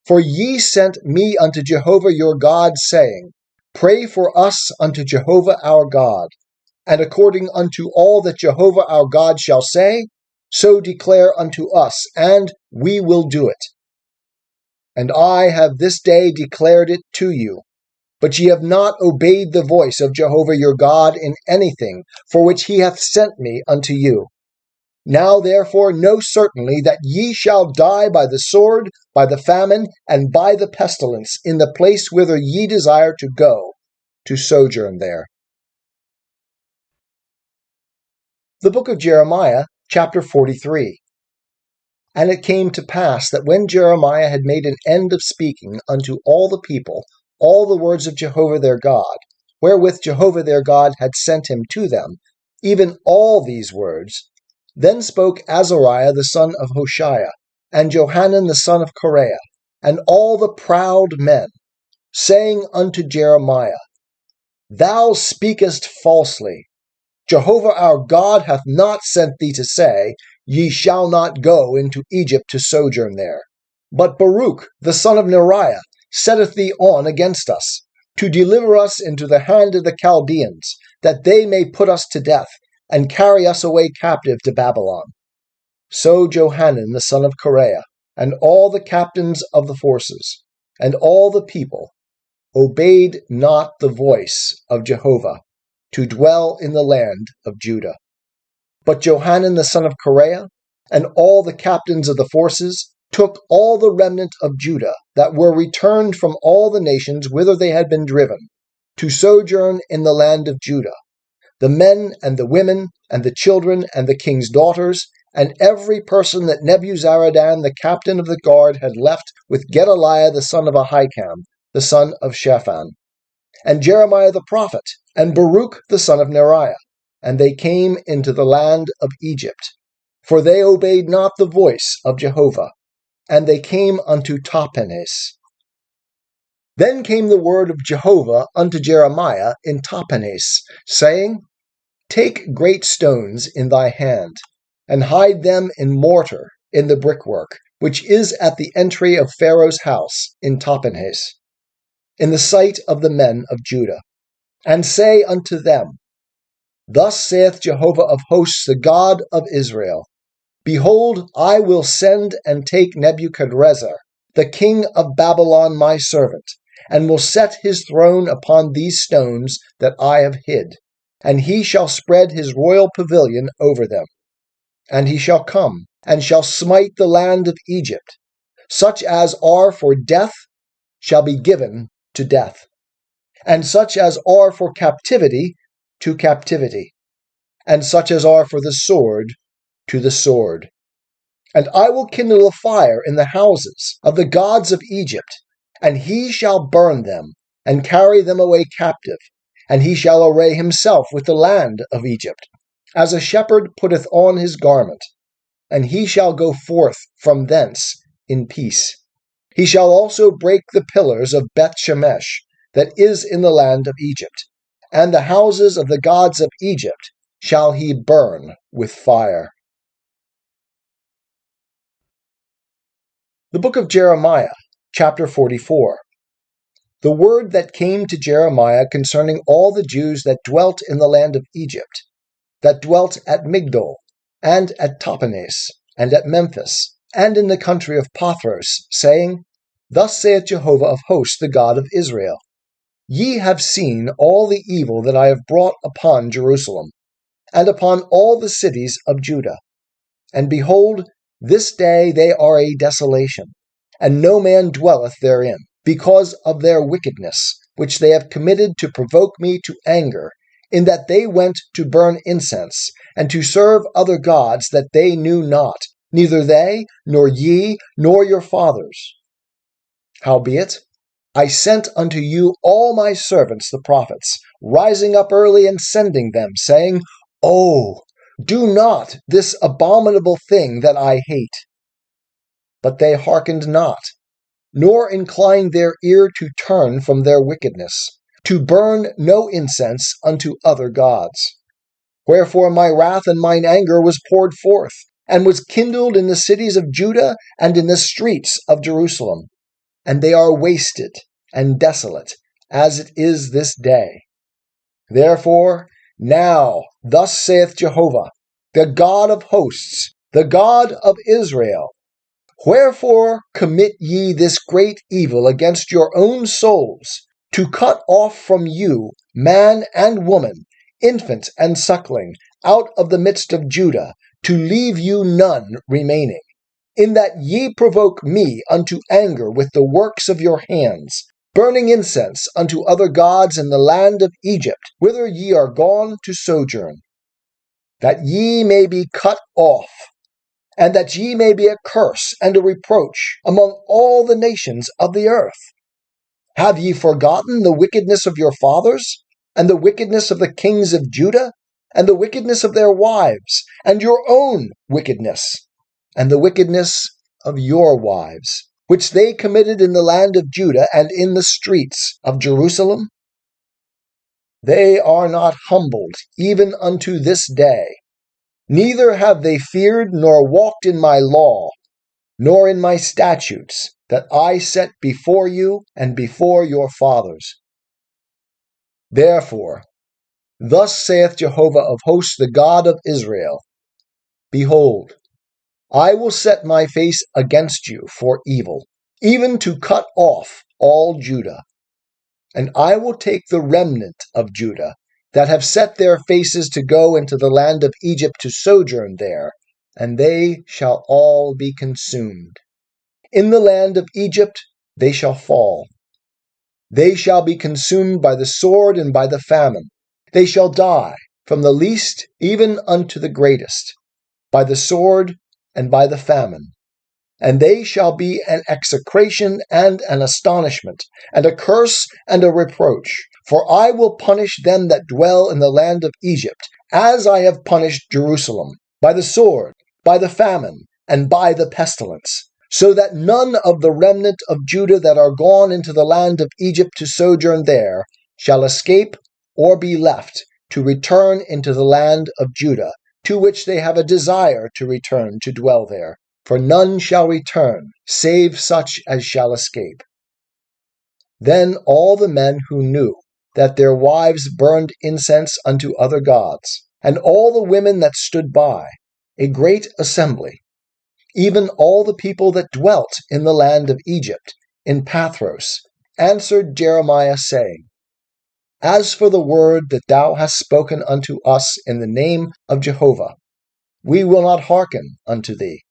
For ye sent me unto Jehovah your God, saying, Pray for us unto Jehovah our God, and according unto all that Jehovah our God shall say, so declare unto us, and we will do it. And I have this day declared it to you. But ye have not obeyed the voice of Jehovah your God in anything for which he hath sent me unto you. Now therefore know certainly that ye shall die by the sword, by the famine, and by the pestilence in the place whither ye desire to go, to sojourn there. The book of Jeremiah, chapter 43. And it came to pass that when Jeremiah had made an end of speaking unto all the people all the words of Jehovah their God, wherewith Jehovah their God had sent him to them, even all these words, then spoke Azariah the son of Hoshea, and Johanan the son of Kareah, and all the proud men, saying unto Jeremiah, Thou speakest falsely. Jehovah our God hath not sent thee to say, Ye shall not go into Egypt to sojourn there. But Baruch the son of Neriah setteth thee on against us, to deliver us into the hand of the Chaldeans, that they may put us to death, and carry us away captive to Babylon. So Johanan the son of Kareah, and all the captains of the forces, and all the people, obeyed not the voice of Jehovah, to dwell in the land of Judah. But Johanan the son of Kareah, and all the captains of the forces, took all the remnant of Judah that were returned from all the nations whither they had been driven, to sojourn in the land of Judah, the men and the women, and the children and the king's daughters, and every person that Nebuzaradan the captain of the guard had left with Gedaliah the son of Ahikam, the son of Shaphan, and Jeremiah the prophet, and Baruch the son of Neriah, and they came into the land of Egypt, for they obeyed not the voice of Jehovah, and they came unto Tahpanhes. Then came the word of Jehovah unto Jeremiah in Tahpanhes, saying, Take great stones in thy hand, and hide them in mortar in the brickwork, which is at the entry of Pharaoh's house in Tahpanhes, in the sight of the men of Judah, and say unto them, Thus saith Jehovah of hosts, the God of Israel, Behold, I will send and take Nebuchadrezzar, the king of Babylon my servant, and will set his throne upon these stones that I have hid, and he shall spread his royal pavilion over them. And he shall come, and shall smite the land of Egypt. Such as are for death shall be given to death, and such as are for captivity to captivity, and such as are for the sword to the sword. And I will kindle a fire in the houses of the gods of Egypt, and he shall burn them, and carry them away captive, and he shall array himself with the land of Egypt, as a shepherd putteth on his garment, and he shall go forth from thence in peace. He shall also break the pillars of Beth-shemesh, that is in the land of Egypt, and the houses of the gods of Egypt shall he burn with fire. The book of Jeremiah, chapter 44. The word that came to Jeremiah concerning all the Jews that dwelt in the land of Egypt, that dwelt at Migdol, and at Tahpanhes, and at Memphis, and in the country of Pathros, saying, Thus saith Jehovah of hosts, the God of Israel, Ye have seen all the evil that I have brought upon Jerusalem, and upon all the cities of Judah. And behold, this day they are a desolation, and no man dwelleth therein, because of their wickedness, which they have committed to provoke me to anger, in that they went to burn incense, and to serve other gods that they knew not, neither they, nor ye, nor your fathers. Howbeit, I sent unto you all my servants the prophets, rising up early and sending them, saying, Oh, do not this abominable thing that I hate. But they hearkened not, nor inclined their ear to turn from their wickedness, to burn no incense unto other gods. Wherefore my wrath and mine anger was poured forth, and was kindled in the cities of Judah and in the streets of Jerusalem. And they are wasted and desolate, as it is this day. Therefore, now thus saith Jehovah, the God of hosts, the God of Israel, Wherefore commit ye this great evil against your own souls, to cut off from you man and woman, infant and suckling, out of the midst of Judah, to leave you none remaining, in that ye provoke me unto anger with the works of your hands, burning incense unto other gods in the land of Egypt, whither ye are gone to sojourn, that ye may be cut off, and that ye may be a curse and a reproach among all the nations of the earth. Have ye forgotten the wickedness of your fathers, and the wickedness of the kings of Judah, and the wickedness of their wives, and your own wickedness, and the wickedness of your wives, which they committed in the land of Judah and in the streets of Jerusalem? They are not humbled even unto this day, neither have they feared nor walked in my law, nor in my statutes, that I set before you and before your fathers. Therefore, thus saith Jehovah of hosts, the God of Israel, Behold, I will set my face against you for evil, even to cut off all Judah. And I will take the remnant of Judah, that have set their faces to go into the land of Egypt to sojourn there, and they shall all be consumed. In the land of Egypt they shall fall. They shall be consumed by the sword and by the famine. They shall die, from the least even unto the greatest, by the sword and by the famine. And they shall be an execration and an astonishment, and a curse and a reproach. For I will punish them that dwell in the land of Egypt, as I have punished Jerusalem, by the sword, by the famine, and by the pestilence, so that none of the remnant of Judah that are gone into the land of Egypt to sojourn there shall escape or be left to return into the land of Judah, to which they have a desire to return to dwell there. For none shall return, save such as shall escape. Then all the men who knew that their wives burned incense unto other gods, and all the women that stood by, a great assembly, even all the people that dwelt in the land of Egypt, in Pathros, answered Jeremiah, saying, As for the word that thou hast spoken unto us in the name of Jehovah, we will not hearken unto thee.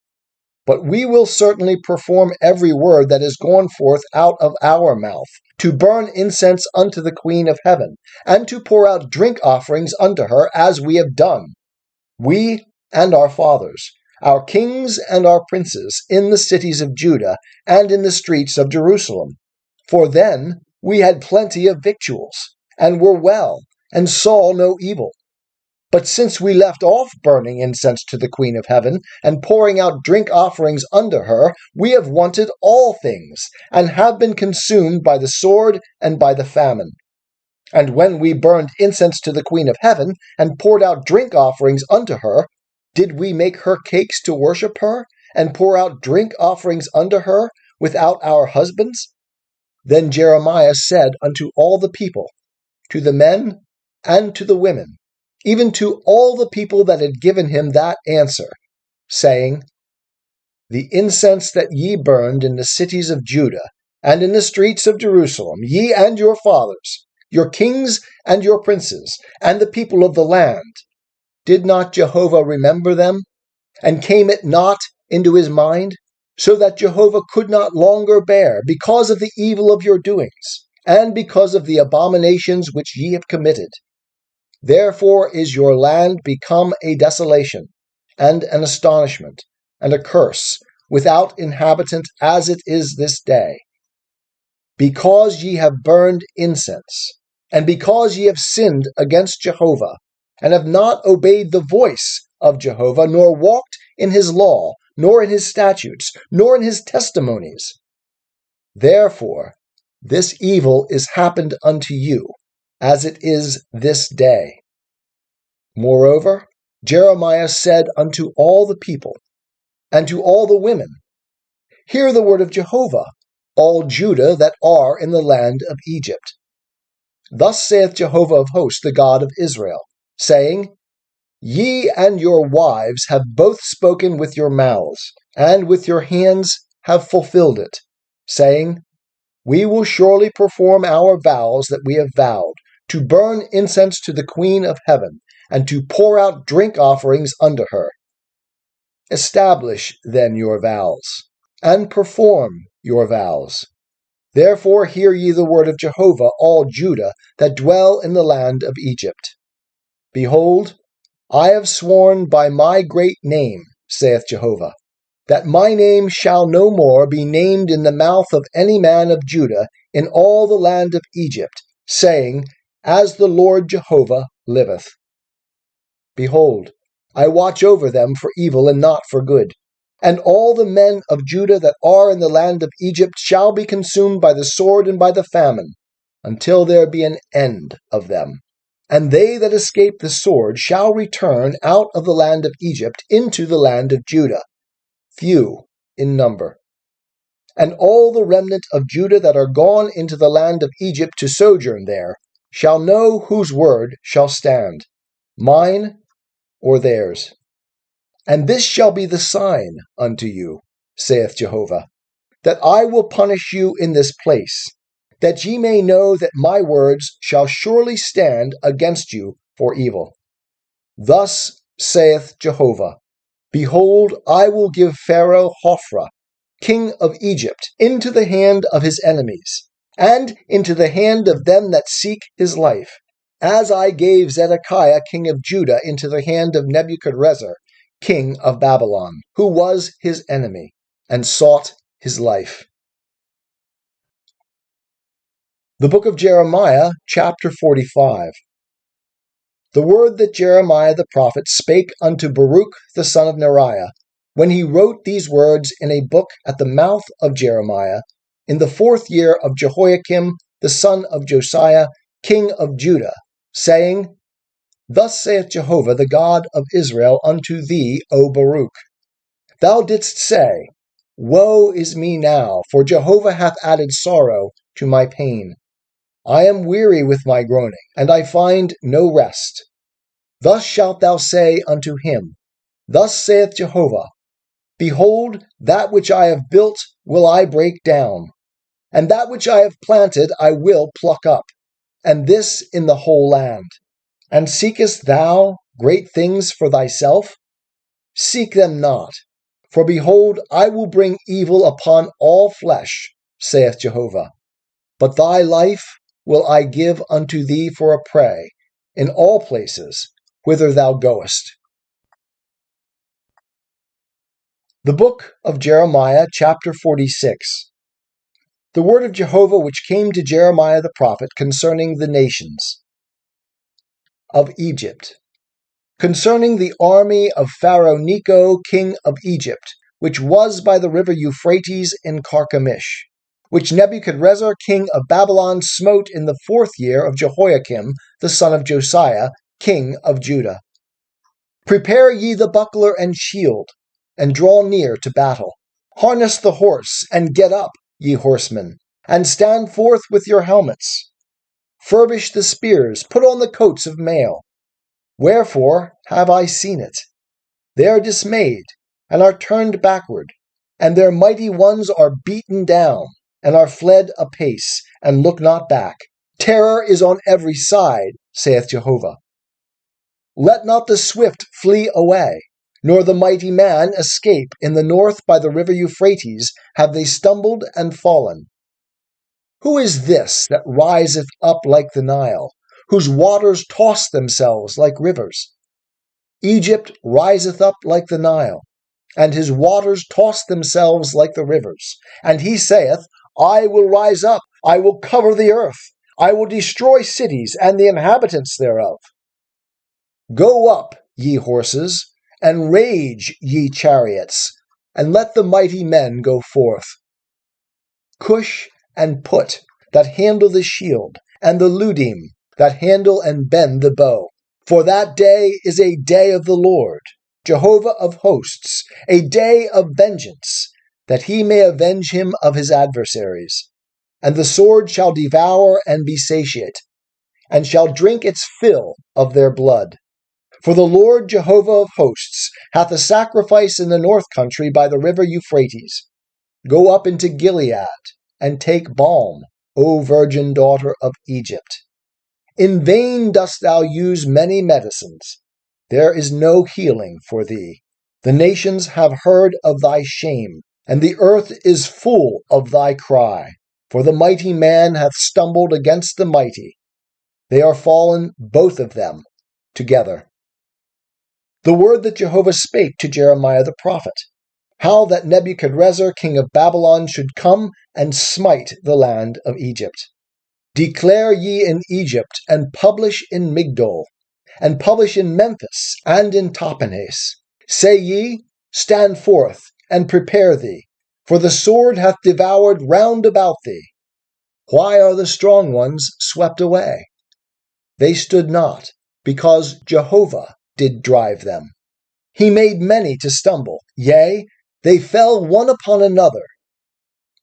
But we will certainly perform every word that is gone forth out of our mouth, to burn incense unto the Queen of heaven, and to pour out drink offerings unto her, as we have done, we and our fathers, our kings and our princes, in the cities of Judah and in the streets of Jerusalem. For then we had plenty of victuals, and were well, and saw no evil. But since we left off burning incense to the Queen of Heaven, and pouring out drink offerings unto her, we have wanted all things, and have been consumed by the sword and by the famine. And when we burned incense to the Queen of Heaven, and poured out drink offerings unto her, did we make her cakes to worship her, and pour out drink offerings unto her, without our husbands? Then Jeremiah said unto all the people, to the men and to the women, even to all the people that had given him that answer, saying, The incense that ye burned in the cities of Judah, and in the streets of Jerusalem, ye and your fathers, your kings and your princes, and the people of the land, did not Jehovah remember them? And came it not into his mind? So that Jehovah could not longer bear, because of the evil of your doings, and because of the abominations which ye have committed. Therefore is your land become a desolation, and an astonishment, and a curse, without inhabitant, as it is this day. Because ye have burned incense, and because ye have sinned against Jehovah, and have not obeyed the voice of Jehovah, nor walked in his law, nor in his statutes, nor in his testimonies. Therefore this evil is happened unto you, as it is this day. Moreover, Jeremiah said unto all the people, and to all the women, Hear the word of Jehovah, all Judah that are in the land of Egypt. Thus saith Jehovah of hosts, the God of Israel, saying, Ye and your wives have both spoken with your mouths, and with your hands have fulfilled it, saying, We will surely perform our vows that we have vowed, to burn incense to the Queen of Heaven, and to pour out drink offerings unto her. Establish then your vows, and perform your vows. Therefore hear ye the word of Jehovah, all Judah that dwell in the land of Egypt. Behold, I have sworn by my great name, saith Jehovah, that my name shall no more be named in the mouth of any man of Judah in all the land of Egypt, saying, As the Lord Jehovah liveth. Behold, I watch over them for evil and not for good. And all the men of Judah that are in the land of Egypt shall be consumed by the sword and by the famine, until there be an end of them. And they that escape the sword shall return out of the land of Egypt into the land of Judah, few in number. And all the remnant of Judah that are gone into the land of Egypt to sojourn there shall know whose word shall stand, mine or theirs. And this shall be the sign unto you, saith Jehovah, that I will punish you in this place, that ye may know that my words shall surely stand against you for evil. Thus saith Jehovah, Behold, I will give Pharaoh Hophra, king of Egypt, into the hand of his enemies, and into the hand of them that seek his life, as I gave Zedekiah, king of Judah, into the hand of Nebuchadrezzar, king of Babylon, who was his enemy, and sought his life. The book of Jeremiah, chapter 45. The word that Jeremiah the prophet spake unto Baruch the son of Neriah, when he wrote these words in a book at the mouth of Jeremiah, in the 4th year of Jehoiakim the son of Josiah, king of Judah, saying, Thus saith Jehovah the God of Israel unto thee, O Baruch. Thou didst say, Woe is me now, for Jehovah hath added sorrow to my pain. I am weary with my groaning, and I find no rest. Thus shalt thou say unto him, Thus saith Jehovah, Behold, that which I have built will I break down, and that which I have planted I will pluck up, and this in the whole land. And seekest thou great things for thyself? Seek them not. For behold, I will bring evil upon all flesh, saith Jehovah. But thy life will I give unto thee for a prey in all places whither thou goest. The book of Jeremiah, chapter 46. The word of Jehovah which came to Jeremiah the prophet concerning the nations of Egypt, concerning the army of Pharaoh Necho, king of Egypt, which was by the river Euphrates in Carchemish, which Nebuchadrezzar king of Babylon smote in the 4th year of Jehoiakim the son of Josiah, king of Judah. Prepare ye the buckler and shield, and draw near to battle. Harness the horse, and get up, ye horsemen, and stand forth with your helmets. Furbish the spears, put on the coats of mail. Wherefore have I seen it? They are dismayed, and are turned backward, and their mighty ones are beaten down, and are fled apace, and look not back. Terror is on every side, saith Jehovah. Let not the swift flee away, nor the mighty man escape. In the north by the river Euphrates have they stumbled and fallen. Who is this that riseth up like the Nile, whose waters toss themselves like rivers? Egypt riseth up like the Nile, and his waters toss themselves like the rivers. And he saith, I will rise up, I will cover the earth, I will destroy cities and the inhabitants thereof. Go up, ye horses, and rage, ye chariots, and let the mighty men go forth. Cush and Put, that handle the shield, and the Ludim, that handle and bend the bow. For that day is a day of the Lord, Jehovah of hosts, a day of vengeance, that he may avenge him of his adversaries. And the sword shall devour and be satiate, and shall drink its fill of their blood. For the Lord Jehovah of hosts hath a sacrifice in the north country by the river Euphrates. Go up into Gilead, and take balm, O virgin daughter of Egypt. In vain dost thou use many medicines. There is no healing for thee. The nations have heard of thy shame, and the earth is full of thy cry. For the mighty man hath stumbled against the mighty. They are fallen, both of them, together. The word that Jehovah spake to Jeremiah the prophet, how that Nebuchadrezzar king of Babylon should come and smite the land of Egypt. Declare ye in Egypt, and publish in Migdol, and publish in Memphis, and in Tahpanhes. Say ye, stand forth, and prepare thee, for the sword hath devoured round about thee. Why are the strong ones swept away? They stood not, because Jehovah did drive them. He made many to stumble, yea, they fell one upon another.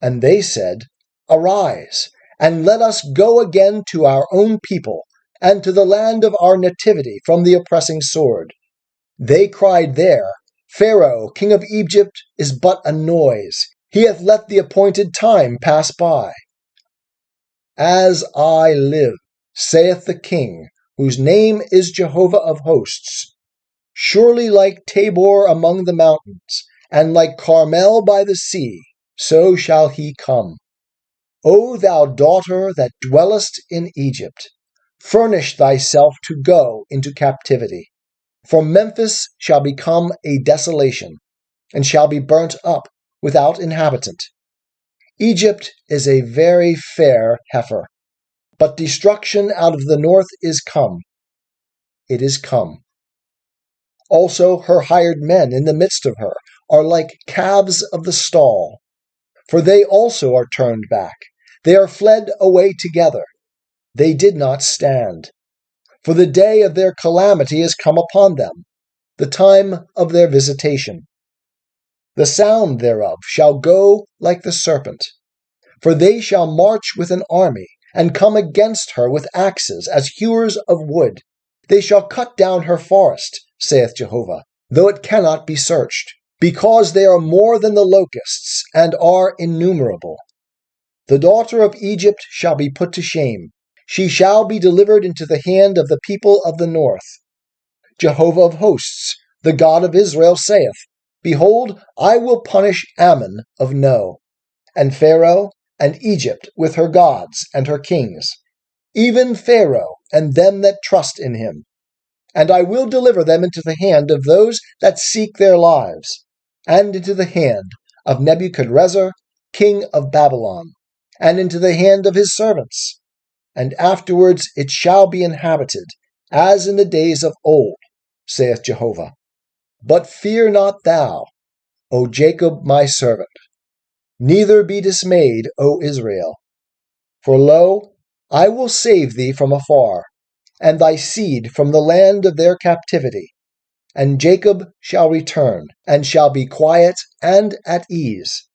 And they said, Arise, and let us go again to our own people, and to the land of our nativity from the oppressing sword. They cried there, Pharaoh, king of Egypt, is but a noise. He hath let the appointed time pass by. As I live, saith the King, whose name is Jehovah of hosts, surely like Tabor among the mountains, and like Carmel by the sea, so shall he come. O thou daughter that dwellest in Egypt, furnish thyself to go into captivity. For Memphis shall become a desolation, and shall be burnt up without inhabitant. Egypt is a very fair heifer, but destruction out of the north is come. It is come. Also her hired men in the midst of her are like calves of the stall, for they also are turned back. They are fled away together. They did not stand. For the day of their calamity is come upon them, the time of their visitation. The sound thereof shall go like the serpent, for they shall march with an army, and come against her with axes as hewers of wood. They shall cut down her forest, saith Jehovah, though it cannot be searched, because they are more than the locusts, and are innumerable. The daughter of Egypt shall be put to shame. She shall be delivered into the hand of the people of the north. Jehovah of hosts, the God of Israel, saith, Behold, I will punish Ammon of No, and Pharaoh, and Egypt with her gods and her kings, even Pharaoh and them that trust in him. And I will deliver them into the hand of those that seek their lives, and into the hand of Nebuchadrezzar, king of Babylon, and into the hand of his servants. And afterwards it shall be inhabited, as in the days of old, saith Jehovah. But fear not thou, O Jacob my servant, neither be dismayed, O Israel. For lo, I will save thee from afar, and thy seed from the land of their captivity. And Jacob shall return, and shall be quiet and at ease,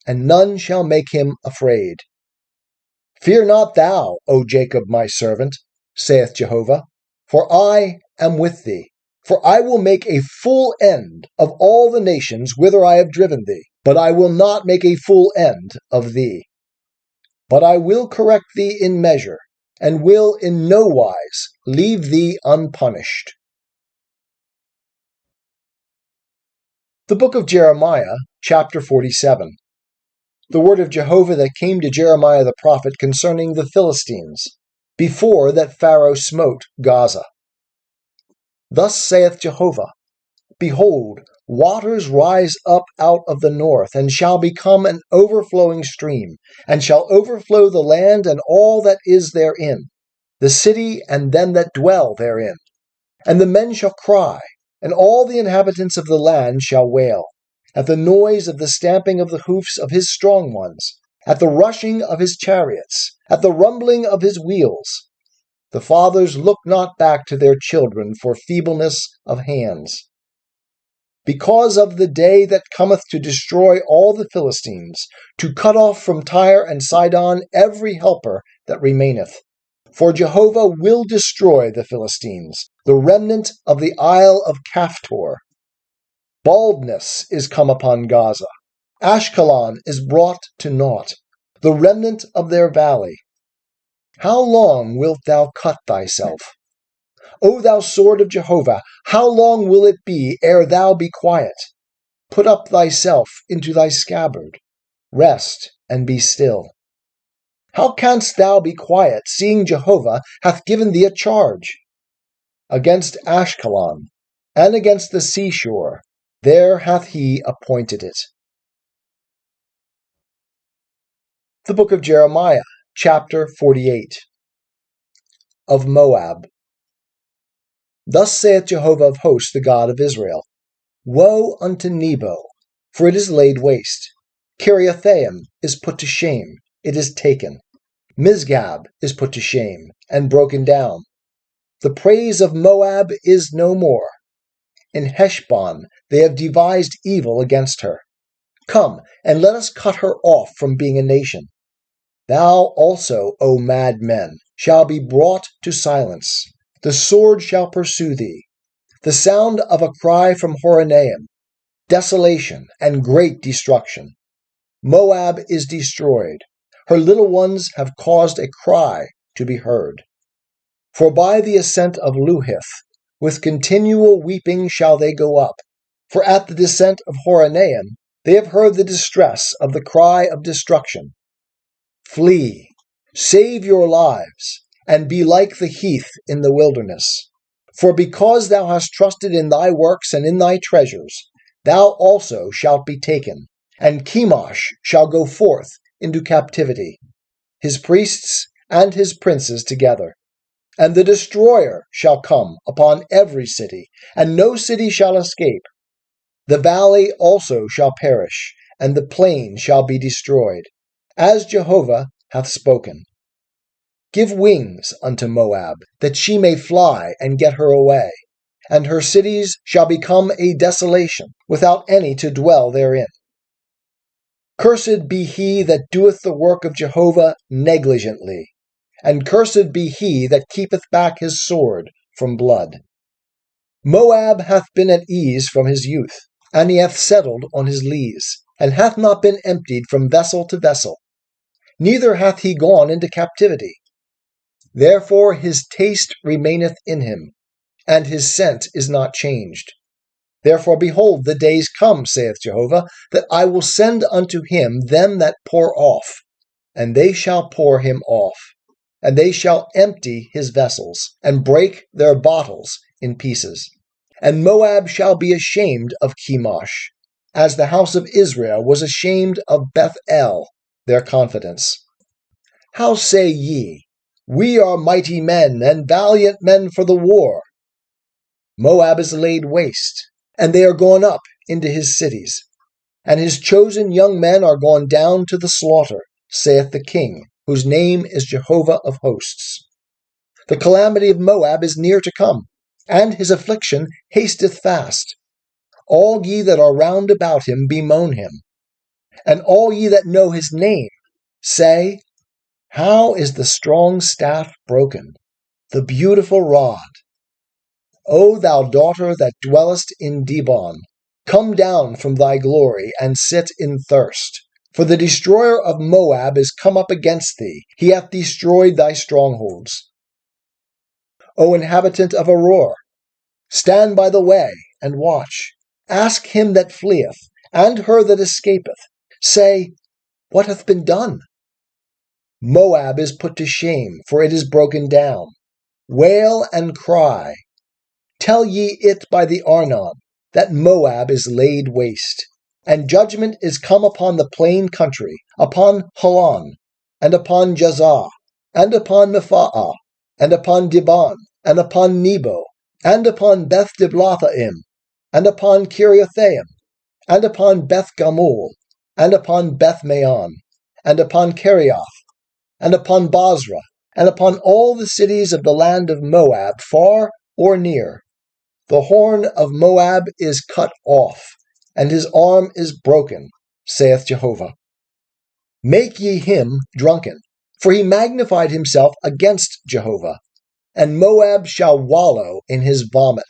and none shall make him afraid. Fear not thou, O Jacob my servant, saith Jehovah, for I am with thee. For I will make a full end of all the nations whither I have driven thee, but I will not make a full end of thee. But I will correct thee in measure, and will in no wise leave thee unpunished. The book of Jeremiah, chapter 47. The word of Jehovah that came to Jeremiah the prophet concerning the Philistines, before that Pharaoh smote Gaza. Thus saith Jehovah, Behold, waters rise up out of the north, and shall become an overflowing stream, and shall overflow the land and all that is therein, the city and them that dwell therein. And the men shall cry, and all the inhabitants of the land shall wail, at the noise of the stamping of the hoofs of his strong ones, at the rushing of his chariots, at the rumbling of his wheels. The fathers look not back to their children for feebleness of hands. Because of the day that cometh to destroy all the Philistines, to cut off from Tyre and Sidon every helper that remaineth. For Jehovah will destroy the Philistines, the remnant of the Isle of Caphtor. Baldness is come upon Gaza. Ashkelon is brought to naught, the remnant of their valley. How long wilt thou cut thyself? O thou sword of Jehovah, how long will it be ere thou be quiet? Put up thyself into thy scabbard. Rest and be still. How canst thou be quiet, seeing Jehovah hath given thee a charge? Against Ashkelon, and against the seashore, there hath he appointed it. The book of Jeremiah, chapter 48. Of Moab. Thus saith Jehovah of hosts, the God of Israel, Woe unto Nebo, for it is laid waste. Kiriathaim is put to shame, it is taken. Misgab is put to shame, and broken down. The praise of Moab is no more. In Heshbon they have devised evil against her. Come, and let us cut her off from being a nation. Thou also, O mad men, shall be brought to silence. The sword shall pursue thee. The sound of a cry from Horonaim, desolation and great destruction. Moab is destroyed. Her little ones have caused a cry to be heard. For by the ascent of Luhith, with continual weeping shall they go up. For at the descent of Horonaim, they have heard the distress of the cry of destruction. Flee, save your lives, and be like the heath in the wilderness. For because thou hast trusted in thy works and in thy treasures, thou also shalt be taken, and Chemosh shall go forth into captivity, his priests and his princes together. And the destroyer shall come upon every city, and no city shall escape. The valley also shall perish, and the plain shall be destroyed, as Jehovah hath spoken. Give wings unto Moab, that she may fly and get her away, and her cities shall become a desolation, without any to dwell therein. Cursed be he that doeth the work of Jehovah negligently, and cursed be he that keepeth back his sword from blood. Moab hath been at ease from his youth, and he hath settled on his lees, and hath not been emptied from vessel to vessel, neither hath he gone into captivity. Therefore his taste remaineth in him, and his scent is not changed. Therefore, behold, the days come, saith Jehovah, that I will send unto him them that pour off, and they shall pour him off, and they shall empty his vessels, and break their bottles in pieces. And Moab shall be ashamed of Chemosh, as the house of Israel was ashamed of Beth-el, their confidence. How say ye, We are mighty men, and valiant men for the war? Moab is laid waste, and they are gone up into his cities, and his chosen young men are gone down to the slaughter, saith the King, whose name is Jehovah of hosts. The calamity of Moab is near to come, and his affliction hasteth fast. All ye that are round about him bemoan him, and all ye that know his name say, How is the strong staff broken, the beautiful rod? O thou daughter that dwellest in Dibon, come down from thy glory, and sit in thirst. For the destroyer of Moab is come up against thee, he hath destroyed thy strongholds. O inhabitant of Aroer, stand by the way, and watch. Ask him that fleeth, and her that escapeth. Say, What hath been done? Moab is put to shame, for it is broken down. Wail and cry. Tell ye it by the Arnon, that Moab is laid waste, and judgment is come upon the plain country, upon Holon, and upon Jazah, and upon Mepha'ah, and upon Dibon, and upon Nebo, and upon Beth Diblathaim, and upon Kiriathaim, and upon Beth Gamul, and upon Beth Maon, and upon Kerioth, and upon Basra, and upon all the cities of the land of Moab, far or near. The horn of Moab is cut off, and his arm is broken, saith Jehovah. Make ye him drunken, for he magnified himself against Jehovah, and Moab shall wallow in his vomit,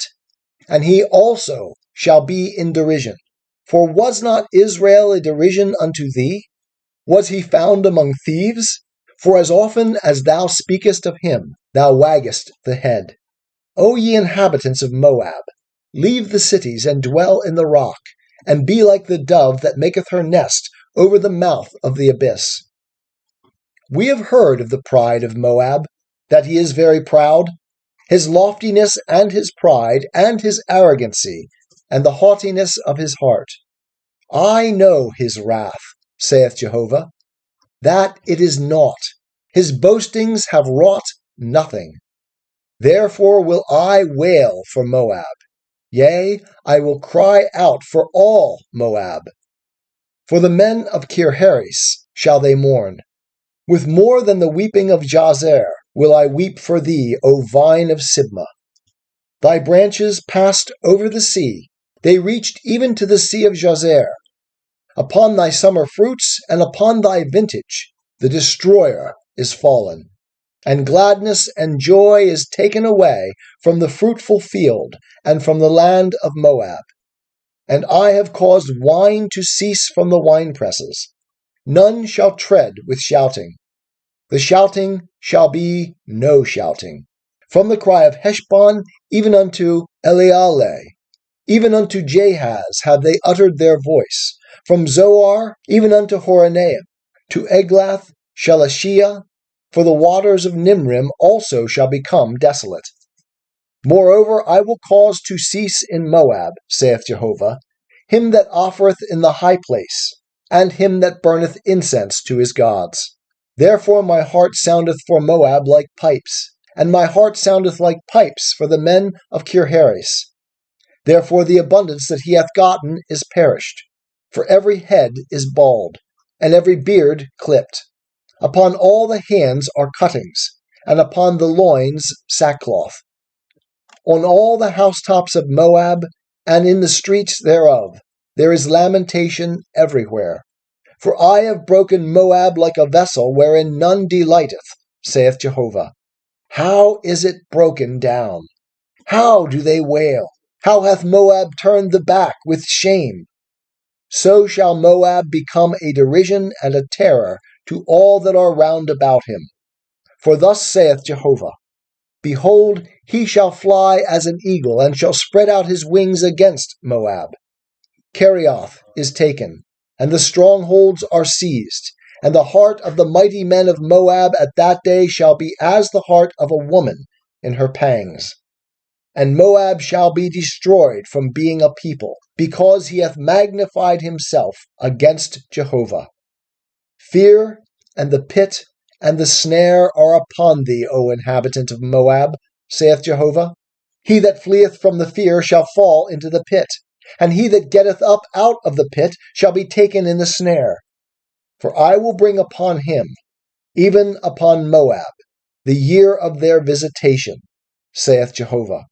and he also shall be in derision. For was not Israel a derision unto thee? Was he found among thieves? For as often as thou speakest of him, thou waggest the head. O ye inhabitants of Moab, leave the cities and dwell in the rock, and be like the dove that maketh her nest over the mouth of the abyss. We have heard of the pride of Moab, that he is very proud, his loftiness and his pride, and his arrogancy, and the haughtiness of his heart. I know his wrath, saith Jehovah, that it is naught. His boastings have wrought nothing. Therefore will I wail for Moab. Yea, I will cry out for all Moab. For the men of Kirharis shall they mourn. With more than the weeping of Jazer will I weep for thee, O vine of Sibmah. Thy branches passed over the sea. They reached even to the sea of Jazer. Upon thy summer fruits and upon thy vintage the destroyer is fallen. And gladness and joy is taken away from the fruitful field and from the land of Moab. And I have caused wine to cease from the winepresses. None shall tread with shouting. The shouting shall be no shouting. From the cry of Heshbon even unto Elealeh, even unto Jahaz have they uttered their voice. From Zoar even unto Horonaim, to Eglath Shalashia, for the waters of Nimrim also shall become desolate. Moreover, I will cause to cease in Moab, saith Jehovah, him that offereth in the high place, and him that burneth incense to his gods. Therefore my heart soundeth for Moab like pipes, and my heart soundeth like pipes for the men of Kirharis. Therefore the abundance that he hath gotten is perished, for every head is bald, and every beard clipped. Upon all the hands are cuttings, and upon the loins sackcloth. On all the housetops of Moab, and in the streets thereof, there is lamentation everywhere. For I have broken Moab like a vessel wherein none delighteth, saith Jehovah. How is it broken down? How do they wail? How hath Moab turned the back with shame? So shall Moab become a derision and a terror to all that are round about him. For thus saith Jehovah, Behold, he shall fly as an eagle, and shall spread out his wings against Moab. Kerioth is taken, and the strongholds are seized, and the heart of the mighty men of Moab at that day shall be as the heart of a woman in her pangs. And Moab shall be destroyed from being a people, because he hath magnified himself against Jehovah. Fear and the pit and the snare are upon thee, O inhabitant of Moab, saith Jehovah. He that fleeth from the fear shall fall into the pit, and he that getteth up out of the pit shall be taken in the snare. For I will bring upon him, even upon Moab, the year of their visitation, saith Jehovah.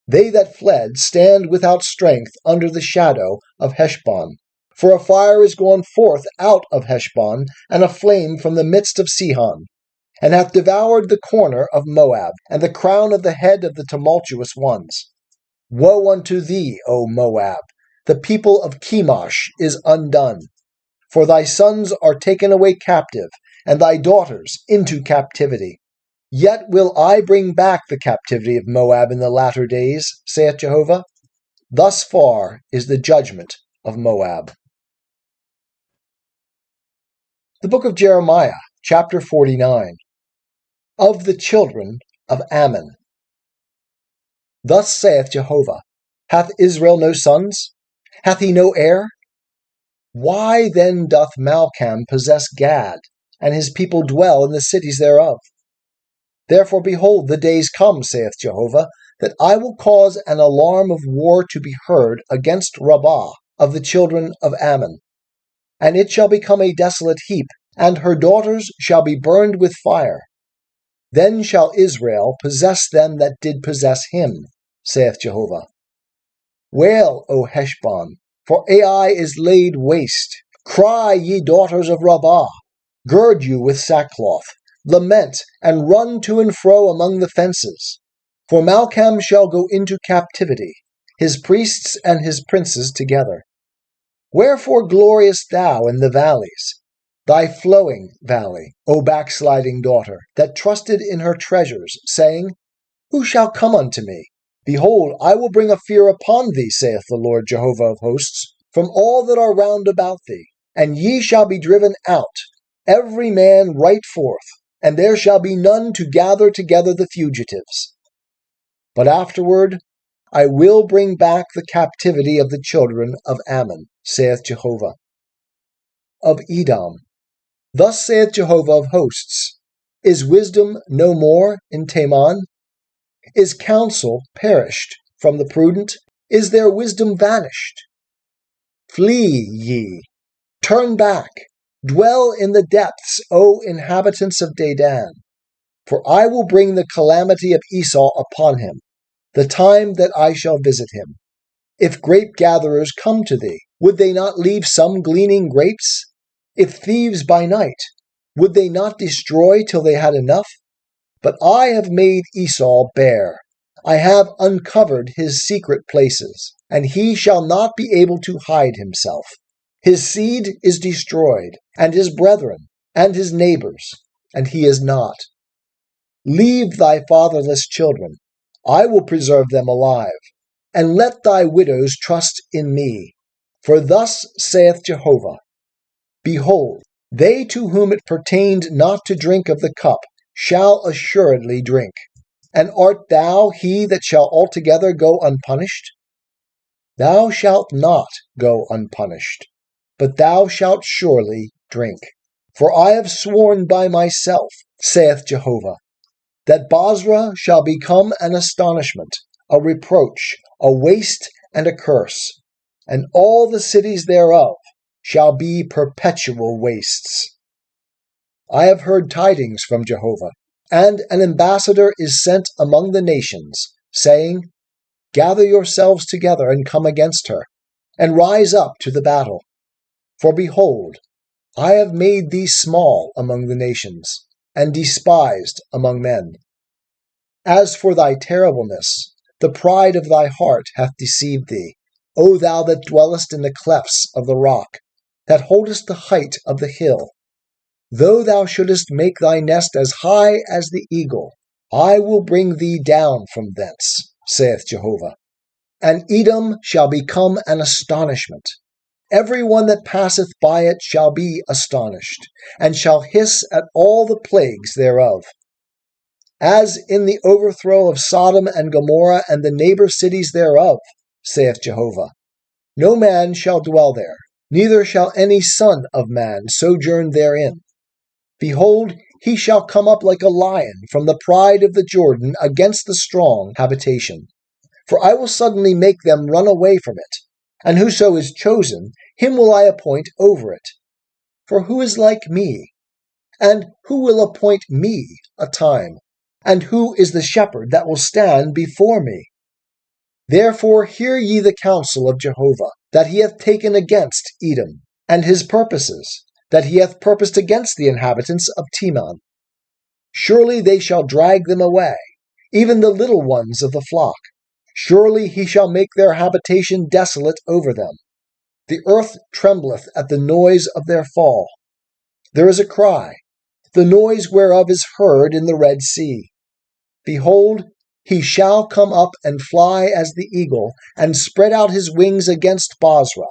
They that fled stand without strength under the shadow of Heshbon. For a fire is gone forth out of Heshbon, and a flame from the midst of Sihon, and hath devoured the corner of Moab, and the crown of the head of the tumultuous ones. Woe unto thee, O Moab! The people of Chemosh is undone. For thy sons are taken away captive, and thy daughters into captivity. Yet will I bring back the captivity of Moab in the latter days, saith Jehovah. Thus far is the judgment of Moab. The book of Jeremiah, chapter 49. Of the children of Ammon. Thus saith Jehovah, Hath Israel no sons? Hath he no heir? Why then doth Malcham possess Gad, and his people dwell in the cities thereof? Therefore, behold, the days come, saith Jehovah, that I will cause an alarm of war to be heard against Rabbah of the children of Ammon. And it shall become a desolate heap, and her daughters shall be burned with fire. Then shall Israel possess them that did possess him, saith Jehovah. Wail, O Heshbon, for Ai is laid waste. Cry, ye daughters of Rabbah. Gird you with sackcloth. Lament, and run to and fro among the fences. For Malcham shall go into captivity, his priests and his princes together. Wherefore gloriest thou in the valleys, thy flowing valley, O backsliding daughter, that trusted in her treasures, saying, Who shall come unto me? Behold, I will bring a fear upon thee, saith the Lord Jehovah of hosts, from all that are round about thee, and ye shall be driven out, every man right forth, and there shall be none to gather together the fugitives. But afterward I will bring back the captivity of the children of Ammon, saith Jehovah. Of Edom. Thus saith Jehovah of hosts, Is wisdom no more in Teman? Is counsel perished from the prudent? Is their wisdom vanished? Flee ye, turn back, dwell in the depths, O inhabitants of Dedan. For I will bring the calamity of Esau upon him, the time that I shall visit him. If grape gatherers come to thee, would they not leave some gleaning grapes? If thieves by night, would they not destroy till they had enough? But I have made Esau bare. I have uncovered his secret places, and he shall not be able to hide himself. His seed is destroyed, and his brethren, and his neighbors, and he is not. Leave thy fatherless children, I will preserve them alive, and let thy widows trust in me. For thus saith Jehovah, Behold, they to whom it pertained not to drink of the cup shall assuredly drink. And art thou he that shall altogether go unpunished? Thou shalt not go unpunished, but thou shalt surely drink. For I have sworn by myself, saith Jehovah, that Basra shall become an astonishment, a reproach, a waste, and a curse, and all the cities thereof shall be perpetual wastes. I have heard tidings from Jehovah, and an ambassador is sent among the nations, saying, Gather yourselves together and come against her, and rise up to the battle. For behold, I have made thee small among the nations, and despised among men. As for thy terribleness, the pride of thy heart hath deceived thee, O thou that dwellest in the clefts of the rock, that holdest the height of the hill. Though thou shouldest make thy nest as high as the eagle, I will bring thee down from thence, saith Jehovah. And Edom shall become an astonishment. Every one that passeth by it shall be astonished, and shall hiss at all the plagues thereof. As in the overthrow of Sodom and Gomorrah and the neighbor cities thereof, saith Jehovah. No man shall dwell there, neither shall any son of man sojourn therein. Behold, he shall come up like a lion from the pride of the Jordan against the strong habitation. For I will suddenly make them run away from it, and whoso is chosen, him will I appoint over it. For who is like me? And who will appoint me a time? And who is the shepherd that will stand before me? Therefore hear ye the counsel of Jehovah, that he hath taken against Edom, and his purposes, that he hath purposed against the inhabitants of Teman. Surely they shall drag them away, even the little ones of the flock. Surely he shall make their habitation desolate over them. The earth trembleth at the noise of their fall. There is a cry, the noise whereof is heard in the Red Sea. Behold, he shall come up and fly as the eagle, and spread out his wings against Basra.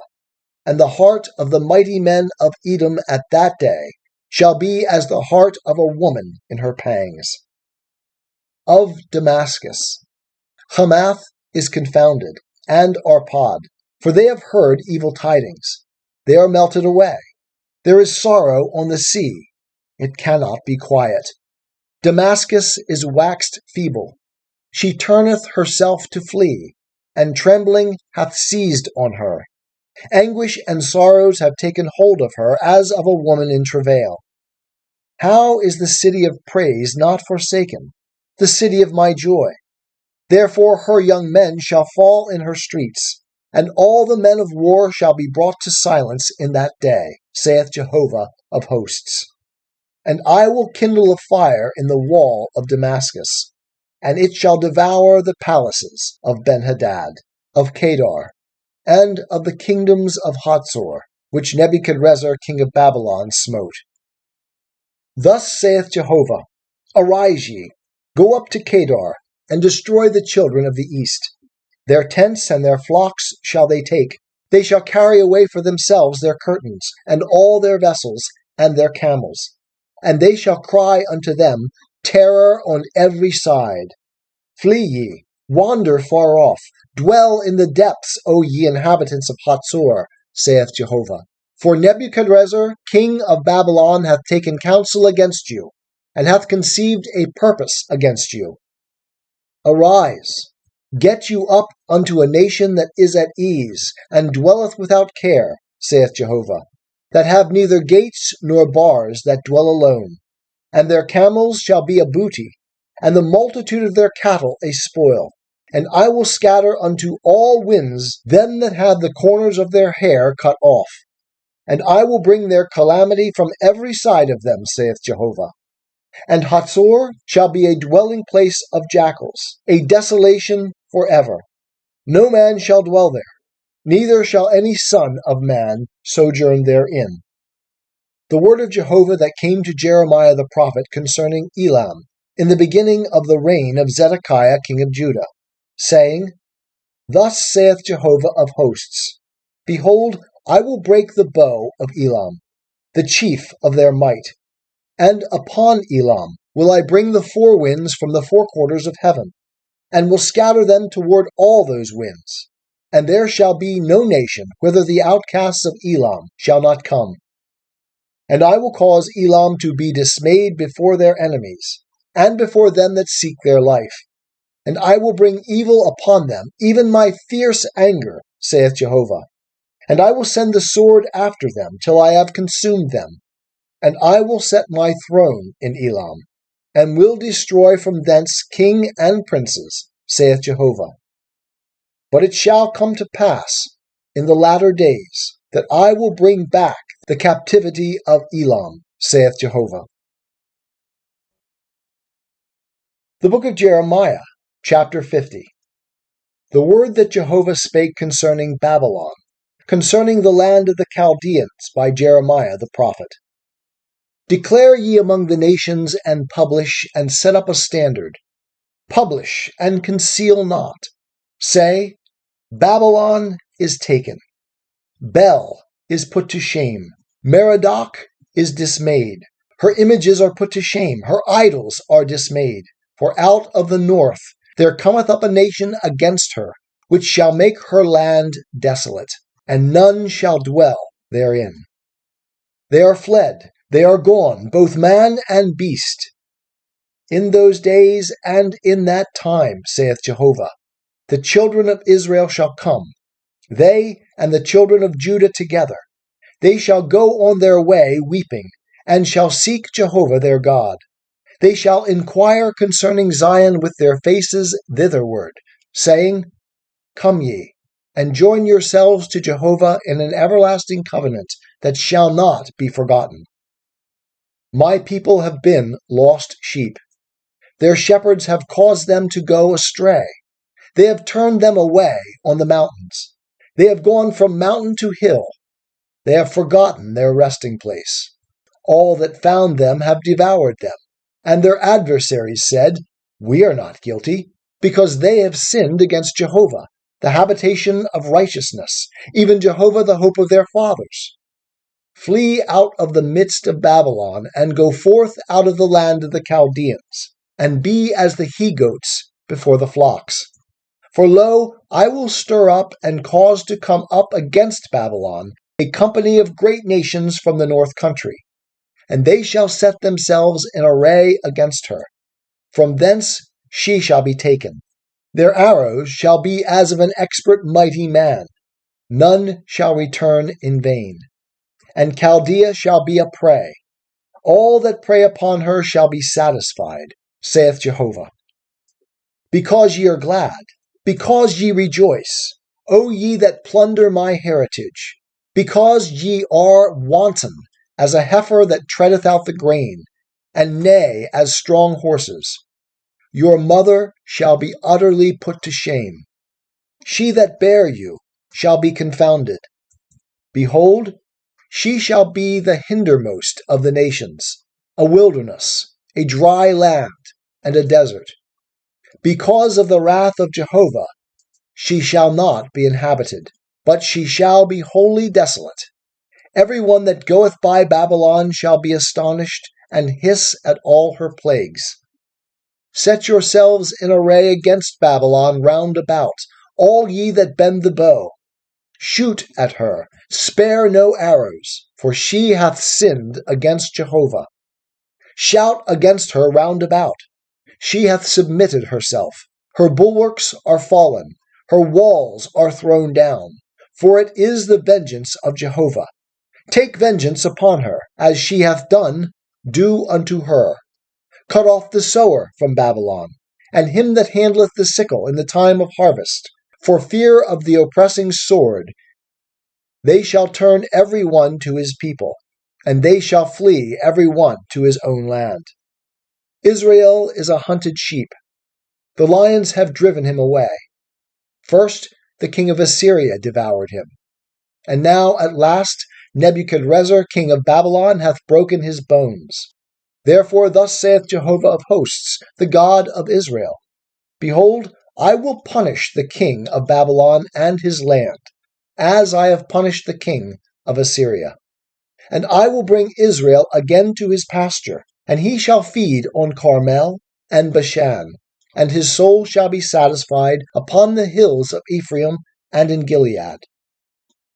And the heart of the mighty men of Edom at that day shall be as the heart of a woman in her pangs. Of Damascus. Hamath is confounded, and Arpad, for they have heard evil tidings. They are melted away. There is sorrow on the sea. It cannot be quiet. Damascus is waxed feeble. She turneth herself to flee, and trembling hath seized on her. Anguish and sorrows have taken hold of her as of a woman in travail. How is the city of praise not forsaken, the city of my joy? Therefore her young men shall fall in her streets, and all the men of war shall be brought to silence in that day, saith Jehovah of hosts. And I will kindle a fire in the wall of Damascus, and it shall devour the palaces of Benhadad, of Kedar, and of the kingdoms of Hatzor, which Nebuchadrezzar king of Babylon smote. Thus saith Jehovah, Arise ye, go up to Kedar, and destroy the children of the east. Their tents and their flocks shall they take. They shall carry away for themselves their curtains, and all their vessels, and their camels. And they shall cry unto them, Terror on every side. Flee ye, wander far off, dwell in the depths, O ye inhabitants of Hatzor, saith Jehovah. For Nebuchadrezzar, king of Babylon, hath taken counsel against you, and hath conceived a purpose against you. Arise, get you up unto a nation that is at ease, and dwelleth without care, saith Jehovah, that have neither gates nor bars, that dwell alone. And their camels shall be a booty, and the multitude of their cattle a spoil. And I will scatter unto all winds them that have the corners of their hair cut off. And I will bring their calamity from every side of them, saith Jehovah. And Hatzor shall be a dwelling place of jackals, a desolation forever. No man shall dwell there, neither shall any son of man sojourn therein. The word of Jehovah that came to Jeremiah the prophet concerning Elam, in the beginning of the reign of Zedekiah king of Judah, saying, Thus saith Jehovah of hosts, Behold, I will break the bow of Elam, the chief of their might, and upon Elam will I bring the four winds from the four quarters of heaven, and will scatter them toward all those winds. And there shall be no nation whither the outcasts of Elam shall not come. And I will cause Elam to be dismayed before their enemies, and before them that seek their life. And I will bring evil upon them, even my fierce anger, saith Jehovah. And I will send the sword after them, till I have consumed them. And I will set my throne in Elam, and will destroy from thence king and princes, saith Jehovah. But it shall come to pass in the latter days that I will bring back the captivity of Elam, saith Jehovah. The book of Jeremiah, chapter 50. The word that Jehovah spake concerning Babylon, concerning the land of the Chaldeans by Jeremiah the prophet. Declare ye among the nations, and publish, and set up a standard. Publish, and conceal not. Say, Babylon is taken. Bel is put to shame. Merodach is dismayed. Her images are put to shame. Her idols are dismayed. For out of the north there cometh up a nation against her, which shall make her land desolate, and none shall dwell therein. They are fled, They are gone, both man and beast. In those days and in that time, saith Jehovah, the children of Israel shall come, they and the children of Judah together. They shall go on their way weeping, and shall seek Jehovah their God. They shall inquire concerning Zion with their faces thitherward, saying, Come ye, and join yourselves to Jehovah in an everlasting covenant that shall not be forgotten. My people have been lost sheep. Their shepherds have caused them to go astray. They have turned them away on the mountains. They have gone from mountain to hill. They have forgotten their resting place. All that found them have devoured them, and their adversaries said, We are not guilty, because they have sinned against Jehovah, the habitation of righteousness, even Jehovah the hope of their fathers. Flee out of the midst of Babylon, and go forth out of the land of the Chaldeans, and be as the he-goats before the flocks. For lo, I will stir up and cause to come up against Babylon a company of great nations from the north country, and they shall set themselves in array against her. From thence she shall be taken. Their arrows shall be as of an expert mighty man. None shall return in vain. And Chaldea shall be a prey. All that prey upon her shall be satisfied, saith Jehovah. Because ye are glad, because ye rejoice, O ye that plunder my heritage, because ye are wanton, as a heifer that treadeth out the grain, and neigh as strong horses. Your mother shall be utterly put to shame. She that bare you shall be confounded. Behold, she shall be the hindermost of the nations, a wilderness, a dry land, and a desert. Because of the wrath of Jehovah, she shall not be inhabited, but she shall be wholly desolate. Every one that goeth by Babylon shall be astonished, and hiss at all her plagues. Set yourselves in array against Babylon round about, all ye that bend the bow. Shoot at her, spare no arrows, for she hath sinned against Jehovah. Shout against her round about. She hath submitted herself. Her bulwarks are fallen, her walls are thrown down, for it is the vengeance of Jehovah. Take vengeance upon her, as she hath done, do unto her. Cut off the sower from Babylon, and him that handleth the sickle in the time of harvest, for fear of the oppressing sword. They shall turn every one to his people, and they shall flee every one to his own land. Israel is a hunted sheep. The lions have driven him away. First, the king of Assyria devoured him. And now, at last, Nebuchadrezzar, king of Babylon, hath broken his bones. Therefore thus saith Jehovah of hosts, the God of Israel, Behold, I will punish the king of Babylon and his land, as I have punished the king of Assyria. And I will bring Israel again to his pasture, and he shall feed on Carmel and Bashan, and his soul shall be satisfied upon the hills of Ephraim and in Gilead.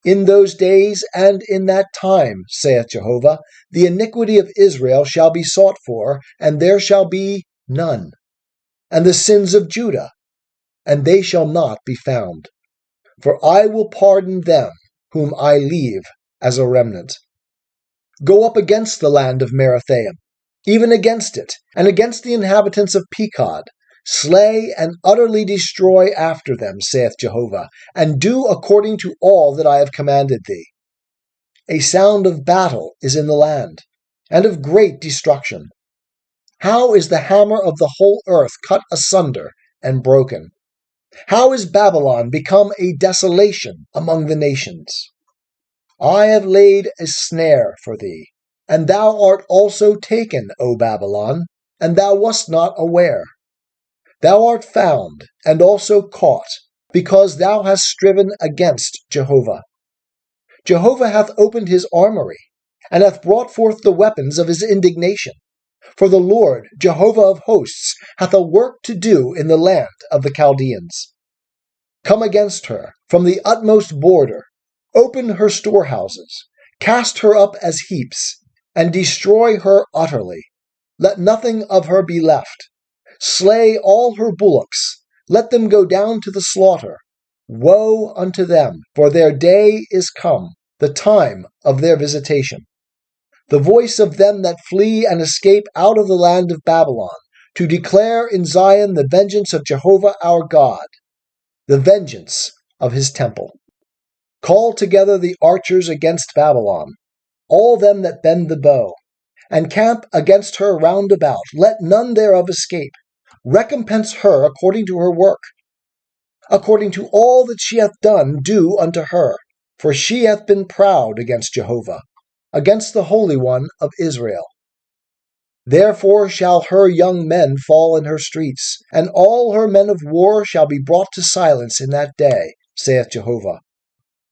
In those days and in that time, saith Jehovah, the iniquity of Israel shall be sought for, and there shall be none, and the sins of Judah, and they shall not be found. For I will pardon them whom I leave as a remnant. Go up against the land of Merathaim, even against it, and against the inhabitants of Pekod. Slay and utterly destroy after them, saith Jehovah, and do according to all that I have commanded thee. A sound of battle is in the land, and of great destruction. How is the hammer of the whole earth cut asunder and broken? How is Babylon become a desolation among the nations? I have laid a snare for thee, and thou art also taken, O Babylon, and thou wast not aware. Thou art found, and also caught, because thou hast striven against Jehovah. Jehovah hath opened his armory, and hath brought forth the weapons of his indignation. For the Lord, Jehovah of hosts, hath a work to do in the land of the Chaldeans. Come against her from the utmost border, open her storehouses, cast her up as heaps, and destroy her utterly. Let nothing of her be left. Slay all her bullocks. Let them go down to the slaughter. Woe unto them, for their day is come, the time of their visitation. The voice of them that flee and escape out of the land of Babylon, to declare in Zion the vengeance of Jehovah our God, the vengeance of his temple. Call together the archers against Babylon, all them that bend the bow, and camp against her round about. Let none thereof escape. Recompense her according to her work. According to all that she hath done, do unto her. For she hath been proud against Jehovah, against the Holy One of Israel. Therefore shall her young men fall in her streets, and all her men of war shall be brought to silence in that day, saith Jehovah.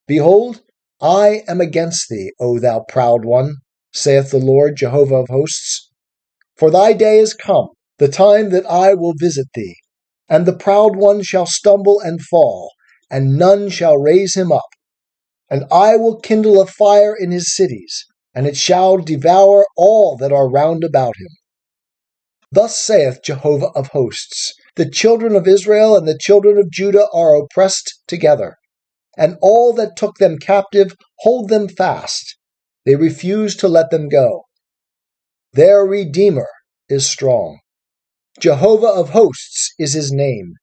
Behold, I am against thee, O thou proud one, saith the Lord Jehovah of hosts. For thy day is come, the time that I will visit thee, and the proud one shall stumble and fall, and none shall raise him up. And I will kindle a fire in his cities, and it shall devour all that are round about him. Thus saith Jehovah of hosts, the children of Israel and the children of Judah are oppressed together, and all that took them captive hold them fast. They refuse to let them go. Their Redeemer is strong. Jehovah of hosts is his name.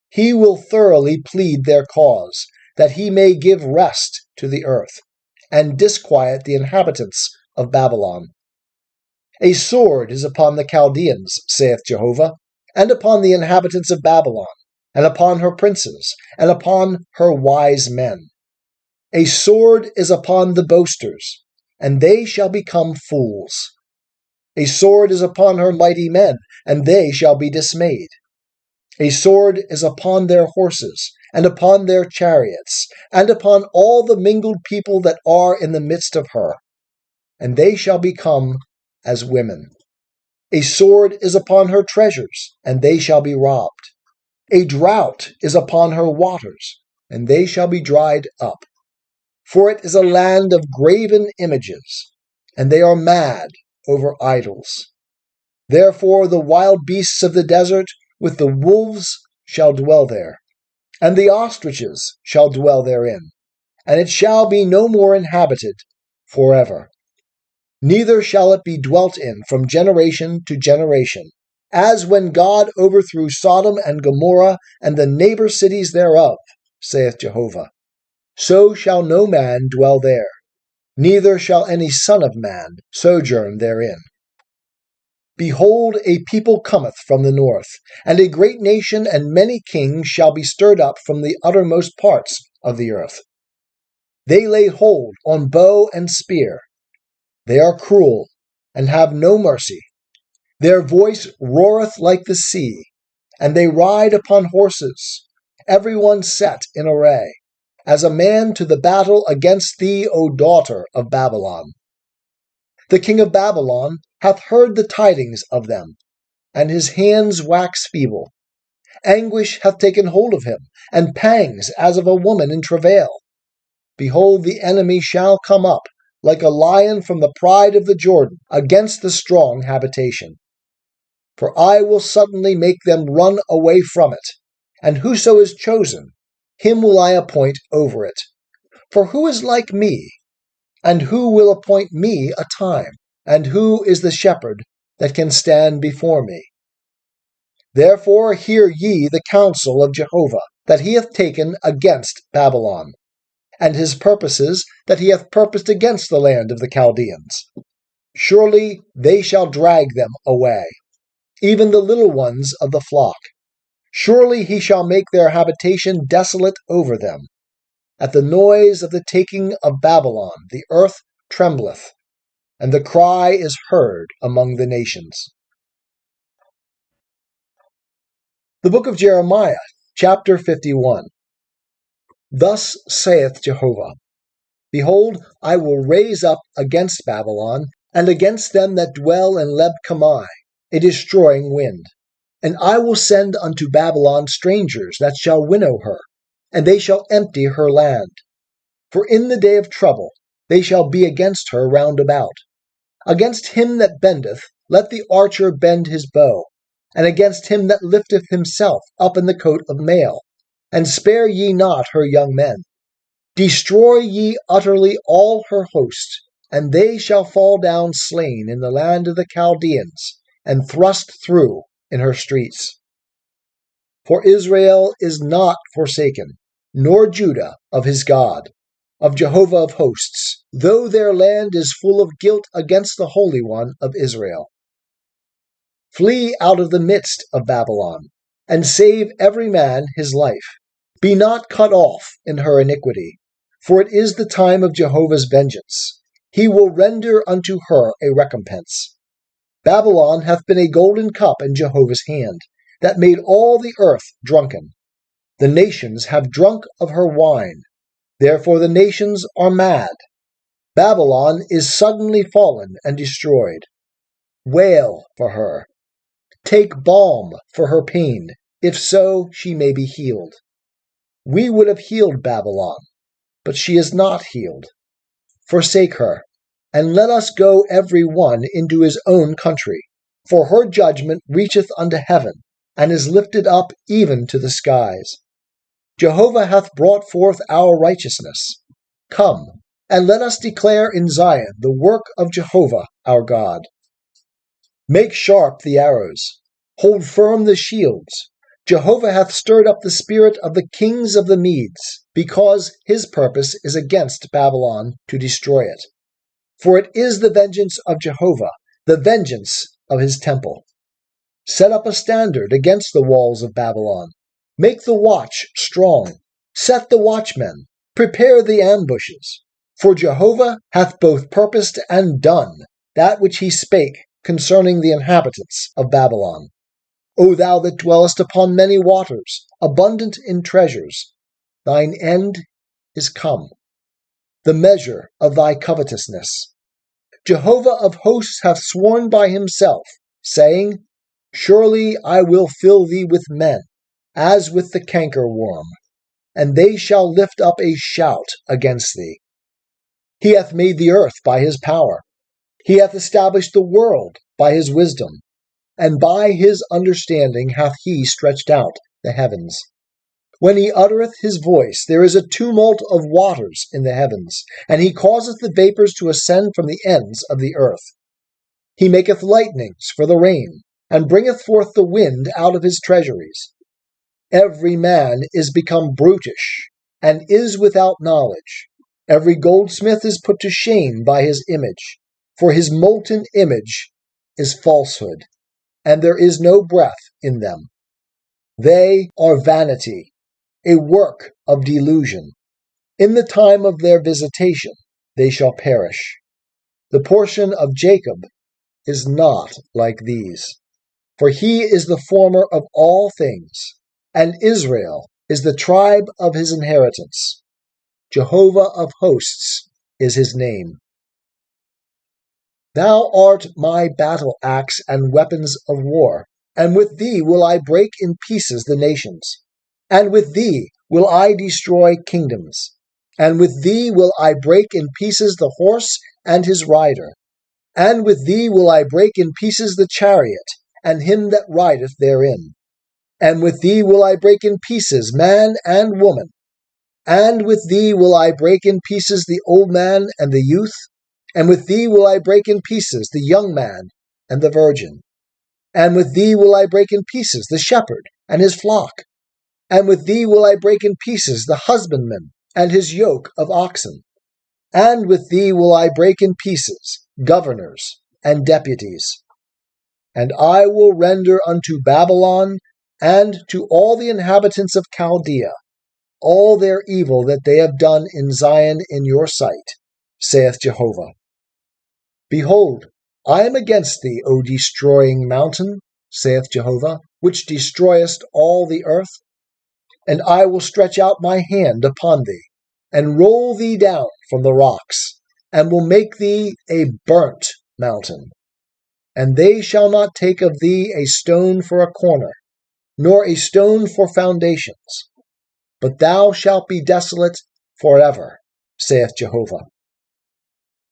He will thoroughly plead their cause, that he may give rest to the earth, and disquiet the inhabitants of Babylon. A sword is upon the Chaldeans, saith Jehovah, and upon the inhabitants of Babylon, and upon her princes, and upon her wise men. A sword is upon the boasters, and they shall become fools. A sword is upon her mighty men, and they shall be dismayed. A sword is upon their horses, and upon their chariots, and upon all the mingled people that are in the midst of her, and they shall become as women. A sword is upon her treasures, and they shall be robbed. A drought is upon her waters, and they shall be dried up. For it is a land of graven images, and they are mad over idols. Therefore the wild beasts of the desert with the wolves shall dwell there, and the ostriches shall dwell therein, and it shall be no more inhabited forever. Neither shall it be dwelt in from generation to generation, as when God overthrew Sodom and Gomorrah and the neighbor cities thereof, saith Jehovah. So shall no man dwell there, neither shall any son of man sojourn therein. Behold, a people cometh from the north, and a great nation and many kings shall be stirred up from the uttermost parts of the earth. They lay hold on bow and spear. They are cruel, and have no mercy. Their voice roareth like the sea, and they ride upon horses, every one set in array, as a man to the battle against thee, O daughter of Babylon. The king of Babylon hath heard the tidings of them, and his hands wax feeble. Anguish hath taken hold of him, and pangs as of a woman in travail. Behold, the enemy shall come up, like a lion from the pride of the Jordan, against the strong habitation. For I will suddenly make them run away from it, and whoso is chosen, him will I appoint over it. For who is like me, and who will appoint me a time? And who is the shepherd that can stand before me? Therefore hear ye the counsel of Jehovah, that he hath taken against Babylon, and his purposes that he hath purposed against the land of the Chaldeans. Surely they shall drag them away, even the little ones of the flock. Surely he shall make their habitation desolate over them. At the noise of the taking of Babylon the earth trembleth, and the cry is heard among the nations. The book of Jeremiah, chapter 51. Thus saith Jehovah, Behold, I will raise up against Babylon, and against them that dwell in Leb-Kamai, a destroying wind. And I will send unto Babylon strangers that shall winnow her, and they shall empty her land. For in the day of trouble they shall be against her round about. Against him that bendeth, let the archer bend his bow, and against him that lifteth himself up in the coat of mail, and spare ye not her young men. Destroy ye utterly all her host, and they shall fall down slain in the land of the Chaldeans, and thrust through in her streets. For Israel is not forsaken, nor Judah of his God, of Jehovah of hosts, though their land is full of guilt against the Holy One of Israel. Flee out of the midst of Babylon, and save every man his life. Be not cut off in her iniquity, for it is the time of Jehovah's vengeance. He will render unto her a recompense. Babylon hath been a golden cup in Jehovah's hand, that made all the earth drunken. The nations have drunk of her wine, therefore the nations are mad. Babylon is suddenly fallen and destroyed. Wail for her. Take balm for her pain, if so she may be healed. We would have healed Babylon, but she is not healed. Forsake her, and let us go every one into his own country. For her judgment reacheth unto heaven, and is lifted up even to the skies. Jehovah hath brought forth our righteousness. Come, and let us declare in Zion the work of Jehovah our God. Make sharp the arrows, hold firm the shields. Jehovah hath stirred up the spirit of the kings of the Medes, because his purpose is against Babylon to destroy it. For it is the vengeance of Jehovah, the vengeance of his temple. Set up a standard against the walls of Babylon. Make the watch strong. Set the watchmen. Prepare the ambushes. For Jehovah hath both purposed and done that which he spake concerning the inhabitants of Babylon. O thou that dwellest upon many waters, abundant in treasures, thine end is come, the measure of thy covetousness. Jehovah of hosts hath sworn by himself, saying, Surely I will fill thee with men, as with the cankerworm, and they shall lift up a shout against thee. He hath made the earth by his power. He hath established the world by his wisdom, and by his understanding hath he stretched out the heavens. When he uttereth his voice, there is a tumult of waters in the heavens, and he causeth the vapors to ascend from the ends of the earth. He maketh lightnings for the rain, and bringeth forth the wind out of his treasuries. Every man is become brutish, and is without knowledge. Every goldsmith is put to shame by his image, for his molten image is falsehood, and there is no breath in them. They are vanity, a work of delusion. In the time of their visitation they shall perish. The portion of Jacob is not like these, for he is the former of all things, and Israel is the tribe of his inheritance. Jehovah of hosts is his name. Thou art my battle axe and weapons of war, and with thee will I break in pieces the nations, and with thee will I destroy kingdoms, and with thee will I break in pieces the horse and his rider, and with thee will I break in pieces the chariot, and him that rideth therein, and with thee will I break in pieces man and woman, and with thee will I break in pieces the old man and the youth, and with thee will I break in pieces the young man and the virgin, and with thee will I break in pieces the shepherd and his flock, and with thee will I break in pieces the husbandman and his yoke of oxen, and with thee will I break in pieces governors and deputies. And I will render unto Babylon and to all the inhabitants of Chaldea all their evil that they have done in Zion in your sight, saith Jehovah. Behold, I am against thee, O destroying mountain, saith Jehovah, which destroyest all the earth. And I will stretch out my hand upon thee, and roll thee down from the rocks, and will make thee a burnt mountain. And they shall not take of thee a stone for a corner, nor a stone for foundations. But thou shalt be desolate forever, saith Jehovah.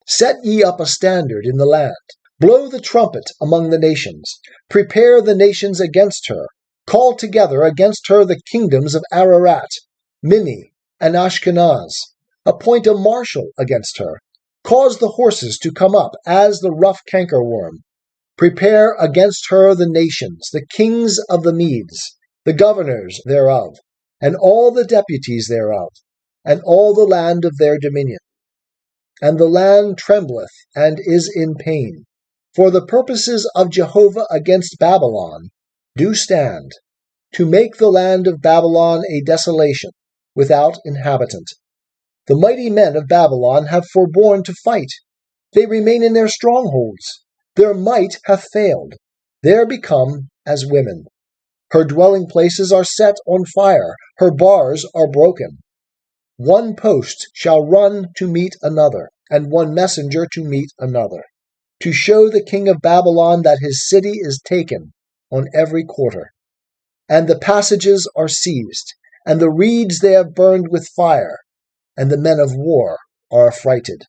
Set ye up a standard in the land. Blow the trumpet among the nations. Prepare the nations against her. Call together against her the kingdoms of Ararat, Minni, and Ashkenaz. Appoint a marshal against her. Cause the horses to come up as the rough cankerworm. Prepare against her the nations, the kings of the Medes, the governors thereof, and all the deputies thereof, and all the land of their dominion. And the land trembleth and is in pain. For the purposes of Jehovah against Babylon do stand, to make the land of Babylon a desolation, without inhabitant. The mighty men of Babylon have forborne to fight. They remain in their strongholds. Their might hath failed. They are become as women. Her dwelling places are set on fire. Her bars are broken. One post shall run to meet another, and one messenger to meet another, to show the king of Babylon that his city is taken on every quarter. And the passages are seized, and the reeds they have burned with fire, and the men of war are affrighted.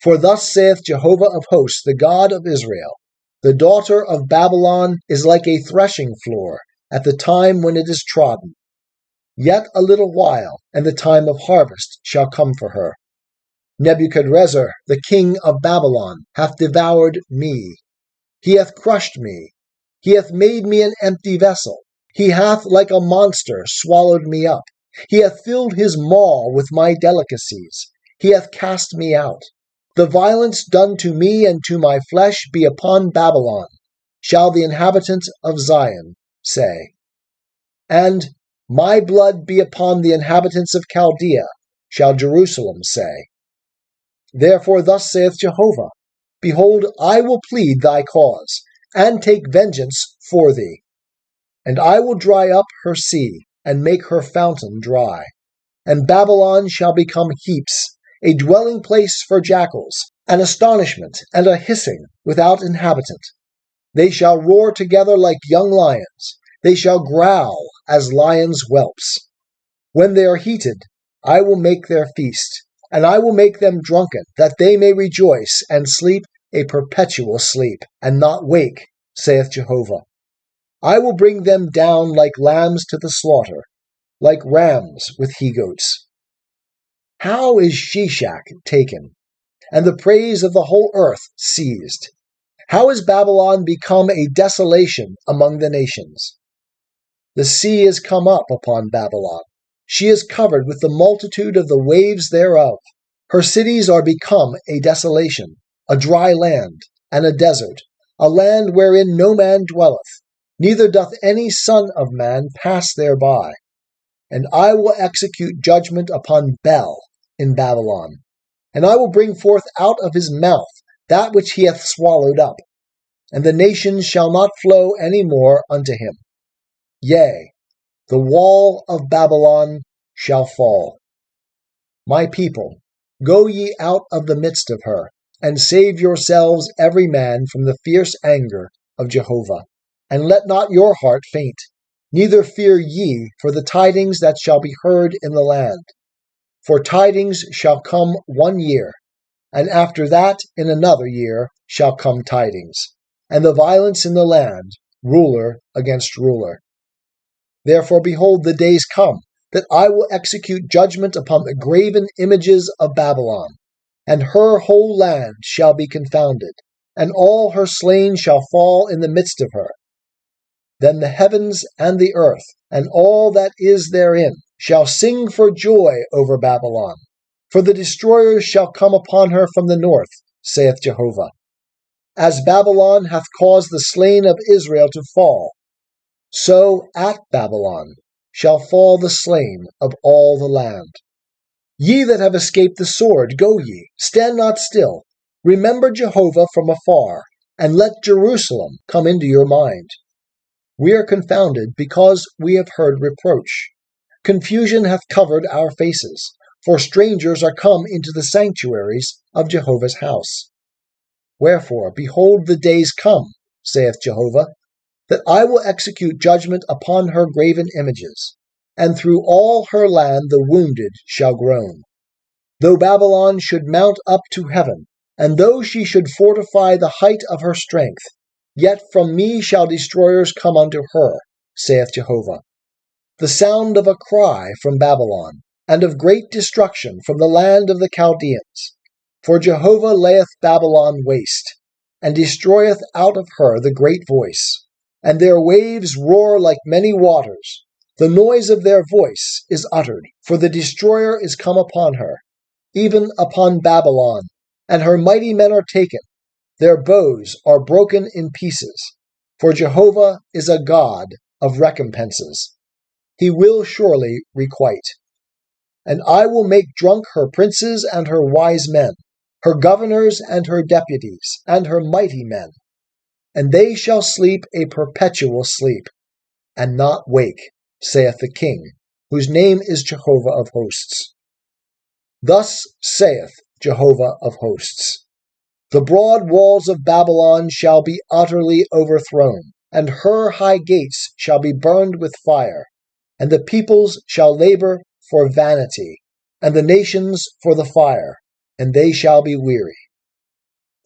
For thus saith Jehovah of hosts, the God of Israel, the daughter of Babylon is like a threshing floor at the time when it is trodden. Yet a little while, and the time of harvest shall come for her. Nebuchadrezzar, the king of Babylon, hath devoured me. He hath crushed me. He hath made me an empty vessel. He hath like a monster swallowed me up. He hath filled his maw with my delicacies. He hath cast me out. The violence done to me and to my flesh be upon Babylon, shall the inhabitant of Zion say. And my blood be upon the inhabitants of Chaldea, shall Jerusalem say. Therefore thus saith Jehovah, Behold, I will plead thy cause, and take vengeance for thee. And I will dry up her sea, and make her fountain dry. And Babylon shall become heaps, a dwelling place for jackals, an astonishment and a hissing without inhabitant. They shall roar together like young lions. They shall growl as lions' whelps. When they are heated, I will make their feast, and I will make them drunken, that they may rejoice and sleep a perpetual sleep, and not wake, saith Jehovah. I will bring them down like lambs to the slaughter, like rams with he-goats. How is Shishak taken, and the praise of the whole earth seized? How is Babylon become a desolation among the nations? The sea is come up upon Babylon. She is covered with the multitude of the waves thereof. Her cities are become a desolation, a dry land, and a desert, a land wherein no man dwelleth, neither doth any son of man pass thereby. And I will execute judgment upon Bel in Babylon, and I will bring forth out of his mouth that which he hath swallowed up, and the nations shall not flow any more unto him. Yea, the wall of Babylon shall fall. My people, go ye out of the midst of her, and save yourselves every man from the fierce anger of Jehovah. And let not your heart faint, neither fear ye for the tidings that shall be heard in the land. For tidings shall come 1 year, and after that in another year shall come tidings, and the violence in the land, ruler against ruler. Therefore, behold, the days come, that I will execute judgment upon the graven images of Babylon, and her whole land shall be confounded, and all her slain shall fall in the midst of her. Then the heavens and the earth, and all that is therein, shall sing for joy over Babylon, for the destroyers shall come upon her from the north, saith Jehovah. As Babylon hath caused the slain of Israel to fall, so at Babylon shall fall the slain of all the land. Ye that have escaped the sword, go ye, stand not still. Remember Jehovah from afar, and let Jerusalem come into your mind. We are confounded because we have heard reproach. Confusion hath covered our faces, for strangers are come into the sanctuaries of Jehovah's house. Wherefore, behold, the days come, saith Jehovah, that I will execute judgment upon her graven images, and through all her land the wounded shall groan. Though Babylon should mount up to heaven, and though she should fortify the height of her strength, yet from me shall destroyers come unto her, saith Jehovah. The sound of a cry from Babylon, and of great destruction from the land of the Chaldeans. For Jehovah layeth Babylon waste, and destroyeth out of her the great voice. And their waves roar like many waters. The noise of their voice is uttered, for the destroyer is come upon her, even upon Babylon, and her mighty men are taken. Their bows are broken in pieces. For Jehovah is a God of recompenses. He will surely requite. And I will make drunk her princes and her wise men, her governors and her deputies, and her mighty men. And they shall sleep a perpetual sleep, and not wake, saith the King, whose name is Jehovah of hosts. Thus saith Jehovah of hosts, the broad walls of Babylon shall be utterly overthrown, and her high gates shall be burned with fire, and the peoples shall labor for vanity, and the nations for the fire, and they shall be weary.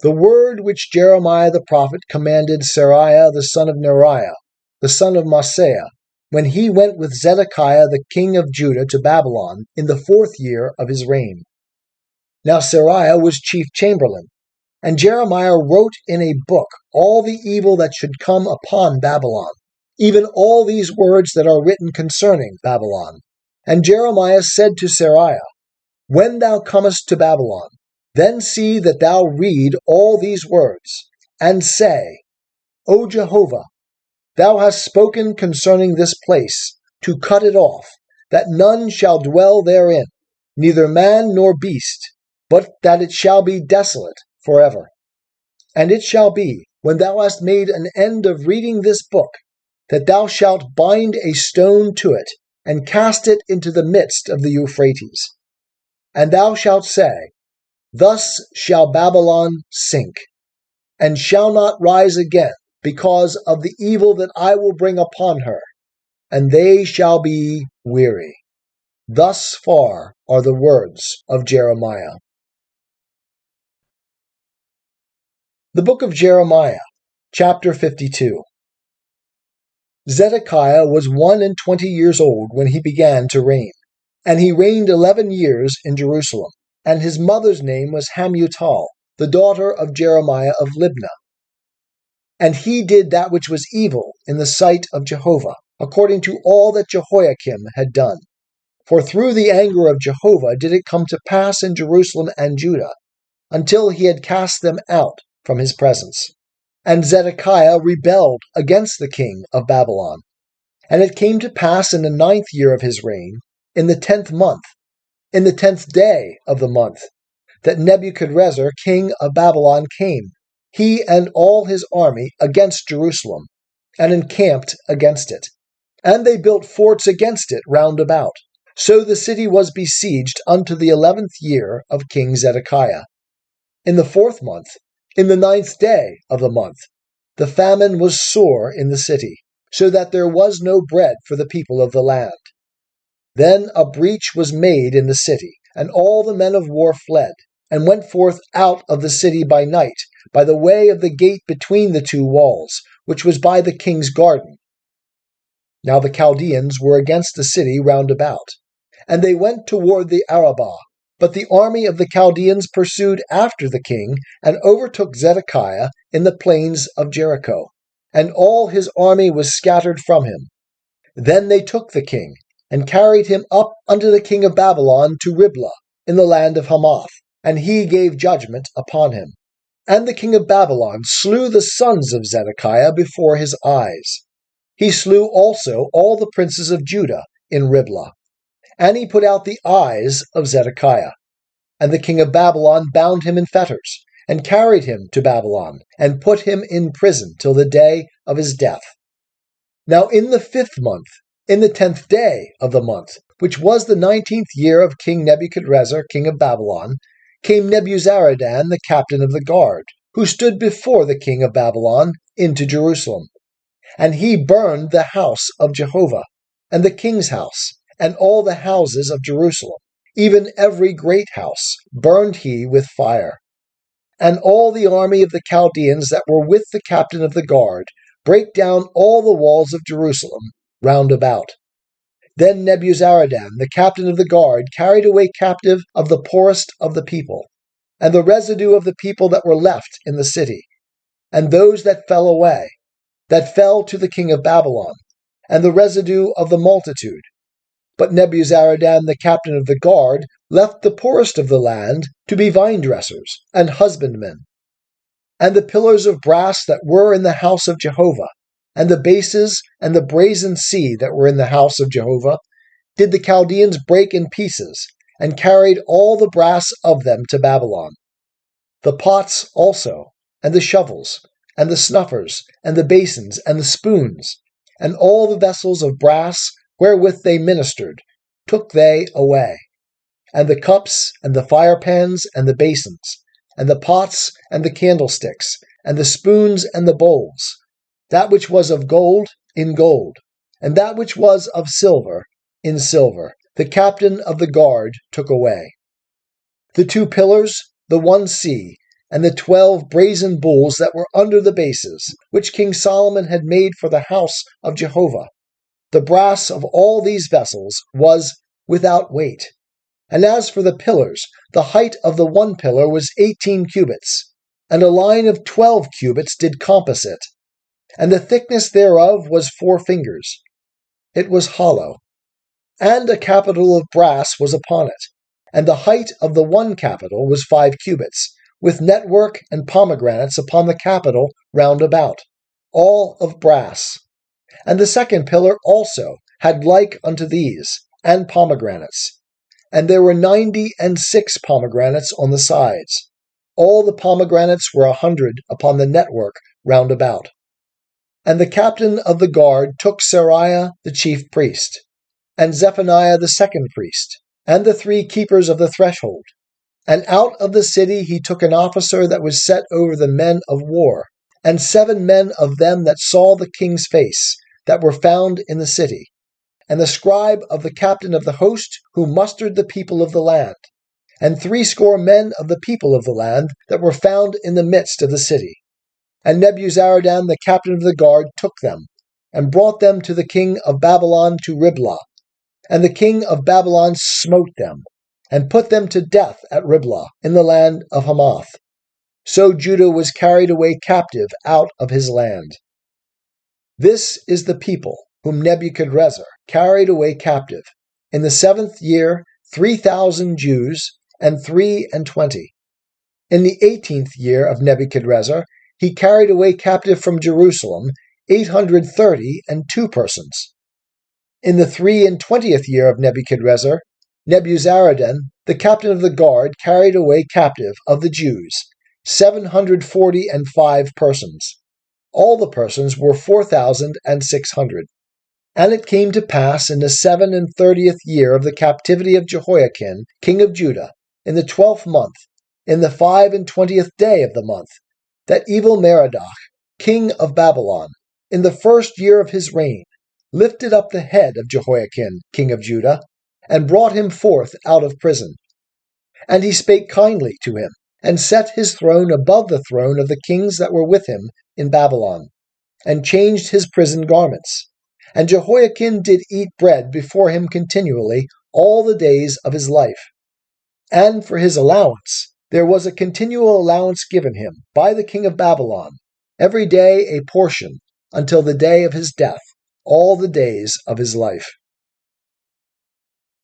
The word which Jeremiah the prophet commanded Seraiah the son of Neriah, the son of Maaseiah, when he went with Zedekiah the king of Judah to Babylon in the 4th year of his reign. Now Seraiah was chief chamberlain, and Jeremiah wrote in a book all the evil that should come upon Babylon, even all these words that are written concerning Babylon. And Jeremiah said to Seraiah, When thou comest to Babylon, then see that thou read all these words, and say, O Jehovah, thou hast spoken concerning this place, to cut it off, that none shall dwell therein, neither man nor beast, but that it shall be desolate forever. And it shall be, when thou hast made an end of reading this book, that thou shalt bind a stone to it, and cast it into the midst of the Euphrates. And thou shalt say, Thus shall Babylon sink, and shall not rise again, because of the evil that I will bring upon her, and they shall be weary. Thus far are the words of Jeremiah. The book of Jeremiah, chapter 52. Zedekiah was 21 years old when he began to reign, and he reigned 11 years in Jerusalem, and his mother's name was Hamutal, the daughter of Jeremiah of Libnah. And he did that which was evil in the sight of Jehovah, according to all that Jehoiakim had done. For through the anger of Jehovah did it come to pass in Jerusalem and Judah, until he had cast them out from his presence. And Zedekiah rebelled against the king of Babylon. And it came to pass in the 9th year of his reign, in the 10th month, in the 10th day of the month, that Nebuchadrezzar king of Babylon came, he and all his army, against Jerusalem, and encamped against it. And they built forts against it round about. So the city was besieged unto the 11th year of King Zedekiah. In the 4th month, in the 9th day of the month, the famine was sore in the city, so that there was no bread for the people of the land. Then a breach was made in the city, and all the men of war fled, and went forth out of the city by night, by the way of the gate between the 2 walls, which was by the king's garden. Now the Chaldeans were against the city round about, and they went toward the Arabah. But the army of the Chaldeans pursued after the king, and overtook Zedekiah in the plains of Jericho, and all his army was scattered from him. Then they took the king, and carried him up unto the king of Babylon to Riblah, in the land of Hamath, and he gave judgment upon him. And the king of Babylon slew the sons of Zedekiah before his eyes. He slew also all the princes of Judah in Riblah. And he put out the eyes of Zedekiah. And the king of Babylon bound him in fetters, and carried him to Babylon, and put him in prison till the day of his death. Now in the 5th month, in the 10th day of the month, which was the 19th year of King Nebuchadrezzar, king of Babylon, came Nebuzaradan, the captain of the guard, who stood before the king of Babylon, into Jerusalem. And he burned the house of Jehovah, and the king's house, and all the houses of Jerusalem, even every great house burned he with fire. And all the army of the Chaldeans that were with the captain of the guard brake down all the walls of Jerusalem round about. Then Nebuzaradan, the captain of the guard, carried away captive of the poorest of the people, and the residue of the people that were left in the city, and those that fell away, that fell to the king of Babylon, and the residue of the multitude. But Nebuzaradan, the captain of the guard, left the poorest of the land to be vine dressers and husbandmen. And the pillars of brass that were in the house of Jehovah, and the bases and the brazen sea that were in the house of Jehovah, did the Chaldeans break in pieces, and carried all the brass of them to Babylon. The pots also, and the shovels, and the snuffers, and the basins, and the spoons, and all the vessels of brass wherewith they ministered, took they away. And the cups, and the firepans, and the basins, and the pots, and the candlesticks, and the spoons, and the bowls, that which was of gold, in gold, and that which was of silver, in silver, the captain of the guard took away. The 2 pillars, the 1 sea, and the 12 brazen bulls that were under the bases, which King Solomon had made for the house of Jehovah. The brass of all these vessels was without weight. And as for the pillars, the height of the 1 pillar was 18 cubits, and a line of 12 cubits did compass it, and the thickness thereof was 4 fingers. It was hollow. And a capital of brass was upon it, and the height of the 1 capital was 5 cubits, with network and pomegranates upon the capital round about, all of brass. And the 2nd pillar also had like unto these, and pomegranates. And there were 96 pomegranates on the sides. All the pomegranates were 100 upon the network round about. And the captain of the guard took Seraiah the chief priest, and Zephaniah the 2nd priest, and the 3 keepers of the threshold. And out of the city he took an officer that was set over the men of war, and 7 men of them that saw the king's face, that were found in the city, and the scribe of the captain of the host, who mustered the people of the land, and 80 men of the people of the land that were found in the midst of the city. And Nebuzaradan, the captain of the guard, took them, and brought them to the king of Babylon to Riblah. And the king of Babylon smote them, and put them to death at Riblah, in the land of Hamath. So Judah was carried away captive out of his land. This is the people whom Nebuchadrezzar carried away captive. In the 7th year, 3,000 Jews, and 23. In the 18th year of Nebuchadrezzar, he carried away captive from Jerusalem 832 persons. In the 23rd year of Nebuchadrezzar, Nebuzaradan, the captain of the guard, carried away captive of the Jews 745 persons. All the persons were 4,600. And it came to pass in the 37th year of the captivity of Jehoiakim, king of Judah, in the 12th month, in the 25th day of the month, that Evil-Merodach, king of Babylon, in the 1st year of his reign, lifted up the head of Jehoiakim, king of Judah, and brought him forth out of prison. And he spake kindly to him, and set his throne above the throne of the kings that were with him in Babylon, and changed his prison garments. And Jehoiakim did eat bread before him continually all the days of his life. And for his allowance, there was a continual allowance given him by the king of Babylon, every day a portion, until the day of his death, all the days of his life.